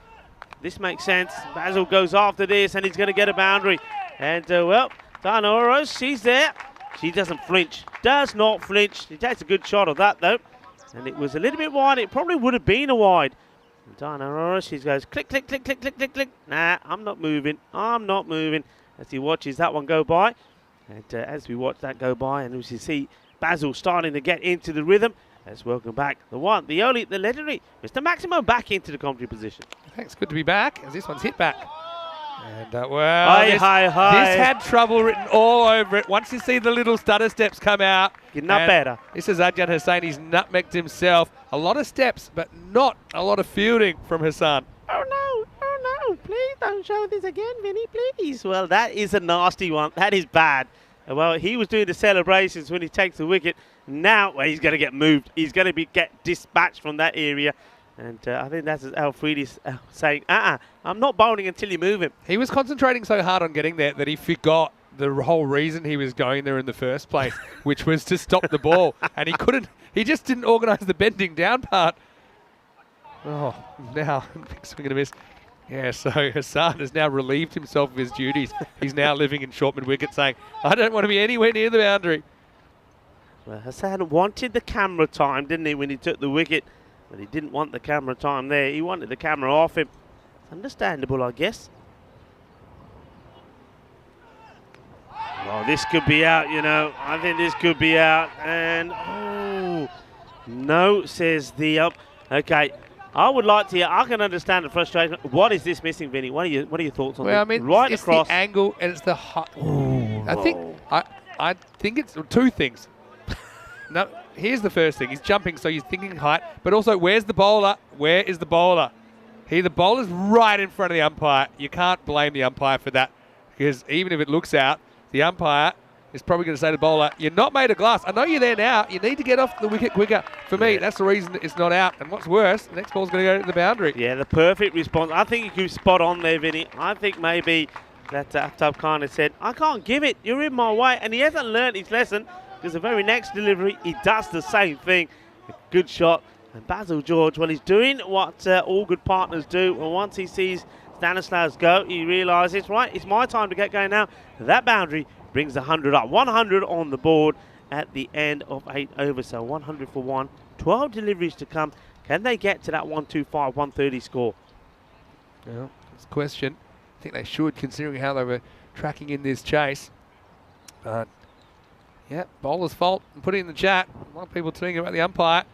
This makes sense. Basil goes after this and he's going to get a boundary. And well, Diana Oros, she's there. She doesn't flinch, does not flinch. She takes a good shot of that though. And it was a little bit wide. It probably would have been a wide. And Diana Aurora, she goes click, click, click, click, click, click, click. Nah, I'm not moving. I'm not moving. As he watches that one go by. And as we watch that go by, and as you see Basil starting to get into the rhythm, let's welcome back the one, the only, the legendary Mr. Maximo back into the commentary position. Thanks, good to be back, as this one's hit back. And well, this had trouble written all over it. Once you see the little stutter steps come out. Not better. This is Adnan Hassan. He's nutmegged himself. A lot of steps, but not a lot of fielding from Hassan. Oh no, please don't show this again, Vinny, please. Well, that is a nasty one. That is bad. Well, he was doing the celebrations when he takes the wicket. Now, well, he's going to get moved. He's going to get dispatched from that area. And I think that's Alfredi's saying, I'm not bowling until you move him. He was concentrating so hard on getting there that he forgot the whole reason he was going there in the first place, which was to stop the ball. And he just didn't organise the bending down part. Oh, now, big swing and a miss. Yeah, so Hassan has now relieved himself of his duties. He's now living in short mid-wicket saying, I don't want to be anywhere near the boundary. Well, Hassan wanted the camera time, didn't he, when he took the wicket? But he didn't want the camera time there. He wanted the camera off him. It's understandable, I guess. Oh, this could be out, you know. I think this could be out. And, oh, no, says the up. Okay, I would like to hear. I can understand the frustration. What is this missing, Vinny? What are your thoughts on this? Well, I mean, right it's across. The angle and it's the height. I think it's two things. No, here's the first thing. He's jumping, so he's thinking height. But also, where's the bowler? Where is the bowler? The bowler's right in front of the umpire. You can't blame the umpire for that because even if it looks out, the umpire is probably going to say to the bowler, you're not made of glass. I know you're there now. You need to get off the wicket quicker. For me, that's the reason it's not out. And what's worse, the next ball's going to go to the boundary. Yeah, the perfect response. I think you spot on there, Vinny. I think maybe that Aftab Khan has said, I can't give it. You're in my way. And he hasn't learned his lesson because the very next delivery, he does the same thing. A good shot. And Basil George, well, he's doing what all good partners do. And once he sees Stanislaus go, he realises, right, it's my time to get going now. that boundary brings the 100 up. 100 on the board at the end of 8 overs. So 100 for 1. 12 deliveries to come. Can they get to that 125, 130 score? Well, that's a question. I think they should, considering how they were tracking in this chase. But, yeah, bowler's fault. And put it in the chat. A lot of people talking about the umpire.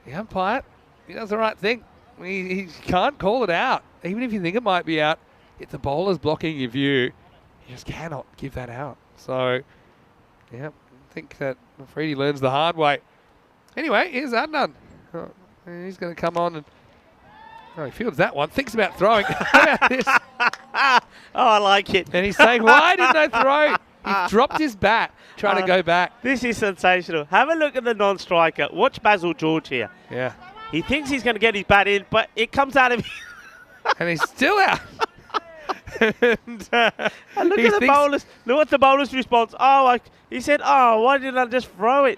The umpire, he does the right thing. He can't call it out. Even if you think it might be out, if the bowler's blocking your view, you just cannot give that out. So, yeah, I think that Freddie learns the hard way. Anyway, here's Adnan. Oh, he's going to come on and he fields that one. Thinks about throwing. How about this? Oh, I like it. And he's saying, why didn't I throw? He dropped his bat, trying to go back. This is sensational. Have a look at the non-striker. Watch Basil George here. Yeah. He thinks he's going to get his bat in, but it comes out of him. And he's still out. And look at the bowlers. Look at the bowler's response. Oh, he said, oh, why didn't I just throw it?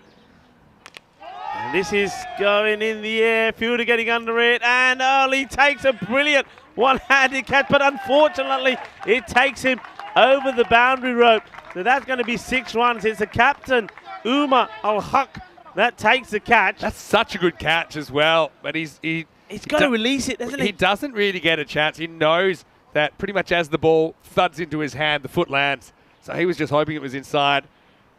And this is going in the air. Fielder getting under it. And Early takes a brilliant one-handed catch. But unfortunately, it takes him over the boundary rope. So that's going to be 6 runs. It's the captain, Umar Al-Haq, that takes the catch. That's such a good catch as well. But he's got to release it, doesn't he? He doesn't really get a chance. He knows that pretty much as the ball thuds into his hand, the foot lands. So he was just hoping it was inside.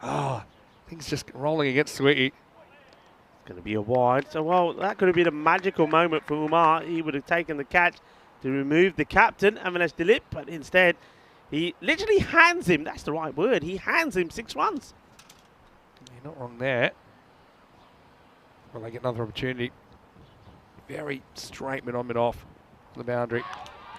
Oh, things just rolling against Sweetie. It's going to be a wide. So, well, that could have been a magical moment for Umar. He would have taken the catch to remove the captain, Avinash Dilip, but instead he literally hands him, that's the right word, he hands him 6 runs. You're not wrong there. Well, they get another opportunity. Very straight mid-on, mid-off the boundary.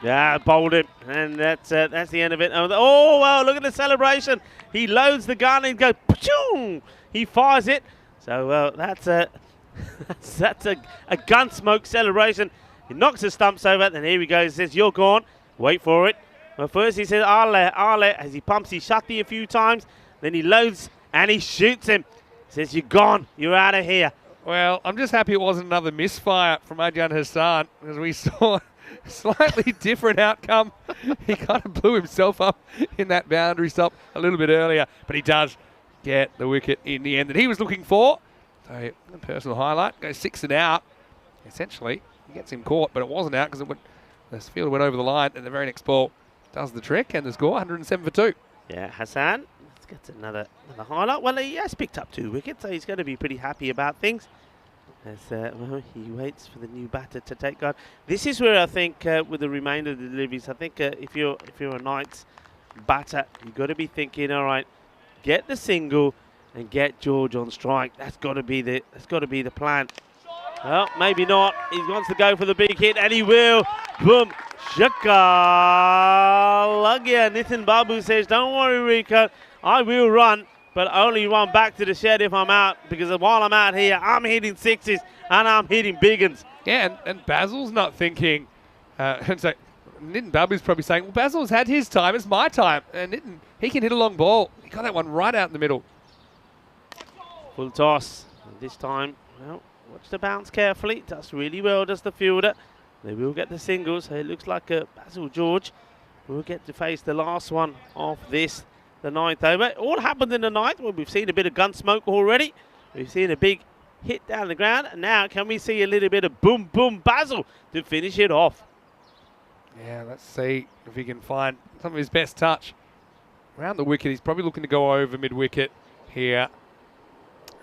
Yeah, bowled him, and that's the end of it. Oh, well, look at the celebration. He loads the gun and goes, pachoo! He fires it. So, that's a gunsmoke celebration. He knocks the stumps over, then here he goes, says, you're gone. Wait for it. Well, first he says, Ale, as he pumps his shatti a few times. Then he loads and he shoots him. Says, you're gone. You're out of here. Well, I'm just happy it wasn't another misfire from Ajjan Hassan, because we saw a slightly different outcome. He kind of blew himself up in that boundary stop a little bit earlier, but he does get the wicket in the end that he was looking for. So, a personal highlight, goes 6 and out. Essentially, he gets him caught, but it wasn't out because the fielder went over the line, and the very next ball does the trick, and the score 107 for 2. Yeah, Hassan, let's get to another highlight. Well, he has picked up 2 wickets, so he's going to be pretty happy about things. As he waits for the new batter to take guard. This is where I think, with the remainder of the deliveries, I think if you're a Knights batter, you've got to be thinking, all right, get the single and get George on strike. That's got to be the plan. Well, maybe not. He wants to go for the big hit, and he will. Boom. Shaka. Lagya. Nitin Babu says, don't worry, Rico. I will run, but only run back to the shed if I'm out, because while I'm out here, I'm hitting 6s and I'm hitting big uns. Yeah, and Basil's not thinking. And so Nitin Babu's probably saying, well, Basil's had his time. It's my time. And Nitin, he can hit a long ball. He got that one right out in the middle. Full toss. And this time, well, watch the bounce carefully. Does really well, does the fielder. They will get the singles. So it looks like Basil George will get to face the last one of this, the 9th over. All happened in the 9th. Well, we've seen a bit of gun smoke already. We've seen a big hit down the ground. And now can we see a little bit of boom, boom, Basil to finish it off? Yeah, let's see if he can find some of his best touch. Around the wicket, he's probably looking to go over mid-wicket here.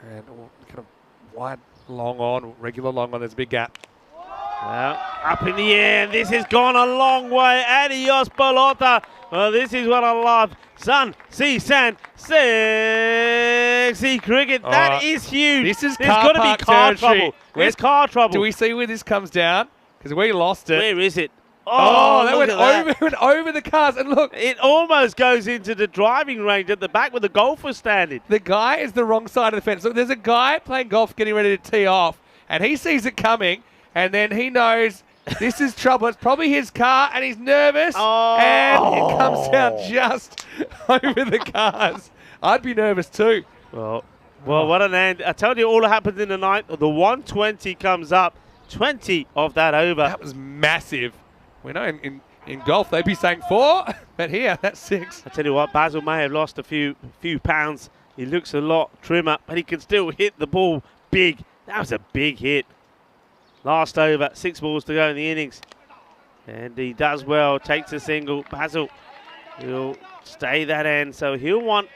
And kind of wide, long on, regular long on, there's a big gap. Well, up in the air, this has gone a long way. Adios, Pelota. Well, this is what I love. Sun, sea, sand, sexy cricket. That is huge. This is There's got to be car trouble. There's car trouble. Do we see where this comes down? because we lost it. Where is it? Oh, that look went at that. over, went over the cars. And look, It almost goes into the driving range at the back where the golfer's standing. the guy is the wrong side of the fence. Look, there's a guy playing golf getting ready to tee off, and he sees it coming, and then he knows this is trouble. It's probably his car, and he's nervous, and it comes down just over the cars. I'd be nervous too. Well, what an end. I told you all that happens in the night. The 120 comes up, 20 of that over. That was massive. We know in golf they'd be saying 4, but here that's 6. I tell you what, Basil may have lost a few pounds. He looks a lot trimmer, but he can still hit the ball big. That was a big hit. Last over, 6 balls to go in the innings. And he does well, takes a single. Basil will stay that end, so he'll want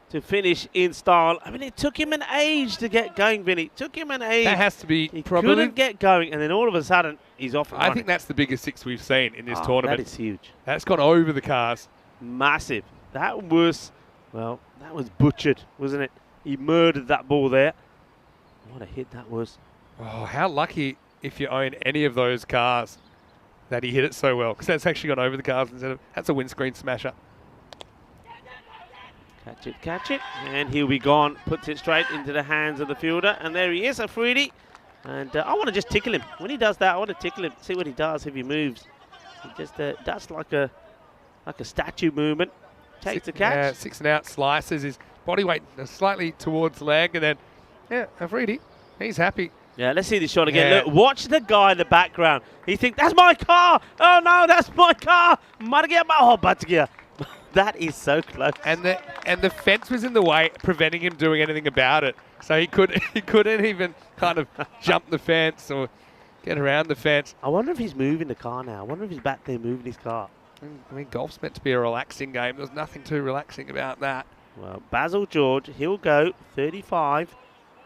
to finish in style. I mean, it took him an age to get going, Vinny. It took him an age. That has to be He probably. couldn't get going, and then all of a sudden, he's off and I running. think that's the biggest 6 we've seen in this tournament. That is huge. That's gone over the cars. Massive. That was butchered, wasn't it? He murdered that ball there. What a hit that was. Oh, how lucky if you own any of those cars that he hit it so well, because that's actually gone over the cars instead of, that's a windscreen smasher. Catch it, and he'll be gone. Puts it straight into the hands of the fielder, and there he is, Afridi. And I want to just tickle him. When he does that, I want to tickle him, see what he does if he moves. He just does like a statue movement. Takes the catch. Yeah, 6 and out, slices his body weight slightly towards leg, and then, yeah, Afridi, he's happy. Yeah, let's see this shot again. Yeah. Look, watch the guy in the background. He thinks, that's my car. Oh, no, that's my car. Batgia. That is so close. And the fence was in the way, preventing him doing anything about it. So he couldn't even kind of jump the fence or get around the fence. I wonder if he's moving the car now. I wonder if he's back there moving his car. I mean, golf's meant to be a relaxing game. There's nothing too relaxing about that. Well, Basil George, he'll go 35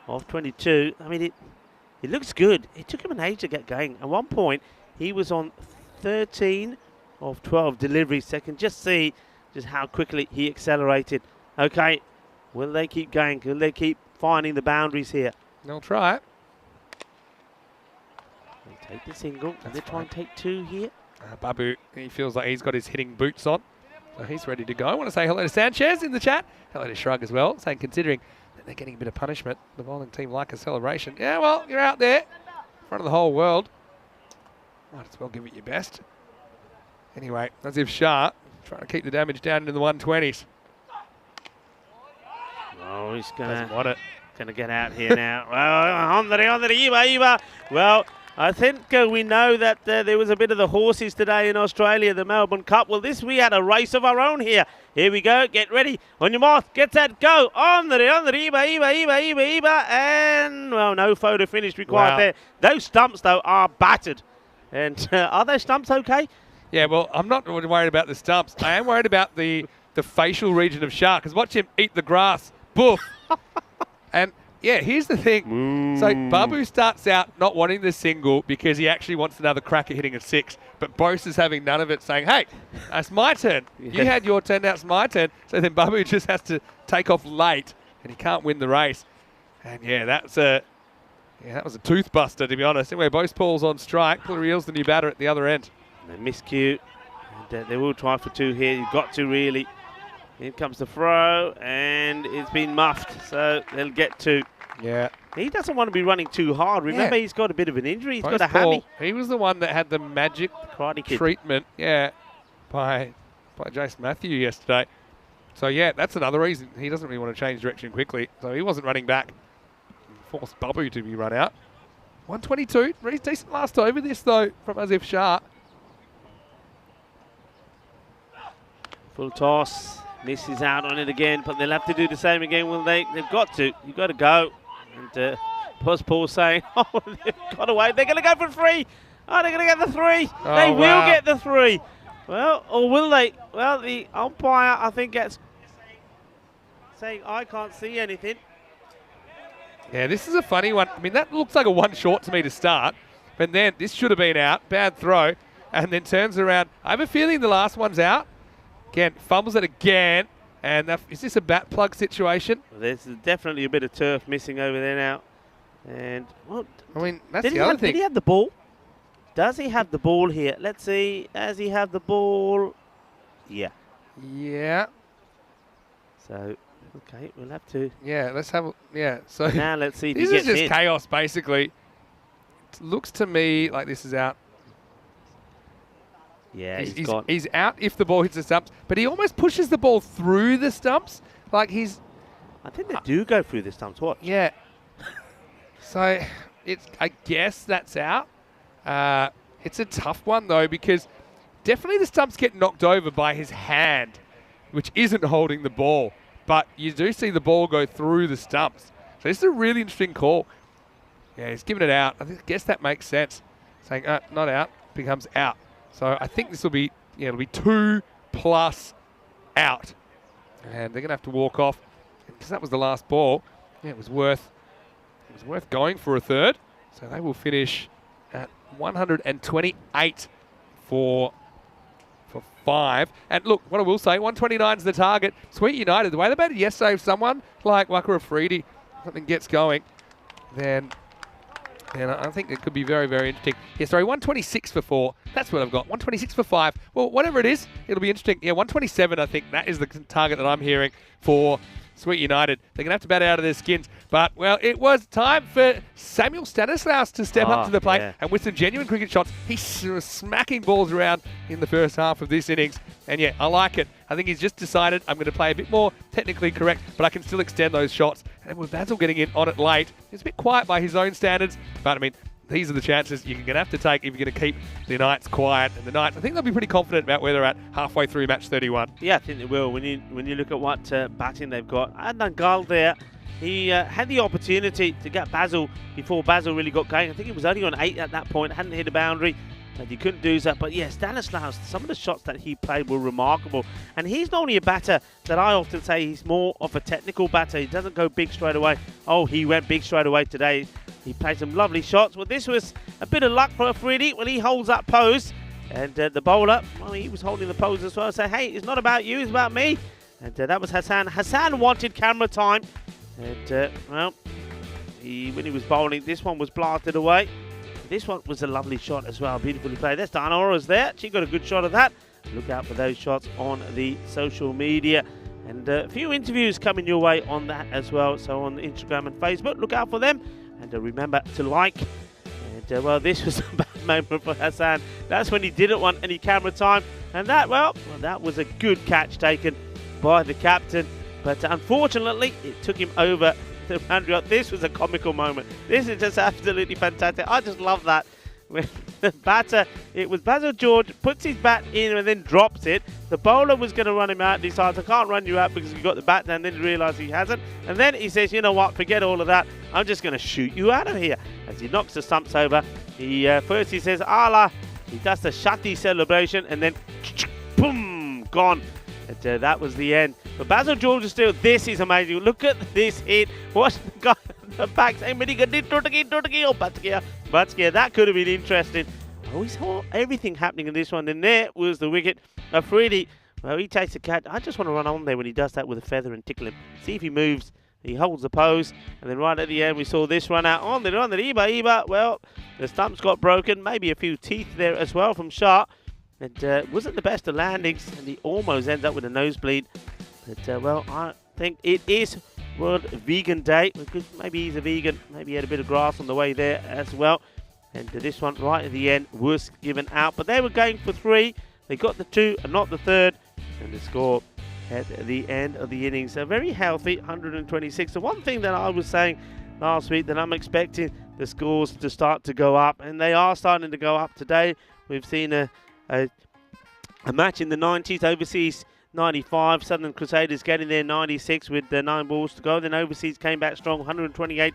of 22. I mean, it looks good. It took him an age to get going. At one point, he was on 13 of 12 deliveries. So I can just see just how quickly he accelerated. Okay, will they keep going? Will they keep finding the boundaries here? They'll try it. They'll take the single. Will they try and take 2 here? Babu, he feels like he's got his hitting boots on. So he's ready to go. I want to say hello to Sanchez in the chat. Hello to Shrug as well, saying considering that they're getting a bit of punishment, the bowling team like a celebration. Yeah, well, you're out there in front of the whole world. Might as well give it your best. Anyway, as if Shah trying to keep the damage down into the 120s. Oh, he's Doesn't want it. gonna get out here now. Well, on the Iba. Well, I think we know that there was a bit of the horses today in Australia, the Melbourne Cup. Well, we had a race of our own here. Here we go. Get ready. On your mark. Get set. Go. On the Iba. And, well, no photo finish required there. Those stumps, though, are battered. And are those stumps okay? Yeah, well, I'm not worried about the stumps. I am worried about the facial region of Shah, because watch him eat the grass. Boof. And, yeah, here's the thing. So Babu starts out not wanting the single because he actually wants another crack at hitting a 6. But Bose is having none of it, saying, hey, that's my turn. You had your turn, now it's my turn. So then Babu just has to take off late, and he can't win the race. And, yeah, that was a tooth buster, to be honest. Anyway, Bose Paul's on strike. Pullereel's the new batter at the other end. They miscue. And, they will try for 2 here. You've got to really. Here comes the throw, and it's been muffed, so they'll get 2. Yeah. He doesn't want to be running too hard. Remember, he's got a bit of an injury. He's got a hammy. He was the one that had the magic Karate Kid treatment, by Jason Matthew yesterday. So, yeah, that's another reason he doesn't really want to change direction quickly. So he wasn't running back. Forced Babu to be run out. 122. Really decent last over this, though, from Asif Shah. Full toss. Misses out on it again, but they'll have to do the same again, will they? They've got to. You've got to go. And Paul saying, oh, they've got away. They're going to go for 3. Oh, they're going to get the 3. Oh, they will wow. get the 3. Well, or will they? Well, the umpire, I think, gets saying, I can't see anything. Yeah, this is a funny one. I mean, that looks like a 1 short to me to start. But then this should have been out. Bad throw. And then turns around. I have a feeling the last one's out. Again, fumbles it again. And is this a bat plug situation? Well, there's definitely a bit of turf missing over there now. And, well, I mean, that's the other thing. Did he have the ball? Does he have the ball here? Let's see. Does he have the ball? Yeah. Yeah. So, okay, we'll have to. Yeah, let's have. Yeah, so Now let's see if this he is gets just in. chaos, basically. It looks to me like this is out. Yeah, he's gone. He's out if the ball hits the stumps, but he almost pushes the ball through the stumps. Like he's. I think they do go through this time. Watch. Yeah. So I guess that's out. It's a tough one though, because definitely the stumps get knocked over by his hand, which isn't holding the ball. But you do see the ball go through the stumps. So this is a really interesting call. Yeah, he's giving it out. I guess that makes sense. Saying not out becomes out. So I think this will be, it'll be 2 plus out. And they're going to have to walk off. Because that was the last ball. Yeah, it was worth going for a third. So they will finish at 128 for 5. And look, what I will say, 129 is the target. Sweet United, the way they batted yesterday, if someone like Waka Afridi, something gets going, then I think it could be very, very interesting. Yeah, sorry, 126 for 4. That's what I've got. 126 for 5. Well, whatever it is, it'll be interesting. Yeah, 127, I think that is the target that I'm hearing for Sweet United. They're going to have to bat out of their skins. But, well, it was time for Samuel Stanislaus to step up to the plate. Yeah. And with some genuine cricket shots, he's smacking balls around in the first half of this innings. And, yeah, I like it. I think he's just decided I'm going to play a bit more technically correct, but I can still extend those shots. And with Basil getting in on it late, it's a bit quiet by his own standards. But, I mean, these are the chances you're going to have to take if you're going to keep the Knights quiet. And the Knights, I think they'll be pretty confident about where they're at halfway through match 31. Yeah, I think they will. When you look at what batting they've got, Adnan Gal there, he had the opportunity to get Basil before Basil really got going. I think he was only on 8 at that point, hadn't hit a boundary, and he couldn't do that. But yeah, Stanislaus, some of the shots that he played were remarkable. And he's not only a batter that I often say he's more of a technical batter. He doesn't go big straight away. Oh, he went big straight away today. He played some lovely shots. Well, this was a bit of luck for Afridi when he holds that pose. And the bowler, well, he was holding the pose as well. So, hey, it's not about you, it's about me. And that was Hassan. Hassan wanted camera time. And, well, when he was bowling, this one was blasted away. This one was a lovely shot as well. Beautifully played. That's Diana Ora's there. She got a good shot of that. Look out for those shots on the social media. And a few interviews coming your way on that as well. So on Instagram and Facebook, look out for them. And remember to like. And well, this was a bad moment for Hassan. That's when he didn't want any camera time. And that, well, that was a good catch taken by the captain. But unfortunately, it took him over the boundary. This was a comical moment. This is just absolutely fantastic. I just love that. When the batter, it was Basil George, puts his bat in and then drops it. The bowler was going to run him out and decides, I can't run you out because you got the bat down, then realises he hasn't. And then he says, you know what, forget all of that. I'm just going to shoot you out of here. As he knocks the stumps over, first he says, Allah. He does the Shati celebration and then, boom, gone. And that was the end. But Basil George is still, this is amazing. Look at this hit. Watch the guy on the back saying, Batskia, that could have been interesting. Oh, we saw everything happening in this one. And there was the wicket. Afridi, well, he takes the catch. I just want to run on there when he does that with a feather and tickle him. See if he moves. He holds the pose. And then right at the end, we saw this run out on the Iba. Well, the stumps got broken. Maybe a few teeth there as well from Shah. And wasn't the best of landings. And he almost ends up with a nosebleed. But, well, I think it is World Vegan Day. Because maybe he's a vegan. Maybe he had a bit of grass on the way there as well. And this one right at the end was given out. But they were going for 3. They got the 2 and not the 3rd. And the score at the end of the innings. So very healthy, 126. The one thing that I was saying last week that I'm expecting the scores to start to go up. And they are starting to go up today. We've seen a match in the 90s, overseas 95, Southern Crusaders getting there 96 with 9 balls to go. Then overseas came back strong, 128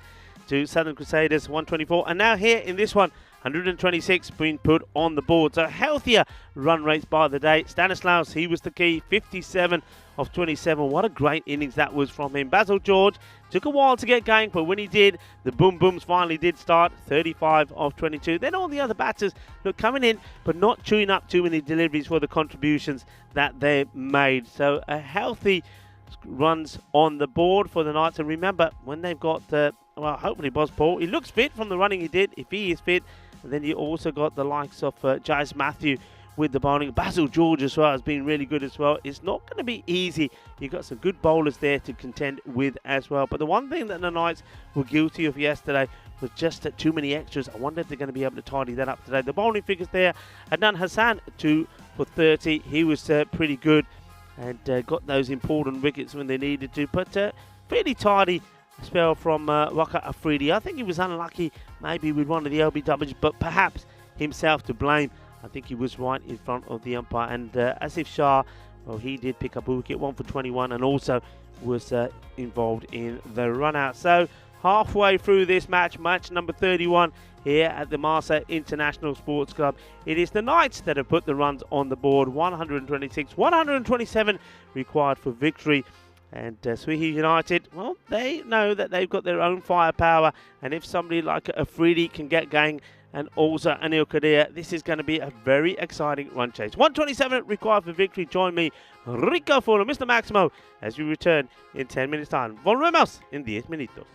to Southern Crusaders, 124. And now here in this one, 126 being put on the board. So healthier run rates by the day. Stanislaus, he was the key, 57 of 27. What a great innings that was from him. Basil George took a while to get going, but when he did, the boom booms finally did start, 35 of 22. Then all the other batters look coming in, but not chewing up too many deliveries for the contributions that they made. So a healthy runs on the board for the Knights. And remember, when they've got, well, hopefully Boz Paul, he looks fit from the running he did. If he is fit, And then you also got the likes of Jais Matthew with the bowling. Basil George as well has been really good as well. It's not going to be easy. You've got some good bowlers there to contend with as well. But the one thing that the Knights were guilty of yesterday was just too many extras. I wonder if they're going to be able to tidy that up today. The bowling figures there, Adnan Hassan 2 for 30. He was pretty good and got those important wickets when they needed to. But fairly tidy spell from Waka Afridi. I think he was unlucky maybe with one of the LBWs, but perhaps himself to blame. I think he was right in front of the umpire. And Asif Shah, well, he did pick up a wicket, 1 for 21, and also was involved in the run out. So halfway through this match number 31 here at the Malta International Sports Club. It is the Knights that have put the runs on the board, 126, 127 required for victory. And Swihi United, well, they know that they've got their own firepower, and if somebody like Afridi can get going, and also Anil Kadir, this is going to be a very exciting run chase. 127 required for victory. Join me, Rico Fuller, Mr. Maximo, as we return in 10 minutes' time. Volvemos en 10 minutos.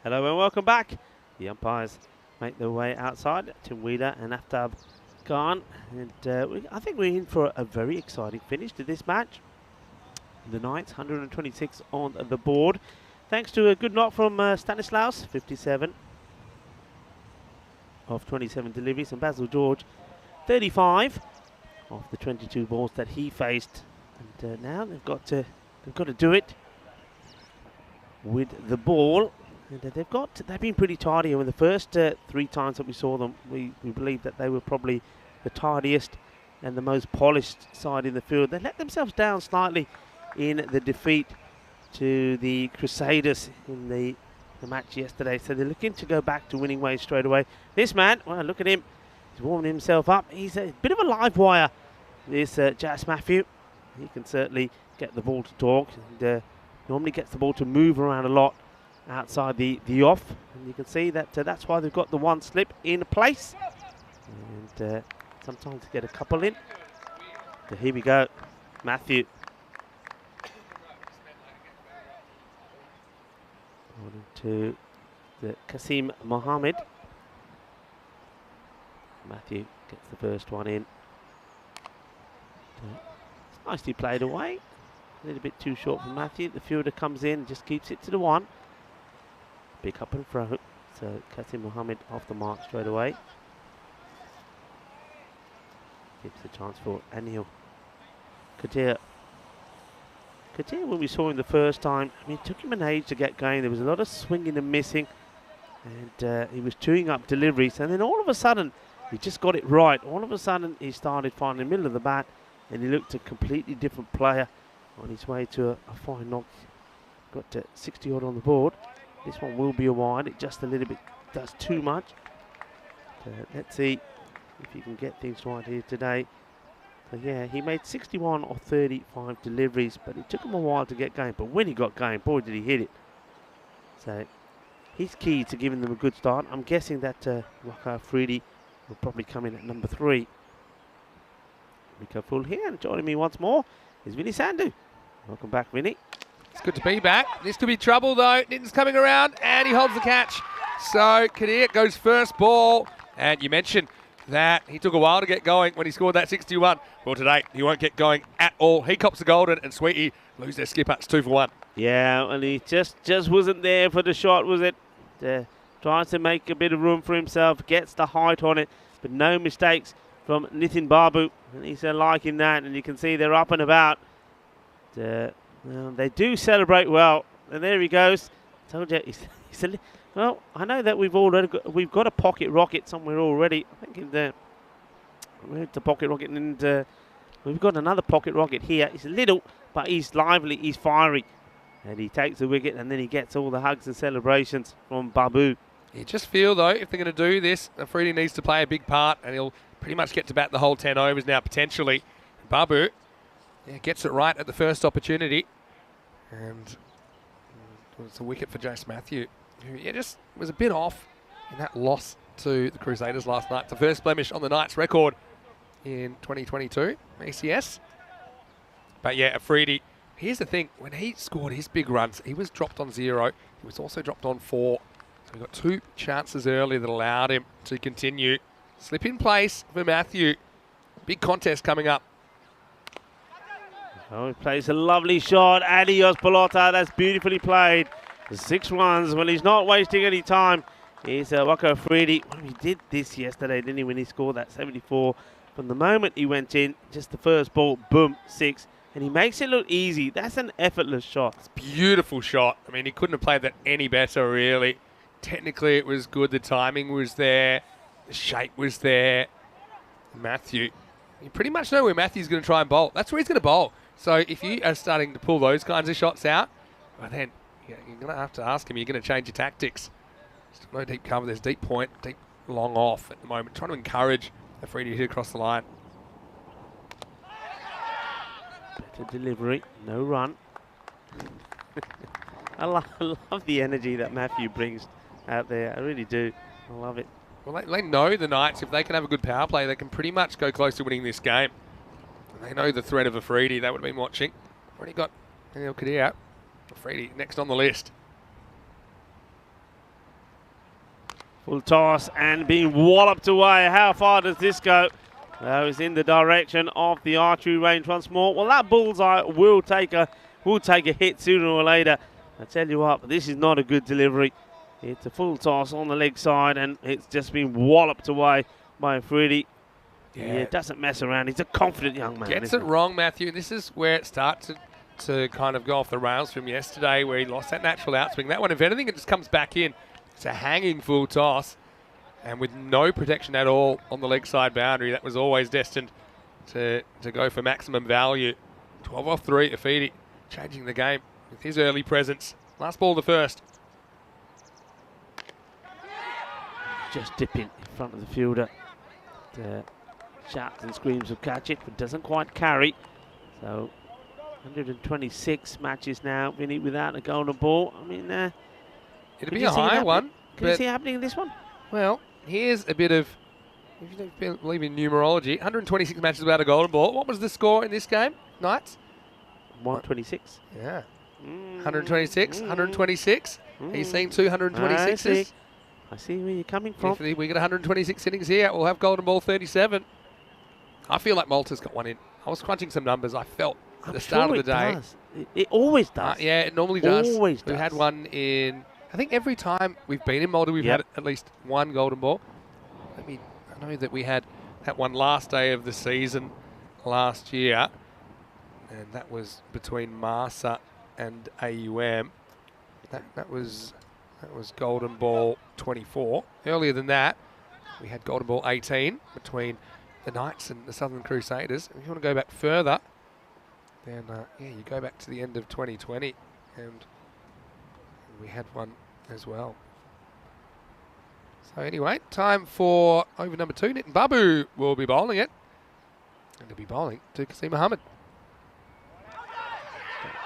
Hello and welcome back. The umpires make their way outside. Tim Wheeler and Aftab Khan. And I think we're in for a very exciting finish to this match. The Knights, 126 on the board. Thanks to a good knock from Stanislaus, 57 of 27 deliveries. And Basil George, 35 of the 22 balls that he faced. And now they've got to do it with the ball. And they've been pretty tidy. And the first 3 times that we saw them, we believed that they were probably the tidiest and the most polished side in the field. They let themselves down slightly in the defeat to the Crusaders in the match yesterday. So they're looking to go back to winning ways straight away. This man, well, look at him. He's warming himself up. He's a bit of a live wire, this Jas Matthew. He can certainly get the ball to talk. And normally gets the ball to move around a lot outside the off. And you can see that that's why they've got the one slip in place. And sometimes to get a couple in. So here we go. Matthew. On to the Kasim Mohammed. Matthew gets the first one in. It's nicely played away. A little bit too short for Matthew. The fielder comes in, just keeps it to the one. Pick up and throw. So Kasim Mohammed off the mark straight away. Gives the chance for Anil Kadir. Kadir, when we saw him the first time, I mean, it took him an age to get going. There was a lot of swinging and missing. And he was chewing up deliveries. And then all of a sudden, he just got it right. All of a sudden, he started finding the middle of the bat. And he looked a completely different player on his way to a fine knock. Got to 60 odd on the board. This one will be a wide. It just a little bit does too much. Let's see if he can get things right here today. So yeah, he made 61 or 35 deliveries, but it took him a while to get going. But when he got going, boy, did he hit it. So he's key to giving them a good start. I'm guessing that Waka Afridi will probably come in at number 3. We go full here, and joining me once more is Vinny Sandhu. Welcome back, Vinny. It's good to be back. This could be trouble, though. Nitton's coming around, and he holds the catch. So Kadir goes first ball, and you mentioned that he took a while to get going when he scored that 61. Well, today he won't get going at all. He cops the golden, and Sweetie lose their skipper. It's 2 for 1. Yeah, and he just wasn't there for the shot, was it? Tries to make a bit of room for himself, gets the height on it, but no mistakes from Nitin Babu. And he's liking that, and you can see they're up and about. Well, they do celebrate well, and there he goes. Told you, well, I know that we've got a pocket rocket somewhere already. I think where's the pocket rocket? And we've got another pocket rocket here. He's little, but he's lively, he's fiery. And he takes the wicket, and then he gets all the hugs and celebrations from Babu. You just feel, though, if they're going to do this, Afridi needs to play a big part, and he'll pretty much get to bat the whole 10 overs now, potentially. Babu gets it right at the first opportunity. And it's a wicket for Jas Matthew, who just was a bit off in that loss to the Crusaders last night. It's the first blemish on the Knights record in 2022, ACS. But yeah, Afridi, here's the thing. When he scored his big runs, he was dropped on 0. He was also dropped on 4. So he got 2 chances early that allowed him to continue. Slip in place for Matthew. Big contest coming up. Oh, he plays a lovely shot. Adios, Pelota. That's beautifully played. 6 runs. Well, he's not wasting any time. Here's Waka Afridi. Well, he did this yesterday, didn't he, when he scored that 74. From the moment he went in, just the first ball, boom, 6. And he makes it look easy. That's an effortless shot. It's a beautiful shot. I mean, he couldn't have played that any better, really. Technically, it was good. The timing was there. The shape was there. Matthew, you pretty much know where Matthew's going to try and bowl. That's where he's going to bowl. So if you are starting to pull those kinds of shots out, well then you're going to have to ask him, you're going to change your tactics. There's no deep cover. There's deep point, deep long off at the moment. Trying to encourage Afridi to hit across the line. Better delivery. No run. I love the energy that Matthew brings out there. I really do. I love it. Well, they know the Knights, if they can have a good power play, they can pretty much go close to winning this game. And they know the threat of Afridi. They would have been watching. Already got Anil Kadir out. Afridi next on the list. Full toss and being walloped away. How far does this go? It's in the direction of the archery range once more. Well, that bullseye will take a hit sooner or later. I tell you what, this is not a good delivery. It's a full toss on the leg side, and it's just been walloped away by Freddie. Yeah, he doesn't mess around. He's a confident young man. Gets it wrong, Matthew. This is where it starts to kind of go off the rails from yesterday, where he lost that natural outswing. That one, if anything, it just comes back in. It's a hanging full toss, and with no protection at all on the leg side boundary, that was always destined to go for maximum value. 12 off 3, Afidi changing the game with his early presence. Last ball of the first. Just dipping in front of the fielder. Shouts and screams will catch it, but doesn't quite carry. So 126 matches now, Vinny, without a golden ball. I mean, it'll be a high one. Can you see it happening in this one? Well, here's a bit of, if you don't believe in numerology, 126 matches without a golden ball. What was the score in this game, Knights? 126. Yeah. 126, 126. Are you seeing 226s? I see where you're coming from. If we get 126 innings here, we'll have golden ball 37. I feel like Malta's got one in. I was crunching some numbers. I felt at the start of the day. It always does. Yeah, it normally does. Always does. We had one in, I think every time we've been in Malta, we've had at least one golden ball. I know that we had that one last day of the season last year, and that was between Marsa and AUM. That was golden ball 24. Earlier than that, we had golden ball 18 between the Knights and the Southern Crusaders. If you want to go back further, then you go back to the end of 2020, and we had one as well. So anyway, time for over number 2. Nitin Babu will be bowling it, and he'll be bowling to Kasim Mohammed.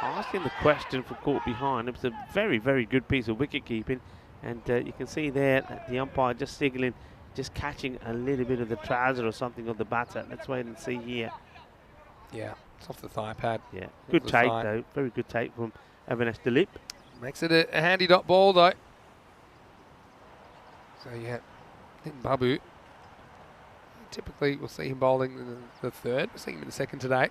Asking the question for caught behind. It was a very, very good piece of wicket keeping, and you can see there that the umpire just signaling, just catching a little bit of the trouser or something of the batter. Let's wait and see here. Yeah, it's off the thigh pad. Yeah, good take though. Very good take from Avinash Dilip. Makes it a handy dot ball though. So yeah, Nitin Babu. Typically, we'll see him bowling in the third. We'll see him in the second today.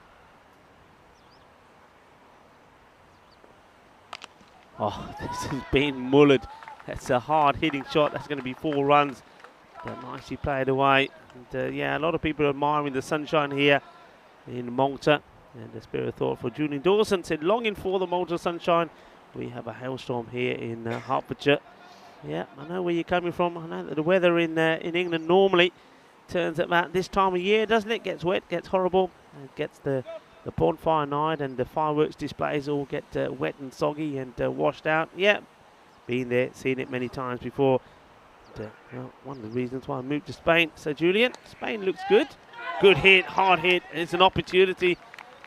Oh, this has been mullered. That's a hard-hitting shot. That's going to be 4 runs. But nicely played away. And, yeah, a lot of people admiring the sunshine here in Malta. And a spirit of thought for Julian Dawson said, longing for the Malta sunshine. We have a hailstorm here in Hertfordshire. Yeah, I know where you're coming from. I know that the weather in England normally turns at about this time of year, doesn't it? Gets wet, gets horrible. It gets the bonfire night and the fireworks displays all get wet and soggy and washed out. Yeah, been there, seen it many times before. But, well, one of the reasons why I moved to Spain. So, Julian, Spain looks good. Good hit, hard hit. It's an opportunity.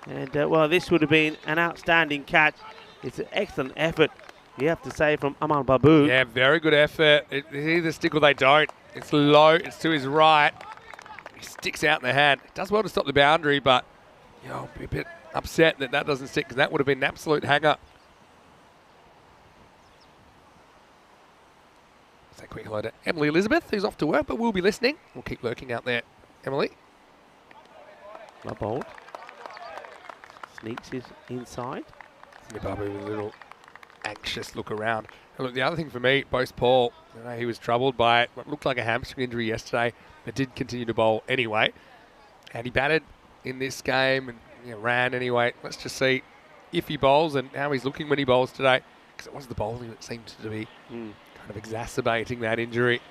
And, well, this would have been an outstanding catch. It's an excellent effort, you have to say, from Amal Babu. Yeah, very good effort. They either stick or they don't. It's low, it's to his right. He sticks out in the hand. It does well to stop the boundary, but I'll be a bit upset that doesn't stick, because that would have been an absolute hanger. Say a quick hello to Emily Elizabeth, who's off to work, but we'll be listening. We'll keep lurking out there. Emily? Well bowled. Sneaks it inside. Babu with a little anxious look around. And look, the other thing for me, Bose Paul, he was troubled by what looked like a hamstring injury yesterday, but did continue to bowl anyway. And he batted in this game and ran anyway. Let's just see if he bowls and how he's looking when he bowls today, because it was the bowling that seemed to be kind of exacerbating that injury.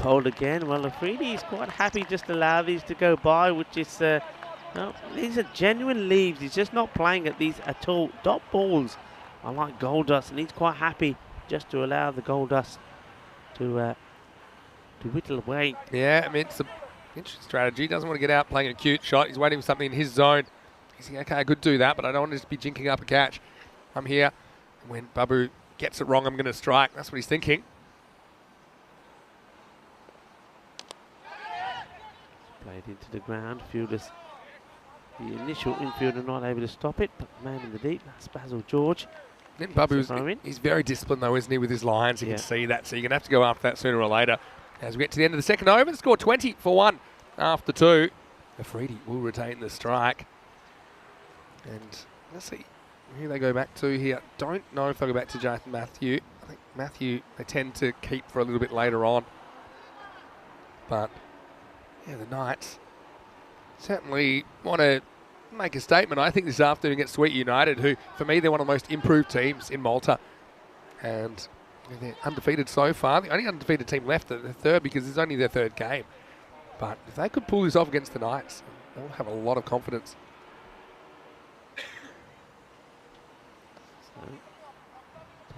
Bowled again. Well, Afridi is quite happy just to allow these to go by, which is, no, these are genuine leaves. He's just not playing at these at all. Dot balls are like gold dust, and he's quite happy just to allow the gold dust to whittle away. Yeah, I mean, it's an interesting strategy. He doesn't want to get out playing a cute shot. He's waiting for something in his zone. He's thinking, okay, I could do that, but I don't want to just be jinking up a catch. I'm here. When Babu gets it wrong, I'm going to strike. That's what he's thinking. Played into the ground. Fielders The initial infielder not able to stop it, but the man in the deep, that's Basil George. Then Bubby, he's very disciplined though, isn't he, with his lines? You can see that, so you're going to have to go after that sooner or later. As we get to the end of the second over, the score 20 for 1 after 2. Afridi will retain the strike. And let's see who they go back to here. Don't know if they'll go back to Jonathan Matthew. I think Matthew, they tend to keep for a little bit later on. But, yeah, the Knights certainly want to make a statement, I think, this afternoon against Sweet United, who, for me, they're one of the most improved teams in Malta. And they're undefeated so far. The only undefeated team left are the third because it's only their third game. But if they could pull this off against the Knights, they'll have a lot of confidence. So,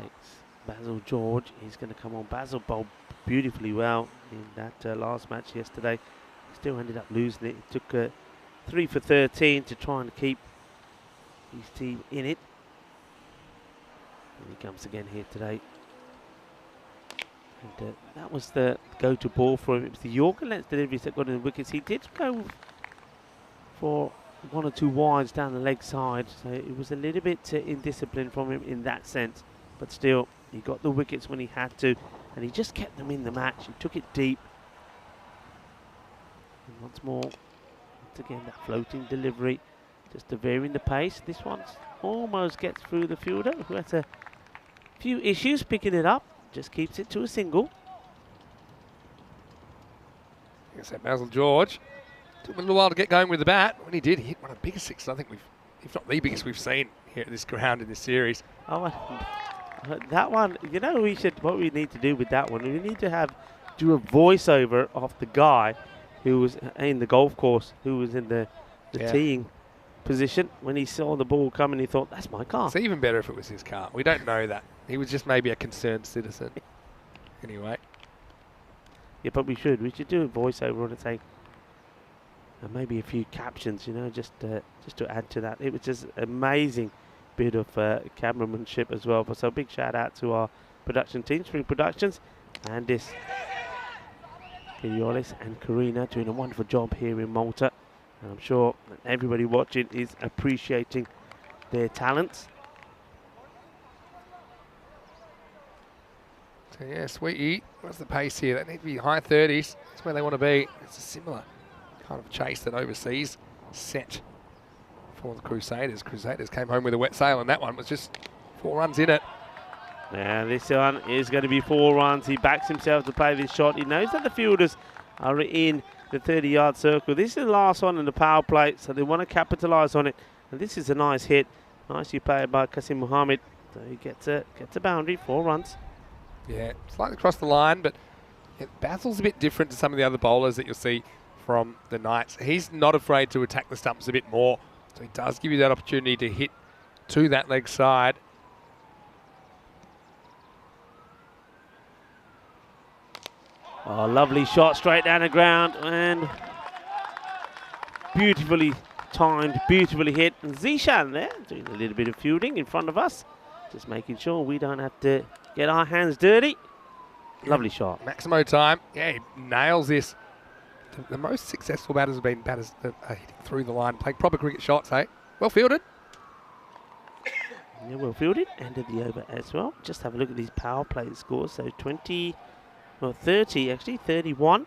takes Basil George. He's going to come on. Basil bowled beautifully well in that last match yesterday. He still ended up losing it. He took 3 for 13 to try and keep his team in it. And he comes again here today. And that was the go-to ball for him. It was the Yorker length deliveries that got in the wickets. He did go for 1 or 2 wides down the leg side, so it was a little bit indisciplined from him in that sense. But still, he got the wickets when he had to, and he just kept them in the match. He took it deep. And once again, that floating delivery, just to vary in the pace. This one almost gets through the fielder, who has a few issues picking it up. Just keeps it to a single. I said Basil George took him a little while to get going with the bat. When he did, he hit one of the biggest sixes I think if not the biggest we've seen here at this ground in this series. Oh, that one, you know, what we need to do with that one, we need to do a voiceover of the guy who was in the golf course, who was in the teeing position. When he saw the ball coming, he thought, that's my car. It's even better if it was his car. We don't know that. He was just maybe a concerned citizen. Anyway. Yeah, but we should do a voiceover on it, saying, and maybe a few captions, you know, just to add to that. It was just amazing bit of cameramanship as well. So big shout out to our production team, Spring Productions, Andis, Kiriolis and Karina doing a wonderful job here in Malta. And I'm sure everybody watching is appreciating their talents. So yeah, Sweetie, what's the pace here? That need to be high 30s. That's where they want to be. It's a similar kind of chase that overseas set for the Crusaders. Crusaders came home with a wet sail, and that one was just 4 runs in it. Yeah, this one is going to be 4 runs. He backs himself to play this shot. He knows that the fielders are in the 30-yard circle. This is the last one in the power play, so they want to capitalise on it. And this is a nice hit. Nicely played by Qasim Mohammed. So he gets a boundary, 4 runs. Yeah, slightly across the line, but Basil's a bit different to some of the other bowlers that you'll see from the Knights. He's not afraid to attack the stumps a bit more, so he does give you that opportunity to hit to that leg side. Oh, lovely shot straight down the ground, and beautifully timed, beautifully hit. And Zishan there doing a little bit of fielding in front of us, just making sure we don't have to get our hands dirty. Lovely shot. Maximo time. Yeah, he nails this. The most successful batters have been batters that are hitting through the line, playing proper cricket shots, hey? Well fielded. Yeah, well fielded. Ended the over as well. Just have a look at these power play scores. So 30 actually, 31,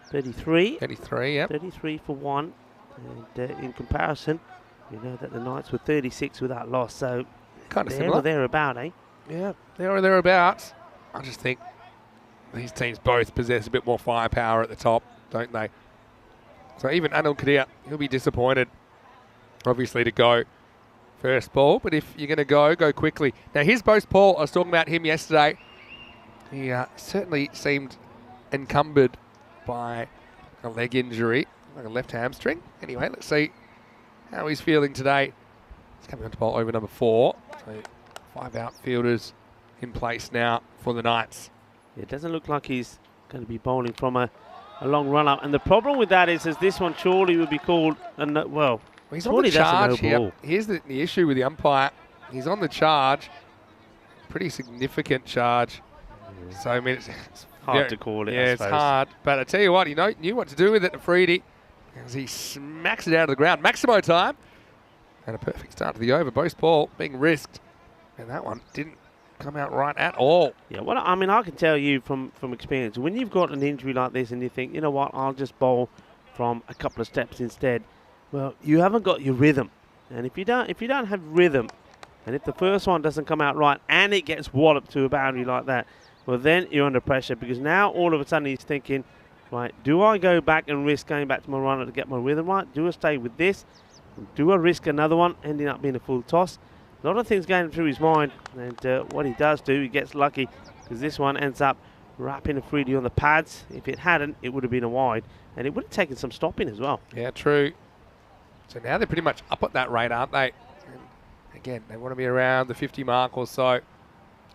33. 33, yep. 33 for 1. And in comparison, we know that the Knights were 36 without loss. So kind of there similar. or thereabout, eh? Yeah, there or thereabouts. I just think these teams both possess a bit more firepower at the top, don't they? So even Anil Kadir, he'll be disappointed, obviously, to go first ball. But if you're going to go quickly. Now, here's Bose Paul. I was talking about him yesterday. He certainly seemed encumbered by a leg injury, like a left hamstring. Anyway, let's see how he's feeling today. He's coming on to bowl over number 4. So 5 outfielders in place now for the Knights. It doesn't look like he's going to be bowling from a long run-up. And the problem with that is this one surely would be called, well, he's on the charge here. Here's the issue with the umpire. He's on the charge. Pretty significant charge. Yeah. So, I mean, it's hard to call it, yeah, it's hard. But I tell you what, he knew what to do with it, Afridi. as he smacks it out of the ground. Maximo time. And a perfect start to the over. Both ball being risked. And that one didn't come out right at all. Yeah, well, I mean, I can tell you from experience, when you've got an injury like this and you think, you know what, I'll just bowl from a couple of steps instead, well, you haven't got your rhythm. And if you don't have rhythm, and if the first one doesn't come out right and it gets walloped to a boundary like that, well, then you're under pressure, because now all of a sudden he's thinking, right, do I go back and risk going back to my runner to get my rhythm right? Do I stay with this? Do I risk another one, ending up being a full toss? A lot of things going through his mind, and what he does do, he gets lucky, because this one ends up wrapping a freebie on the pads. If it hadn't, it would have been a wide, and it would have taken some stopping as well. Yeah, true. So now they're pretty much up at that rate, aren't they? And again, they want to be around the 50 mark or so.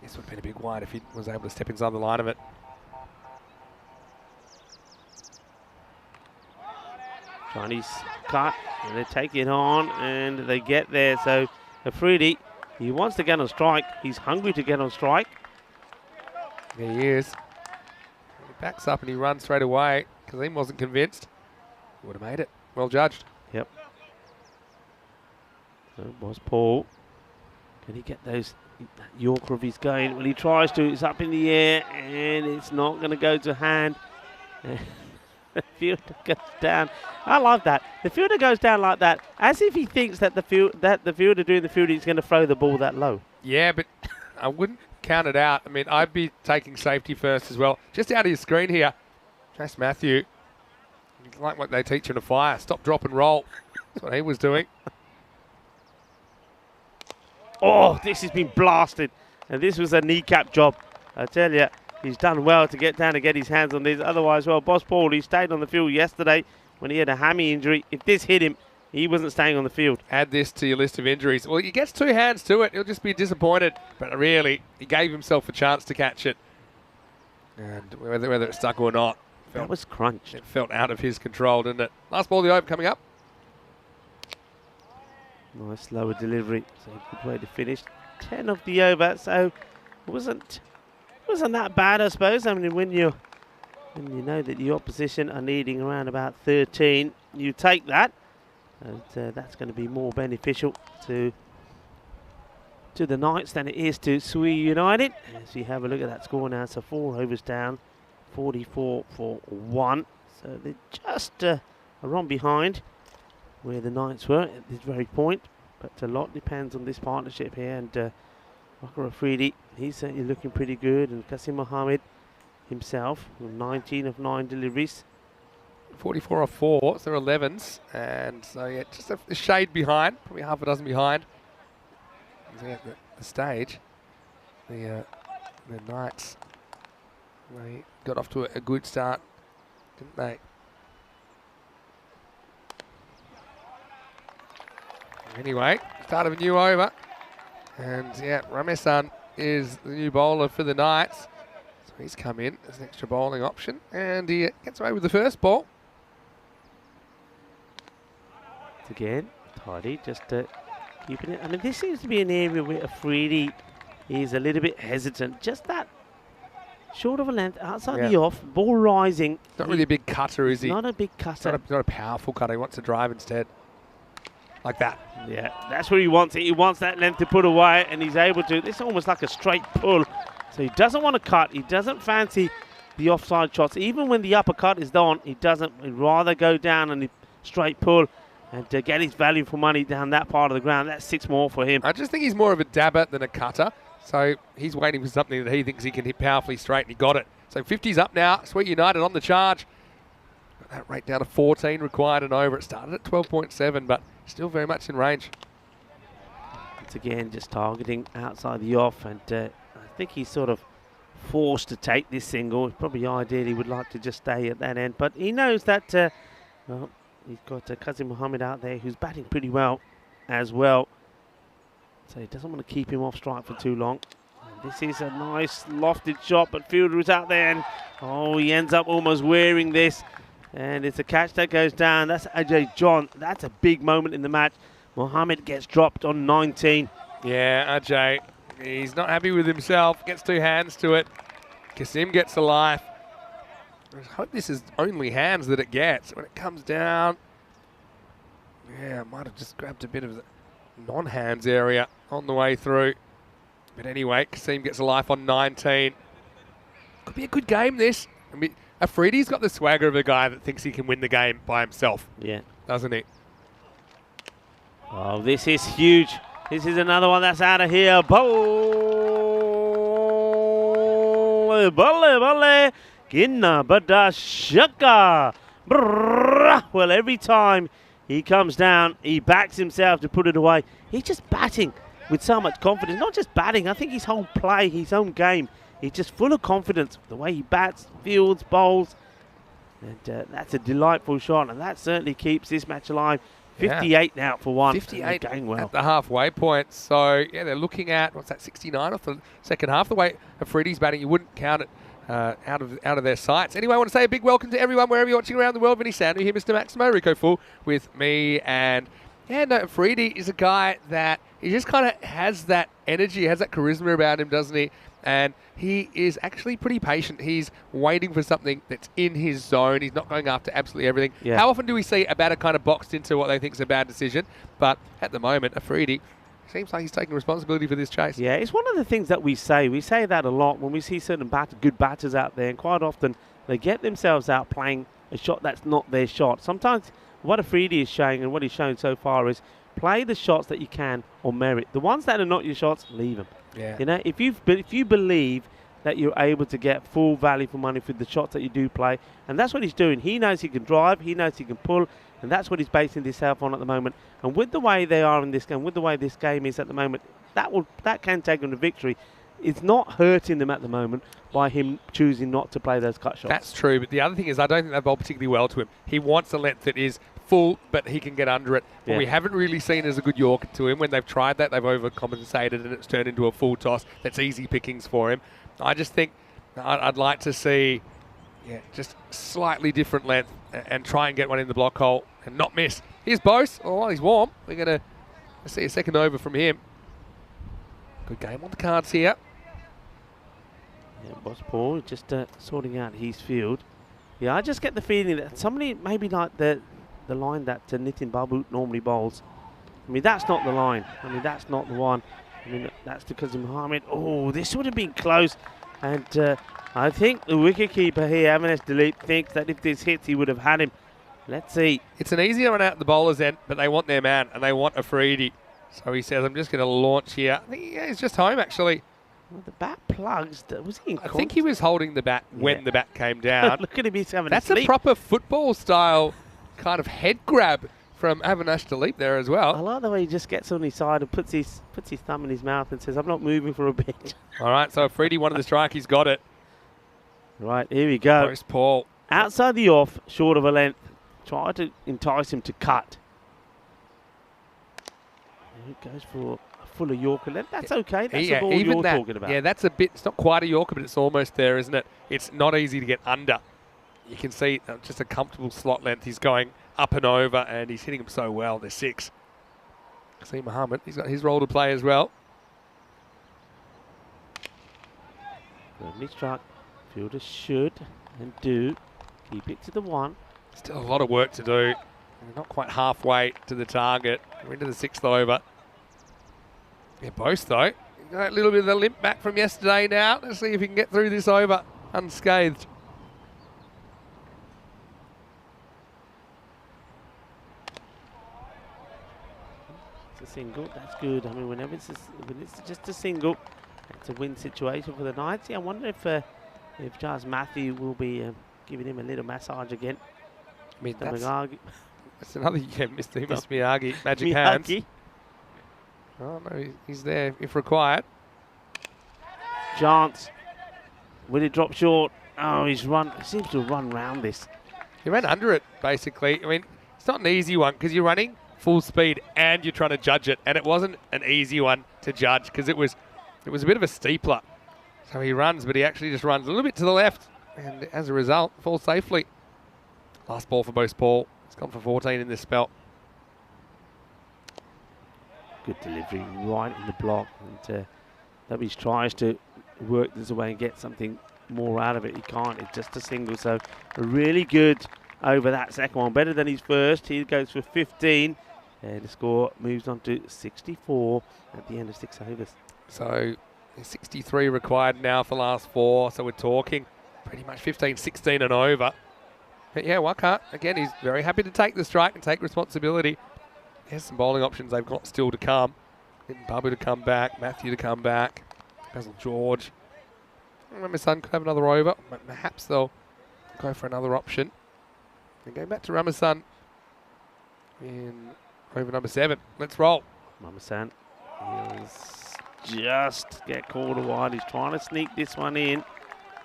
This would have been a big wide if he was able to step inside the line of it. Chinese cut, and they take it on, and they get there. So Afridi, he wants to get on strike. He's hungry to get on strike. There he is. He backs up and he runs straight away. Kazim wasn't convinced. Would have made it. Well judged. Yep. So was Paul. Can he get those Yorker of his going? Well, he tries to. It's up in the air, and it's not going to go to hand. The fielder goes down. I love that. The fielder goes down like that, as if he thinks that the fielder doing the fielding is going to throw the ball that low. Yeah, but I wouldn't count it out. I mean, I'd be taking safety first as well. Just out of your screen here, Chase Matthew, like what they teach in a fire. Stop, drop, and roll. That's what he was doing. Oh, this has been blasted. And this was a kneecap job. I tell you, he's done well to get down and get his hands on this. Otherwise, well, Boss Paul, he stayed on the field yesterday when he had a hammy injury. If this hit him, he wasn't staying on the field. Add this to your list of injuries. Well, he gets two hands to it. He'll just be disappointed. But really, he gave himself a chance to catch it. And whether it stuck or not, That was crunched. it felt out of his control, didn't it? Last ball of the over coming up. Nice slower delivery. So good way to finish. 10 of the over. So it wasn't that bad, I suppose. I mean, when you know that the opposition are needing around about 13, you take that, and that's going to be more beneficial to the Knights than it is to Sui United. As you have a look at that score now, so 4 overs down, 44 for 1. So they're just a run behind where the Knights were at this very point. But a lot depends on this partnership here, and Wakar Afridi, he's certainly looking pretty good, and Qasim Mohammed himself, 19 of 9 deliveries. 44 off 4, so they're 11s. And so, yeah, just a shade behind, probably half a dozen behind. So, yeah, the stage, the Knights, they got off to a good start, didn't they? Anyway, start of a new over. And, yeah, Ramesan is the new bowler for the Knights. So he's come in as an extra bowling option. And he gets away with the first ball. Again, tidy, just keeping it. I mean, this seems to be an area where Afridi is a little bit hesitant. Just that short of a length, outside the off, ball rising. Not really a big cutter, is he? Not a big cutter. Not a powerful cutter. He wants to drive instead. Like that. Yeah, that's where he wants it. He wants that length to put away, and he's able to. This is almost like a straight pull. So he doesn't want to cut. He doesn't fancy the offside shots. Even when the uppercut is on, he doesn't. He'd rather go down and straight pull and to get his value for money down that part of the ground. That's 6 more for him. I just think he's more of a dabber than a cutter. So he's waiting for something that he thinks he can hit powerfully straight, and he got it. So 50's up now. Sweet United on the charge. Got that rate down to 14 required and over. It started at 12.7, but still very much in range. Once again, just targeting outside the off, and I think he's sort of forced to take this single. Probably ideally would like to just stay at that end, but he knows that well, he's got Qasim Mohammed out there who's batting pretty well as well. So he doesn't want to keep him off strike for too long. And this is a nice lofted shot, but fielder is out there, and oh, he ends up almost wearing this. And it's a catch that goes down. That's Ajay John. That's a big moment in the match. Mohammed gets dropped on 19. Yeah, Ajay, he's not happy with himself. Gets 2 hands to it. Qasim gets a life. I hope this is only hands that it gets. When it comes down, Yeah, might have just grabbed a bit of the non-hands area on the way through. But anyway, Kasim gets a life on 19. Could be a good game, this. I mean, Afridi's got the swagger of a guy that thinks he can win the game by himself. Yeah. Doesn't he? Oh, this is huge. This is another one that's out of here. Well, every time he comes down, he backs himself to put it away. He's just batting with so much confidence. Not just batting, I think his whole play, his own game, he's just full of confidence. The way he bats, fields, bowls. And that's a delightful shot, and that certainly keeps this match alive. 58 now for one. 58 going well at the halfway point. So, yeah, they're looking at, what's that, 69 off the second half. The way Afridi's batting, you wouldn't count it out of their sights. Anyway, I want to say a big welcome to everyone, wherever you're watching around the world. Vinny Sandu here, Mr. Maximo, Rico Full with me. And, yeah, no, Afridi is a guy that he just kind of has that energy, has that charisma about him, doesn't he? And he is actually pretty patient. He's waiting for something that's in his zone. He's not going after absolutely everything. Yeah. How often do we see a batter kind of boxed into what they think is a bad decision? But at the moment, Afridi seems like he's taking responsibility for this chase. Yeah, it's one of the things that we say. We say that a lot when we see certain good batters out there. And quite often, they get themselves out playing a shot that's not their shot. Sometimes what Afridi is showing and what he's shown so far is play the shots that you can on merit. The ones that are not your shots, leave them. Yeah. You know, if you believe that you're able to get full value for money for the shots that you do play, and that's what he's doing. He knows he can drive, he knows he can pull, and that's what he's basing himself on at the moment. And with the way they are in this game, with the way this game is at the moment, that can take them to victory. It's not hurting them at the moment by him choosing not to play those cut shots. That's true, but the other thing is I don't think they bowl particularly well to him. He wants a length that is full, but he can get under it. But we haven't really seen as a good Yorker to him. When they've tried that, they've overcompensated and it's turned into a full toss. That's easy pickings for him. I just think I'd like to see just slightly different length and try and get one in the block hole and not miss. Here's Bose. Oh, while he's warm, we're going to see a second over from him. Good game on the cards here. Yeah, Boss Paul just sorting out his field. Yeah, I just get the feeling that somebody maybe like the line that Nitin Babu normally bowls. I mean, that's not the line. I mean, that's not the one. I mean, that's because of Mohammed. Oh, this would have been close. And I think the wicketkeeper here, Avinash Dilip, thinks that if this hits, he would have had him. Let's see. It's an easier run out the bowler's end, but they want their man, and they want Afridi. So he says, I'm just going to launch here. I think he's just home, actually. Well, the bat plugs. Was he in I think he was holding the bat when the bat came down. Look at him, he's having That's a sleep. a proper football-style kind of head grab from Avinash Dilip there as well. I like the way he just gets on his side and puts his thumb in his mouth and says, I'm not moving for a bit. All right, so Afridi wanted the strike. He's got it. Right, here we go. Post Paul. Outside the off, short of a length. Try to entice him to cut. He goes for a fuller Yorker length. That's okay. That's the ball you're talking about. Yeah, that's a bit, it's not quite a Yorker, but it's almost there, isn't it? It's not easy to get under. You can see just a comfortable slot length. He's going up and over, and he's hitting them so well. They're 6. See Mohammed, he's got his role to play as well. Mid-struck. Fielders should and do keep it to the 1. Still a lot of work to do. We're not quite halfway to the target. We're into the 6th over. Yeah, both though. Got a little bit of the limp back from yesterday now. Let's see if he can get through this over unscathed. It's a single. That's good. I mean, when it's just a single, it's a win situation for the Knights. Yeah, I wonder if Charles Matthew will be giving him a little massage again. I mean, that's another, Mr. Miyagi, magic Miyagi. Hands. Oh, no, he's there if required. Chance. Will it drop short? Oh, he seems to run round this. He ran under it, basically. I mean, it's not an easy one because you're running full speed and you're trying to judge it. And it wasn't an easy one to judge because it was a bit of a steepler. So he runs, but he actually just runs a little bit to the left. And as a result, falls safely. Last ball for Bose Paul. It's gone for 14 in this spell. Good delivery right in the block. And Davies tries to work this away and get something more out of it. He can't. It's just a single. So really good over that second one. Better than his first. He goes for 15. And the score moves on to 64 at the end of 6 overs. So 63 required now for last 4. So we're talking pretty much 15, 16 and over. But yeah, Waka, again, he's very happy to take the strike and take responsibility. There's some bowling options they've got still to come. Getting Babu to come back, Matthew to come back, Basil George. Ramasan could have another over. Perhaps they'll go for another option. And going back to Ramasan in over number 7. Let's roll. Ramasan is just get called wide. He's trying to sneak this one in.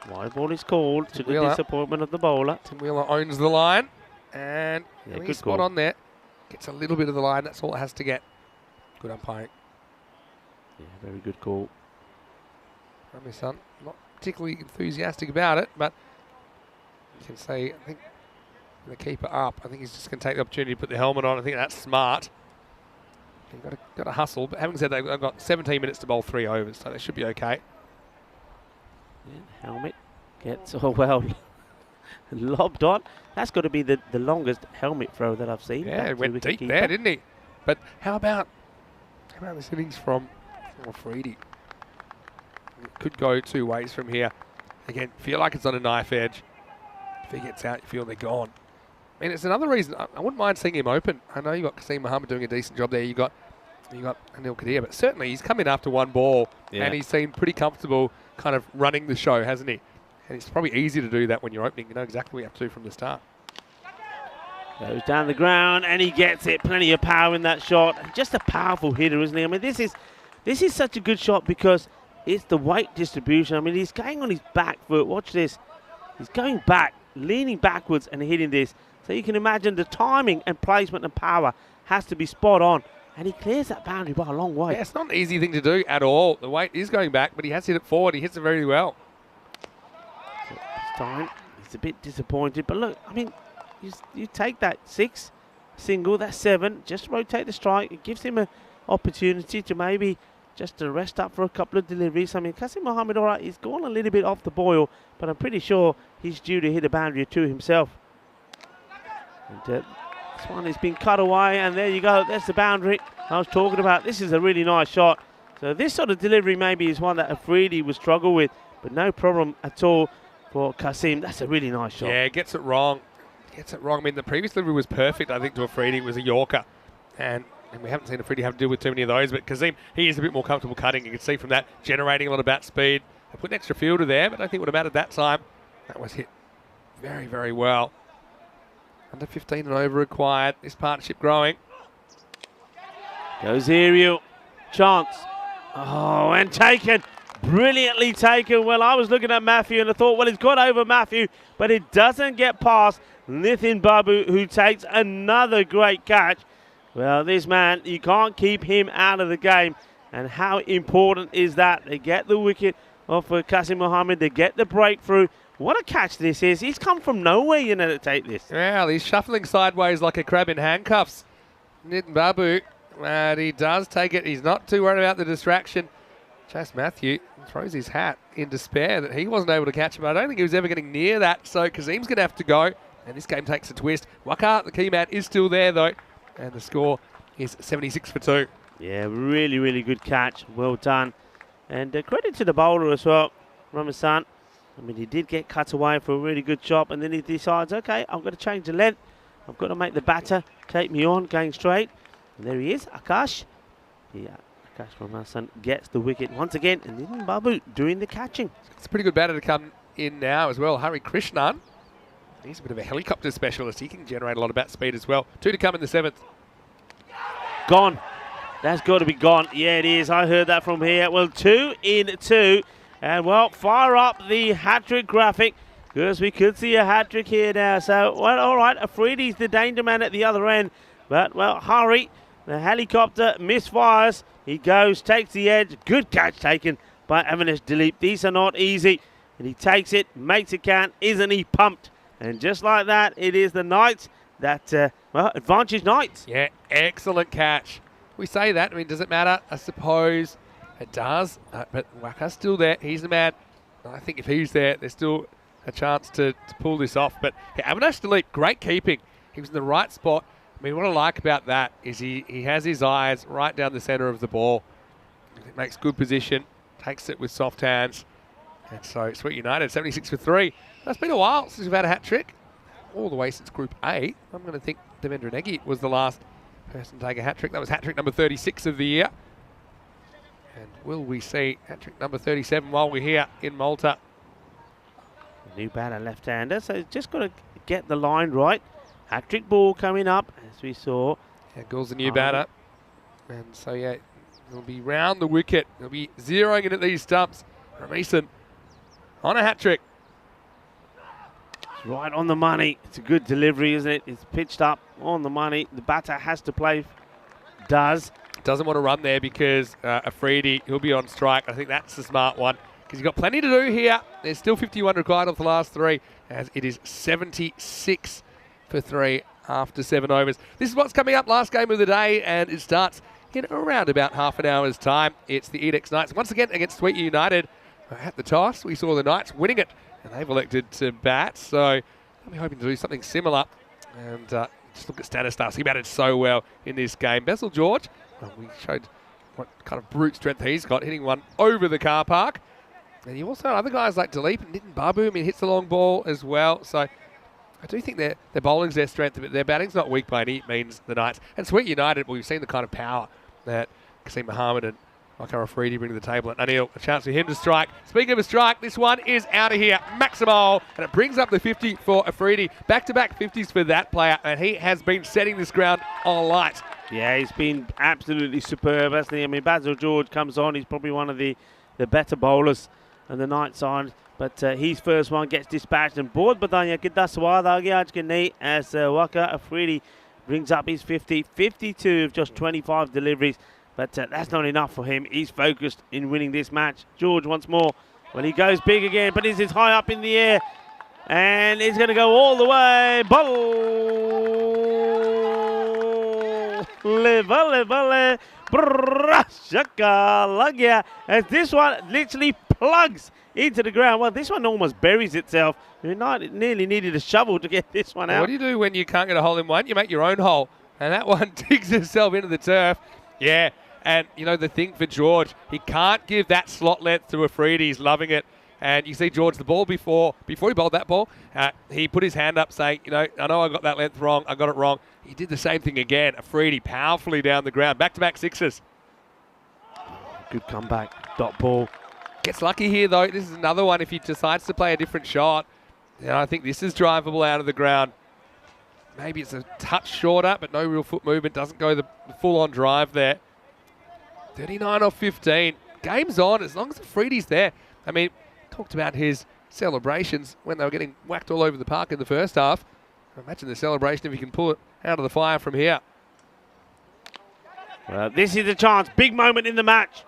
Wide ball is called to the disappointment of the bowler. Tim Wheeler owns the line. And good spot call on there. Gets a little bit of the line. That's all it has to get. Good umpiring. Yeah, very good call. Ramasan, not particularly enthusiastic about it, but you can say, I think, the keeper up. I think he's just going to take the opportunity to put the helmet on. I think that's smart. You've got to hustle. But having said that, they've got 17 minutes to bowl 3 overs, so they should be okay. Yeah, helmet gets, oh well, lobbed on. That's got to be the longest helmet throw that I've seen. Yeah, it went deep there, didn't he? But how about this innings from Afridi? It could go 2 ways from here. Again, feel like it's on a knife edge. If he gets out, you feel they're gone. I mean, it's another reason I wouldn't mind seeing him open. I know you've got Kasim Muhammad doing a decent job there. You got Anil Kadir, but certainly he's come in after 1 ball and he's seemed pretty comfortable kind of running the show, hasn't he? And it's probably easy to do that when you're opening. You know exactly what you have to do from the start. Goes down the ground and he gets it. Plenty of power in that shot. Just a powerful hitter, isn't he? I mean, this is such a good shot because it's the weight distribution. I mean, he's going on his back foot. Watch this. He's going back, leaning backwards and hitting this. So you can imagine the timing and placement and power has to be spot on. And he clears that boundary by a long way. Yeah, it's not an easy thing to do at all. The weight is going back, but he has hit it forward. He hits it very well. This time, he's a bit disappointed. But look, I mean, you take that 6 single, that's 7. Just rotate the strike. It gives him an opportunity to maybe just to rest up for a couple of deliveries. I mean, Kasim Muhammad, all right, he's gone a little bit off the boil, but I'm pretty sure he's due to hit a boundary or 2 himself. And this one has been cut away, and there you go. That's the boundary I was talking about. This is a really nice shot. So this sort of delivery maybe is one that Afridi would struggle with, but no problem at all for Kasim. That's a really nice shot. Yeah, gets it wrong. I mean, the previous delivery was perfect, I think, to Afridi. It was a Yorker. And we haven't seen Afridi have to deal with too many of those, but Kasim, he is a bit more comfortable cutting. You can see from that, generating a lot of bat speed. They put an extra fielder there, but I think it would have mattered that time. That was hit very, very well. Under 15 and over required. This partnership growing. Goes aerial. Chance. Oh, and taken. Brilliantly taken. Well, I was looking at Matthew and I thought, well, he's got over Matthew, but it doesn't get past Nithin Babu, who takes another great catch. Well, this man, you can't keep him out of the game. And how important is that? They get the wicket off for Kasim Muhammad. They get the breakthrough. What a catch this is. He's come from nowhere, you know, to take this. Well, he's shuffling sideways like a crab in handcuffs. Nithin Babu, and he does take it. He's not too worried about the distraction. Chas Matthew throws his hat in despair that he wasn't able to catch him. I don't think he was ever getting near that, so Kazim's going to have to go. And this game takes a twist. Waka, the key man, is still there, though. And the score is 76 for 2. Yeah, really, really good catch. Well done. And credit to the bowler as well, Ramasan. I mean, he did get cut away for a really good job, and then he decides, okay, I've got to change the length. I've got to make the batter take me on, going straight. And there he is, Akash. Yeah, Akash Ramasan gets the wicket once again, and then Babu doing the catching. It's a pretty good batter to come in now as well. Hari Krishnan. He's a bit of a helicopter specialist. He can generate a lot of bat speed as well. 2 to come in the 7th. Gone. That's got to be gone. Yeah, it is. I heard that from here. Well, 2 in 2. And, well, fire up the hat-trick graphic because we could see a hat-trick here now. So, well, all right, Afridi's the danger man at the other end. But, well, Hari, the helicopter misfires. He goes, takes the edge. Good catch taken by Avinash Dilip. These are not easy. And he takes it, makes it count. Isn't he pumped? And just like that, it is the Knights that, well, advantage Knights. Yeah, excellent catch. We say that. I mean, does it matter? I suppose it does. But Waka's still there. He's the man. I think if he's there, there's still a chance to pull this off. But yeah, Avinash Dilip, great keeping. He was in the right spot I mean, what I like about that is he has his eyes right down the centre of the ball. It makes good position, takes it with soft hands. And so Sweet United, 76 for 3. That's been a while since we've had a hat-trick. All the way since Group A. I'm going to think Devendra Negi was the last person to take a hat-trick. That was hat-trick number 36 of the year. And will we see hat-trick number 37 while we're here in Malta? New batter left-hander, so just got to get the line right. Hat-trick ball coming up, as we saw. Yeah, Gould's the new batter. And so, yeah, it'll be round the wicket. He'll be zeroing in at these stumps. Ramison on a hat-trick. It's right on the money. It's a good delivery, isn't it? It's pitched up on the money. The batter has to play. Doesn't want to run there because Afridi, he'll be on strike. I think that's the smart one because you've got plenty to do here. There's still 51 required off the last 3 as it is 76 for 3 after 7 overs. This is what's coming up, last game of the day, and it starts in around about half an hour's time. It's the Edex Knights once again against Sweet United. At the toss, we saw the Knights winning it, and they've elected to bat, so I'll be hoping to do something similar. And just look at Stanislas. He batted so well in this game. Basil George, we showed what kind of brute strength he's got, hitting one over the car park. And you also have other guys like Dilip and Nitin Babu. I mean, hits the long ball as well. So I do think their bowling's their strength, but their batting's not weak by any means, the Knights. And Sweet United, well, we've seen the kind of power that Kasim Mohammed and Makar Afridi bring to the table. And Anil, a chance for him to strike. Speaking of a strike, this one is out of here. Maximal, and it brings up the 50 for Afridi. Back-to-back 50s for that player, and he has been setting this ground on light. Yeah, he's been absolutely superb, hasn't he? I mean, Basil George comes on. He's probably one of the better bowlers on the night side. But his first one gets dispatched. And board badanya kita swad aa gaya aaj ke nahi as Waka Afridi brings up his 50. 52 of just 25 deliveries. But that's not enough for him. He's focused in winning this match. George once more. Well, he goes big again, but this is high up in the air. And he's going to go all the way. Volley. Shaka lagya. As this one literally plugs into the ground. Well, this one almost buries itself. It nearly needed a shovel to get this one out. What do you do when you can't get a hole in one? You make your own hole. And that one digs itself into the turf. Yeah. And, you know, the thing for George, he can't give that slot length to Afridi. He's loving it. And you see George, the ball before he bowled that ball, he put his hand up saying, you know I got that length wrong. I got it wrong. He did the same thing again. Afridi powerfully down the ground. Back-to-back sixes. Good comeback. Dot ball. Gets lucky here, though. This is another one if he decides to play a different shot. I think this is drivable out of the ground. Maybe it's a touch shorter, but no real foot movement. Doesn't go the full-on drive there. 39 off 15. Game's on as long as Afridi's there. I mean, talked about his celebrations when they were getting whacked all over the park in the first half. Imagine the celebration if he can pull it out of the fire from here. Well, this is the chance. Big moment in the match.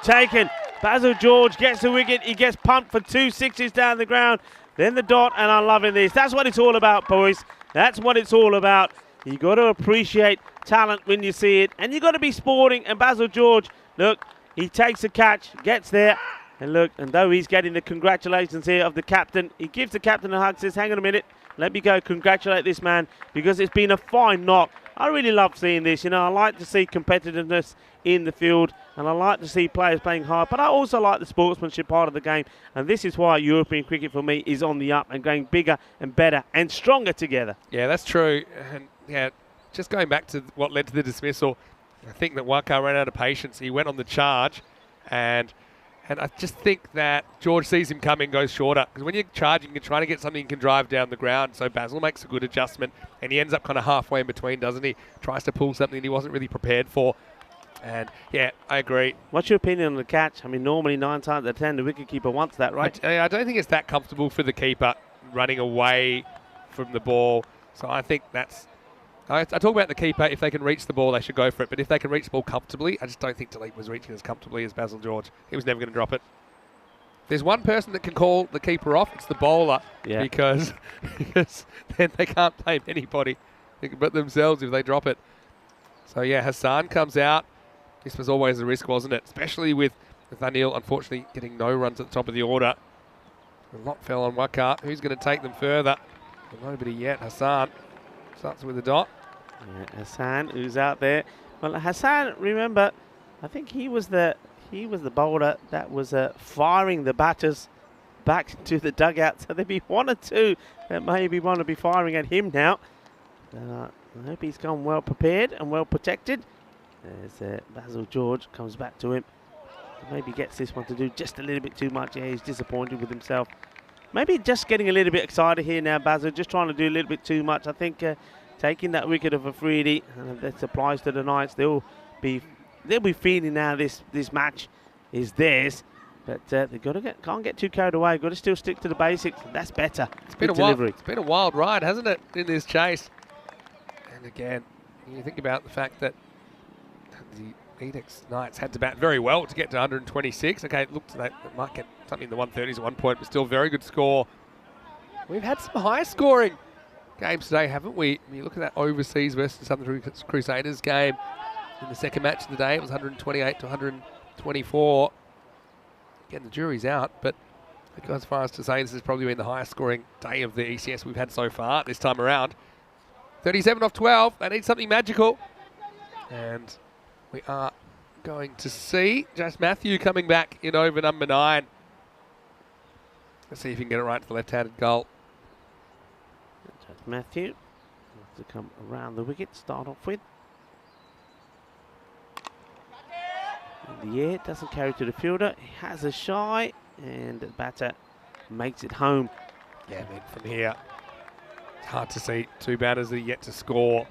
Taken. Basil George gets the wicket. He gets pumped for 2 sixes down the ground. Then the dot, and I'm loving this. That's what it's all about, boys. That's what it's all about. You got to appreciate talent when you see it, and you got to be sporting. And Basil George, look, he takes a catch, gets there, and look, and though he's getting the congratulations here of the captain, he gives the captain a hug, says, hang on a minute, let me go congratulate this man, because it's been a fine knock. I really love seeing this. You know, I like to see competitiveness in the field, and I like to see players playing hard, but I also like the sportsmanship part of the game, and this is why European cricket for me is on the up and going bigger and better and stronger together. Yeah, that's true. And yeah, just going back to what led to the dismissal, I think that Waka ran out of patience. He went on the charge, and I just think that George sees him coming, goes shorter. Because when you're charging, you're trying to get something you can drive down the ground. So Basil makes a good adjustment, and he ends up kind of halfway in between, doesn't he? Tries to pull something he wasn't really prepared for. And yeah, I agree. What's your opinion on the catch? I mean, normally 9 times out of 10, the wicketkeeper wants that, right? I don't think it's that comfortable for the keeper running away from the ball. So I think that's... I talk about the keeper. If they can reach the ball, they should go for it. But if they can reach the ball comfortably, I just don't think Dilip was reaching as comfortably as Basil George. He was never going to drop it. There's one person that can call the keeper off. It's the bowler. Yeah. Because then they can't blame anybody but themselves if they drop it. So, yeah, Hassan comes out. This was always a risk, wasn't it? Especially with Anil, unfortunately, getting no runs at the top of the order. A lot fell on Waka. Who's going to take them further? Well, nobody yet. Hassan starts with a dot. Yeah, Hassan, who's out there. Well, Hassan, remember, I think he was the bowler that was firing the batters back to the dugout. So there'd be one or two that maybe want to be firing at him now. I hope he's gone well prepared and well protected. As Basil George comes back to him. Maybe gets this one to do just a little bit too much. Yeah, he's disappointed with himself. Maybe just getting a little bit excited here now, Basil. Just trying to do a little bit too much. I think taking that wicket of a Afridi, that applies to the Knights. They'll be feeling now this match is theirs. But they've got to can't get too carried away. Got to still stick to the basics. That's better. It's been a wild ride, hasn't it, in this chase? And again, you think about the fact that the Phoenix Knights had to bat very well to get to 126. Okay, it looked like they might get something in the 130s at one point, but still very good score. We've had some high scoring games today, haven't we? When you look at that overseas versus Southern Crusaders game in the second match of the day, it was 128 to 124. Again, the jury's out, but I go as far as to say this has probably been the highest scoring day of the ECS we've had so far this time around. 37 off 12. They need something magical. And we are going to see Jas Matthew coming back in over number 9. Let's see if he can get it right to the left-handed goal. Jas Matthew wants to come around the wicket, start off with. In the air, doesn't carry to the fielder. He has a shy, and the batter makes it home. Yeah, man, from here, it's hard to see two batters that are yet to score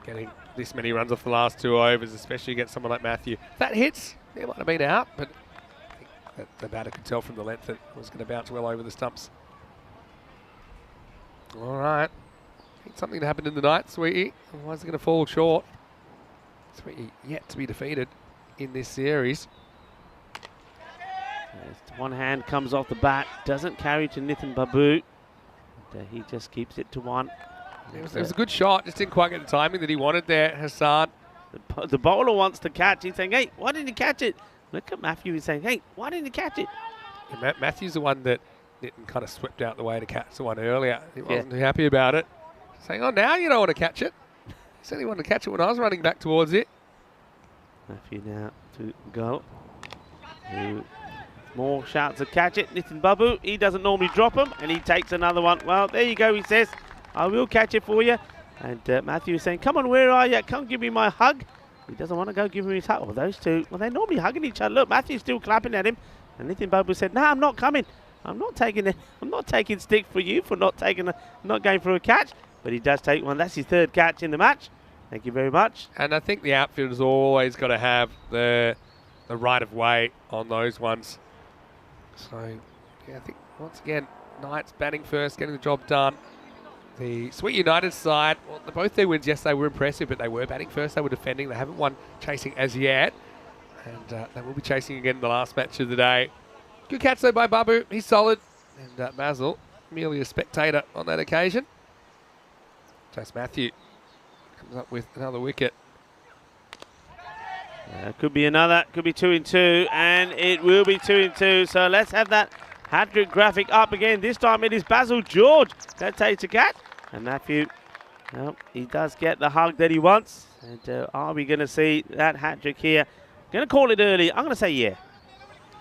getting this many runs off the last 2 overs, especially against someone like Matthew. If that hits, it might have been out, but I think that the batter could tell from the length that it was going to bounce well over the stumps. All right. I think something happened in the night, Sweetie. Otherwise, they're going to fall short. Sweetie yet to be defeated in this series. One hand comes off the bat, doesn't carry to Nitin Babu. And, he just keeps it to 1. It was a good shot, just didn't quite get the timing that he wanted there, Hassan. The bowler wants to catch. He's saying, hey, why didn't you catch it? Look at Matthew. He's saying, hey, why didn't you catch it? Yeah, Matthew's the one that Nitin kind of swept out the way to catch the one earlier. He wasn't too happy about it. Saying, oh, now you don't want to catch it. He said he wanted to catch it when I was running back towards it. Matthew now to go. More shouts to catch it. Nitin Babu, he doesn't normally drop them, and he takes another one. Well, there you go, he says. I will catch it for you. And Matthew is saying, come on, where are you? Come give me my hug. He doesn't want to go give him his hug. Well, those two, well, they're normally hugging each other. Look, Matthew's still clapping at him. And Nitin Babu said, no, I'm not coming. I'm not taking it. I'm not taking stick for you for not going for a catch. But he does take one. That's his 3rd catch in the match. Thank you very much. And I think the outfielder's always got to have the right of way on those ones. So, yeah, I think once again, Knights batting first, getting the job done. The Sweet United side, well, both their wins, yes, they were impressive, but they were batting first, they were defending. They haven't won chasing as yet. And they will be chasing again in the last match of the day. Good catch, though, by Babu. He's solid. And Basil, merely a spectator on that occasion. Jas Matthew comes up with another wicket. Could be another, could be 2 in 2, and it will be 2 in 2. So let's have that hat-trick graphic up again. This time it is Basil George that takes a catch. And Matthew, well, he does get the hug that he wants. And are we going to see that hat-trick here? Going to call it early. I'm going to say yeah.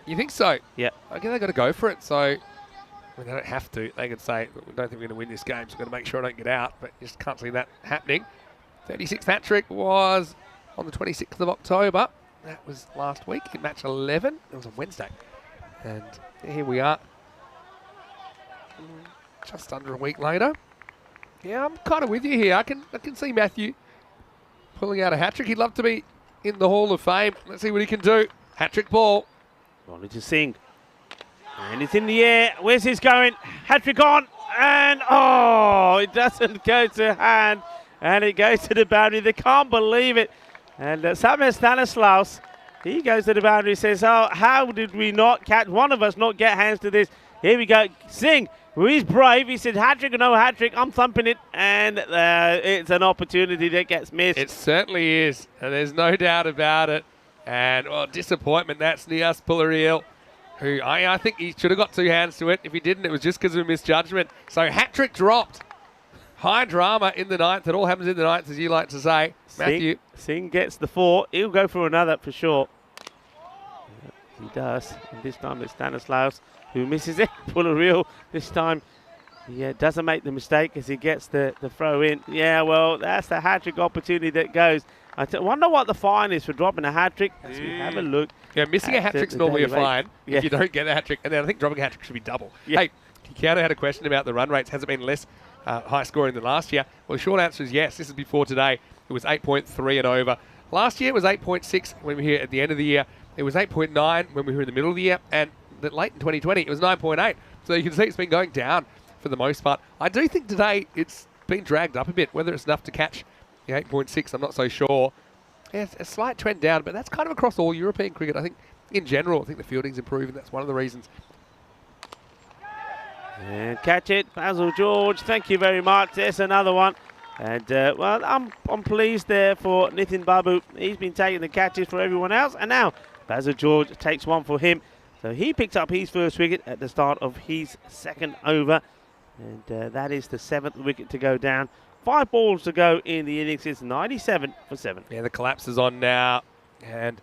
You think so? Yeah. I guess they've got to go for it. So I mean, they don't have to. They could say, we don't think we're going to win this game, so we're going to make sure I don't get out. But you just can't see that happening. 36th hat-trick was on the 26th of October. That was last week in match 11. It was on Wednesday. And here we are. Just under a week later. Yeah, I'm kind of with you here. I can see Matthew pulling out a hat-trick. He'd love to be in the Hall of Fame. Let's see what he can do. Hat-trick ball. Wanted to sing. And it's in the air. Where's this going? Hat-trick on. And, oh, it doesn't go to hand. And it goes to the boundary. They can't believe it. And Samuel Stanislaus, he goes to the boundary, says, oh, how did we not catch, one of us not get hands to this? Here we go. Singh, who is brave. He said, hat-trick or no hat-trick, I'm thumping it. And it's an opportunity that gets missed. It certainly is. And there's no doubt about it. And, well, disappointment. That's Nias Pulariel, who I think he should have got 2 hands to it. If he didn't, it was just because of a misjudgment. So hat-trick dropped. High drama in the ninth. It all happens in the ninth, as you like to say. Matthew. Singh gets the 4. He'll go for another for sure. He does. And this time it's Stanislaus who misses it. Pull a reel this time. Yeah, doesn't make the mistake as he gets the throw in. Yeah, well, that's the hat-trick opportunity that goes. I wonder what the fine is for dropping a hat-trick as we have a look. Yeah, missing a hat-trick's normally a fine if you don't get a hat-trick. And then I think dropping a hat-trick should be double. Yeah. Hey, Keanu had a question about the run rates. Has it been less high scoring than last year? Well, the short answer is yes. This is before today. It was 8.3 and over. Last year it was 8.6 when we were here at the end of the year. It was 8.9 when we were in the middle of the year. And late in 2020, it was 9.8. So you can see it's been going down for the most part. I do think today it's been dragged up a bit. Whether it's enough to catch the 8.6, I'm not so sure. Yeah, it's a slight trend down, but that's kind of across all European cricket. I think in general, I think the fielding's improving. That's one of the reasons. And catch it, Basil George. Thank you very much. There's another one. And, well, I'm pleased there for Nitin Babu. He's been taking the catches for everyone else. And now Basil George takes one for him. So he picked up his first wicket at the start of his second over. And that is the 7th wicket to go down. 5 balls to go in the innings. It's 97 for 7. Yeah, the collapse is on now. And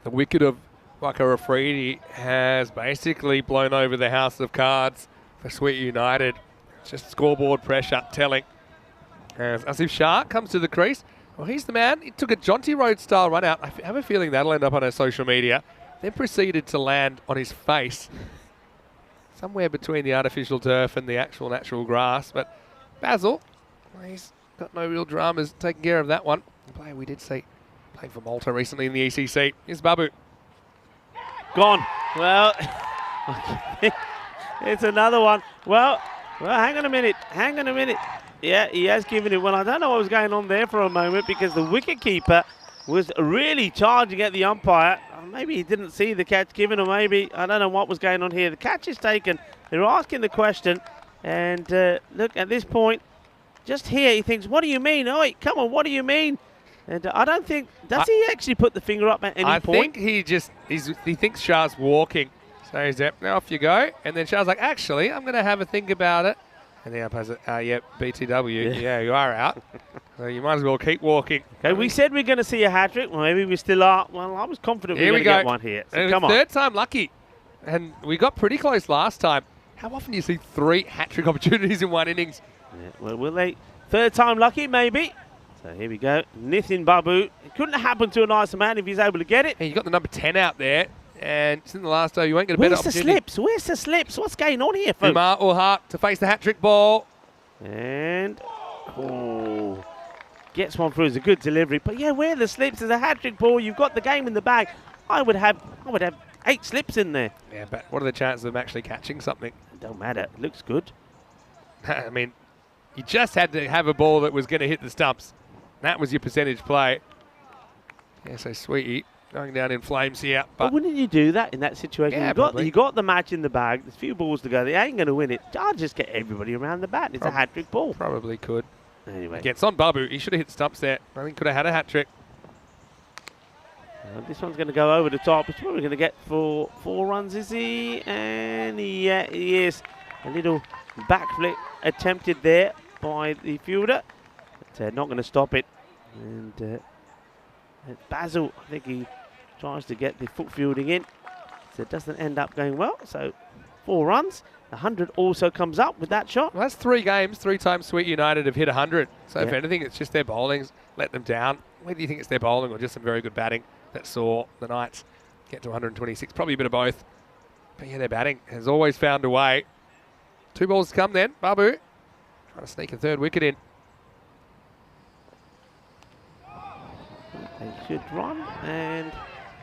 the wicket of Waka Afridi has basically blown over the house of cards for Sweet United. Just scoreboard pressure telling. As if Shah comes to the crease. Well, he's the man. He took a Jonty Road style run out. I have a feeling that'll end up on our social media. Then proceeded to land on his face. Somewhere between the artificial turf and the actual natural grass. But Basil, well, he's got no real dramas taking care of that one. The player we did see playing for Malta recently in the ECC. Here's Babu. Gone. Well, it's another one. Well, hang on a minute. Hang on a minute. Yeah, he has given it. Well, I don't know what was going on there for a moment because the wicketkeeper was really charging at the umpire. Maybe he didn't see the catch given, or maybe, I don't know what was going on here. The catch is taken. They're asking the question. And look, at this point, just here, he thinks, what do you mean? Oh, come on, what do you mean? And I don't think, does he actually put the finger up at any point? I think he thinks Shah's walking. So he's up, now off you go. And then Shah's like, actually, I'm going to have a think about it. And the umpire says, yeah, BTW, yeah, you are out. So you might as well keep walking. Okay, we said we're going to see a hat-trick. Well, maybe we still are. Well, I was confident we were going to get one here. So come on. Third time lucky. And we got pretty close last time. How often do you see 3 hat-trick opportunities in one innings? Yeah, well, will they? Third time lucky, maybe. So here we go. Nitin Babu. It couldn't happen to a nicer man if he's able to get it. And you got the number 10 out there. And it's in the last over, you won't get a better opportunity. Where's the slips? What's going on here, folks? Umar Ulhaq to face the hat-trick ball. And gets one through. It's a good delivery. But yeah, where are the slips? There's a hat-trick ball. You've got the game in the bag. I would have 8 slips in there. Yeah, but what are the chances of them actually catching something? It don't matter. It looks good. I mean, you just had to have a ball that was going to hit the stumps. That was your percentage play. Yeah, so Sweetie going down in flames here. But wouldn't you do that in that situation? Yeah, you got the match in the bag. There's a few balls to go. They ain't going to win it. I'll just get everybody around the bat. It's a hat-trick ball. Probably could. Anyway. Gets on Babu. He should have hit stumps there. I think could have had a hat-trick. This one's going to go over the top. It's probably going to get for 4 runs, is he? And yeah, he is. A little back flip attempted there by the fielder. But not going to stop it. And Basil, I think he tries to get the foot fielding in. So it doesn't end up going well. So 4 runs. 100 also comes up with that shot. Well, that's 3 games. 3 times Sweet United have hit 100. So if anything, it's just their bowling's let them down. Whether you think it's their bowling or just some very good batting that saw the Knights get to 126. Probably a bit of both. But yeah, their batting has always found a way. 2 balls to come then. Babu trying to sneak a 3rd wicket in. They should run, and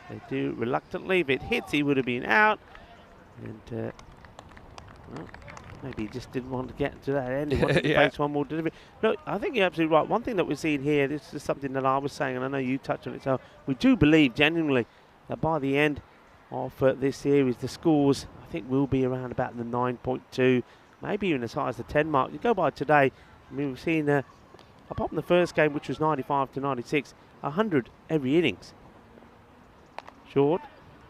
they do reluctantly. If it hits, he would have been out. And well, maybe he just didn't want to get to that end. He wanted to face one more delivery. No, I think you're absolutely right. One thing that we're seeing here, this is something that I was saying, and I know you touched on it, so we do believe genuinely that by the end of this series, the scores, I think, will be around about the 9.2, maybe even as high as the 10 mark. You go by today, I mean, we've seen, apart from the first game, which was 95 to 96, 100 every innings. Short,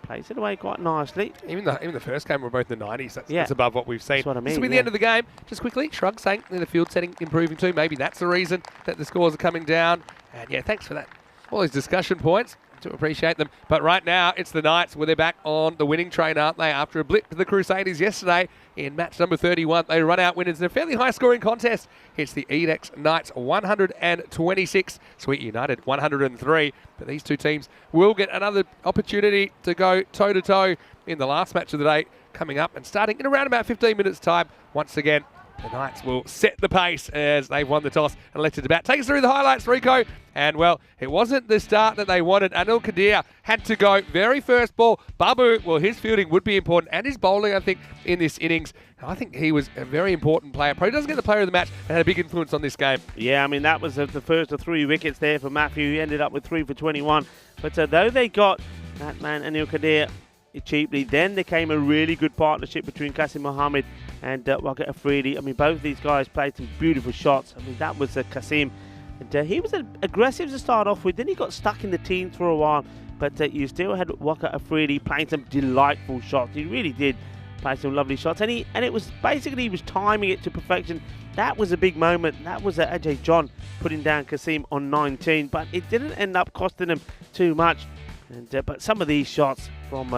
plays it away quite nicely. Even the first game were both in the 90s. That's, Yeah. that's above what we've seen. That's what I mean, This will be the yeah. end of the game. Just quickly, Shrug saying the field setting improving too. Maybe that's the reason that the scores are coming down. And yeah, thanks for that. All those discussion points. Do appreciate them. But right now, it's the Knights where they're back on the winning train, aren't they? After a blip to the Crusaders yesterday in match number 31, they run out winners in a fairly high-scoring contest. It's the Edex Knights 126, Sweet United 103. But these two teams will get another opportunity to go toe-to-toe in the last match of the day coming up and starting in around about 15 minutes' time. Once again, the Knights will set the pace as they've won the toss and elected to bat. Take us through the highlights, Rico. And, well, it wasn't the start that they wanted. Anil Kadir had to go very first ball. Babu, well, his fielding would be important, and his bowling, I think, in this innings. I think he was a very important player. Probably doesn't get the player of the match and had a big influence on this game. Yeah, I mean, that was the first of 3 wickets there for Matthew. He ended up with 3 for 21. But though they got that man, Anil Kadir, cheaply, then there came a really good partnership between Qasim Mohammed and Waqar Afridi. I mean, both of these guys played some beautiful shots. I mean, that was Qasim. And he was aggressive to start off with. Then he got stuck in the teens for a while. But you still had Waqar Afridi playing some delightful shots. He really did play some lovely shots. And it was basically, he was timing it to perfection. That was a big moment. That was Ajay John putting down Qasim on 19. But it didn't end up costing him too much. And, but some of these shots from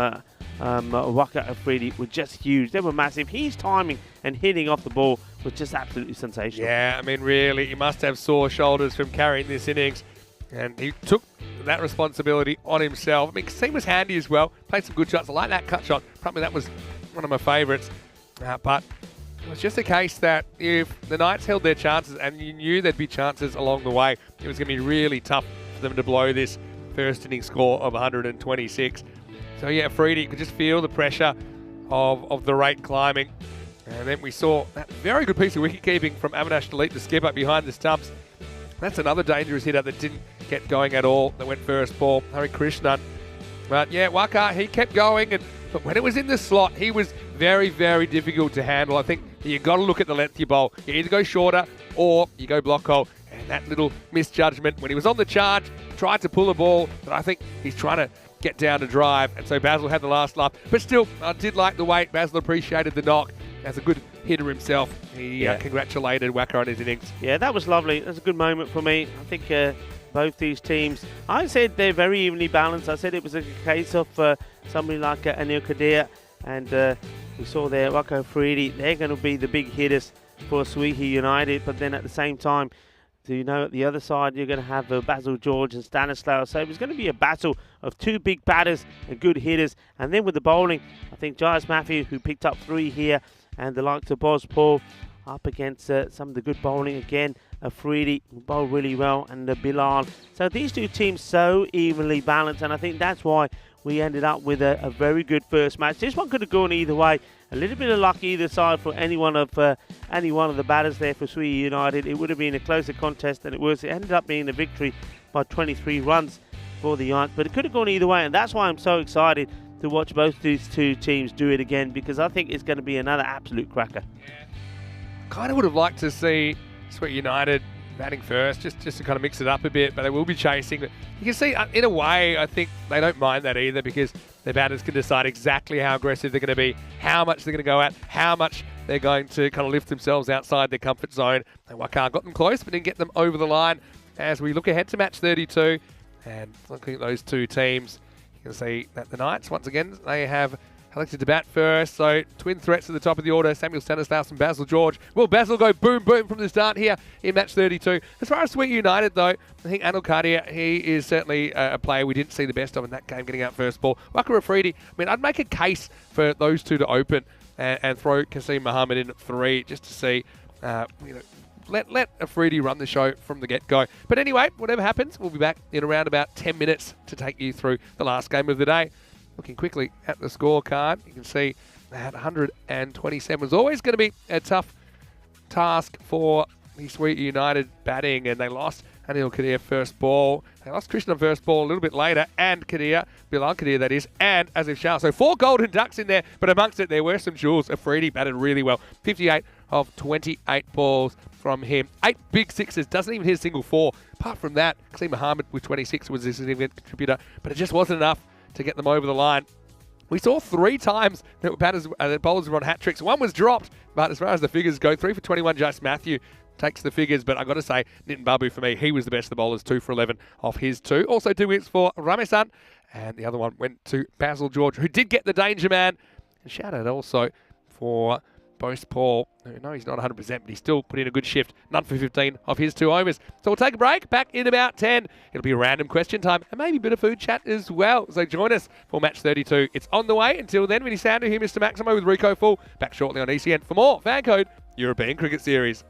Waqar Afridi were just huge. They were massive. His timing and hitting off the ball was just absolutely sensational. Yeah, I mean, really, he must have sore shoulders from carrying this innings. And he took that responsibility on himself. I mean, Qasim was handy as well. Played some good shots. I like that cut shot. Probably that was one of my favourites. But it was just a case that if the Knights held their chances, and you knew there'd be chances along the way, it was going to be really tough for them to blow this first inning score of 126. So yeah, Afridi could just feel the pressure of the rate climbing. And then we saw that very good piece of wicket keeping from Avinash Delete, the skipper behind the stumps. That's another dangerous hitter that didn't get going at all, that went first ball, Hari Krishnan. But yeah, Waqar, he kept going, but when it was in the slot, he was very, very difficult to handle. I think you've got to look at the length you bowl. You either go shorter or you go block hole. And that little misjudgment when he was on the charge, tried to pull a ball, but I think he's trying to get down to drive. And so Basil had the last laugh. But still, I did like the weight. Basil appreciated the knock. As a good hitter himself, he congratulated Waqar on his innings. Yeah, that was lovely. That's a good moment for me. I think both these teams, I said they're very evenly balanced. I said it was a case of somebody like Anil Kadir, and we saw there Waqar Afridi. They're going to be the big hitters for Sweet United, but then at the same time, at the other side, you're going to have Basil George and Stanislaw. So it was going to be a battle of two big batters and good hitters. And then with the bowling, I think Giles Matthew, who picked up 3 here, and the likes of Boz Paul up against some of the good bowling again. Afridi bowled really well, and Bilal. So these two teams so evenly balanced, and I think that's why we ended up with a very good first match. This one could have gone either way. A little bit of luck either side for any one of the batters there for Sweet United. It would have been a closer contest than it was. It ended up being a victory by 23 runs for the Giants, but it could have gone either way, and that's why I'm so excited to watch both these two teams do it again, because I think it's going to be another absolute cracker. Kind of would have liked to see Sweet United batting first, just to kind of mix it up a bit, but they will be chasing. You can see, in a way, I think they don't mind that either, because their batters can decide exactly how aggressive they're going to be, how much they're going to go at, how much they're going to kind of lift themselves outside their comfort zone. And Waqar got them close, but didn't get them over the line. As we look ahead to match 32, and looking at those two teams, you can see that the Knights, once again, they have elected to bat first. So twin threats at the top of the order, Samuel Stanislaus and Basil George. Will Basil go boom, boom from the start here in match 32? As far as Sweet United, though, I think Anil Kadir, he is certainly a player we didn't see the best of in that game, getting out first ball. Waqar Afridi, I mean, I'd make a case for those two to open and throw Qasim Mohammed in at 3 just to see, let Afridi run the show from the get-go. But anyway, whatever happens, we'll be back in around about 10 minutes to take you through the last game of the day. Looking quickly at the scorecard, you can see that 127 was always going to be a tough task for the Sweet United batting, and they lost Anil Kadir first ball. They lost Krishnan first ball a little bit later, and Bilal Kadir that is, and Asif Shah. So 4 golden ducks in there, but amongst it there were some jewels. Afridi batted really well. 58 of 28 balls from him. 8 big sixes, doesn't even hit a single 4. Apart from that, Qasim Mohammed with 26 was a significant contributor, but it just wasn't enough to get them over the line. We saw 3 times that bowlers were on hat tricks. One was dropped, but as far as the figures go, 3 for 21, Just Matthew takes the figures, but I've got to say, Nitin Babu for me, he was the best of the bowlers, 2 for 11 off his 2. Also 2 wickets for Ramesan, and the other one went to Basil George, who did get the danger man. And shout out also for Bose Paul. No, he's not 100%, but he still put in a good shift. None for 15 off his 2 overs. So we'll take a break. Back in about 10. It'll be a random question time and maybe a bit of food chat as well. So join us for match 32. It's on the way. Until then, Vinny Sandu here, Mr. Maximo with Rico Full. Back shortly on ECN for more FanCode European Cricket Series.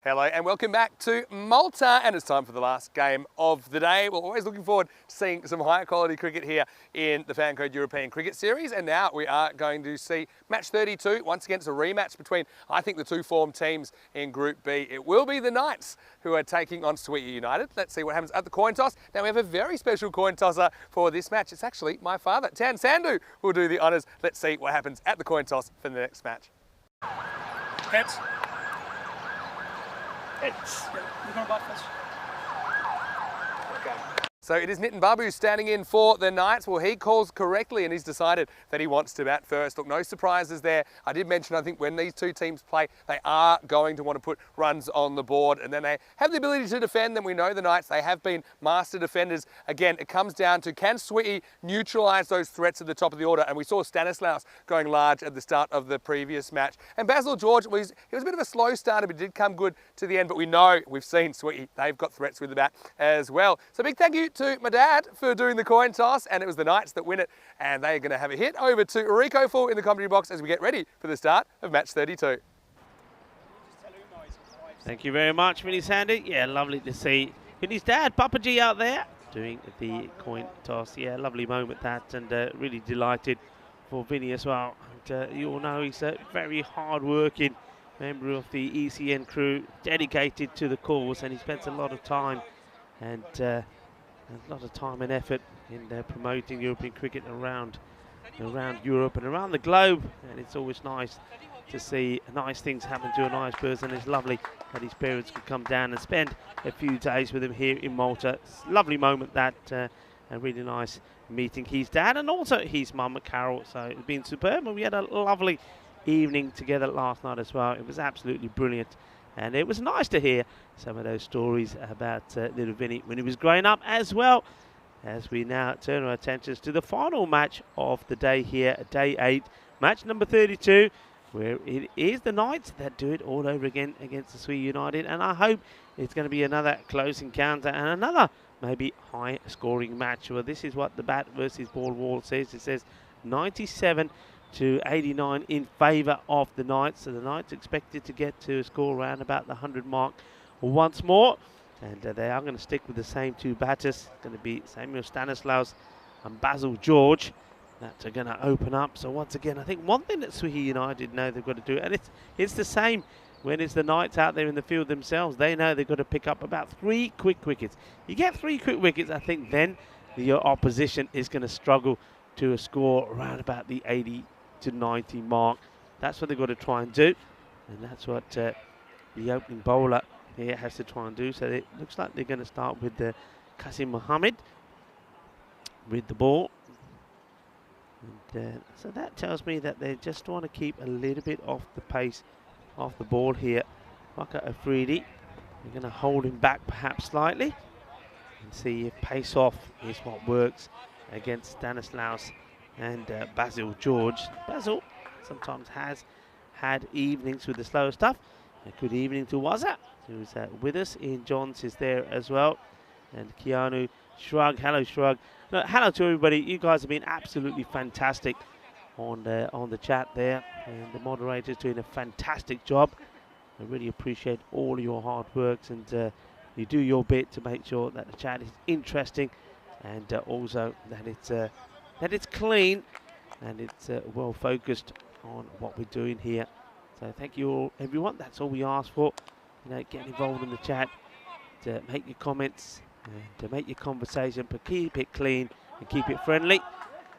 Hello and welcome back to Malta, and it's time for the last game of the day. We're always looking forward to seeing some higher quality cricket here in the FanCode European Cricket Series, and now we are going to see match 32. Once again, it's a rematch between, I think, the two formed teams in Group B. It will be the Knights who are taking on Sweetie United. Let's see what happens at the coin toss. Now we have a very special coin tosser for this match. It's actually my father, T10 Sandhu, will do the honours. Let's see what happens at the coin toss for the next match. Heads. Heads. Yeah, you're going to bat first. Okay. So it is Nitin Babu standing in for the Knights. Well, he calls correctly and he's decided that he wants to bat first. Look, no surprises there. I did mention, I think, when these two teams play, they are going to want to put runs on the board, and then they have the ability to defend them. We know the Knights, they have been master defenders. Again, it comes down to, can Sweetie neutralise those threats at the top of the order? And we saw Stanislaus going large at the start of the previous match. And Basil George, he was a bit of a slow starter, but did come good to the end. But we know, we've seen Sweetie, they've got threats with the bat as well. So big thank you to my dad for doing the coin toss, and it was the Knights that win it, and they are going to have a hit over to Rico Full in the commentary box as we get ready for the start of match 32. Thank you very much, Vinny Sandy. Yeah, lovely to see Vinny's dad, Papa G, out there doing the coin toss. Yeah, lovely moment that, and really delighted for Vinny as well. And you all know he's a very hard-working member of the ECN crew, dedicated to the cause, and he spends a lot of time and a lot of time and effort in promoting European cricket around Europe and around the globe, and it's always nice to see nice things happen to a nice person. It's lovely that his parents could come down and spend a few days with him here in Malta. It's a lovely moment that, a really nice meeting his dad and also his mum, Carol. So it's been superb, and we had a lovely evening together last night as well. It was absolutely brilliant. And it was nice to hear some of those stories about little Vinny when he was growing up as well, as we now turn our attentions to the final match of the day here, day 8, match number 32, where it is the Knights that do it all over again against the Sweetie United. And I hope it's going to be another close encounter and another maybe high scoring match. Well, this is what the bat versus ball wall says. It says 97 to 89 in favour of the Knights. So the Knights expected to get to a score around about the 100 mark once more. And they are going to stick with the same two batters. It's going to be Samuel Stanislaus and Basil George that are going to open up. So once again, I think one thing that Sweetie United know they've got to do, and it's the same when it's the Knights out there in the field themselves. They know they've got to pick up about 3 quick wickets. You get 3 quick wickets, I think then your opposition is going to struggle to score around about the 80 to 90 mark. That's what they've got to try and do, and that's what the opening bowler here has to try and do. So it looks like they're going to start with Qasim Mohammed with the ball, and so that tells me that they just want to keep a little bit off the pace of the ball here. Waka Afridi, they're going to hold him back perhaps slightly and see if pace off is what works against Stanislaus and Basil George. Basil sometimes has had evenings with the slower stuff. A good evening to Waza, who's with us. Ian Johns is there as well. And Keanu Shrug. Hello, Shrug. No, hello to everybody. You guys have been absolutely fantastic on the chat there. And the moderator's doing a fantastic job. I really appreciate all your hard works, and you do your bit to make sure that the chat is interesting, and also that it's clean and it's well focused on what we're doing here. So thank you all, everyone. That's all we ask for. You know, get involved in the chat, to make your comments, and to make your conversation, but keep it clean and keep it friendly.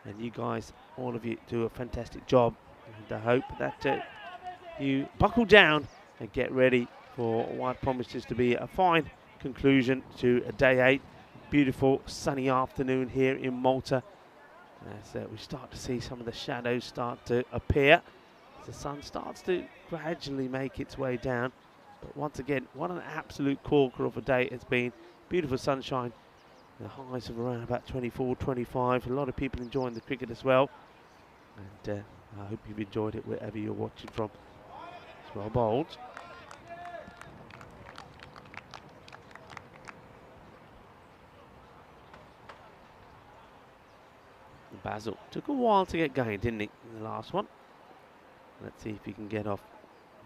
And you guys, all of you, do a fantastic job. And I hope that you buckle down and get ready for what promises to be a fine conclusion to a day 8. Beautiful sunny afternoon here in Malta, as we start to see some of the shadows start to appear. The sun starts to gradually make its way down. But once again, what an absolute corker of a day it's been. Beautiful sunshine. The highs of around about 24, 25. A lot of people enjoying the cricket as well. And I hope you've enjoyed it wherever you're watching from. It's well bowled. Basil took a while to get going, didn't he, in the last one? Let's see if he can get off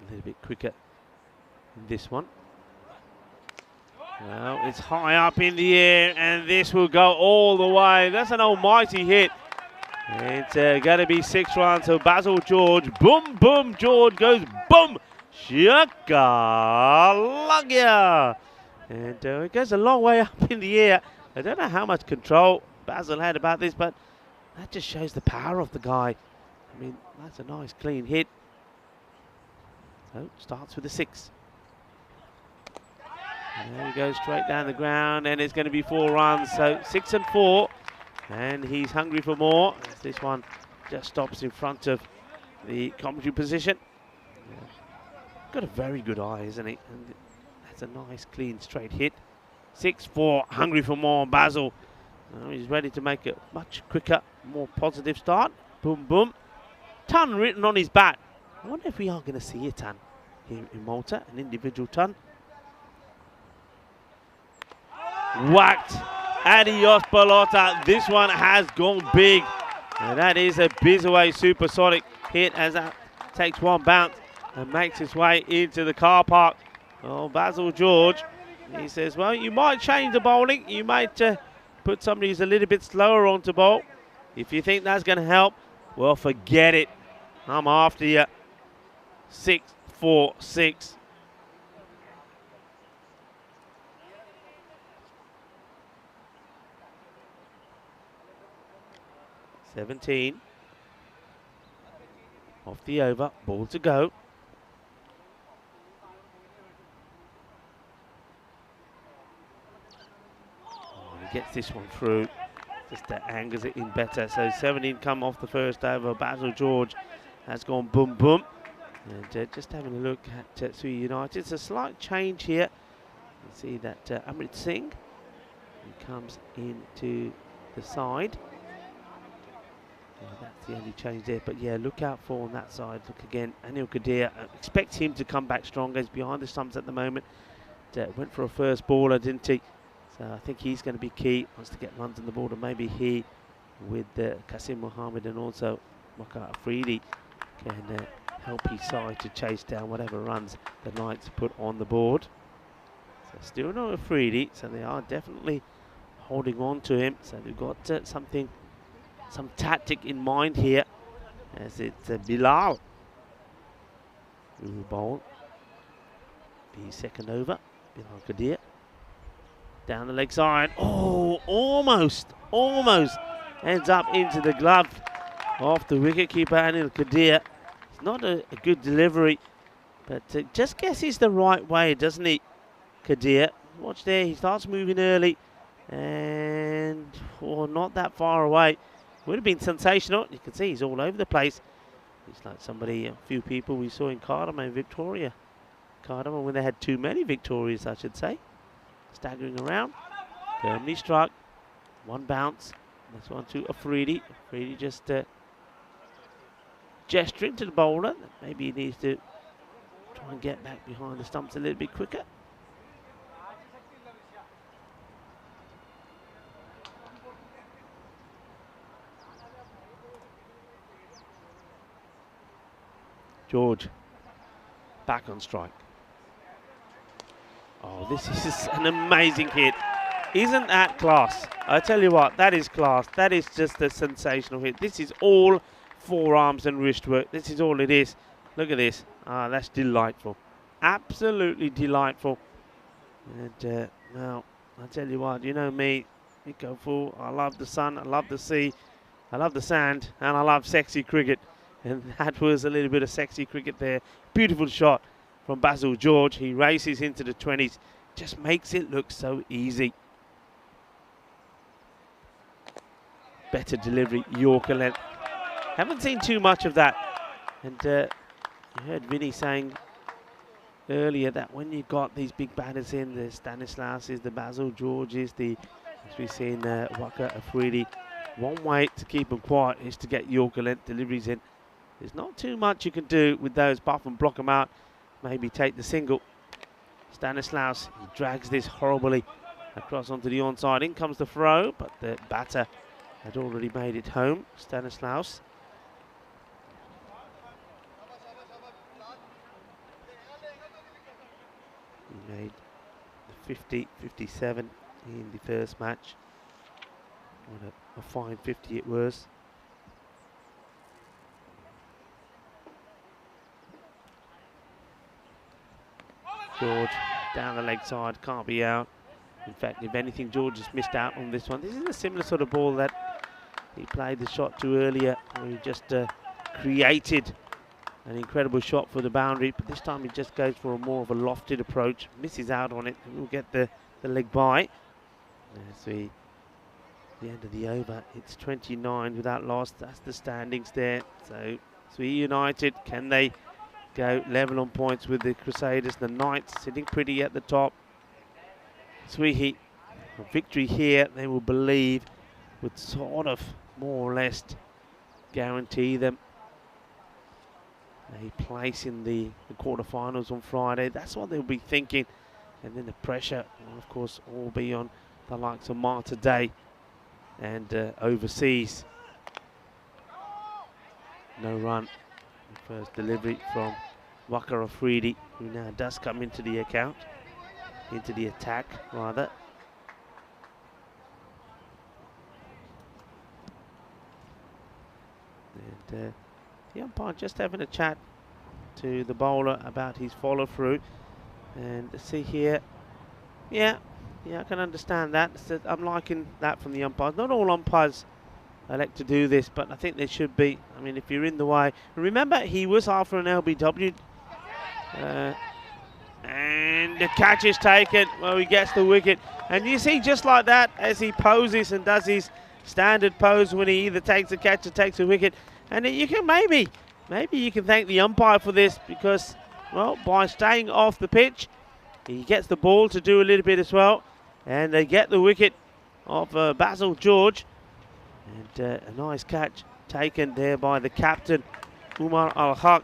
a little bit quicker in this one. Well, it's high up in the air, and this will go all the way. That's an almighty hit. It's going to be 6 runs. So Basil George, boom, boom, George goes boom, shaka-lugya. And it goes a long way up in the air. I don't know how much control Basil had about this, but that just shows the power of the guy. I mean, that's a nice clean hit. So starts with a 6. And there he goes straight down the ground, and it's going to be 4 runs. So 6 and 4. And he's hungry for more. This one just stops in front of the commentary position. Yeah. Got a very good eye, isn't he? And that's a nice, clean, straight hit. 6-4, hungry for more. Basil, he's ready to make a much quicker, more positive start. Boom, boom. Ton written on his bat. I wonder if we are going to see a ton here in Malta, an individual ton. Whacked. Adios, Pelota. This one has gone big. And that is a Bizaway supersonic hit as that takes one bounce and makes its way into the car park. Oh, Basil George, he says, well, you might change the bowling. You might put somebody who's a little bit slower on to bowl. If you think that's going to help, well, forget it. I'm after you. 6-4-6. 17 off the over, ball to go. Oh, he gets this one through, just angers it in better. So 17 come off the first over. Basil George has gone boom boom. And just having a look at Sui United, it's a slight change here. You see that Amrit Singh, he comes into the side. Yeah, that's the only change there, but yeah, look out for on that side. Look again, Anil Kadir. Expect him to come back stronger. He's behind the stumps at the moment. Went for a first baller, didn't he? So I think he's going to be key. Wants to get runs on the board, and maybe he, with Qasim Mohammed and also Waqar Afridi, can help his side to chase down whatever runs the Knights put on the board. So still no Afridi, so they are definitely holding on to him. So they've got some tactic in mind here, as it's Bilal who will bowl the second over. Bilal Kadir down the leg side. Oh, almost ends up into the glove of the wicketkeeper Anil Kadir. It's not a good delivery, but just guesses the right way, doesn't he, Kadir? Watch there, he starts moving early, and not that far away. Would have been sensational. You can see he's all over the place. He's like a few people we saw in Cardamom and Victoria. Cardamom when they had too many victories, I should say. Staggering around. Firmly struck. One bounce. This one to Afridi. Afridi just gesturing to the bowler. Maybe he needs to try and get back behind the stumps a little bit quicker. George, back on strike. Oh, this is an amazing hit. Isn't that class? I tell you what, that is class. That is just a sensational hit. This is all forearms and wrist work. This is all it is. Look at this. Ah, that's delightful. Absolutely delightful. And now, I tell you what, you know me, Nico Fool, I love the sun, I love the sea, I love the sand, and I love sexy cricket. And that was a little bit of sexy cricket there. Beautiful shot from Basil George. He races into the 20s. Just makes it look so easy. Better delivery, Yorker length. Haven't seen too much of that. And you heard Vinny saying earlier that when you've got these big batters in, the Stanislauses, the Basil Georges, as we've seen Waqar Afridi, one way to keep them quiet is to get Yorker length deliveries in. There's not too much you can do with those apart from block them out. Maybe take the single. Stanislaus, he drags this horribly across onto the onside. In comes the throw, but the batter had already made it home. Stanislaus. He made 50, 57 in the first match. What a fine 50 it was. George down the leg side, can't be out. In fact, if anything, George has missed out on this one. This is a similar sort of ball that he played the shot to earlier, where he just created an incredible shot for the boundary, but this time he just goes for a more of a lofted approach, misses out on it, and will get the leg by. As we, the end of the over, it's 29 without loss. That's the standings there. So Sweet United, can they go level on points with the Crusaders? The Knights sitting pretty at the top. Sweet, a victory here, they will believe, would sort of more or less guarantee them a place in the quarterfinals on Friday. That's what they'll be thinking. And then the pressure will, of course, all be on the likes of Malta Day and overseas. No run. First delivery from Waka Afridi, who now does come into the account, into the attack, rather. And the umpire just having a chat to the bowler about his follow through. And see here, yeah, I can understand that. So I'm liking that from the umpires. Not all umpires elect to do this, but I think they should be. I mean, if you're in the way. Remember, he was after an LBW. And the catch is taken. Well, he gets the wicket. And you see, just like that, as he poses and does his standard pose when he either takes a catch or takes a wicket. And you can maybe you can thank the umpire for this, because, well, by staying off the pitch, he gets the ball to do a little bit as well. And they get the wicket of Basil George. And a nice catch taken there by the captain, Umar Al-Haq.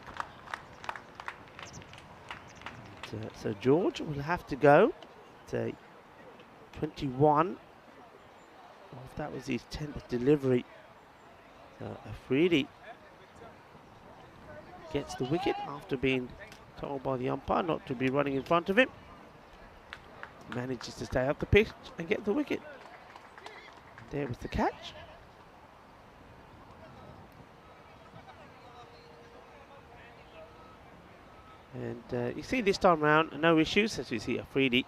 So George will have to go. It's 21. Well, if that was his 10th delivery. Afridi gets the wicket after being told by the umpire not to be running in front of him. Manages to stay up the pitch and get the wicket. There was the catch. And you see this time round, no issues, as we see Afridi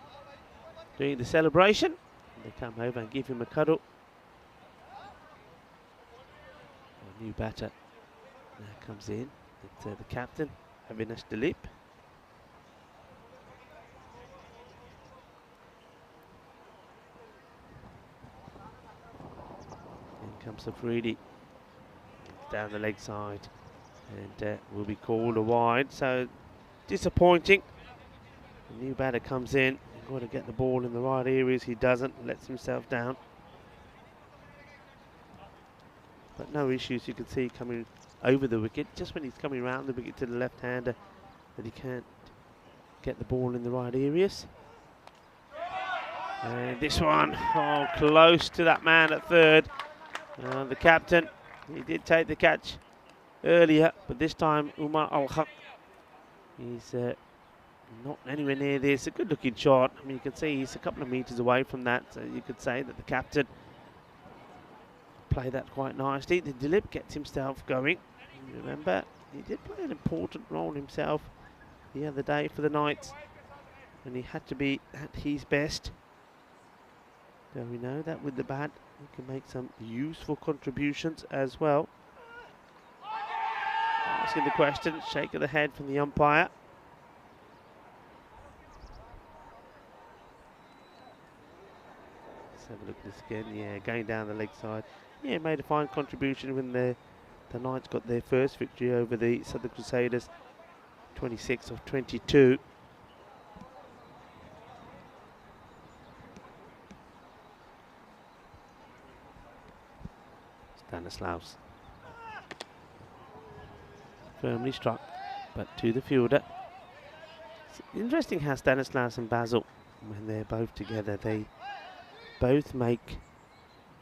doing the celebration. They come over and give him a cuddle. A new batter now comes in. It's the captain, Avinash Dilip. In comes Afridi down the leg side, and will be called a wide. So disappointing. The new batter comes in. He's got to get the ball in the right areas. He doesn't. Lets himself down. But no issues. You can see coming over the wicket. Just when he's coming around the wicket to the left-hander, that he can't get the ball in the right areas. And this one, oh, close to that man at third. The captain, he did take the catch earlier, but this time Umar Al-Haq, he's not anywhere near this. A good looking shot. I mean, you can see he's a couple of meters away from that, so you could say that the captain played that quite nicely. The Dilip gets himself going. Remember, he did play an important role himself the other day for the Knights, and he had to be at his best. So we know that with the bat, he can make some useful contributions as well. Asking the question, shake of the head from the umpire. Let's have a look at this again. Yeah, going down the leg side. Yeah, made a fine contribution when the Knights got their first victory over the Southern Crusaders, 26 of 22. Stanislaus. Firmly struck, but to the fielder. It's interesting how Stanislaus and Basil, when they're both together, they both make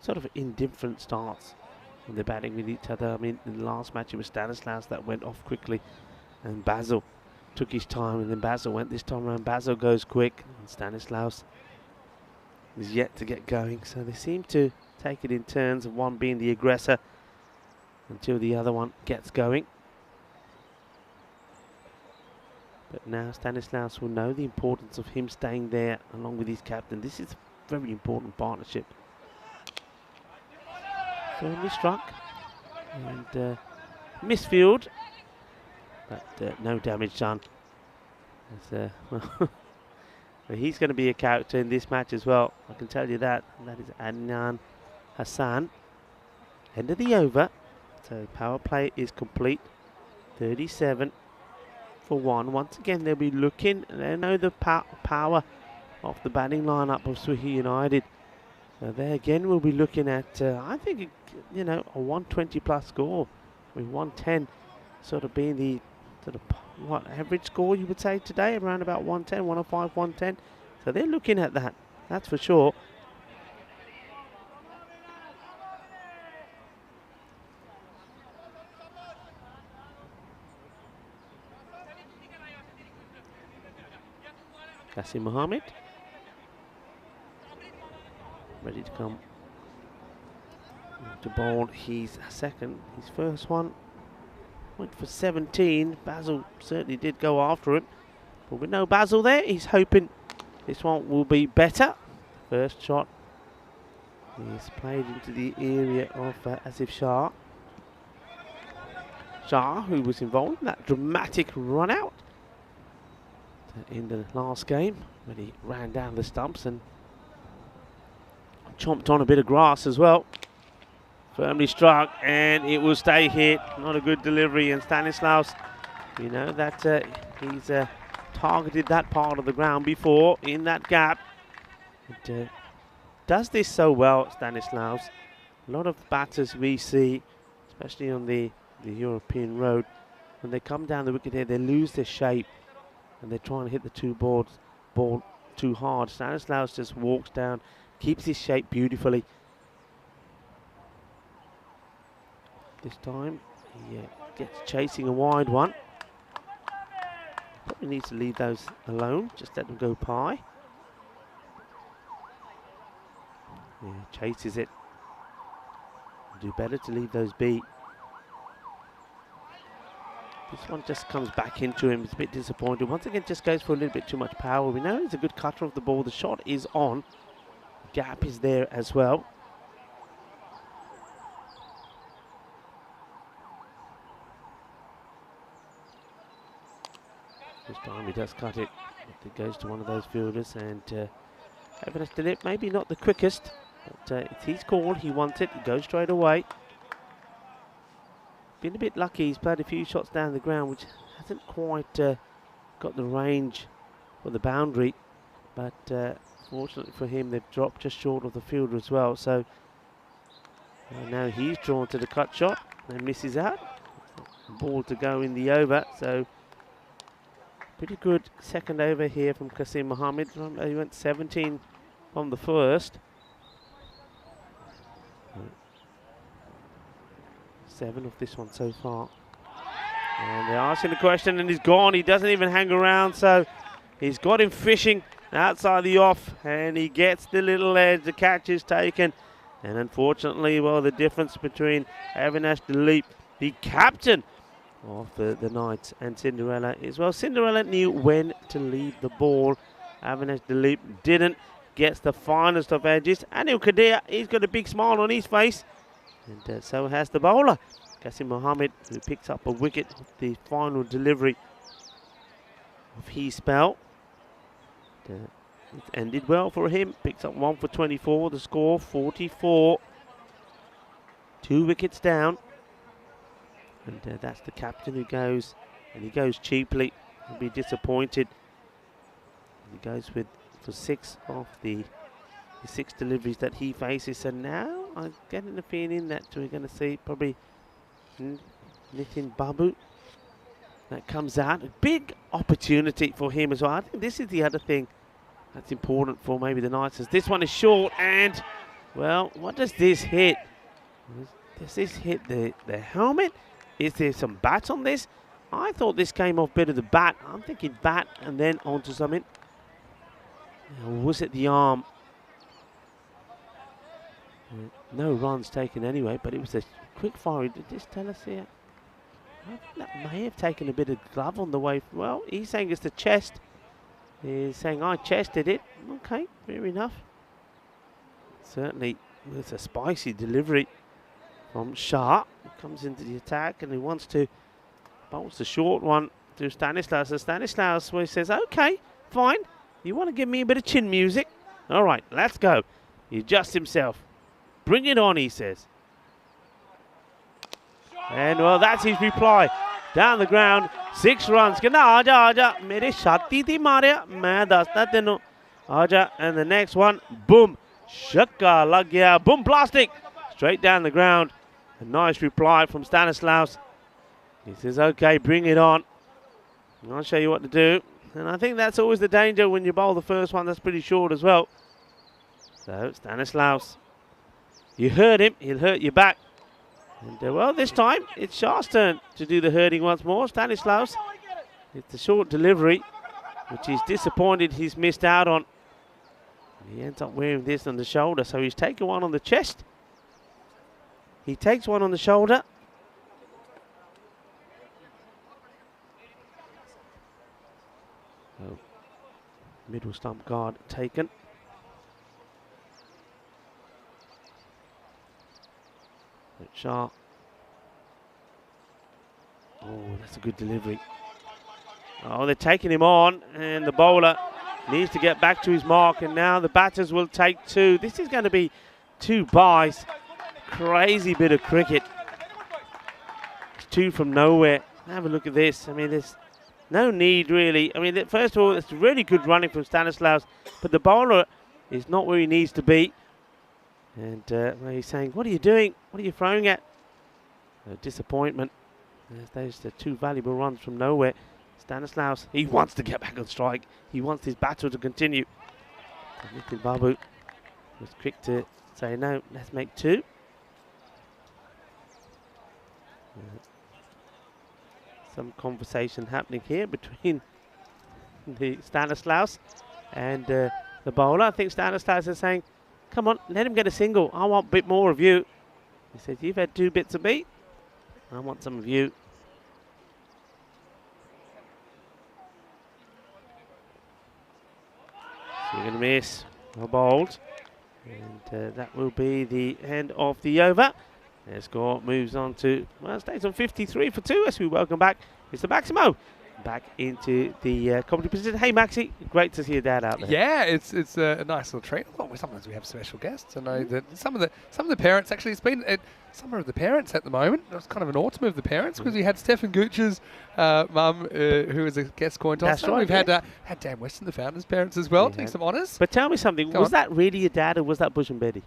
sort of indifferent starts when they're batting with each other. I mean, in the last match it was Stanislaus that went off quickly, and Basil took his time, and then Basil went this time around. Basil goes quick, and Stanislaus is yet to get going. So they seem to take it in turns, of one being the aggressor until the other one gets going. But now Stanislaus will know the importance of him staying there along with his captain. This is a very important partnership. Firmly struck and misfield, but no damage done. As, well, he's going to be a character in this match as well, I can tell you that. And that is Adnan Hassan. End of the over, so power play is complete. 37 for 1. Once again, they'll be looking, and they know the power of the batting lineup of Swihi United. So there again, we'll be looking at, I think, you know, a 120 plus score, with 110 sort of being the sort of what average score you would say today, around about 110, 105, 110. So they're looking at that, that's for sure. Qasim Mohammed ready to come to bowl his second. His first one went for 17. Basil certainly did go after him, but with no Basil there, he's hoping this one will be better. First shot is played into the area of Asif Shah. Shah, who was involved in that dramatic run out in the last game when he ran down the stumps and chomped on a bit of grass as well. Firmly struck, and it will stay hit. Not a good delivery, and Stanislaus, you know that he's targeted that part of the ground before in that gap. It, does this so well, Stanislaus. A lot of batters we see, especially on the European road, when they come down the wicket here, they lose their shape, and they're trying to hit the ball too hard. Stanislaus just walks down, keeps his shape beautifully. This time he gets chasing a wide one. Probably needs to leave those alone, just let them go pie. Yeah, chases it. Do better to leave those be. This one just comes back into him. It's a bit disappointed. Once again, just goes for a little bit too much power. We know he's a good cutter of the ball. The shot is on. The gap is there as well. This time he does cut it. It goes to one of those fielders, and Avinash Dilip, maybe not the quickest, but it's his call. He wants it. He goes straight away. Been a bit lucky. He's played a few shots down the ground, which hasn't quite got the range for the boundary, but fortunately for him, they've dropped just short of the fielder as well. So now he's drawn to the cut shot and misses out. Ball to go in the over. So pretty good second over here from Qasim Mohammed. He went 17 from the first. 7 of this one so far. And they're asking the question, and he's gone. He doesn't even hang around, so he's got him fishing outside the off, and he gets the little edge. The catch is taken. And unfortunately, well, the difference between Avinash Dilip, the captain of the Knights, and Cinderella is, well, Cinderella knew when to leave the ball. Avinash Dilip didn't. Gets the finest of edges. Anil Kadir, he's got a big smile on his face, and so has the bowler, Qasim Mohammed, who picks up a wicket with the final delivery of his spell. It ended well for him. Picks up 1 for 24. The score 44. 2 wickets down. And that's the captain who goes, and he goes cheaply. He'll be disappointed. He goes for 6 of the 6 deliveries that he faces. And now I'm getting the feeling that we're going to see probably Nitin Babu that comes out. A big opportunity for him as well. I think this is the other thing that's important for maybe the Knights, as this one is short, and, well, what does this hit? Does this hit the helmet? Is there some bats on this? I thought this came off better the bat. I'm thinking bat and then onto something. Or was it the arm? No runs taken anyway, but it was a quick fire. Did this tell us here? I think that may have taken a bit of glove on the way. Well, he's saying it's the chest. He's saying I chested it. Okay, fair enough. Certainly, it's a spicy delivery from Shah. He comes into the attack and he wants to bounce the short one to Stanislaus. And Stanislaus, where he says, okay, fine. You want to give me a bit of chin music? All right, let's go. He adjusts himself. Bring it on, he says. And, well, that's his reply. Down the ground, 6 runs. Aja, mere shati thi marya, main dasna tenu. Aja, and the next one, boom. Shakka lag gaya, boom, plastic. Straight down the ground. A nice reply from Stanislaus. He says, okay, bring it on. I'll show you what to do. And I think that's always the danger when you bowl the first one. That's pretty short as well. So, Stanislaus. You hurt him, he'll hurt you back. And, well, this time, it's Shah's turn to do the hurting once more. Stanislaus, it's a short delivery, which he's disappointed he's missed out on. He ends up wearing this on the shoulder, so he's taken one on the chest. He takes one on the shoulder. Oh, middle stump guard taken. Shah. Oh, that's a good delivery. Oh, they're taking him on, and the bowler needs to get back to his mark, and now the batters will take 2. This is going to be 2 byes. Crazy bit of cricket. It's 2 from nowhere. Have a look at this. I mean, there's no need, really. I mean, first of all, it's really good running from Stanislaus, but the bowler is not where he needs to be. And he's saying, what are you doing? What are you throwing at? Disappointment. Those are 2 valuable runs from nowhere. Stanislaus, he wants to get back on strike. He wants his battle to continue. Nitin Babu was quick to say, no, let's make 2. Some conversation happening here between the Stanislaus and the bowler. I think Stanislaus is saying, come on, let him get a single. I want a bit more of you. He says, you've had 2 bits of me. I want some of you. So you're going to miss. Well bowled. And that will be the end of the over. Their score moves on to, well, stays on 53 for 2 as we welcome back Mr. Maximo back into the comedy position. Hey, Maxi, great to see your dad out there. Yeah, it's a nice little treat. Well, sometimes we have special guests. I know that some of the parents, actually, it's been summer of the parents at the moment. It was kind of an autumn of the parents because we had Stefan Gooch's mum, who was a guest coin tosser. That's right. We've had Dan Weston, the founder's parents, as well, doing some honours. But tell me something, was that really your dad or was that Bush and Betty?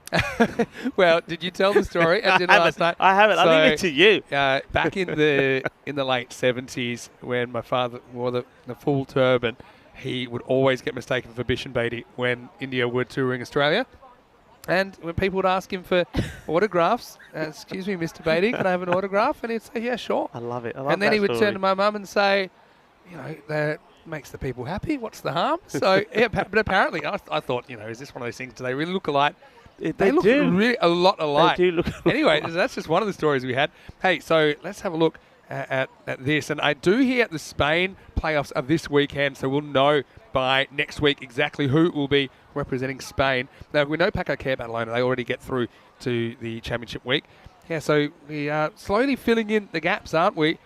Well, did you tell the story at dinner last night? I haven't. I'll leave it to you. Back in the late 70s, when my father wore the full turban, he would always get mistaken for Bish and Beatty when India were touring Australia. And when people would ask him for autographs, excuse me, Mr. Beatty, can I have an autograph? And he'd say, yeah, sure. I love it. And then he would turn to my mum and say, you know, that makes the people happy. What's the harm? So, yeah, but apparently, I thought, you know, is this one of those things? Do they really look alike? They look really a lot alike. They do look alike. Anyway, that's just one of the stories we had. Hey, so let's have a look at this. And I do hear the Spain playoffs are this weekend, so we'll know by next week exactly who will be representing Spain. Now, we know Paco Care Badalona, they already get through to the championship week. Yeah, so we are slowly filling in the gaps, aren't we?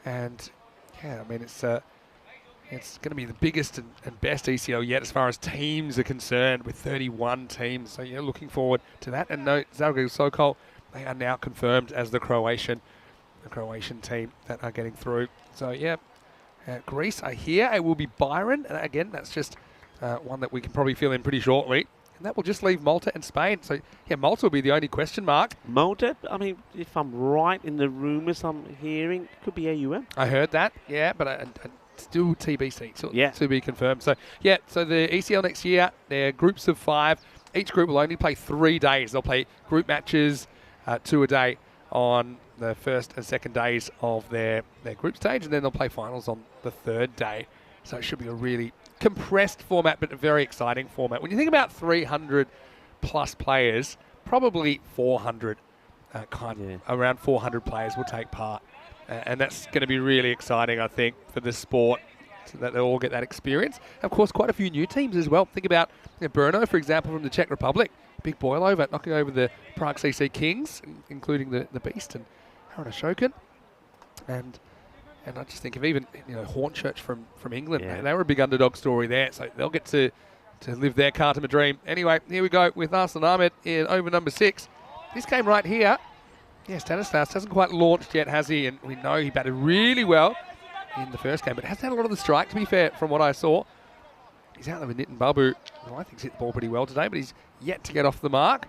And, yeah, I mean, it's going to be the biggest and best ECL yet as far as teams are concerned, with 31 teams. So, yeah, looking forward to that. And no, Zagreb Sokol, they are now confirmed as the Croatian team that are getting through. So, yeah, Greece, I hear it will be Byron. And again, that's just one that we can probably fill in pretty shortly. And that will just leave Malta and Spain. So, yeah, Malta will be the only question mark. Malta, I mean, if I'm right in the rumours I'm hearing, it could be AUM. I heard that, yeah, but still TBC, to be confirmed. So, yeah, so the ECL next year, they're groups of 5. Each group will only play 3 days. They'll play group matches 2 a day on the first and second days of their group stage, and then they'll play finals on the third day. So it should be a really compressed format, but a very exciting format. When you think about 300 plus players, probably 400, around 400 players will take part. And that's going to be really exciting, I think, for the sport, so that they'll all get that experience. Of course, quite a few new teams as well. Think about Brno, for example, from the Czech Republic. Big boil over, knocking over the Prague CC Kings, including the Beast and Haran Ashokan. And I just think of even Hornchurch from England. Yeah. They were a big underdog story there, so they'll get to live their Khartoum dream. Anyway, here we go with Arslan Ahmed in over number 6. This game right here. Yeah, Stanislaus hasn't quite launched yet, has he? And we know he batted really well in the first game, but hasn't had a lot of the strike, to be fair, from what I saw. He's out there with Nitin Babu, who I think's hit the ball pretty well today, but he's yet to get off the mark.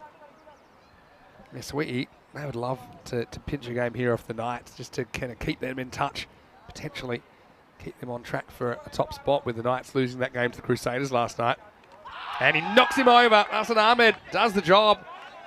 Yeah, Sweetie, they would love to pinch a game here off the Knights, just to kind of keep them in touch, potentially keep them on track for a top spot, with the Knights losing that game to the Crusaders last night. And he knocks him over. Arslan Ahmed does the job.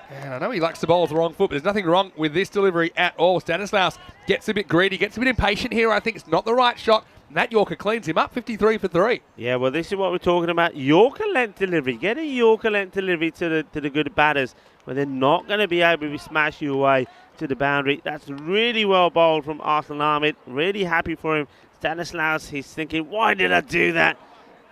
And I know he likes to bowl with the wrong foot, but there's nothing wrong with this delivery at all. Stanislaus gets a bit greedy, gets a bit impatient here. I think it's not the right shot. And that Yorker cleans him up, 53 for 3. Yeah, well, this is what we're talking about. Yorker length delivery. Get a Yorker length delivery to the good batters, where they're not going to be able to smash you away to the boundary. That's really well bowled from Arslan Ahmed. Really happy for him. Stanislaus, he's thinking, why did I do that?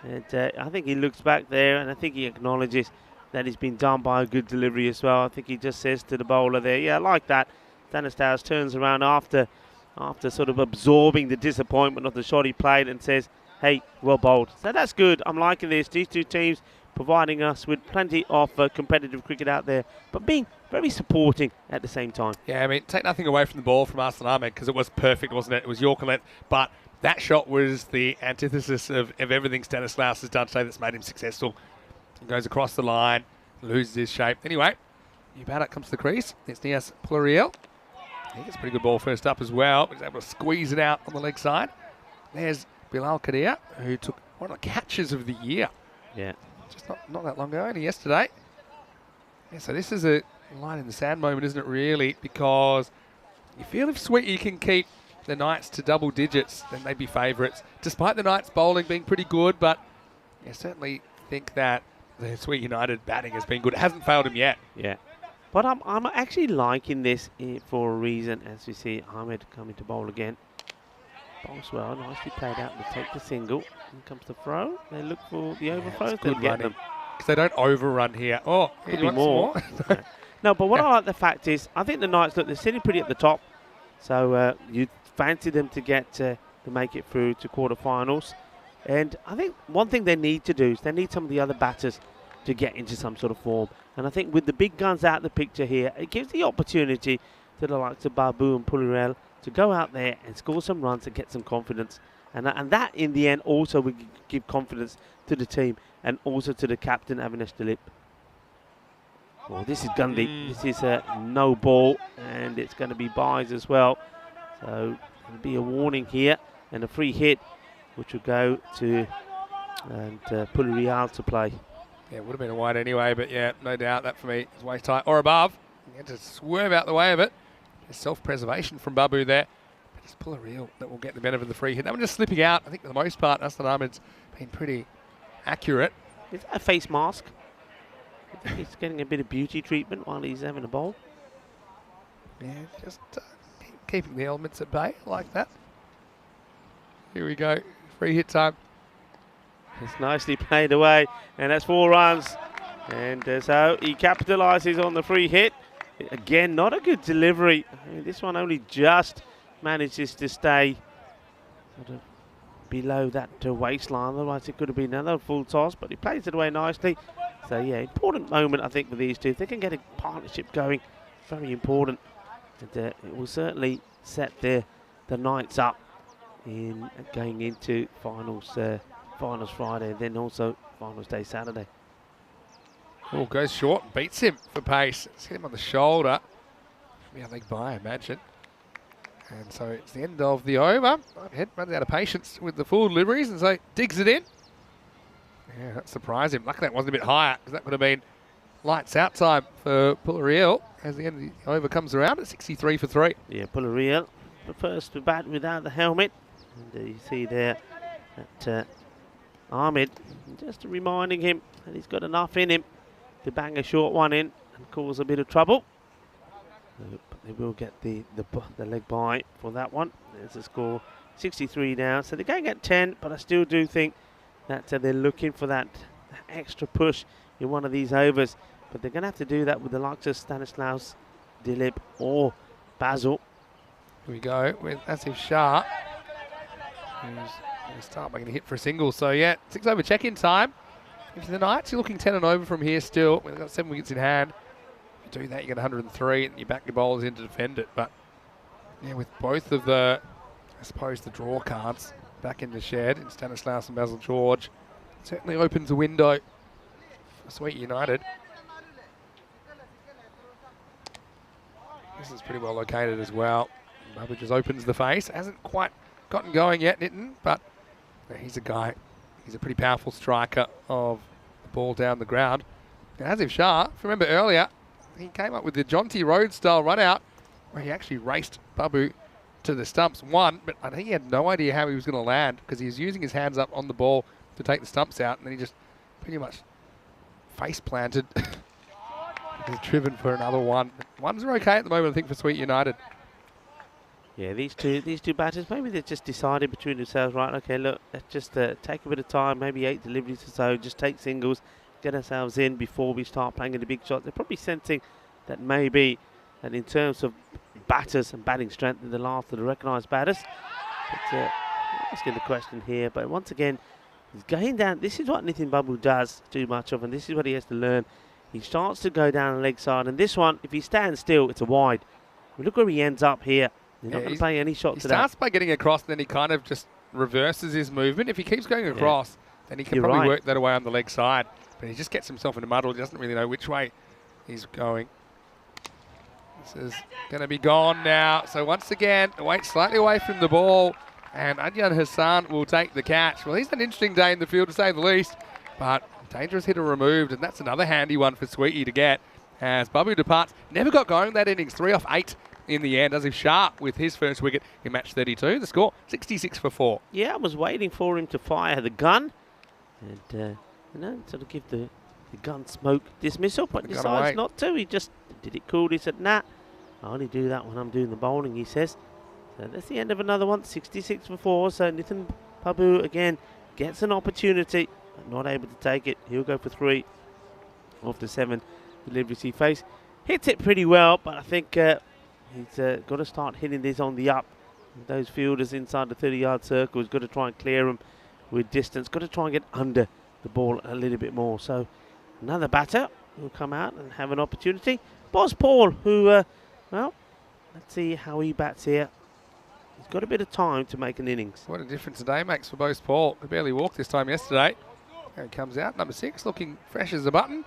And I think he looks back there, and I think he acknowledges that he's been done by a good delivery as well. I think he just says to the bowler there, yeah, I like that. Stanislaus turns around after sort of absorbing the disappointment of the shot he played and says, hey, well bowled. So that's good. I'm liking this. These two teams providing us with plenty of competitive cricket out there, but being very supporting at the same time. Yeah, I mean, take nothing away from the ball from Arslan Ahmed, because it was perfect, wasn't it? It was Yorker length, but that shot was the antithesis of everything Stanislaus has done today that's made him successful. He goes across the line, loses his shape. Anyway, new batter comes to the crease. It's Nias Pluriel. He gets a pretty good ball first up as well. He's able to squeeze it out on the leg side. There's Bilal Kadir, who took one of the catches of the year. Yeah. Just not that long ago, only yesterday. Yeah, so this is a line in the sand moment, isn't it, really? Because you feel if Sweetie can keep the Knights to double digits, then they'd be favourites. Despite the Knights bowling being pretty good, but I certainly think that the Sweet United batting has been good. It hasn't failed him yet. Yeah. But I'm actually liking this for a reason, as we see Ahmed coming to bowl again. Bowls well, nicely played out to take the single. In comes the throw. They look for the overthrows. They'll get them. Because they don't overrun here. Oh, could be more. No, but what I like the fact is, I think the Knights, look, they're sitting pretty at the top. So you fancy them to get to make it through to quarterfinals. And I think one thing they need to do is they need some of the other batters to get into some sort of form. And I think with the big guns out of the picture here, it gives the opportunity to the likes of Babu and Pulirel to go out there and score some runs and get some confidence. And that, in the end, also will give confidence to the team and also to the captain, Avinash Dilip. Well, this is Gundy. This is a no ball, and it's going to be byes as well. So there'll be a warning here and a free hit, which will go to Pulirel to play. Yeah, it would have been a wide anyway, but yeah, no doubt that for me is waist high or above. He had to swerve out the way of it. There's self-preservation from Babu there. But just pull a reel that will get the benefit of the free hit. That one just slipping out. I think for the most part, Arslan Ahmed's been pretty accurate. Is that a face mask? He's getting a bit of beauty treatment while he's having a bowl. Yeah, just keeping the elements at bay like that. Here we go. Free hit time. It's nicely played away, and that's 4 runs. And so he capitalises on the free hit. Again, not a good delivery. I mean, this one only just manages to stay sort of below that waistline. Otherwise, it could have been another full toss, but he plays it away nicely. So, yeah, important moment, I think, for these two. If they can get a partnership going, very important. And it will certainly set the Knights up in going into finals Friday, and then also finals day Saturday. Oh, goes short, beats him for pace. It's hit him on the shoulder. Should be a leg by, I imagine. And so it's the end of the over. Head runs out of patience with the full deliveries, and so digs it in. Yeah, that surprised him. Luckily that wasn't a bit higher, because that would have been lights out time for Pulariel. as the end of the over comes around at 63 for 3. Yeah, Bulariel, the first to bat without the helmet. And you see there that Ahmed, just reminding him that he's got enough in him to bang a short one in and cause a bit of trouble. But they will get the leg bye for that one. There's the score, 63 now. So they're going at 10, but I still do think that they're looking for that extra push in one of these overs. But they're going to have to do that with the likes of Stanislaus, Dilip or Basil. Here we go with Asif Shah, who's going to start making a hit for a single. So yeah, 6 over check-in time. If the Knights, you're looking 10 and over from here still. They've got 7 wickets in hand. If you do that, you get 103 and you back your bowlers in to defend it. But yeah, with both of the, I suppose, the draw cards back in the shed in Stanislaus and Basil George, it certainly opens a window for Sweet United. This is pretty well located as well. Bubba just opens the face. Hasn't quite gotten going yet, Nitin, but he's a guy. He's a pretty powerful striker of the ball down the ground. And Asif Shah, if you remember earlier, he came up with the Jonty Rhodes style run out where he actually raced Babu to the stumps, won, but I think he had no idea how he was going to land because he was using his hands up on the ball to take the stumps out, and then he just pretty much face planted. He's driven for another one. Ones are okay at the moment, I think, for Sweet United. Yeah, these two batters, maybe they've just decided between themselves, right, okay, look, let's just take a bit of time, maybe 8 deliveries or so, just take singles, get ourselves in before we start playing in the big shots. They're probably sensing that maybe, that in terms of batters and batting strength, they're the last of the recognised batters. But asking the question here, but once again, he's going down. This is what Nitin Babu does too much of, and this is what he has to learn. He starts to go down the leg side, and this one, if he stands still, it's a wide. Look where he ends up here. He's not going to play any shots to that. He starts by getting across, and then he kind of just reverses his movement. If he keeps going across, then he can probably work that away on the leg side. But he just gets himself in a muddle. He doesn't really know which way he's going. This is going to be gone now. So once again, waits slightly away from the ball, and Adyan Hassan will take the catch. Well, he's had an interesting day in the field, to say the least, but dangerous hitter removed, and that's another handy one for Sweetie to get as Babu departs. Never got going that innings, 3 off 8 in the end, as if Sharp with his first wicket in match 32. The score, 66 for 4. Yeah, I was waiting for him to fire the gun and, sort of give the gun smoke dismissal, but decides not to. He just did it cool. He said, nah, I only do that when I'm doing the bowling, he says. So that's the end of another one, 66 for 4. So Nitin Babu again gets an opportunity, but not able to take it. He'll go for 3 off the 7 deliveries he faced. Hits it pretty well, but I think he's got to start hitting this on the up. Those fielders inside the 30-yard circle, he's got to try and clear them with distance. Got to try and get under the ball a little bit more. So another batter will come out and have an opportunity. Boz Paul, who, well, let's see how he bats here. He's got a bit of time to make an innings. What a difference today makes for Boz Paul. He barely walked this time yesterday. There he comes out, number 6, looking fresh as a button.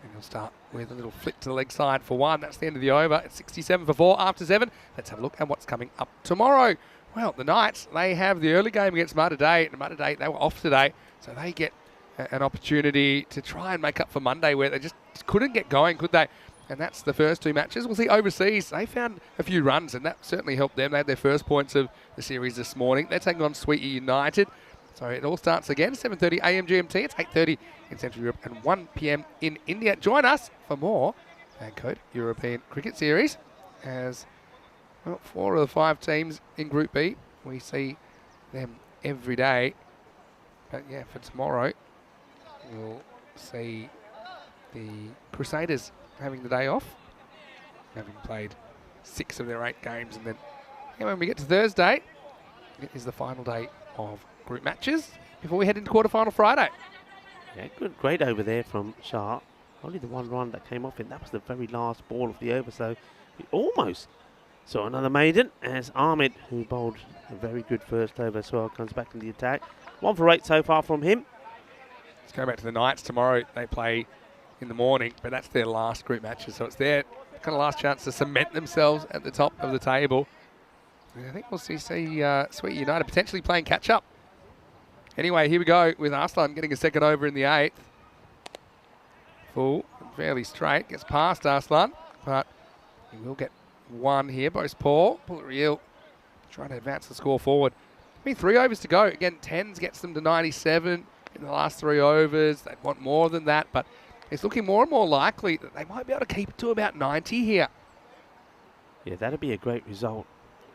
And he'll start with a little flick to the leg side for 1. That's the end of the over. It's 67 for 4 after 7. Let's have a look at what's coming up tomorrow. Well, the Knights, they have the early game against Malta Day. And Malta Day, they were off today. So they get an opportunity to try and make up for Monday, where they just couldn't get going, could they? And that's the first 2 matches. We'll see overseas. They found a few runs, and that certainly helped them. They had their first points of the series this morning. They're taking on Sweetie United. So it all starts again, 7:30 a.m. GMT. It's 8:30 in Central Europe and 1 p.m. in India. Join us for more FanCode European Cricket Series, as well, 4 of the 5 teams in Group B. We see them every day. But yeah, for tomorrow, we'll see the Crusaders having the day off, having played 6 of their 8 games. And then when we get to Thursday, it is the final day of group matches before we head into quarterfinal Friday. Yeah, great over there from Shah. Only the 1 run that came off it. That was the very last ball of the over, so we almost saw another maiden as Ahmed, who bowled a very good first over as well, comes back in the attack. 1 for 8 so far from him. Let's go back to the Knights tomorrow. They play in the morning, but that's their last group matches, so it's their kind of last chance to cement themselves at the top of the table. And I think we'll see Sweet United potentially playing catch-up. Anyway, here we go with Arslan getting a second over in the 8th. Full and fairly straight. Gets past Arslan. but he will get one here. Both Paul, Bullet Real, trying to advance the score forward. 3 overs to go. Again, 10s gets them to 97 in the last 3 overs. They'd want more than that, but it's looking more and more likely that they might be able to keep it to about 90 here. Yeah, that'd be a great result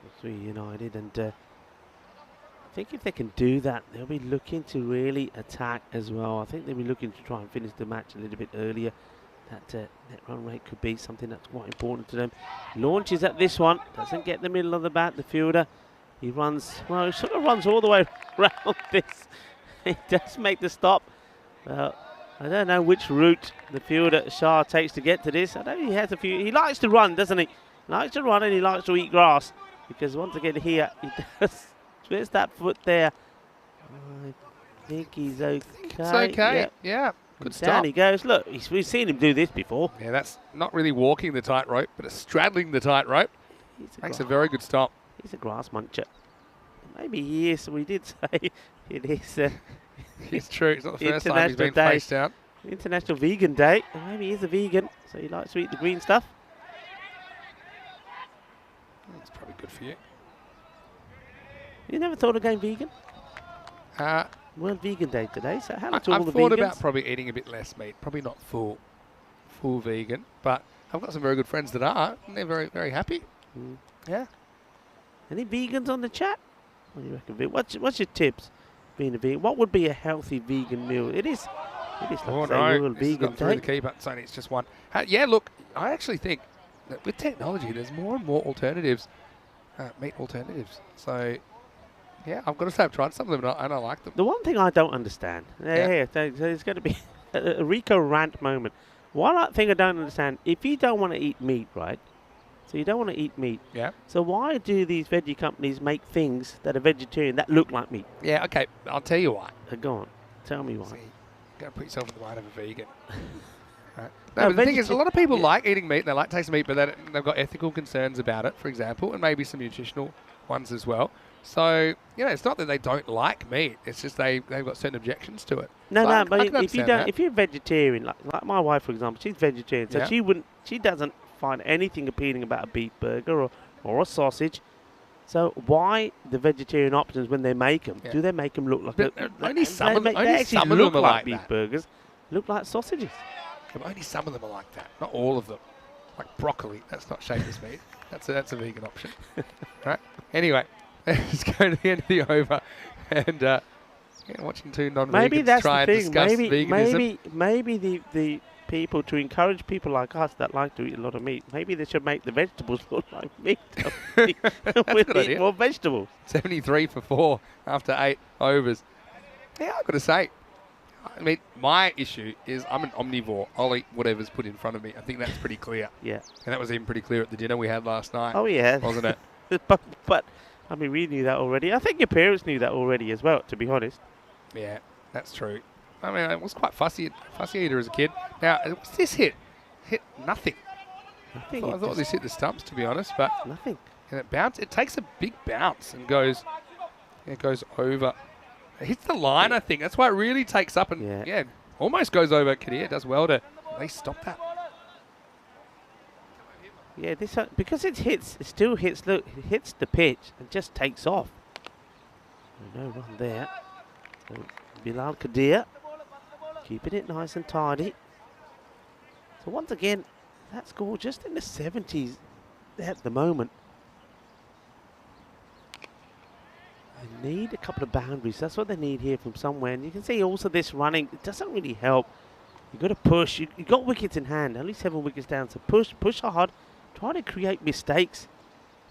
for 3 United, and I think if they can do that, they'll be looking to really attack as well. I think they'll be looking to try and finish the match a little bit earlier. That net run rate could be something that's quite important to them. Launches at this one, doesn't get the middle of the bat, the fielder. He runs, well, he sort of runs all the way around this. He does make the stop. Well, I don't know which route the fielder, Shah, takes to get to this. I know he has a few, he likes to run, doesn't he? He likes to run and he likes to eat grass. Because once again here, he does twist that foot there. I think he's okay. It's okay, Yep. yeah. Good Down stop. he goes. Look, we've seen him do this before. Yeah, that's not really walking the tightrope, but it's straddling the tightrope. Makes a very good stop. He's a grass muncher. Maybe he is. We did say it is It's true. It's not the first time he's been face down. International Vegan Day. Maybe he's a vegan, so he likes to eat the green stuff. That's probably good for you. You never thought of going vegan? Uh, World Vegan Day today, so hello to all I've the thought vegans. about probably eating a bit less meat. Probably not full vegan, but I've got some very good friends that are, and they're very, very happy. Mm. Yeah. Any vegans on the chat? What do you reckon, Vic? What's your tips being a vegan? What would be a healthy vegan meal? It is like Oh say no, World this has Vegan got through the Day. keeper. It's only it's just one. Yeah, look, I actually think that with technology, there's more and more alternatives, meat alternatives. So, yeah, I've got to say I've tried some of them and I like them. The one thing I don't understand, there's going to be a Rico rant moment. One thing I don't understand, if you don't want to eat meat, right? So you don't want to eat meat. Yeah. So why do these veggie companies make things that are vegetarian that look like meat? Yeah, okay, I'll tell you why. Go on, tell me why. See, you've got to put yourself in the mind of a vegan. Right. No, No, but the thing is, a lot of people yeah. like eating meat and they like tasting meat, but they've got ethical concerns about it, for example, and maybe some nutritional ones as well. So, it's not that they don't like meat. It's just they've got certain objections to it. No, So I but can if you understand don't, that. if you're vegetarian, like my wife, for example, she's vegetarian, so Yeah. she doesn't find anything appealing about a beef burger or a sausage. So why the vegetarian options when they make them? Yeah. Do they make them look like But only some of them- only actually some of look them are like like beef that. burgers? Look like sausages. Yeah, but only some of them are like that. Not all of them. Like broccoli, that's not shaped as meat. That's a vegan option. Right? Anyway, let's go to the end of the over. And watching two non-vegans Maybe that's try the and thing. discuss veganism. Maybe the people, to encourage people like us that like to eat a lot of meat, maybe they should make the vegetables look like meat. That's a We'll good eat idea. more vegetables. 73 for 4 after 8 overs. Yeah, I've got to say, I mean, my issue is I'm an omnivore. I'll eat whatever's put in front of me. I think that's pretty clear. Yeah. And that was even pretty clear at the dinner we had last night, Oh yeah. wasn't it? but I mean, we knew that already. I think your parents knew that already as well, to be honest. Yeah, that's true. I mean, I was quite fussy eater as a kid. Now, what's this hit? Hit nothing. I thought this hit the stumps, to be honest, but Nothing. and it bounced. It takes a big bounce and goes over. It hits the line, I think. That's why it really takes up and Yeah. almost goes over. Kadir does well to at least stop that. Yeah, this one, because it still hits. Look, it hits the pitch and just takes off. No run there. So Bilal Kadir keeping it nice and tidy. So once again, that score just in the 70s at the moment. They need a couple of boundaries. That's what they need here from somewhere. And you can see also this running, it doesn't really help. You've got to push. You've got wickets in hand, only 7 wickets down. So push hard. Try to create mistakes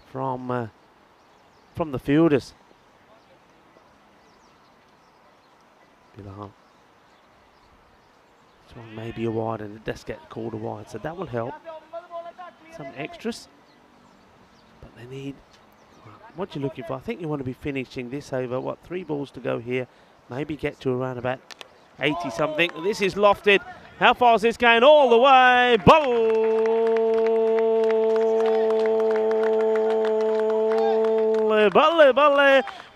from the fielders. Bilal. So maybe a wide, and it does get called a wide. So that will help. Some extras. But they need... What you're looking for, I think you want to be finishing this over, 3 balls to go here. Maybe get to around about 80 something. This is lofted. How far is this going? All the way. Balle.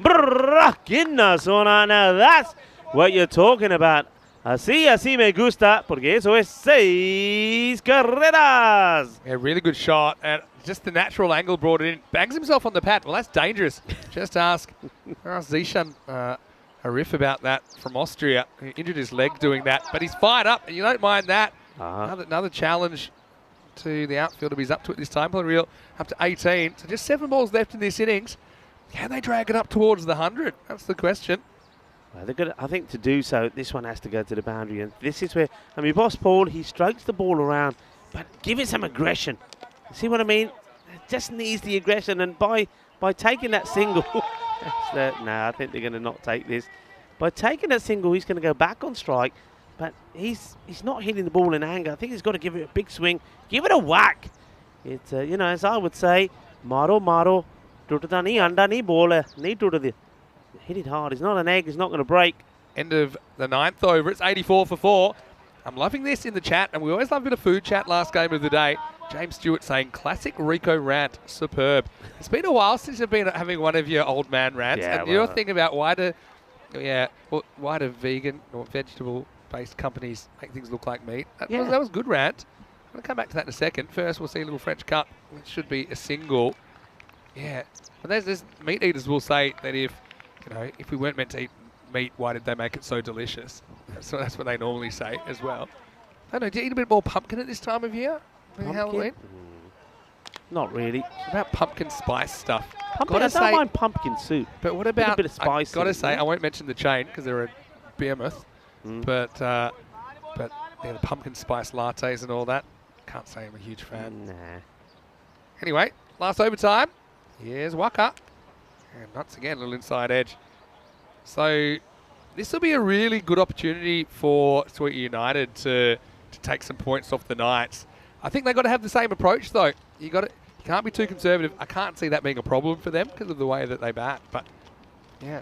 Brrrah. Goodness, now that's what you're talking about. Así me gusta, porque eso es 6 carreras. Yeah, really good shot. And just the natural angle brought it in. Bangs himself on the pad. Well, that's dangerous. Just ask Zishan a riff about that from Austria. He injured his leg doing that. But he's fired up, and you don't mind that. Another challenge to the outfielder. He's up to it this time. Real up to 18. So just 7 balls left in this innings. Can they drag it up towards the 100? That's the question. Well, they're gonna, I think to do so, this one has to go to the boundary. And this is where, I mean, Boss Paul, he strokes the ball around, but give it some aggression. See what I mean? It just needs the aggression. And by taking that single, I think they're going to not take this. By taking that single, he's going to go back on strike. But he's not hitting the ball in anger. I think he's got to give it a big swing. Give it a whack. It's, you know, as I would say, Maro, tutata ni anda ni bola, ni tutadi. Hit it hard. It's not an egg. It's not going to break. End of the 9th over. It's 84 for 4. I'm loving this in the chat, and we always love a bit of food chat last game of the day. James Stewart saying, classic Rico rant, superb. It's been a while since you've been having one of your old man rants, and you're thinking about why do vegan or vegetable-based companies make things look like meat? That was a good rant. I'm going to come back to that in a second. First, we'll see a little French cut, which should be a single. Yeah, but there's meat eaters will say that if we weren't meant to eat meat, why did they make it so delicious? So that's what they normally say as well. I don't know, do you eat a bit more pumpkin at this time of year? Halloween? Not really. What about pumpkin spice stuff? I don't mind pumpkin soup. But what about, a bit of spice? I've got to say, I won't mention the chain because they're a behemoth, but the pumpkin spice lattes and all that, can't say I'm a huge fan. Nah. Anyway, last overtime. Here's Waka. And once again, a little inside edge. So this will be a really good opportunity for Sweet United to take some points off the Knights. I think they've got to have the same approach, though. You can't be too conservative. I can't see that being a problem for them because of the way that they bat. But, yeah,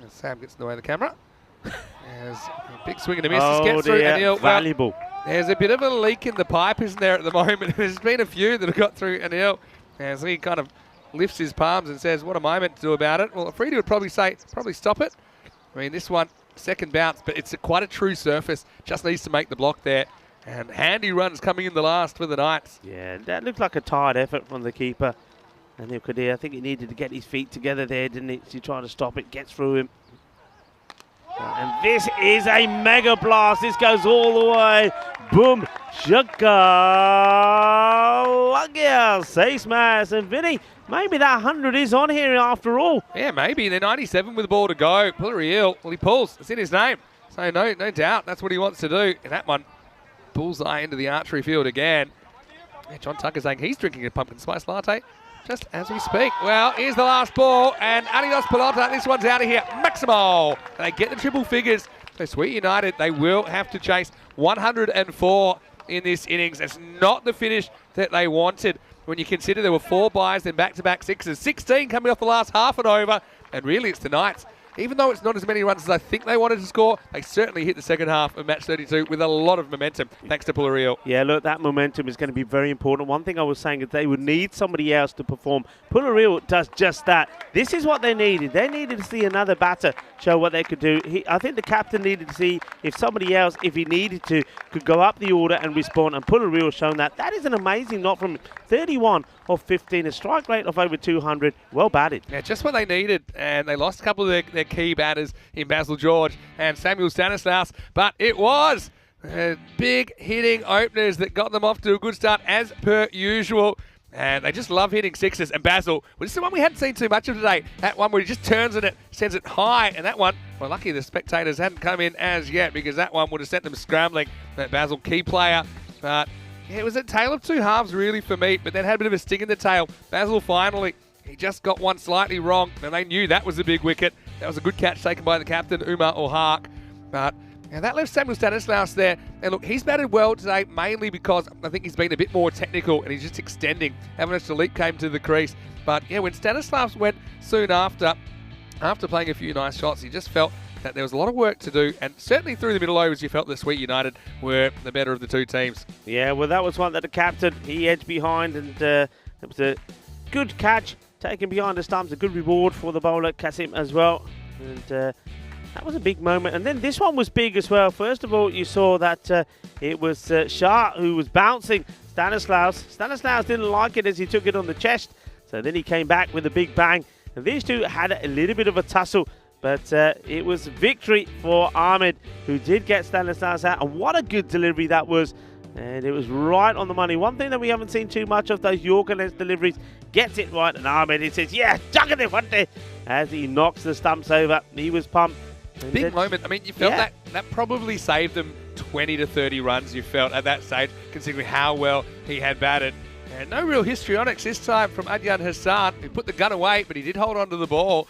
Sam gets in the way of the camera. There's a big swing and a miss. Gets through. Anil. Valuable. Well, there's a bit of a leak in the pipe, isn't there, at the moment? There's been a few that have got through Anil. As he kind of lifts his palms and says, what am I meant to do about it? Well, Afridi would probably say, probably stop it. I mean, this one, second bounce, but it's quite a true surface. Just needs to make the block there. And handy runs coming in the last for the Knights. Yeah, that looked like a tired effort from the keeper. And I think he needed to get his feet together there, didn't he? To try to stop it, gets through him. And this is a mega blast. This goes all the way. Boom. Shaka. Seis mas. And Vinny, maybe that 100 is on here after all. Yeah, maybe. They're 97 with the ball to go. Pulariel, well, he pulls. It's in his name. So no doubt that's what he wants to do. And that one, bullseye into the archery field again. Yeah, John Tucker saying he's drinking a pumpkin spice latte just as we speak. Well, here's the last ball, and Adios Pelota, this one's out of here. Maximo. They get the triple figures. So Sweet United, they will have to chase 104 in this innings. It's not the finish that they wanted when you consider there were 4 byes, then back-to-back sixes. 16 coming off the last half and over, and really it's the Knights. Even though it's not as many runs as I think they wanted to score, they certainly hit the second half of match 32 with a lot of momentum, thanks to Pulariel. Yeah, look, that momentum is going to be very important. One thing I was saying is they would need somebody else to perform. Pulariel does just that. This is what they needed. They needed to see another batter show what they could do. I think the captain needed to see if somebody else, if he needed to, could go up the order and respond. And Pulariel shown that. That is an amazing knock from 31 of 15, a strike rate of over 200. Well batted. Yeah, just what they needed, and they lost a couple of their key batters in Basil George and Samuel Stanislaus, but it was big hitting openers that got them off to a good start as per usual. And they just love hitting sixes. And Basil, well, this is the one we hadn't seen too much of today. That one where he just turns it, sends it high. And that one, well, lucky the spectators hadn't come in as yet, because that one would have sent them scrambling. That Basil, key player. But yeah, it was a tale of two halves really for me, but then had a bit of a sting in the tail. Basil finally, he just got one slightly wrong, and they knew that was a big wicket. That was a good catch taken by the captain, Umar O'Hark. But and that left Samuel Stanislaus there. And look, he's batted well today, mainly because I think he's been a bit more technical and he's just extending. Avalanche Delete came to the crease. But yeah, when Stanislaus went soon after playing a few nice shots, he just felt that there was a lot of work to do. And certainly through the middle overs, you felt that Sweet United were the better of the two teams. Yeah, well, that was one that the captain, he edged behind, and it was a good catch taken behind the stumps. A good reward for the bowler, Kasim, as well. And That was a big moment. And then this one was big as well. First of all, you saw that it was Shah who was bouncing Stanislaus. Stanislaus didn't like it as he took it on the chest. So then he came back with a big bang. And these two had a little bit of a tussle. But it was victory for Ahmed, who did get Stanislaus out. And what a good delivery that was. And it was right on the money. One thing that we haven't seen too much of, those Yorker-less deliveries, gets it right. And Ahmed, he says, yeah, juggle it, as he knocks the stumps over. He was pumped. And big moment. I mean, you felt that probably saved them 20 to 30 runs, you felt, at that stage, considering how well he had batted. And no real histrionics this time from Adyan Hassan, who put the gun away, but he did hold on to the ball.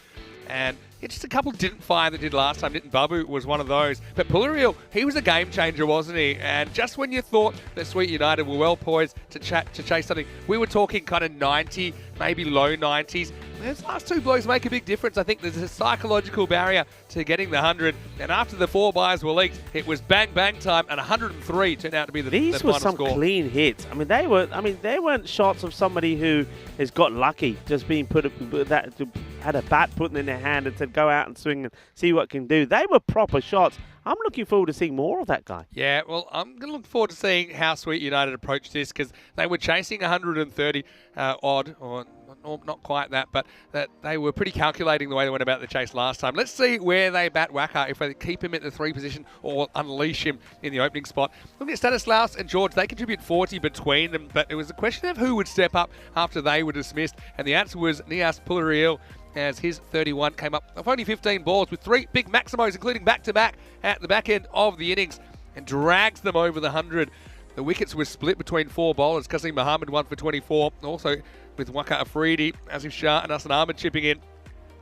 And just a couple didn't fire that did last time. Nitin Babu was one of those. But Pullaril, he was a game changer, wasn't he? And just when you thought that Sweet United were well poised to chase something, we were talking kind of 90, maybe low 90s. Those last two blows make a big difference. I think there's a psychological barrier to getting the 100. And after the 4 byes were leaked, it was bang, bang time. And 103 turned out to be the final score. These were some clean hits. I mean, they weren't shots of somebody who has got lucky, just being had a bat put in their hand and said, go out and swing and see what can do. They were proper shots. I'm looking forward to seeing more of that guy. Yeah, well, I'm going to look forward to seeing how Sweet United approach this, because they were chasing 130 odd, or not quite that, but that they were pretty calculating the way they went about the chase last time. Let's see where they bat Waka, if they keep him at the 3 position or unleash him in the opening spot. Looking at Stanislaus and George, they contribute 40 between them, but it was a question of who would step up after they were dismissed, and the answer was Nias Pullaril, as his 31 came up of only 15 balls with 3 big maximos, including back-to-back at the back end of the innings, and drags them over the 100. The wickets were split between 4 bowlers. Qasim Mohammed 1 for 24, also with Waka Afridi, Asif Shah and Hassan Ahmed chipping in.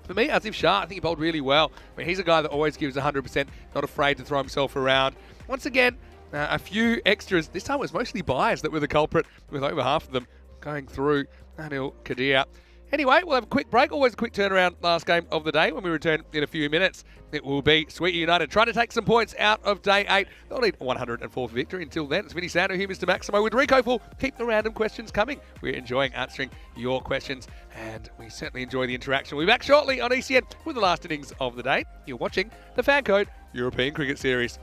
For me, Asif Shah, I think he bowled really well. I mean, he's a guy that always gives 100%, not afraid to throw himself around. Once again, a few extras. This time it was mostly byes that were the culprit, with over half of them going through Anil Kadir. Anyway, we'll have a quick break. Always a quick turnaround last game of the day. When we return in a few minutes, it will be Sweet United trying to take some points out of day 8. They'll need 104th victory. Until then, it's Vinny Sandu here, Mr. Maximo with Rico Full. Keep the random questions coming. We're enjoying answering your questions, and we certainly enjoy the interaction. We'll be back shortly on ECN with the last innings of the day. You're watching the FanCode European Cricket Series.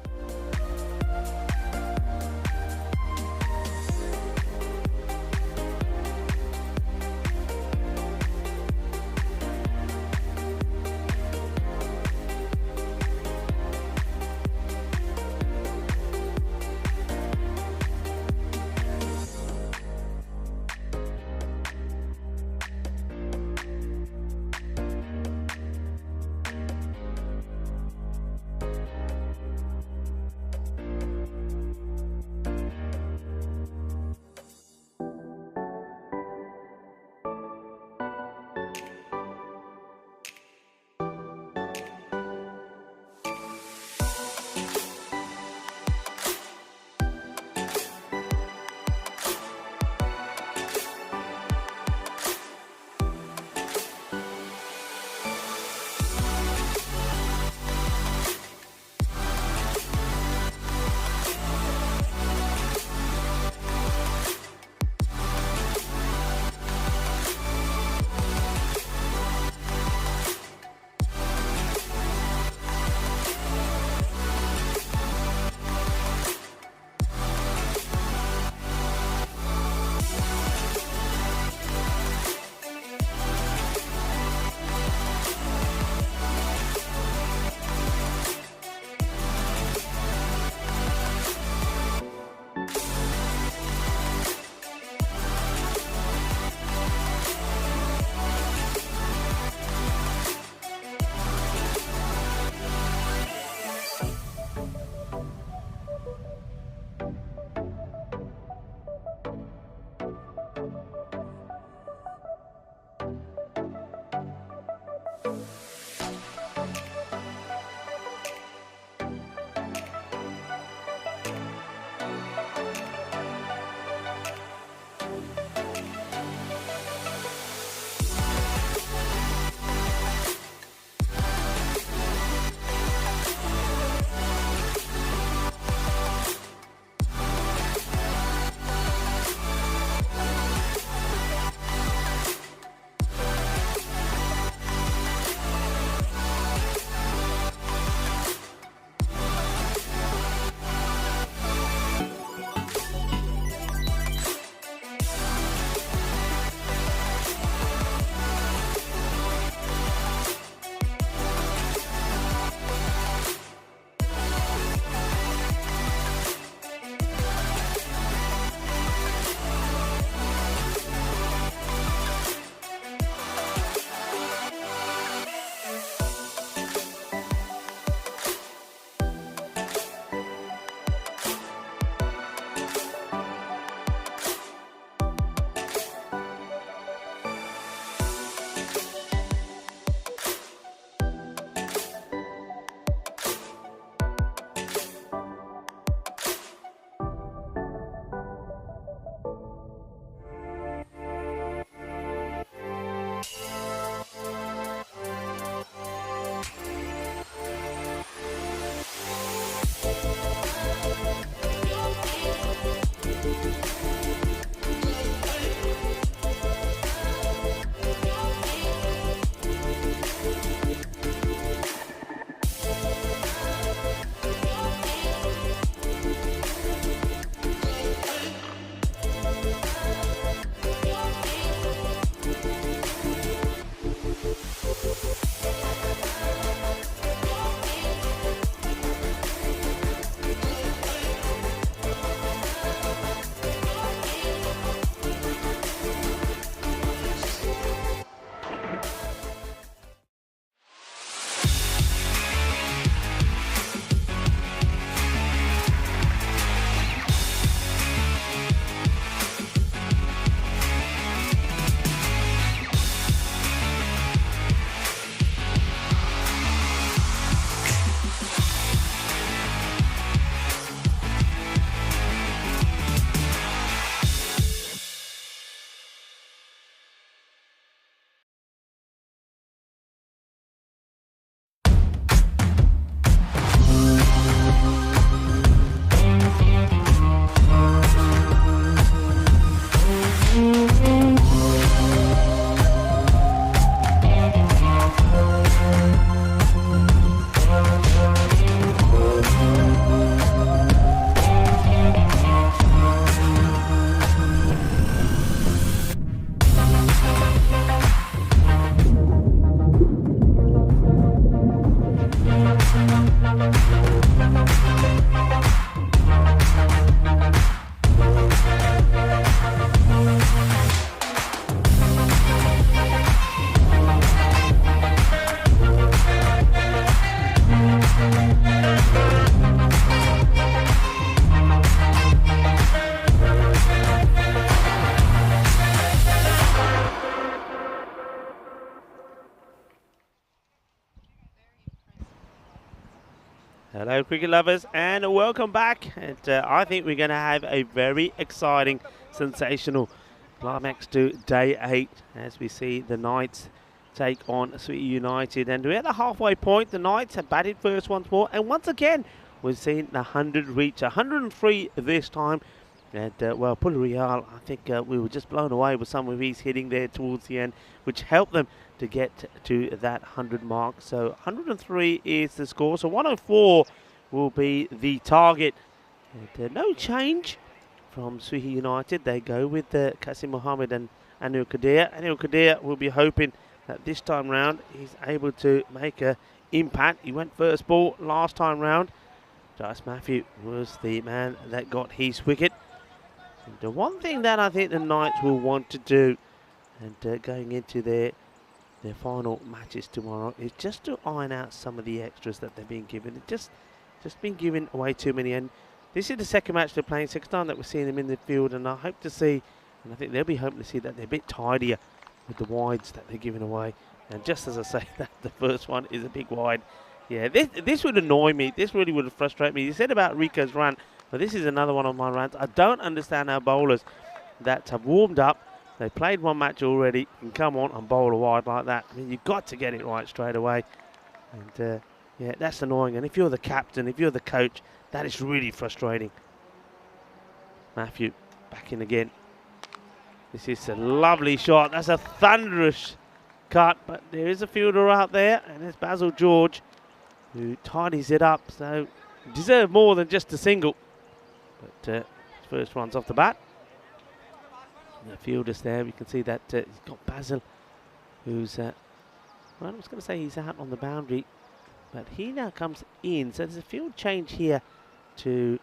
Hello cricket lovers and welcome back, and I think we're going to have a very exciting, sensational climax to day 8 as we see the Knights take on Sweet United, and we're at the halfway point. The Knights have batted first once more, and once again we've seen the 100 reach, 103 this time. And well, Pularial, I think we were just blown away with some of his hitting there towards the end, which helped them to get to that 100 mark. So 103 is the score. So 104 will be the target. And no change from Suhi United. They go with Qasim Mohammed and Anil Kadir. Anil Kadir will be hoping that this time round he's able to make an impact. He went first ball last time round. Josh Matthew was the man that got his wicket. And the one thing that I think the Knights will want to do, and going into their final matches tomorrow, is just to iron out some of the extras that they're being given. It's just been giving away too many. And this is the second match they're playing, second time that we're seeing them in the field. And I hope to see, and I think they'll be hoping to see that they're a bit tidier with the wides that they're giving away. And just as I say that, the first one is a big wide. Yeah, this would annoy me. This really would frustrate me. You said about Rico's run, but this is another one of my rants. I don't understand how bowlers that have warmed up, they played one match already, can come on and bowl a wide like that. I mean, you've got to get it right straight away. And yeah, that's annoying. And if you're the captain, if you're the coach, that is really frustrating. Matthew back in again. This is a lovely shot. That's a thunderous cut, but there is a fielder out there, and there's Basil George, who tidies it up. So deserve more than just a single. But first runs off the bat. And the fielder's there. We can see that he's got Basil, who's, well, I was going to say he's out on the boundary, but he now comes in. So there's a field change here to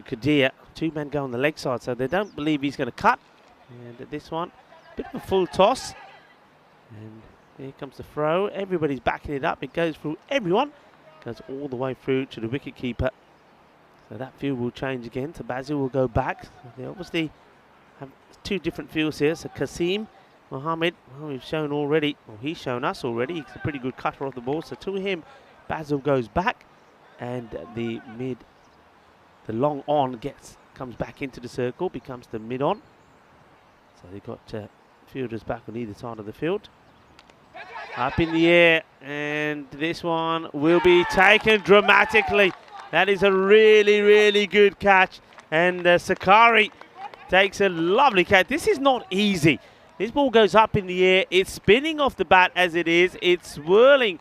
Kadir. 2 men go on the leg side, so they don't believe he's going to cut. And at this one, a bit of a full toss. And here comes the throw. Everybody's backing it up. It goes through everyone. Goes all the way through to the wicket keeper. So that field will change again. So Basil will go back. So they obviously have 2 different fields here. So Qasim Mohammed, well, we've shown already, well, he's shown us already. He's a pretty good cutter of the ball. So to him, Basil goes back, and the long on comes back into the circle, becomes the mid on. So they've got fielders back on either side of the field. Up in the air, and this one will be taken dramatically. That is a really, really good catch. And Sakari takes a lovely catch. This is not easy. This ball goes up in the air. It's spinning off the bat as it is. It's swirling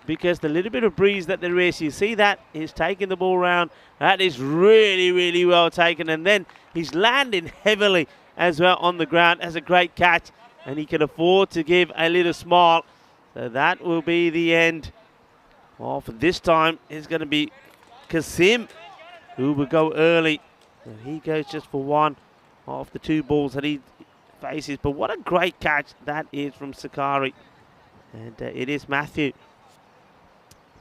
because the little bit of breeze that there is, you see that, he's taking the ball round. That is really, really well taken. And then he's landing heavily as well on the ground. That's a great catch. And he can afford to give a little smile. So that will be the end. Well, for this time, it's going to be Qasim, who will go early. So he goes just for 1 off the 2 balls that he faces. But what a great catch that is from Sakari. And it is Matthew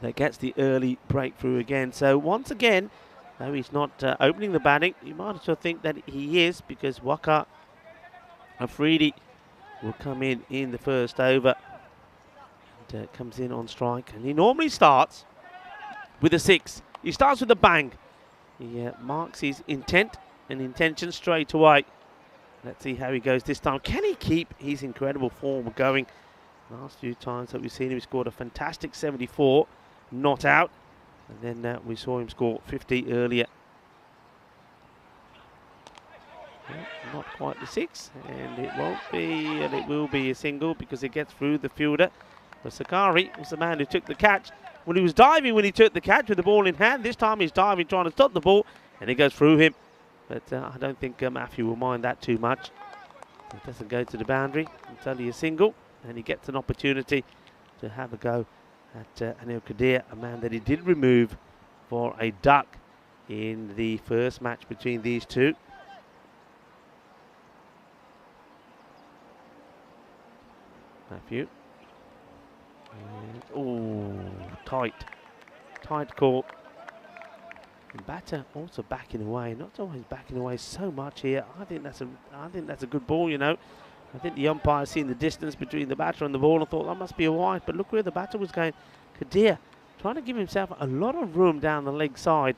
that gets the early breakthrough again. So once again, though he's not opening the batting, you might as well think that he is, because Waqar Afridi will come in the first over. And comes in on strike. And he normally starts with a 6. He starts with a bang. He marks his intent and intention straight away. Let's see how he goes this time. Can he keep his incredible form going? Last few times that we've seen him, he scored a fantastic 74, not out. And then we saw him score 50 earlier. Well, not quite the 6, and it won't be, and it will be a single because it gets through the fielder. But Sakari was the man who took the catch. When he was diving, when he took the catch with the ball in hand, this time he's diving, trying to stop the ball, and it goes through him. But I don't think Matthew will mind that too much. It doesn't go to the boundary. It's only a single, and he gets an opportunity to have a go at Anil Kadir, a man that he did remove for a duck in the first match between these two. Matthew. Oh, tight call. And batter also backing away, not always backing away so much here. I think that's a good ball, you know. I think the umpire seen the distance between the batter and the ball and thought that must be a wide, but look where the batter was going. Kadir trying to give himself a lot of room down the leg side.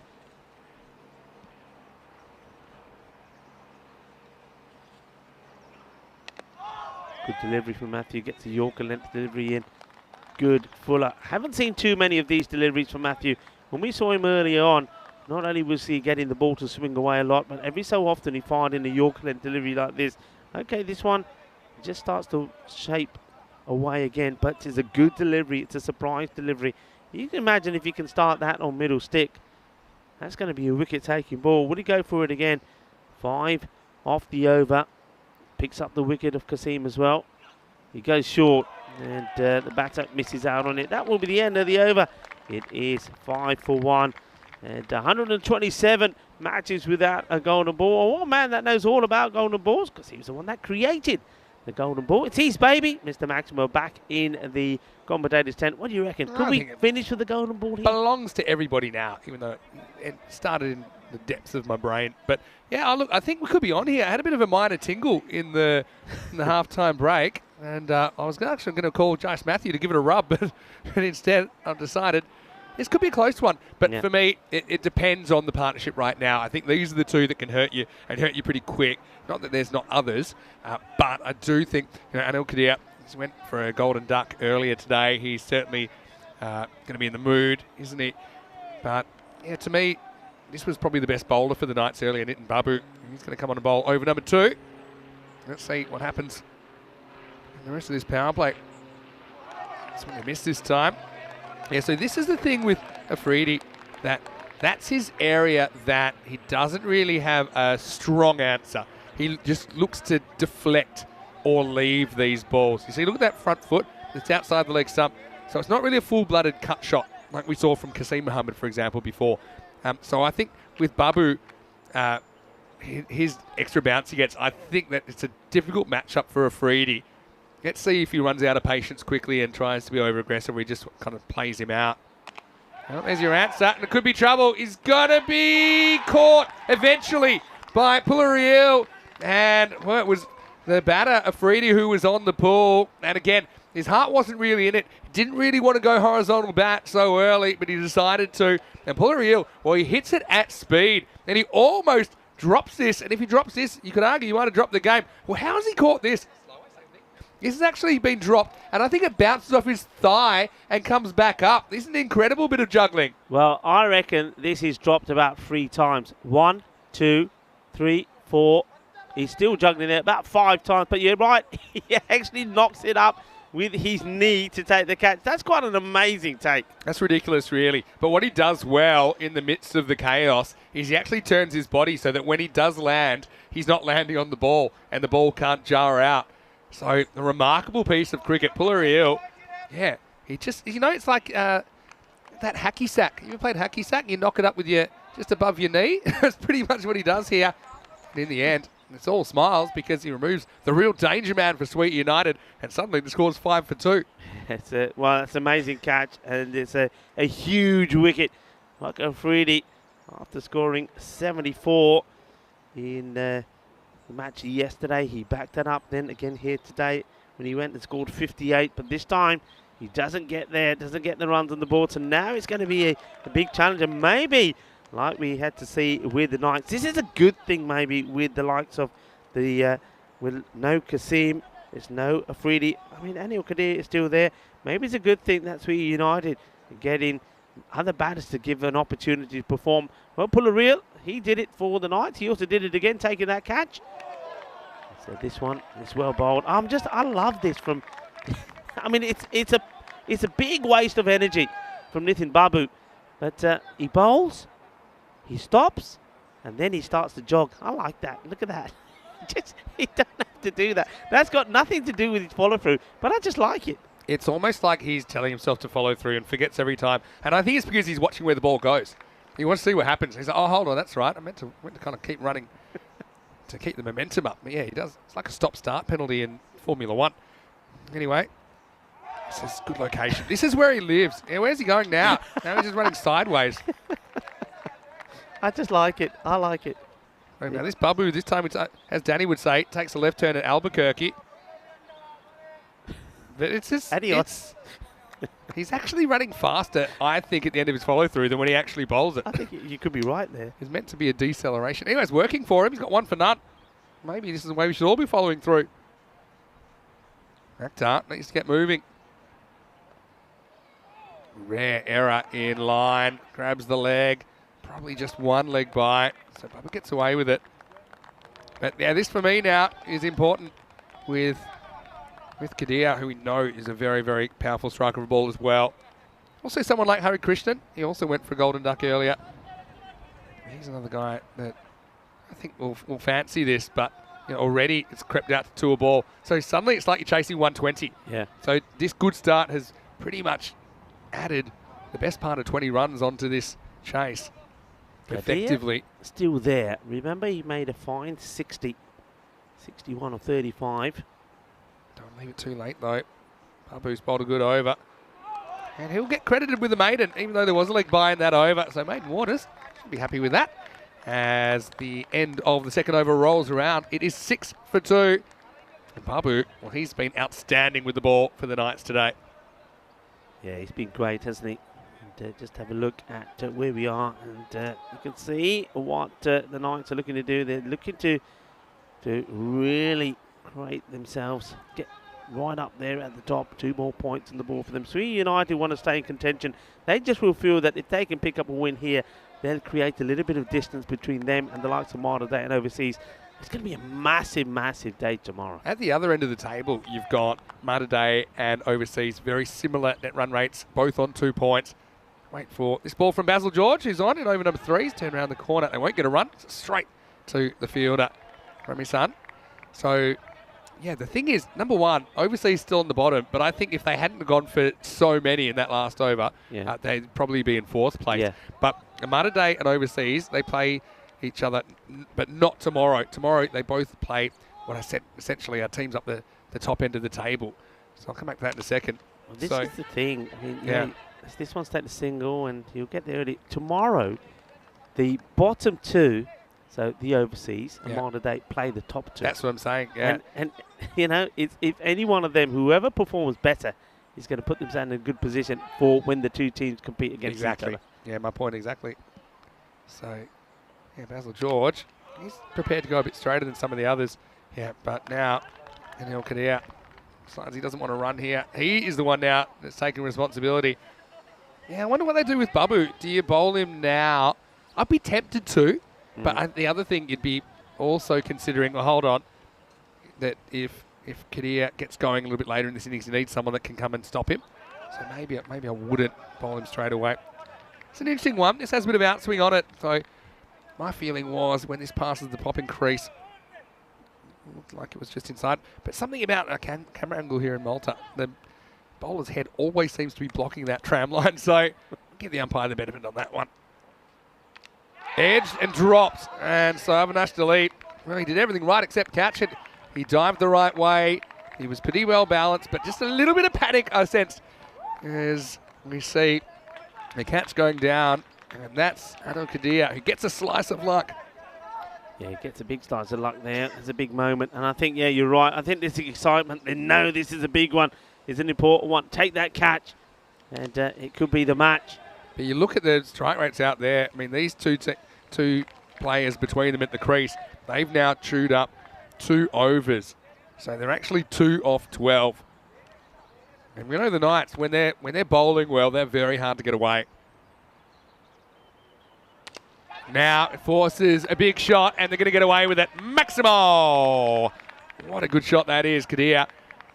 Good delivery from Matthew, gets the Yorker length delivery in. Good, Fuller. Haven't seen too many of these deliveries from Matthew. When we saw him earlier on, not only was he getting the ball to swing away a lot, but every so often he fired in a Yorker length delivery like this. Okay, this one just starts to shape away again, but it's a good delivery. It's a surprise delivery. You can imagine if you can start that on middle stick, that's going to be a wicket-taking ball. Would he go for it again? 5 off the over. Picks up the wicket of Kasim as well. He goes short, and the batter misses out on it. That will be the end of the over. It is 5 for 1. And 127 matches without a golden ball. Oh, one man that knows all about golden balls, because he was the one that created the golden ball. It's his baby. Mr. Maximo back in the commentator's tent. What do you reckon? Could we finish with the golden ball here? Belongs to everybody now, even though it started in the depths of my brain. But yeah, look, I think we could be on here. I had a bit of a minor tingle in the halftime break, and I was actually going to call Josh Matthew to give it a rub, but instead I've decided this could be a close one. But for me, it depends on the partnership right now. I think these are the two that can hurt you and hurt you pretty quick. Not that there's not others, but I do think Anil Kadir went for a golden duck earlier today. He's certainly going to be in the mood, isn't he? But yeah, to me, this was probably the best bowler for the Knights earlier, Nitin Babu. He's going to come on and bowl over number 2. Let's see what happens in the rest of this power play. That's when they missed this time. Yeah, so this is the thing with Afridi, that's his area that he doesn't really have a strong answer. He just looks to deflect or leave these balls. You see, look at that front foot. It's outside the leg stump. So it's not really a full-blooded cut shot like we saw from Kasim Muhammad, for example, before. So I think with Babu, his extra bounce he gets, I think that it's a difficult matchup for Afridi. Let's see if he runs out of patience quickly and tries to be over-aggressive, or he just kind of plays him out. Well, there's your answer, and it could be trouble. He's going to be caught eventually by Pulariel. And well, it was the batter, Afridi, who was on the pull. And again, his heart wasn't really in it. He didn't really want to go horizontal bat so early, but he decided to. And Pulariel, well, he hits it at speed, and he almost drops this. And if he drops this, you could argue he might have dropped the game. Well, how has he caught this? This has actually been dropped, and I think it bounces off his thigh and comes back up. This is an incredible bit of juggling. Well, I reckon this is dropped about 3 times. 1, 2, 3, 4. He's still juggling it about 5 times, but you're right. He actually knocks it up with his knee to take the catch. That's quite an amazing take. That's ridiculous, really. But what he does well in the midst of the chaos is he actually turns his body so that when he does land, he's not landing on the ball, and the ball can't jar out. So, a remarkable piece of cricket. Pulariel, yeah, he just, it's like that hacky sack. You ever played hacky sack? You knock it up with your, just above your knee. That's pretty much what he does here. And in the end, it's all smiles because he removes the real danger man for Sweet United, and suddenly the score's 5 for 2. It's an amazing catch, and it's a huge wicket. Like Afridi, after scoring 74 in the match yesterday, he backed that up then again here today when he went and scored 58, but this time he doesn't get there, doesn't get the runs on the board, so now it's going to be a big challenge, and maybe like we had to see with the Knights, this is a good thing maybe with the likes of the with no Kasim, there's no Afridi. I mean, Anil Kadir is still there. Maybe it's a good thing that's where United getting other batters to give an opportunity to perform. Well, Pulariel, he did it for the Knights. He also did it again, taking that catch. So this one is well bowled. I love this from. I mean, it's a big waste of energy from Nitin Babu, but he bowls, he stops, and then he starts to jog. I like that. Look at that. He doesn't have to do that. That's got nothing to do with his follow through, but I just like it. It's almost like he's telling himself to follow through and forgets every time. And I think it's because he's watching where the ball goes. He wants to see what happens. He's like, oh, hold on, that's right. I meant to kind of keep running to keep the momentum up. But yeah, he does. It's like a stop-start penalty in Formula 1. Anyway, this is a good location. This is where he lives. Yeah, where's he going now? Now he's just running sideways. I just like it. I like it. Right, now this Babu, this time, as Danny would say, takes a left turn at Albuquerque. But it's just... Adios. He's actually running faster, I think, at the end of his follow-through than when he actually bowls it. I think you could be right there. It's meant to be a deceleration. Anyway, it's working for him. He's got 1 for none. Maybe this is the way we should all be following through. Akhtar needs to get moving. Rare error in line. Grabs the leg. Probably just 1 leg by. So Bubba gets away with it. But yeah, this for me now is important with Kadir, who we know is a very, very powerful striker of the ball as well. Also someone like Hari Krishnan. He also went for a golden duck earlier. He's another guy that I think will fancy this, but you know, already it's crept out to 2 a ball. So suddenly it's like you're chasing 120. Yeah. So this good start has pretty much added the best part of 20 runs onto this chase. Effectively. Still there. Remember, he made a fine 60, 61 or 35. Don't leave it too late though. Babu's bowled a good over. And he'll get credited with the maiden, even though there was a leg by in that over. So Maiden Waters should be happy with that. As the end of the second over rolls around, it is 6 for 2. And Babu, well, he's been outstanding with the ball for the Knights today. Yeah, he's been great, hasn't he? And just have a look at where we are, and you can see what the Knights are looking to do. They're looking to really create themselves, get right up there at the top. 2 more points on the ball for them. Sweden United want to stay in contention. They just will feel that if they can pick up a win here, they'll create a little bit of distance between them and the likes of Malta Day and overseas. It's going to be a massive, massive day tomorrow. At the other end of the table, you've got Malta Day and overseas, very similar net run rates, both on 2 points. Wait for this ball from Basil George, who's on in over number 3. He's turned around the corner. They won't get a run. It's straight to the fielder, Remy Sun. So, yeah, the thing is, number 1, overseas still on the bottom, but I think if they hadn't gone for so many in that last over, they'd probably be in 4th place. Yeah. But Malta Day and overseas, they play each other, but not tomorrow. Tomorrow, they both play what I said essentially are teams up the top end of the table. So I'll come back to that in a second. Well, this is the thing. I mean, yeah. This one's taking a single, and you'll get there early. Tomorrow, the bottom 2, so the overseas, and Malta Day play the top 2. That's what I'm saying, yeah. And you know, if any one of them, whoever performs better, is going to put themselves in a good position for when the 2 teams compete against each other. Yeah, my point exactly. So, yeah, Basil George, he's prepared to go a bit straighter than some of the others. Yeah, but now, Anil Kadir, as he doesn't want to run here. He is the one now that's taking responsibility. Yeah, I wonder what they do with Babu. Do you bowl him now? I'd be tempted to, but the other thing you'd be also considering, well, hold on, that if Kadir gets going a little bit later in this innings, he needs someone that can come and stop him. So maybe I wouldn't bowl him straight away. It's an interesting one. This has a bit of outswing on it. So my feeling was when this passes the popping crease, it looked like it was just inside. But something about a camera angle here in Malta, the bowler's head always seems to be blocking that tram line. So give the umpire the benefit on that one. Edged and dropped. And so Avinash Dalip, well, he did everything right except catch it. He dived the right way. He was pretty well balanced, but just a little bit of panic I sensed as we see the catch going down. And that's Anil Kadir, who gets a slice of luck. Yeah, he gets a big slice of luck there. It's a big moment. And I think, yeah, you're right. I think this excitement, they know this is a big one. It's an important one. Take that catch, and it could be the match. But you look at the strike rates out there. I mean, these two players between them at the crease, they've now chewed up 2 overs. So they're actually 2 off 12. And we know the Knights, when they're bowling well, they're very hard to get away. Now it forces a big shot, and they're going to get away with it. Maximo! What a good shot that is, Kadir.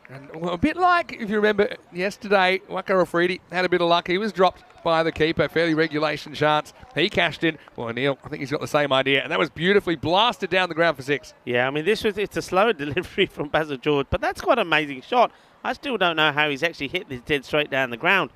And a bit like, if you remember yesterday, Waka Afridi had a bit of luck. He was dropped by the keeper, fairly regulation chance. He cashed in. Well, Neil, I think he's got the same idea. And that was beautifully blasted down the ground for 6. Yeah, I mean, it's a slower delivery from Basil George, but that's quite an amazing shot. I still don't know how he's actually hit this dead straight down the ground.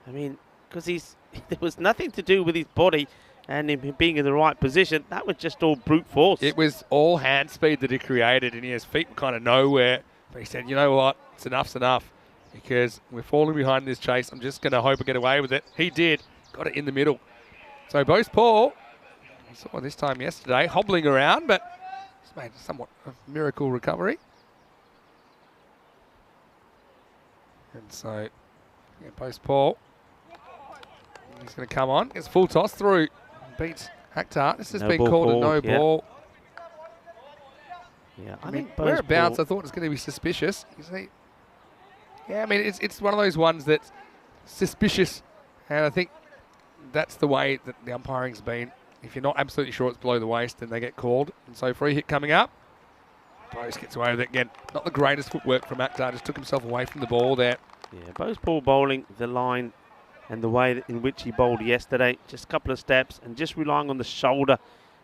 I mean, because there was nothing to do with his body and him being in the right position. That was just all brute force. It was all hand speed that he created, and his feet were kind of nowhere. But he said, you know what, enough's enough, because we're falling behind this chase. I'm just going to hope I get away with it. He did. Got it in the middle. So Bose Paul, we saw this time yesterday, hobbling around, but he's made somewhat a miracle recovery. And so Yeah, post Paul. He's going to come on. Gets full toss through. Beats Akhtar. This has No been ball called a no called, yeah. ball. Yeah, I mean, whereabouts I thought it was going to be suspicious. You see? Yeah, I mean, it's one of those ones that's suspicious. And I think that's the way that the umpiring's been. If you're not absolutely sure it's below the waist, then they get called. And so free hit coming up. Bose gets away with it again. Not the greatest footwork from Akhtar. Just took himself away from the ball there. Yeah, Bose Paul bowling the line and the way in which he bowled yesterday. Just a couple of steps and just relying on the shoulder.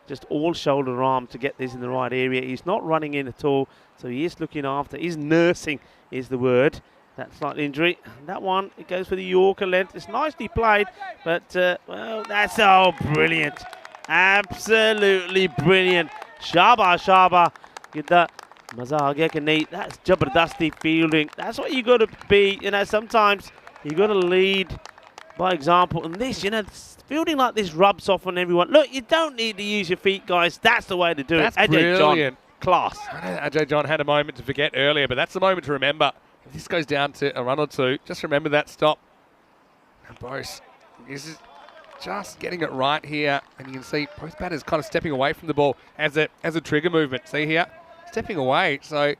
Just all shoulder arm to get this in the right area. He's not running in at all. So he is looking after. He's nursing is the word. That slight injury. And that one, it goes for the Yorker length. It's nicely played. But, well, that's all brilliant. Absolutely brilliant. Shaba, Shaba. Get that. That's Jabardasti fielding. That's what you got to be. You know, sometimes you got to lead by example. And this, you know, fielding like this rubs off on everyone. Look, you don't need to use your feet, guys. That's the way to do That's it. brilliant. John, class. I know Ajay John had a moment to forget earlier, but that's the moment to remember. If this goes down to a run or two, just remember that stop. And Bose is just getting it right here. And you can see both batters kind of stepping away from the ball as a trigger movement. See here? Stepping away. So,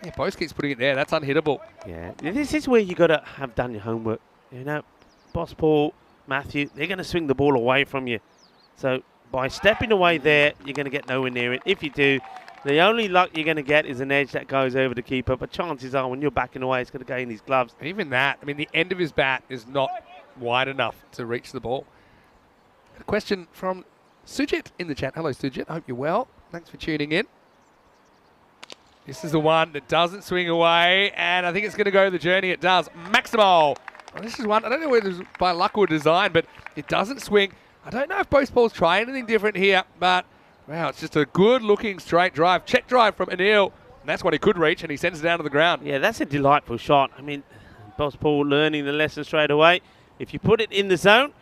yeah, Bose keeps putting it there. That's unhittable. Yeah, this is where you got to have done your homework. You know, Boss Paul, Matthew, they're going to swing the ball away from you. So by stepping away there, you're going to get nowhere near it. If you do, the only luck you're going to get is an edge that goes over the keeper. But chances are when you're backing away, it's going to go in his gloves. And even that, I mean, the end of his bat is not wide enough to reach the ball. A question from Sujit in the chat. Hello, Sujit. Hope you're well. Thanks for tuning in. This is the one that doesn't swing away, and I think it's going to go the journey. It does. Maximo. Well, this is one, I don't know whether it's by luck or design, but it doesn't swing. I don't know if both balls try anything different here, but wow, it's just a good-looking straight drive. Check drive from Anil, and that's what he could reach, and he sends it down to the ground. Yeah, that's a delightful shot. I mean, Boss Paul learning the lesson straight away. If you put it in the zone,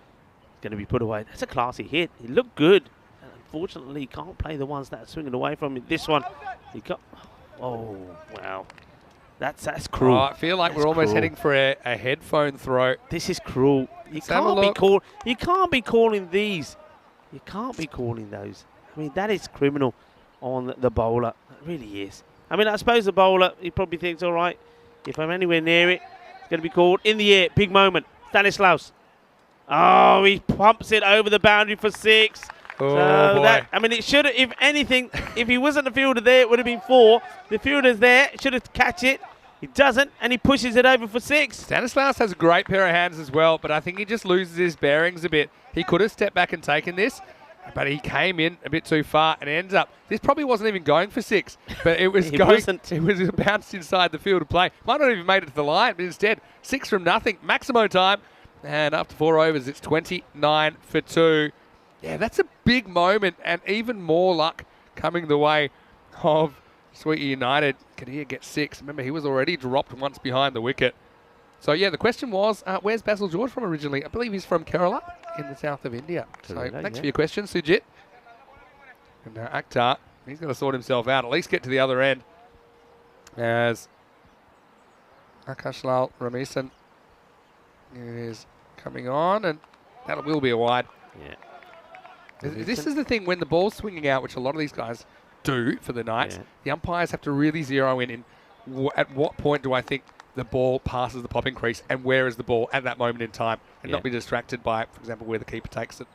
it's going to be put away. That's a classy hit. It looked good. Unfortunately, he can't play the ones that are swinging away from him. This one, he got... Oh, wow. That's cruel. Oh, I feel like we're almost heading for a headphone throw. This is cruel. You can't be calling these. You can't be calling those. I mean, that is criminal on the bowler. It really is. I mean, I suppose the bowler, he probably thinks, all right, if I'm anywhere near it, it's going to be called. In the air, big moment. Stanislaus. Oh, he pumps it over the boundary for 6. Oh, so boy. I mean, it should have, if anything, if he wasn't a fielder there, it would have been 4. The fielder's there, should have catch it. He doesn't, and he pushes it over for 6. Stanislaus has a great pair of hands as well, but I think he just loses his bearings a bit. He could have stepped back and taken this, but he came in a bit too far and ends up. This probably wasn't even going for 6, but it was It was bounced inside the field of play. Might not have even made it to the line, but instead 6 from nothing. Maximo time, and after 4 overs, it's 29 for 2. Yeah, that's a big moment, and even more luck coming the way of Sweetie United. Kadir gets 6. Remember, he was already dropped once behind the wicket. So, yeah, the question was, where's Basil George from originally? I believe he's from Kerala in the south of India. So, thanks for your question, Sujit. And Akhtar, he's going to sort himself out, at least get to the other end. As Akashlal Ramesan is coming on, and that will be a wide. Yeah. This is the thing, when the ball's swinging out, which a lot of these guys do for the night, the umpires have to really zero in at what point do I think the ball passes the popping crease and where is the ball at that moment in time, and not be distracted by, for example, where the keeper takes it.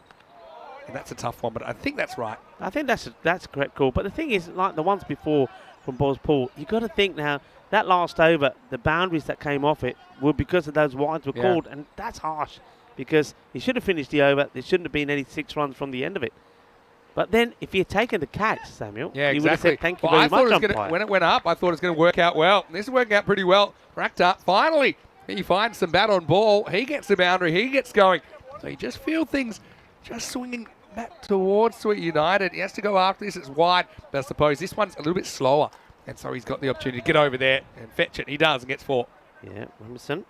And that's a tough one, but I think that's right. I think that's a correct call. But the thing is, like the ones before from Boz Paul, you got to think now, that last over, the boundaries that came off it were because of those wides were called, and that's harsh. Because he should have finished the over. There shouldn't have been any 6 runs from the end of it. But then, if he had taken the catch, Samuel, he would have said, thank you very much, umpire. When it went up, I thought it was going to work out well. And this is working out pretty well for Akhtar. Finally, he finds some bat on ball. He gets the boundary. He gets going. So you just feel things just swinging back towards Sweet United. He has to go after this. It's wide. But I suppose this one's a little bit slower. And so he's got the opportunity to get over there and fetch it. He does and gets 4. Yeah, Emerson.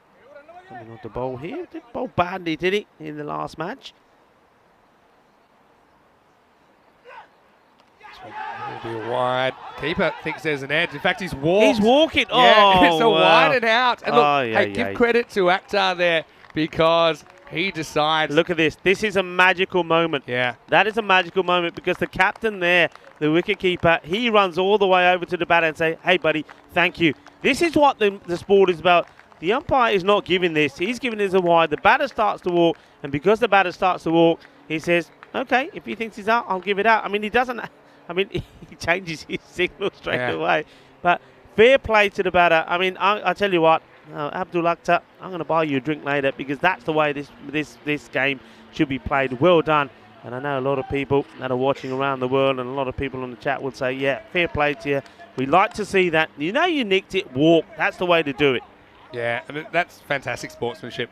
Coming on to bowl here. Did bowl badly, did he, in the last match? It'll be a wide. Keeper thinks there's an edge. In fact, he's walked. He's walking. Yeah, Oh, it's a wow. wide and out. And look, Oh, yeah, hey, give credit to Akhtar there because he decides. Look at this. This is a magical moment. Yeah. That is a magical moment because the captain there, the wicketkeeper, he runs all the way over to the batter and say, hey, buddy, thank you. This is what the sport is about. The umpire is not giving this. He's giving this a wide. The batter starts to walk, and because the batter starts to walk, he says, okay, if he thinks he's out, I'll give it out. I mean, he doesn't. I mean, he changes his signal straight away. But fair play to the batter. I mean, I tell you what, Abdul Akhtar, I'm going to buy you a drink later because that's the way this game should be played. Well done. And I know a lot of people that are watching around the world and a lot of people on the chat would say, yeah, fair play to you. We like to see that. You know you nicked it, walk. That's the way to do it. Yeah, and that's fantastic sportsmanship.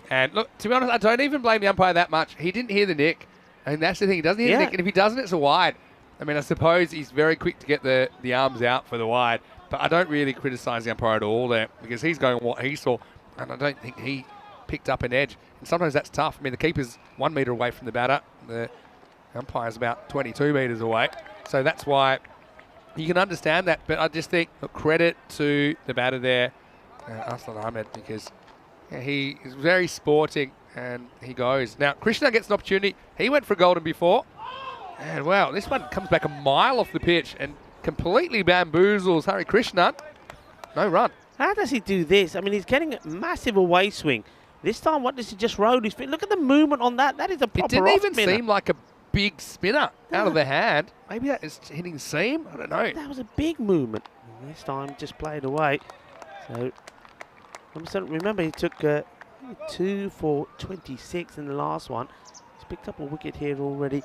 And look, to be honest, I don't even blame the umpire that much. He didn't hear the nick. I mean, that's the thing. He doesn't hear the nick. And if he doesn't, it's a wide. I mean, I suppose he's very quick to get the arms out for the wide. But I don't really criticise the umpire at all there because he's going what he saw. And I don't think he picked up an edge. And sometimes that's tough. I mean, the keeper's 1 metre away from the batter. The umpire's about 22 metres away. So that's why you can understand that. But I just think, look, credit to the batter there, Aslan Ahmed, because he is very sporting and he goes. Now, Krishna gets an opportunity. He went for golden before. And, wow, this one comes back a mile off the pitch and completely bamboozles Hari Krishna. No run. How does he do this? I mean, he's getting a massive away swing. This time, what does he just rode his feet? Look at the movement on that. That is a proper It didn't even spinner. seem like a big spinner out of the hand. Maybe that is hitting seam. I don't know. That was a big movement. And this time, just played away. So, remember, he took 2 for 26 in the last one. He's picked up a wicket here already.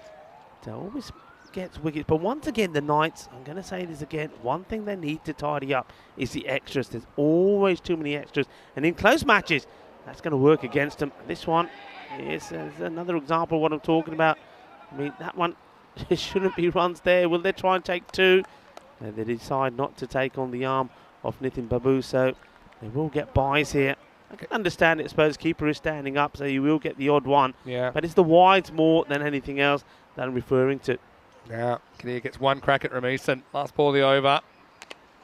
So always gets wickets. But once again, the Knights, I'm going to say this again, one thing they need to tidy up is the extras. There's always too many extras. And in close matches, that's going to work against them. This one is another example of what I'm talking about. I mean, that one, there shouldn't be runs there. Will they try and take 2? And they decide not to take on the arm of Nitin Babu. So they will get buys here. I can understand it, I suppose. Keeper is standing up, so you will get the odd one. Yeah. But it's the wides more than anything else that I'm referring to. Now, Kadir gets one crack at Ramison. Last ball of the over.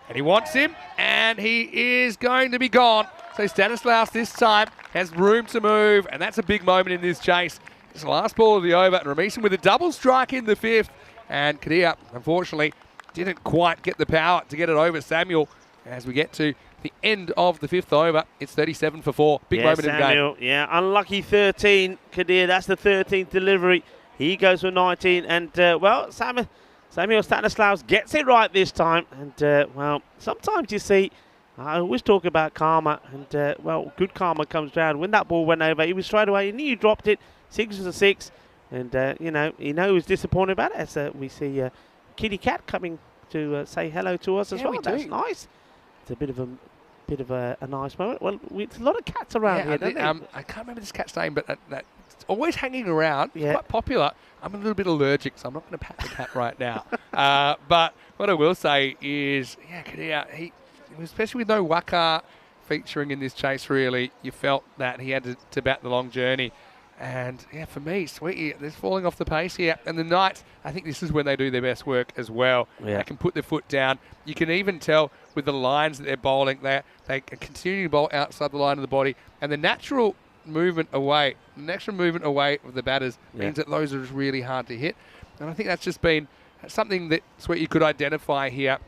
And he wants him, and he is going to be gone. So Stanislaus this time has room to move, and that's a big moment in this chase. It's the last ball of the over, and Ramison with a double strike in the 5th. And Kadir, unfortunately, didn't quite get the power to get it over Samuel. As we get to the end of the 5th over, it's 37 for 4. Big moment Samuel, in the game. Yeah, unlucky 13. Kadir, that's the 13th delivery. He goes for 19. And, well, Samuel Stanislaus gets it right this time. And, well, sometimes you see, I always talk about karma. And, well, good karma comes round. When that ball went over, he was straight away. He knew you dropped it. 6 was a 6. And, you know, he was disappointed about it. As we see Kitty Cat coming to say hello to us as well. That's nice. It's a bit of a nice moment. Well, there's a lot of cats around here, don't there? I can't remember this cat's name, but that's always hanging around. Yeah. It's quite popular. I'm a little bit allergic, so I'm not going to pat the cat right now. But what I will say is, Kadir, he especially with no Waka featuring in this chase, really, you felt that he had to bat the long journey. And, yeah, for me, Sweetie, they're falling off the pace here. And the Knights, I think this is when they do their best work as well. Yeah. They can put their foot down. You can even tell with the lines that they're bowling, they continue to bowl outside the line of the body. And the natural movement away of the batters means that those are just really hard to hit. And I think that's just been something that Sweetie could identify here.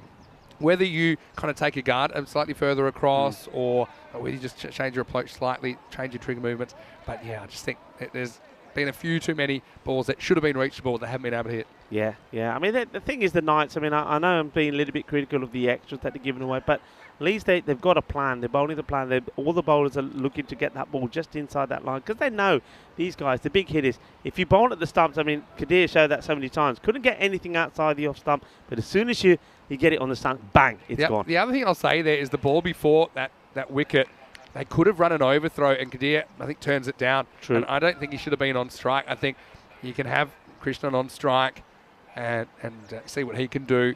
Whether you kind of take your guard slightly further across or whether you just change your approach slightly, change your trigger movements. But, yeah, I just think that there's been a few too many balls that should have been reachable that haven't been able to hit. Yeah. I mean, the thing is the Knights, I mean, I know I'm being a little bit critical of the extras that they're giving away, but at least they've got a plan. They're bowling the plan. All the bowlers are looking to get that ball just inside that line because they know these guys, the big hitters, if you bowl at the stumps, I mean, Kadir showed that so many times, couldn't get anything outside the off stump, but as soon as you get it on the stump, bang, it's gone. The other thing I'll say there is the ball before that wicket, they could have run an overthrow, and Kadir, I think, turns it down. True. And I don't think he should have been on strike. I think you can have Krishnan on strike and see what he can do.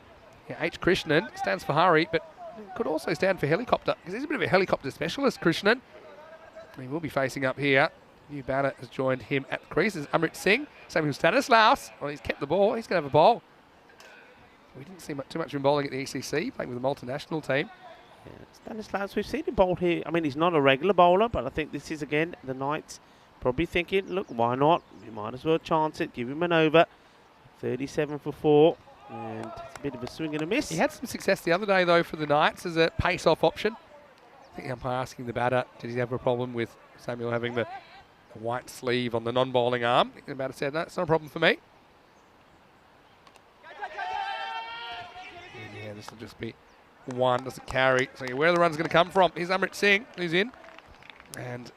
Yeah, H. Krishnan stands for Hari, but could also stand for helicopter, because he's a bit of a helicopter specialist, Krishnan. He will be facing up here. New batter has joined him at the creases. Amrit Singh, Samuel Stanislaus. Well, he's kept the ball. He's going to have a bowl. We didn't see too much in bowling at the ECC, playing with the multinational team. Yeah, Stanislaus, we've seen him bowl here. I mean, he's not a regular bowler, but I think this is, again, the Knights probably thinking, look, why not? We might as well chance it, give him an over. 37 for 4, and it's a bit of a swing and a miss. He had some success the other day, though, for the Knights as a pace-off option. I think the umpire asking the batter, did he have a problem with Samuel having the white sleeve on the non-bowling arm? The batter said, no, it's not a problem for me. And yeah, this will just be one, doesn't carry. So yeah, where the run's going to come from? Here's Amrit Singh, who's in. And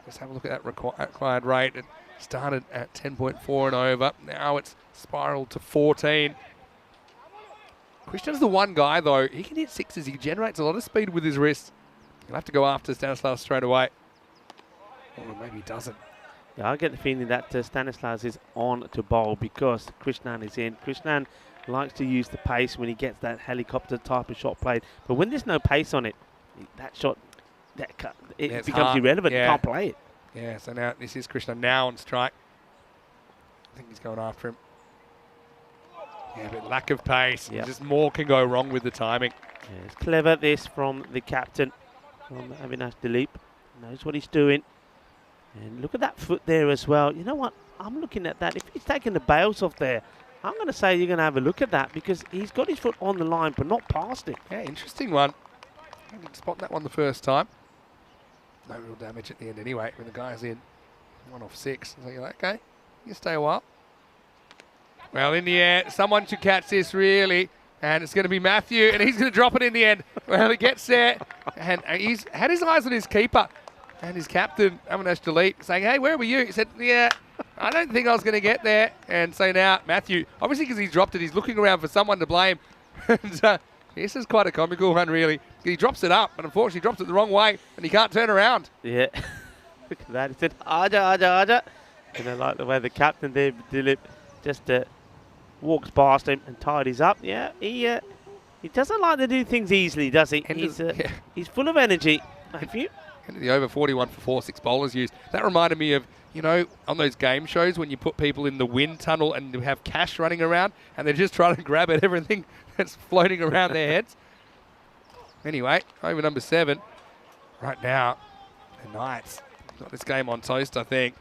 let's have a look at that required rate. It started at 10.4 and over. Now it's spiraled to 14. Christian's the one guy, though. He can hit sixes. He generates a lot of speed with his wrist. He'll have to go after Stanislaus straight away. Or maybe he doesn't. Yeah, I get the feeling that Stanislaus is on to bowl because Krishnan is in. Krishnan likes to use the pace when he gets that helicopter type of shot played. But when there's no pace on it, that shot, it becomes hard. irrelevant. Yeah. You can't play it. Yeah, so now this is Krishnan now on strike. I think he's going after him. Yeah, but lack of pace. Yep. Just more can go wrong with the timing. Yeah, it's clever, this, from the captain, from Avinash Dilip. Knows what he's doing. And look at that foot there as well. You know what? I'm looking at that. If he's taking the bails off there, I'm going to say you're going to have a look at that because he's got his foot on the line but not past it. Yeah, interesting one. I didn't spot that one the first time. No real damage at the end anyway when the guy's in. 1 off 6. So you're like, okay, you can stay a while. Well, in the air, someone should catch this really. And it's going to be Matthew, and he's going to drop it in the end. Well, he gets there, and he's had his eyes on his keeper. And his captain, Avinash Dilip, saying, hey, where were you? He said, yeah, I don't think I was going to get there. And so now Matthew, obviously because he's dropped it, he's looking around for someone to blame. And this is quite a comical one, really. He drops it up, but unfortunately drops it the wrong way, and he can't turn around. Yeah. Look at that. He said, Aja, Aja, Aja. And I like the way the captain there, Dilip, just walks past him and tidies up. Yeah, he doesn't like to do things easily, does he? He's full of energy, Matthew. And the over 41 for 4, 6 bowlers used. That reminded me of, you know, on those game shows when you put people in the wind tunnel and you have cash running around and they're just trying to grab at everything that's floating around their heads. Anyway, over number 7. Right now, the Knights got this game on toast, I think.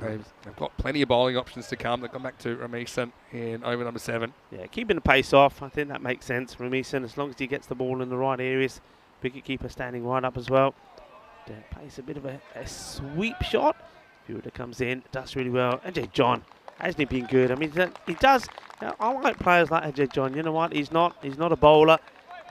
They've got plenty of bowling options to come. They've gone back to Ramison in over number 7. Yeah, keeping the pace off. I think that makes sense. Ramison, as long as he gets the ball in the right areas. Wicketkeeper standing right up as well. Plays a bit of a sweep shot. Fielder comes in, does really well. Ajay John, hasn't he been good? I mean, he does. I like players like Ajay John. You know what? He's not a bowler.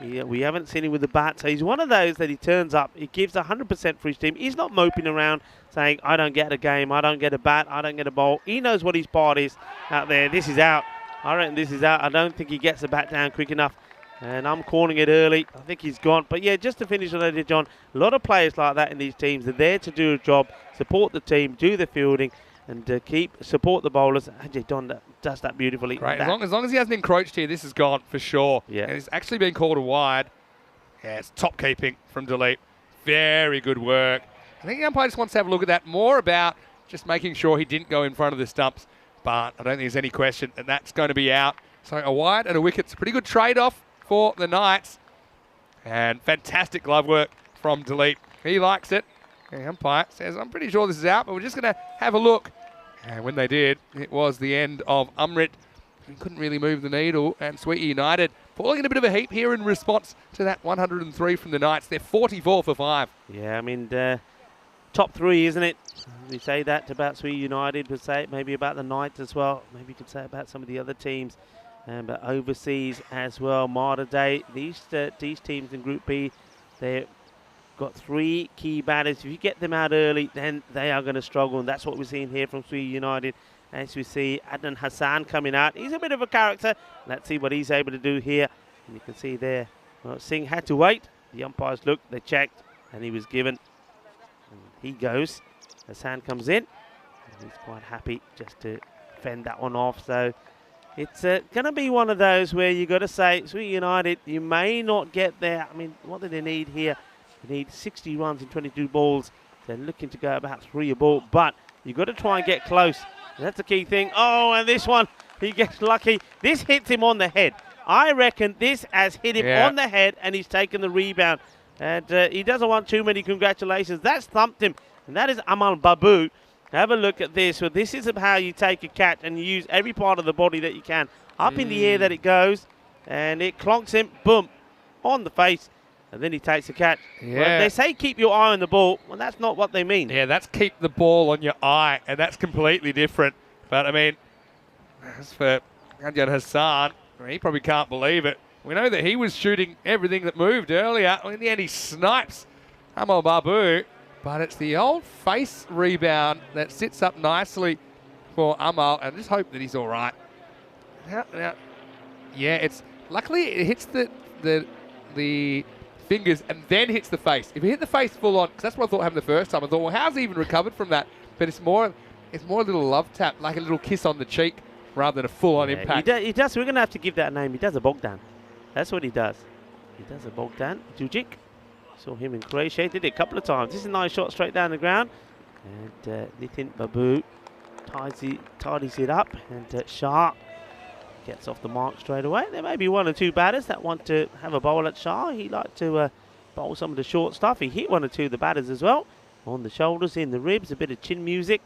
We haven't seen him with the bat. So he's one of those that he turns up. He gives 100% for his team. He's not moping around saying, I don't get a game, I don't get a bat, I don't get a bowl. He knows what his part is out there. This is out. I reckon this is out. I don't think he gets the bat down quick enough. And I'm calling it early. I think he's gone. But yeah, just to finish on Ajay John, a lot of players like that in these teams. They're there to do a job, support the team, do the fielding, and support the bowlers. Ajay John does that beautifully. Great. As long as he hasn't encroached here, this is gone for sure. Yeah. And it's actually been called a wide. Yeah, it's top keeping from Dilip. Very good work. I think the umpire just wants to have a look at that. More about just making sure he didn't go in front of the stumps. But I don't think there's any question, and that's going to be out. So a wide and a wicket's a pretty good trade-off for the Knights. And fantastic glove work from Dilip. He likes it. The umpire says, I'm pretty sure this is out, but we're just going to have a look. And when they did, it was the end of Amrit. He couldn't really move the needle, and Sweetie United falling in a bit of a heap here in response to that 103 from the Knights. They're 44 for 5. Yeah, I mean, top 3, isn't it? We say that about Sweetie United, but say it maybe about the Knights as well. Maybe you could say about some of the other teams. But overseas as well, Malta Day. These teams in Group B, they've got 3 key batters. If you get them out early, then they are going to struggle. And that's what we're seeing here from Sweetie United. As we see Adnan Hassan coming out. He's a bit of a character. Let's see what he's able to do here. And you can see there, Singh had to wait. The umpires looked, they checked, and he was given. And he goes. Hassan comes in. And he's quite happy just to fend that one off. So it's going to be one of those where you got to say, Sweetie United, you may not get there. I mean, what do they need here? They need 60 runs in 22 balls. They're looking to go about 3 a ball, but you've got to try and get close. That's the key thing. Oh, and this one, he gets lucky. This hits him on the head. I reckon this has hit him on the head, and he's taken the rebound. And he doesn't want too many congratulations. That's thumped him, and that is Amal Babu. Have a look at this. So this is how you take a catch, and you use every part of the body that you can. Up in the air that it goes, and it clonks him, boom, on the face, and then he takes a catch. Yeah. Well, they say keep your eye on the ball. Well, that's not what they mean. Yeah, that's keep the ball on your eye, and that's completely different. But, I mean, as for Anjan Hassan, he probably can't believe it. We know that he was shooting everything that moved earlier. In the end, he snipes Amal Babu, but it's the old face rebound that sits up nicely for Amal, and just hope that he's all right. Now, yeah, it's luckily it hits the fingers and then hits the face. If it hit the face full on, because that's what I thought happened the first time. I thought, well, how's he even recovered from that? But it's more a little love tap, like a little kiss on the cheek, rather than a full-on impact. He does. We're going to have to give that a name. He does a Bogdan. That's what he does. He does a Bogdan. Djujic. Saw him in Croatia. He did it a couple of times. This is a nice shot straight down the ground. And Nitin Babu tidies it up. And Shah gets off the mark straight away. There may be one or two batters that want to have a bowl at Shah. He liked to bowl some of the short stuff. He hit one or two of the batters as well. On the shoulders, in the ribs, a bit of chin music.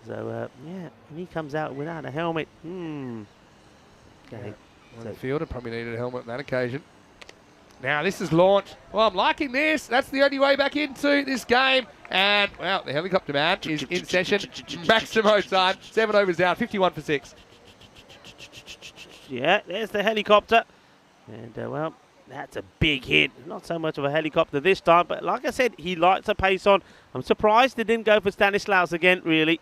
So, yeah, and he comes out without a helmet. Okay. Yeah. Well, the fielder probably needed a helmet on that occasion. Now, this is launched. Well, I'm liking this. That's the only way back into this game. And, well, the helicopter man is in session. Maximo time. 7 overs down, 51 for 6. Yeah, there's the helicopter. And, well, that's a big hit. Not so much of a helicopter this time, but like I said, he lights a pace on. I'm surprised they didn't go for Stanislaus again, really.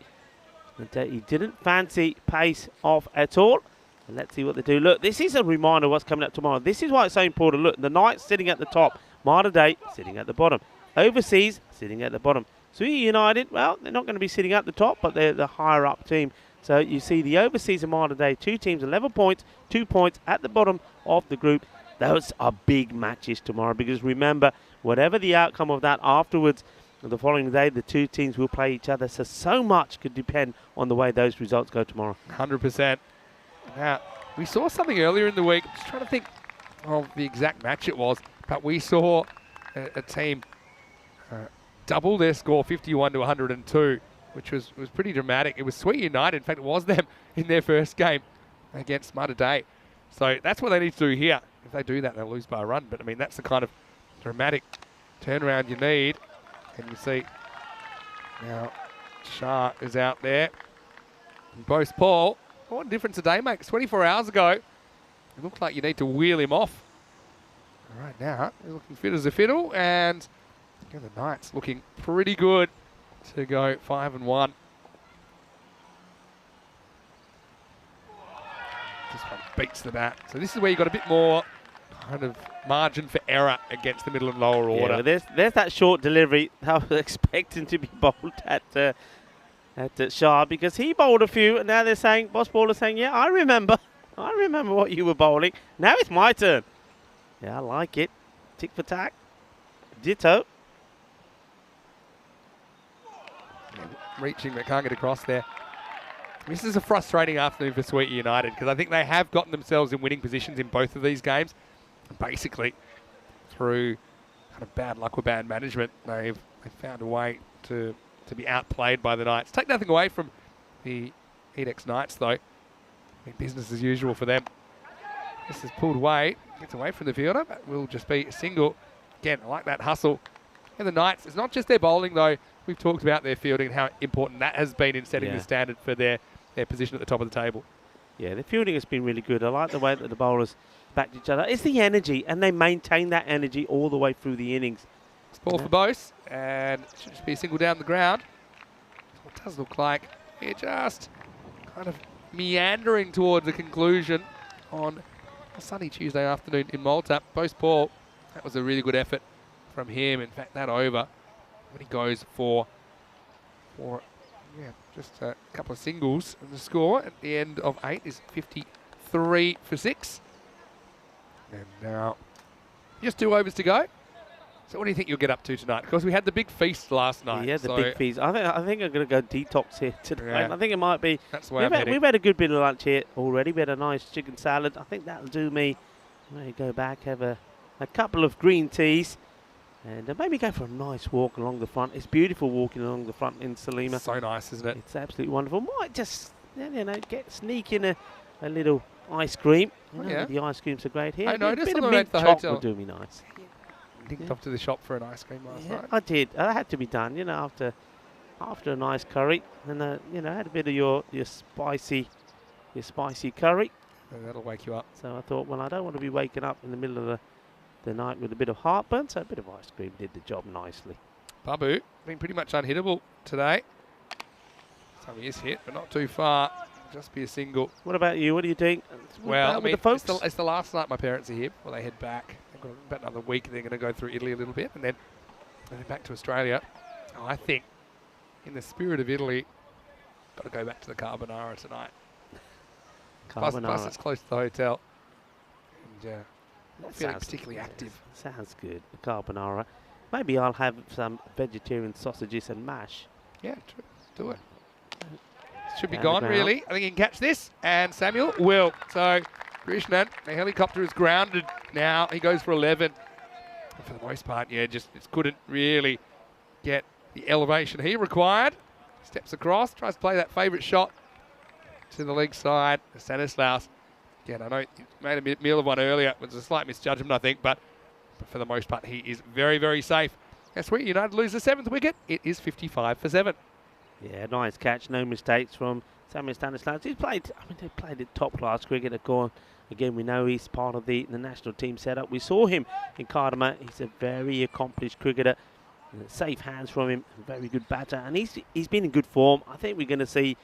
But he didn't fancy pace off at all. And let's see what they do. Look, this is a reminder of what's coming up tomorrow. This is why it's so important. Look, the Knights sitting at the top. Malta Day sitting at the bottom. Overseas sitting at the bottom. Suya United, well, they're not going to be sitting at the top, but they're the higher up team. So you see the Overseas and Malta Day, two teams, 11 points, 2 points at the bottom of the group. Those are big matches tomorrow because remember, whatever the outcome of that afterwards, the following day, the two teams will play each other. So much could depend on the way those results go tomorrow. 100%. Now, we saw something earlier in the week. I'm just trying to think of the exact match it was, but we saw a team double their score, 51 to 102, which was pretty dramatic. It was Sweet United. In fact, it was them in their first game against Malta Day. So that's what they need to do here. If they do that, they'll lose by a run. But, I mean, that's the kind of dramatic turnaround you need. And you see now Shah is out there. And Bose Paul, what a difference a day makes. 24 hours ago, it looked like you need to wheel him off. All right, now he's looking fit as a fiddle. And the Knights looking pretty good to go 5-1. This one beats the bat. So this is where you got a bit more kind of margin for error against the middle and lower order. Yeah, there's that short delivery I was expecting to be bowled at Shah because he bowled a few, and now they're saying, Boss Bowler's saying, yeah, I remember what you were bowling. Now it's my turn. Yeah, I like it. Tick for tack. Ditto. Reaching but can't get across there. This is a frustrating afternoon for Sweet United because I think they have gotten themselves in winning positions in both of these games. Basically, through kind of bad luck or bad management, they've found a way to be outplayed by the Knights. Take nothing away from the Edex Knights, though. I mean, business as usual for them. This is pulled away, gets away from the fielder, but will just be a single. Again, I like that hustle. And the Knights, it's not just their bowling, though. We've talked about their fielding and how important that has been in setting the standard for their position at the top of the table. Yeah, the fielding has been really good. I like the way that the bowlers backed each other. It's the energy, and they maintain that energy all the way through the innings. It's ball for Bose, and it should just be a single down the ground. It does look like they're just kind of meandering towards a conclusion on a sunny Tuesday afternoon in Malta. Bose Paul, that was a really good effort from him. In fact, that over, when he goes for just a couple of singles, and the score at the end of 8 is 53 for 6. And now just 2 overs to go. So what do you think you'll get up to tonight? Because we had the big feast last night. Yeah, the big feast. I think I'm going to go detox here today. Yeah. I think it might be. That's the way I'm heading. We've had a good bit of lunch here already. We had a nice chicken salad. I think that'll do me. I'm going to go back, have a couple of green teas, and maybe go for a nice walk along the front. It's beautiful walking along the front in Salima. So nice, isn't it? It's absolutely wonderful. Might just, sneak in a little ice cream. Yeah. The ice creams are great here. I noticed a bit on of the way mint to the chocolate hotel. would do me nice. Nicked off to the shop for an ice cream last night. I did. That had to be done, after a nice curry, and had a bit of your spicy curry. And that'll wake you up. So I thought, well, I don't want to be waking up in the middle of the night with a bit of heartburn, so a bit of ice cream did the job nicely. Babu been pretty much unhittable today. So he is hit, but not too far. Just be a single. What about you? What do you think? Well, I with mean, the folks? it's the last night my parents are here. Well, they head back. They've got about another week. They're going to go through Italy a little bit, and then back to Australia. Oh, I think, in the spirit of Italy, got to go back to the carbonara tonight. Plus it's close to the hotel. And not feeling particularly active. Sounds good. The carbonara. Maybe I'll have some vegetarian sausages and mash. Yeah, true. Do it. Should be Down gone, the ground. really. I think he can catch this, and Samuel will. So, Krishnan, the helicopter is grounded now. He goes for 11. And for the most part, just couldn't really get the elevation he required. Steps across, tries to play that favourite shot to the leg side. Stanislaus, again, I know he made a meal of one earlier. It was a slight misjudgment, I think, but for the most part, he is very, very safe. That's Sweet United lose the 7th wicket. It is 55 for 7. Yeah, nice catch. No mistakes from Samuel Stanislaus. They played at top-class cricket. Again, we know he's part of the national team setup. We saw him in Cardamom. He's a very accomplished cricketer. Safe hands from him. Very good batter. And he's been in good form. I think we're going to see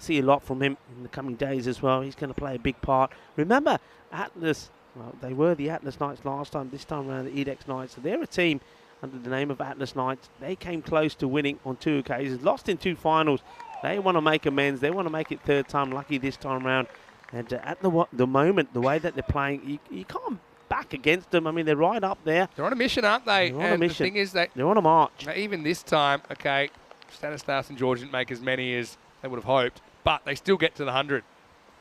a lot from him in the coming days as well. He's going to play a big part. Remember, Atlas, well, they were the Atlas Knights last time. This time around, the Edex Knights. So they're a team under the name of Atlas Knights. They came close to winning on 2 occasions, lost in 2 finals. They want to make amends. They want to make it 3rd time lucky this time around. And at the moment, the way that they're playing, you can't back against them. I mean, they're right up there. They're on a mission, aren't they? They're on a mission. The thing is that they're on a march. Even this time, okay, Stanislaus and George didn't make as many as they would have hoped, but they still get to the 100.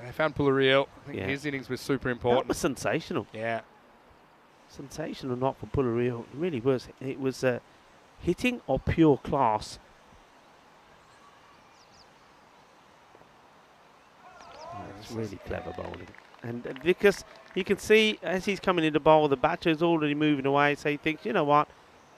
They found Pulariel. I think his innings was super important. That was sensational. Yeah. Sensational not for Pulariel. It really was. It was hitting of pure class. It's really clever bowling. And because you can see as he's coming in to bowl, the batter is already moving away. So he thinks, you know what?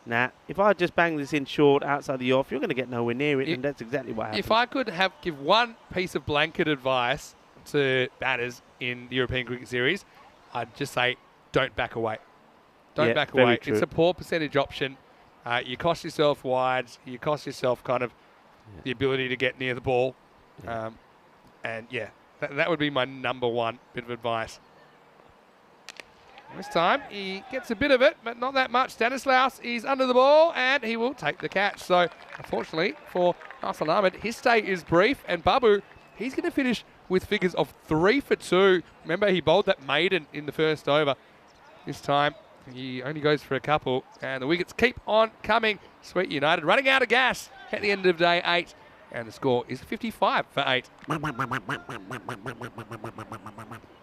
Nah, if I just bang this in short outside the off, you're going to get nowhere near it. And that's exactly what happened. If I could give one piece of blanket advice to batters in the European Cricket Series, I'd just say don't back away. Don't back away. True. It's a poor percentage option. You cost yourself wides. You cost yourself kind of the ability to get near the ball. Yeah. That would be my number one bit of advice. This time he gets a bit of it, but not that much. Stanislaus is under the ball and he will take the catch. So unfortunately for Hassan Ahmed, his stay is brief, and Babu, he's going to finish with figures of 3 for 2. Remember, he bowled that maiden in the first over. This time he only goes for a couple, and the wickets keep on coming. Sweet United running out of gas at the end of day 8. And the score is 55 for 8.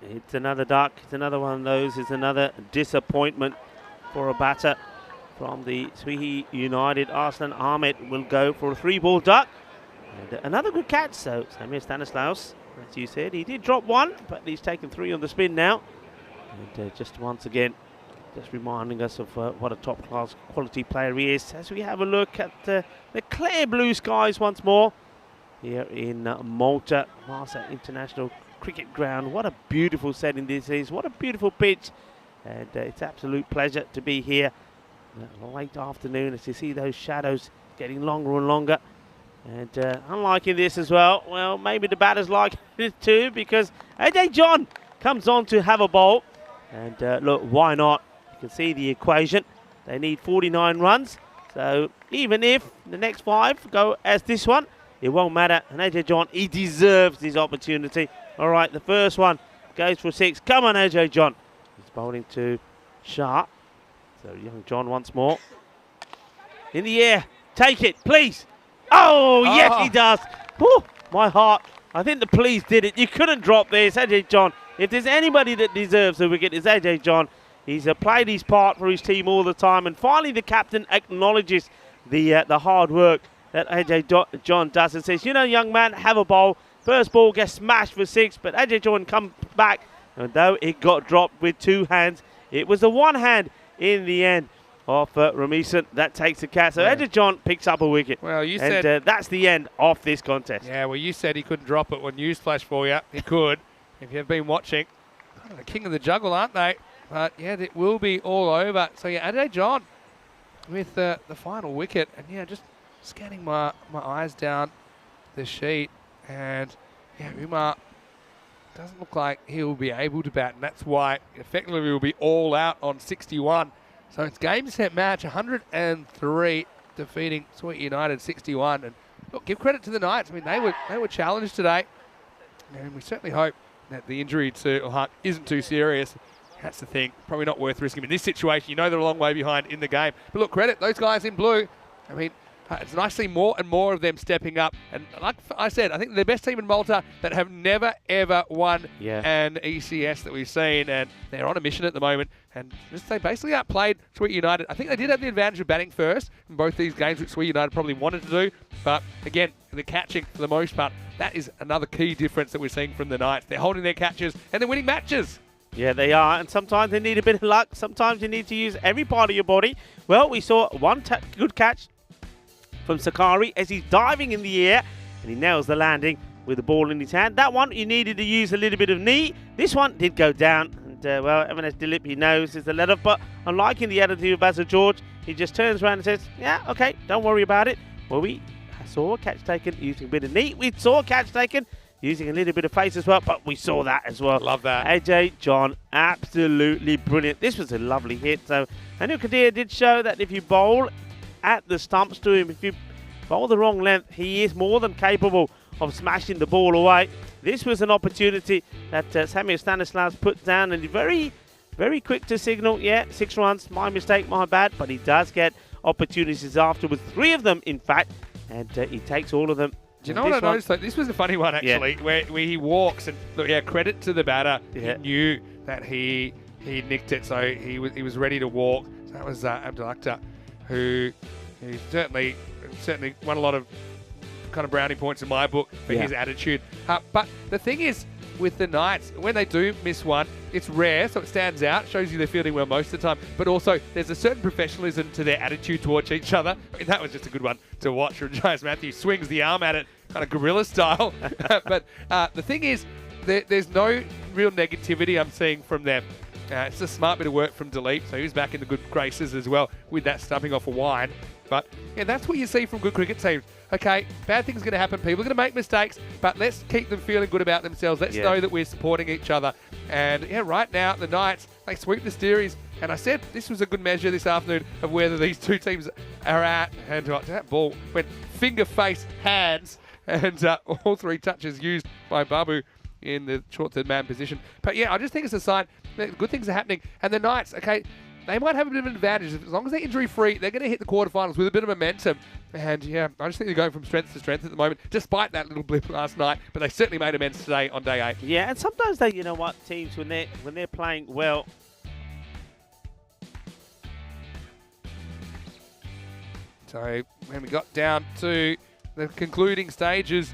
It's another duck. It's another one of those. It's another disappointment for a batter from the Sweet United. Arslan Ahmed will go for a 3-ball duck. And another good catch. So Samuel Stanislaus, as you said, he did drop 1, but he's taken 3 on the spin now. And just once again, just reminding us of what a top-class quality player he is. As we have a look at the clear blue skies once more here in Malta International Cricket Ground. What a beautiful setting this is. What a beautiful pitch. And it's absolute pleasure to be here late afternoon as you see those shadows getting longer and longer. And unlike in this as well, well, maybe the batters like it too, because AJ John comes on to have a bowl. And look, why not? You can see the equation. They need 49 runs. So even if the next 5 go as this one, it won't matter. And AJ John, he deserves this opportunity. All right, the first one goes for 6. Come on, AJ John. He's bowling to Shah. So young John once more. In the air. Take it, please. Oh, yes, he does. Whew, my heart. I think the please did it. You couldn't drop this, AJ John. If there's anybody that deserves the wicket, it's AJ John. He's played his part for his team all the time. And finally, the captain acknowledges the hard work that AJ John does and says, you know, young man, have a bowl. First ball gets smashed for 6, but AJ John comes back. And though it got dropped with 2 hands, it was the 1 hand in the end of Ramison that takes the catch. So AJ John picks up a wicket. Well, you said that's the end of this contest. Yeah, well, you said he couldn't drop it. Well, newsflash for you, he could. If you've been watching, the king of the juggle, aren't they? But yeah, it will be all over. So yeah, AJ John with the final wicket, and yeah, just scanning my eyes down the sheet, and yeah, Umar doesn't look like he'll be able to bat, and that's why effectively we'll be all out on 61. So it's game, set, match, 103, defeating Sweet United 61. And look, give credit to the Knights. I mean, they were challenged today, and we certainly hope that the injury to Huck isn't too serious. That's the thing. Probably not worth risking in this situation. You know they're a long way behind in the game. But look, credit those guys in blue. I mean, it's nice to see more and more of them stepping up. And like I said, I think they're the best team in Malta that have never, ever won an ECS that we've seen. And they're on a mission at the moment. And just they basically outplayed Sweet United. I think they did have the advantage of batting first in both these games, which Sweet United probably wanted to do. But again, the catching for the most part, that is another key difference that we're seeing from the Knights. They're holding their catches and they're winning matches. Yeah, they are, and sometimes they need a bit of luck. Sometimes you need to use every part of your body. Well, we saw one good catch from Sakari as he's diving in the air, and he nails the landing with the ball in his hand. That one, you needed to use a little bit of knee. This one did go down, and well, M&S Dilip, he knows is the let-off, but unlike in the attitude of Basil George, he just turns around and says, yeah, okay, don't worry about it. Well, we saw a catch taken using a bit of knee. We saw a catch taken using a little bit of face as well, but we saw that as well. Love that. AJ John, absolutely brilliant. This was a lovely hit. So Anil Kadir did show that if you bowl at the stumps to him, if you bowl the wrong length, he is more than capable of smashing the ball away. This was an opportunity that Samuel Stanislas put down, and very, very quick to signal, 6 runs, my mistake, my bad, but he does get opportunities afterwards, 3 of them, in fact, and he takes all of them. Do you know what I noticed? Like, this was a funny one, actually, where he walks, and look, credit to the batter. He knew that he nicked it, so he was ready to walk. So that was Abdul Akhtar, who certainly won a lot of kind of brownie points in my book for his attitude. But the thing is, with the Knights, when they do miss one, it's rare, so it stands out, shows you they're fielding well most of the time, but also there's a certain professionalism to their attitude towards each other. I mean, that was just a good one to watch from James Matthews. Swings the arm at it, kind of gorilla style. But the thing is, there's no real negativity I'm seeing from them. It's a smart bit of work from Dilip, so he's back in the good graces as well with that stumping off a wide. But yeah, that's what you see from good cricket teams. Okay, bad things are going to happen. People are going to make mistakes, but let's keep them feeling good about themselves. Let's know that we're supporting each other. And yeah, right now, the Knights, they sweep the series. And I said this was a good measure this afternoon of whether these two teams are at. And that ball went finger, face, hands, and all 3 touches used by Babu in the short third man position. But yeah, I just think it's a sign that good things are happening. And the Knights, okay, they might have a bit of an advantage. As long as they're injury-free, they're going to hit the quarterfinals with a bit of momentum. And yeah, I just think they're going from strength to strength at the moment, despite that little blip last night. But they certainly made amends today on day 8. Yeah, and sometimes they, you know what, teams, when they're playing well, so when we got down to the concluding stages,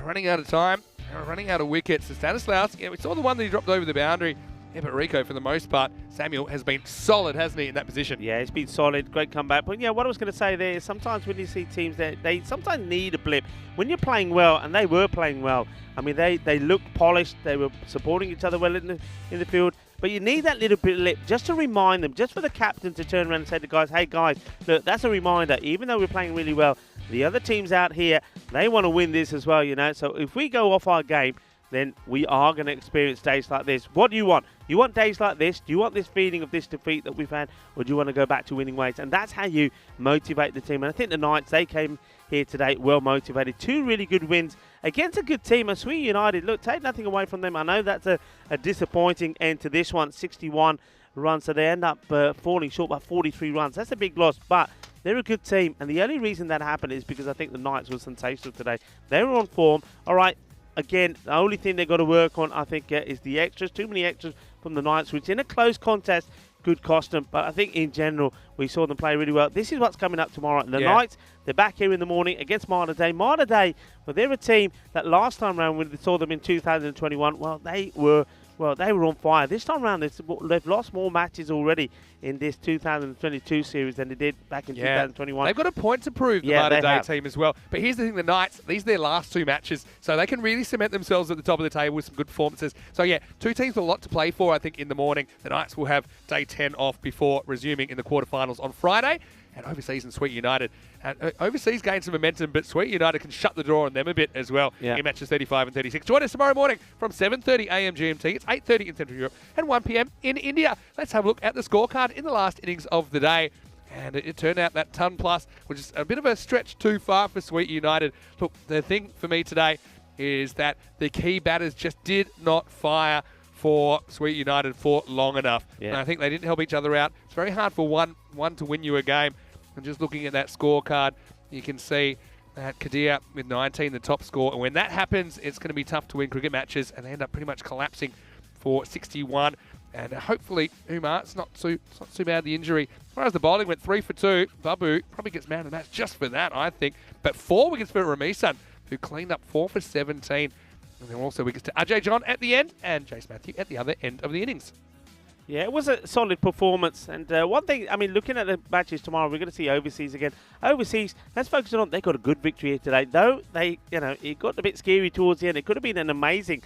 running out of time, running out of wickets. So Stanislaus, we saw the one that he dropped over the boundary. Yeah, but Rico, for the most part, Samuel has been solid, hasn't he, in that position? Yeah, he's been solid. Great comeback. But yeah, what I was going to say there is sometimes when you see teams, they sometimes need a blip. When you're playing well, and they were playing well, I mean, they looked polished. They were supporting each other well in the field. But you need that little bit of lip just to remind them, just for the captain to turn around and say to the guys, hey, guys, look, that's a reminder. Even though we're playing really well, the other teams out here, they want to win this as well, you know. So if we go off our game, then we are going to experience days like this. What do you want? You want days like this? Do you want this feeling of this defeat that we've had? Or do you want to go back to winning ways? And that's how you motivate the team. And I think the Knights, they came here today well motivated. 2 really good wins against a good team. And Sweet United, look, take nothing away from them. I know that's a disappointing end to this one, 61 runs, so they end up falling short by 43 runs. That's a big loss, but they're a good team, and the only reason that happened is because I think the Knights were sensational today. They were on form. All right, again, the only thing they've got to work on, I think, is the extras. Too many extras from the Knights, which in a close contest could cost them. But I think in general, we saw them play really well. This is what's coming up tomorrow. The Knights, they're back here in the morning against Malta Day. Malta Day, well, they're a team that last time round when we saw them in 2021, well, they were on fire. This time round, they've lost more matches already in this 2022 series than they did back in 2021. They've got a point to prove, the Malta Day team as well. But here's the thing, the Knights, these are their last 2 matches, so they can really cement themselves at the top of the table with some good performances. So, yeah, 2 teams with a lot to play for, I think, in the morning. The Knights will have day 10 off before resuming in the quarterfinals on Friday. And Overseas and Sweet United. Overseas gained some momentum, but Sweet United can shut the door on them a bit as well in matches 35 and 36. Join us tomorrow morning from 7:30 a.m. GMT. It's 8:30 in Central Europe and 1 p.m. in India. Let's have a look at the scorecard in the last innings of the day. And it turned out that ton plus, which is a bit of a stretch too far for Sweet United. Look, the thing for me today is that the key batters just did not fire for Sweet United for long enough. And I think they didn't help each other out. It's very hard for one to win you a game. And just looking at that scorecard, you can see that Kadir with 19, the top score. And when that happens, it's going to be tough to win cricket matches, and they end up pretty much collapsing for 61. And hopefully, Umar, it's not too bad, the injury. As far as the bowling went 3 for 2, Babu probably gets man of the match just for that, I think. But 4 wickets for Ramisan, who cleaned up 4 for 17. And then also wickets to Ajay John at the end and Jace Matthew at the other end of the innings. Yeah, it was a solid performance. And one thing, I mean, looking at the matches tomorrow, we're going to see Overseas again. Overseas, let's focus on, they got a good victory here today. Though it got a bit scary towards the end. It could have been an amazing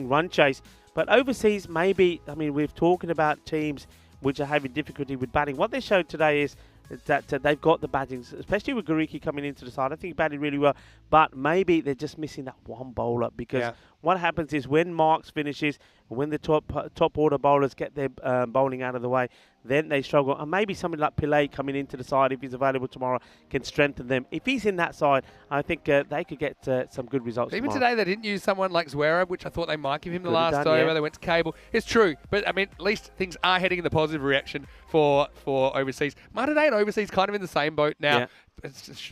run chase. But Overseas, maybe, I mean, we're talking about teams which are having difficulty with batting. What they showed today is that they've got the batting, especially with Gariki coming into the side. I think he batted really well, but maybe they're just missing that one bowler, because what happens is when Marks finishes, when the top order bowlers get their bowling out of the way, then they struggle. And maybe somebody like Pillay coming into the side, if he's available tomorrow, can strengthen them. If he's in that side, I think they could get some good results Even tomorrow. today, they didn't use someone like Zwera, which I thought they might give him the last over. They went to Cable. It's true, but I mean, at least things are heading in the positive reaction for Overseas. Malta Day and Overseas kind of in the same boat now. Yeah.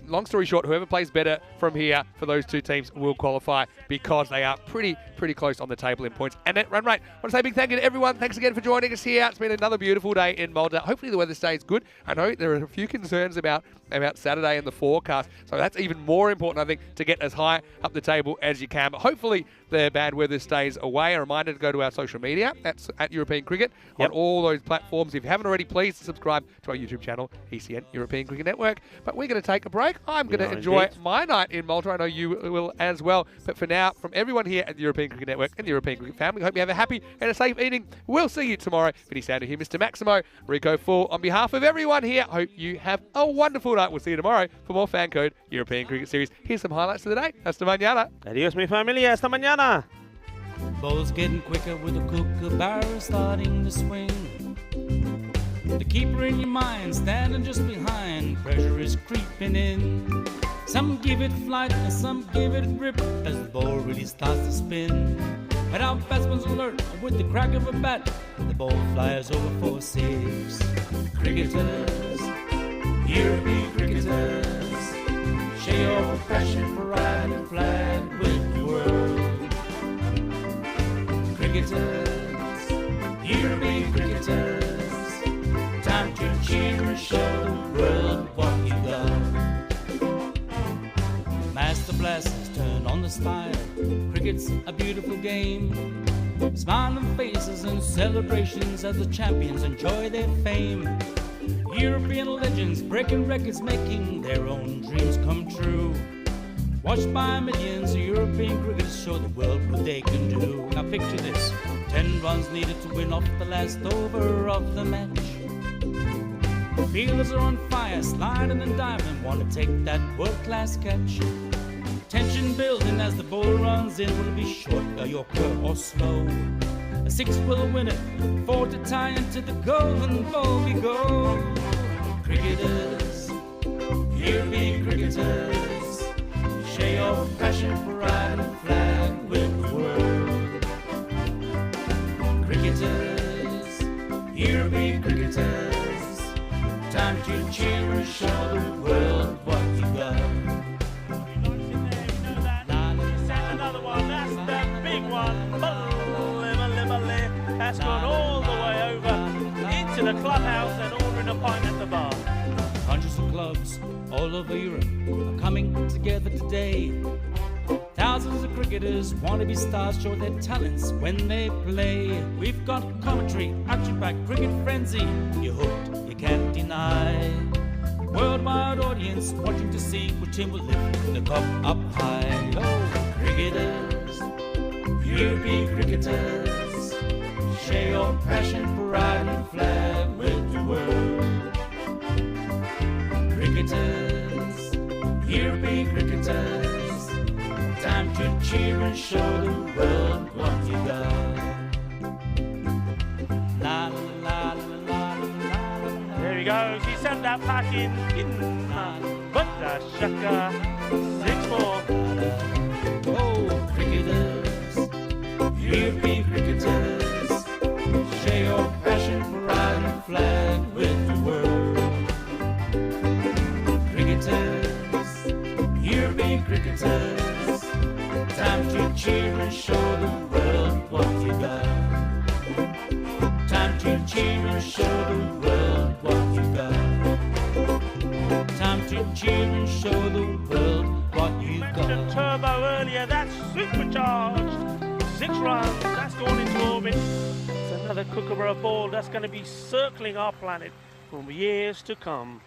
Long story short, whoever plays better from here for those 2 teams will qualify, because they are pretty close on the table in points and net run rate. I want to say a big thank you to everyone. Thanks again for joining us here. It's been another beautiful day in Malta. Hopefully the weather stays good. I know there are a few concerns about Saturday and the forecast, so that's even more important, I think, to get as high up the table as you can. But hopefully the bad weather stays away. A reminder to go to our social media. That's at European Cricket on all those platforms. If you haven't already, please subscribe to our YouTube channel, ECN European Cricket Network. But we're going to take a break. I'm going to enjoy my night in Malta. I know you will as well. But for now, from everyone here at the European Cricket Network and the European Cricket family, hope you have a happy and a safe evening. We'll see you tomorrow. Vinny Sandu here, Mr. Maximo, Rico Full. On behalf of everyone here, hope you have a wonderful night. We'll see you tomorrow for more FanCode European Cricket Series. Here's some highlights of the day. Hasta mañana. Adios, mi familia. Hasta mañana. Ball's getting quicker with a kookaburra starting to swing. The keeper in your mind standing just behind, pressure is creeping in. Some give it flight and some give it grip as the ball really starts to spin. But our batsman's alert with the crack of a bat, the ball flies over for 6. Cricketers, European cricketers, share your passion for riding flag with the world. Cricketers, European cricketers, time to cheer and show the world what you got. Master blasters turn on the style, cricket's a beautiful game. Smiling faces and celebrations as the champions enjoy their fame. European legends breaking records, making their own dreams come true. Watched by millions, European cricketers show the world what they can do. Now picture this, 10 runs needed to win off the last over of the match. Fielders are on fire, sliding and diving, want to take that world-class catch. Tension building as the ball runs in, will it be short, a yorker or slow? A 6 will win it, 4 to tie into the golden ball we go. Cricketers, European cricketers, share your passion for riding flag with the world. Cricketers, Here be cricketers, time to cheer and show the world what you got. Another one, that's the big one. That's gone all the way over into the clubhouse and ordering a pint at the bar. Hundreds of clubs all over Europe are coming together today. Thousands of cricketers want to be stars, show their talents when they play. We've got commentary, action-packed cricket frenzy. You're hooked, you can't deny. Worldwide audience watching to see which team will lift the cup up high. Oh, cricketers, here be cricketers. Share your passion for riding flag with the world. Cricketers, here be cricketers. Time to cheer and show the world what you got. La la la la la la. There he goes. He sent that pack in. But the shaka 6-4. Oh, cricketers, here be cricketers. Share your passion for riding flag with the world. Cricketers, here be cricketers. Time to cheer and show the world what you got. Time to cheer and show the world what you got. Time to cheer and show the world what you Mentioned got. turbo earlier. That's supercharged. 6 runs. That's gone into orbit. It's another Kookaburra ball that's going to be circling our planet for years to come.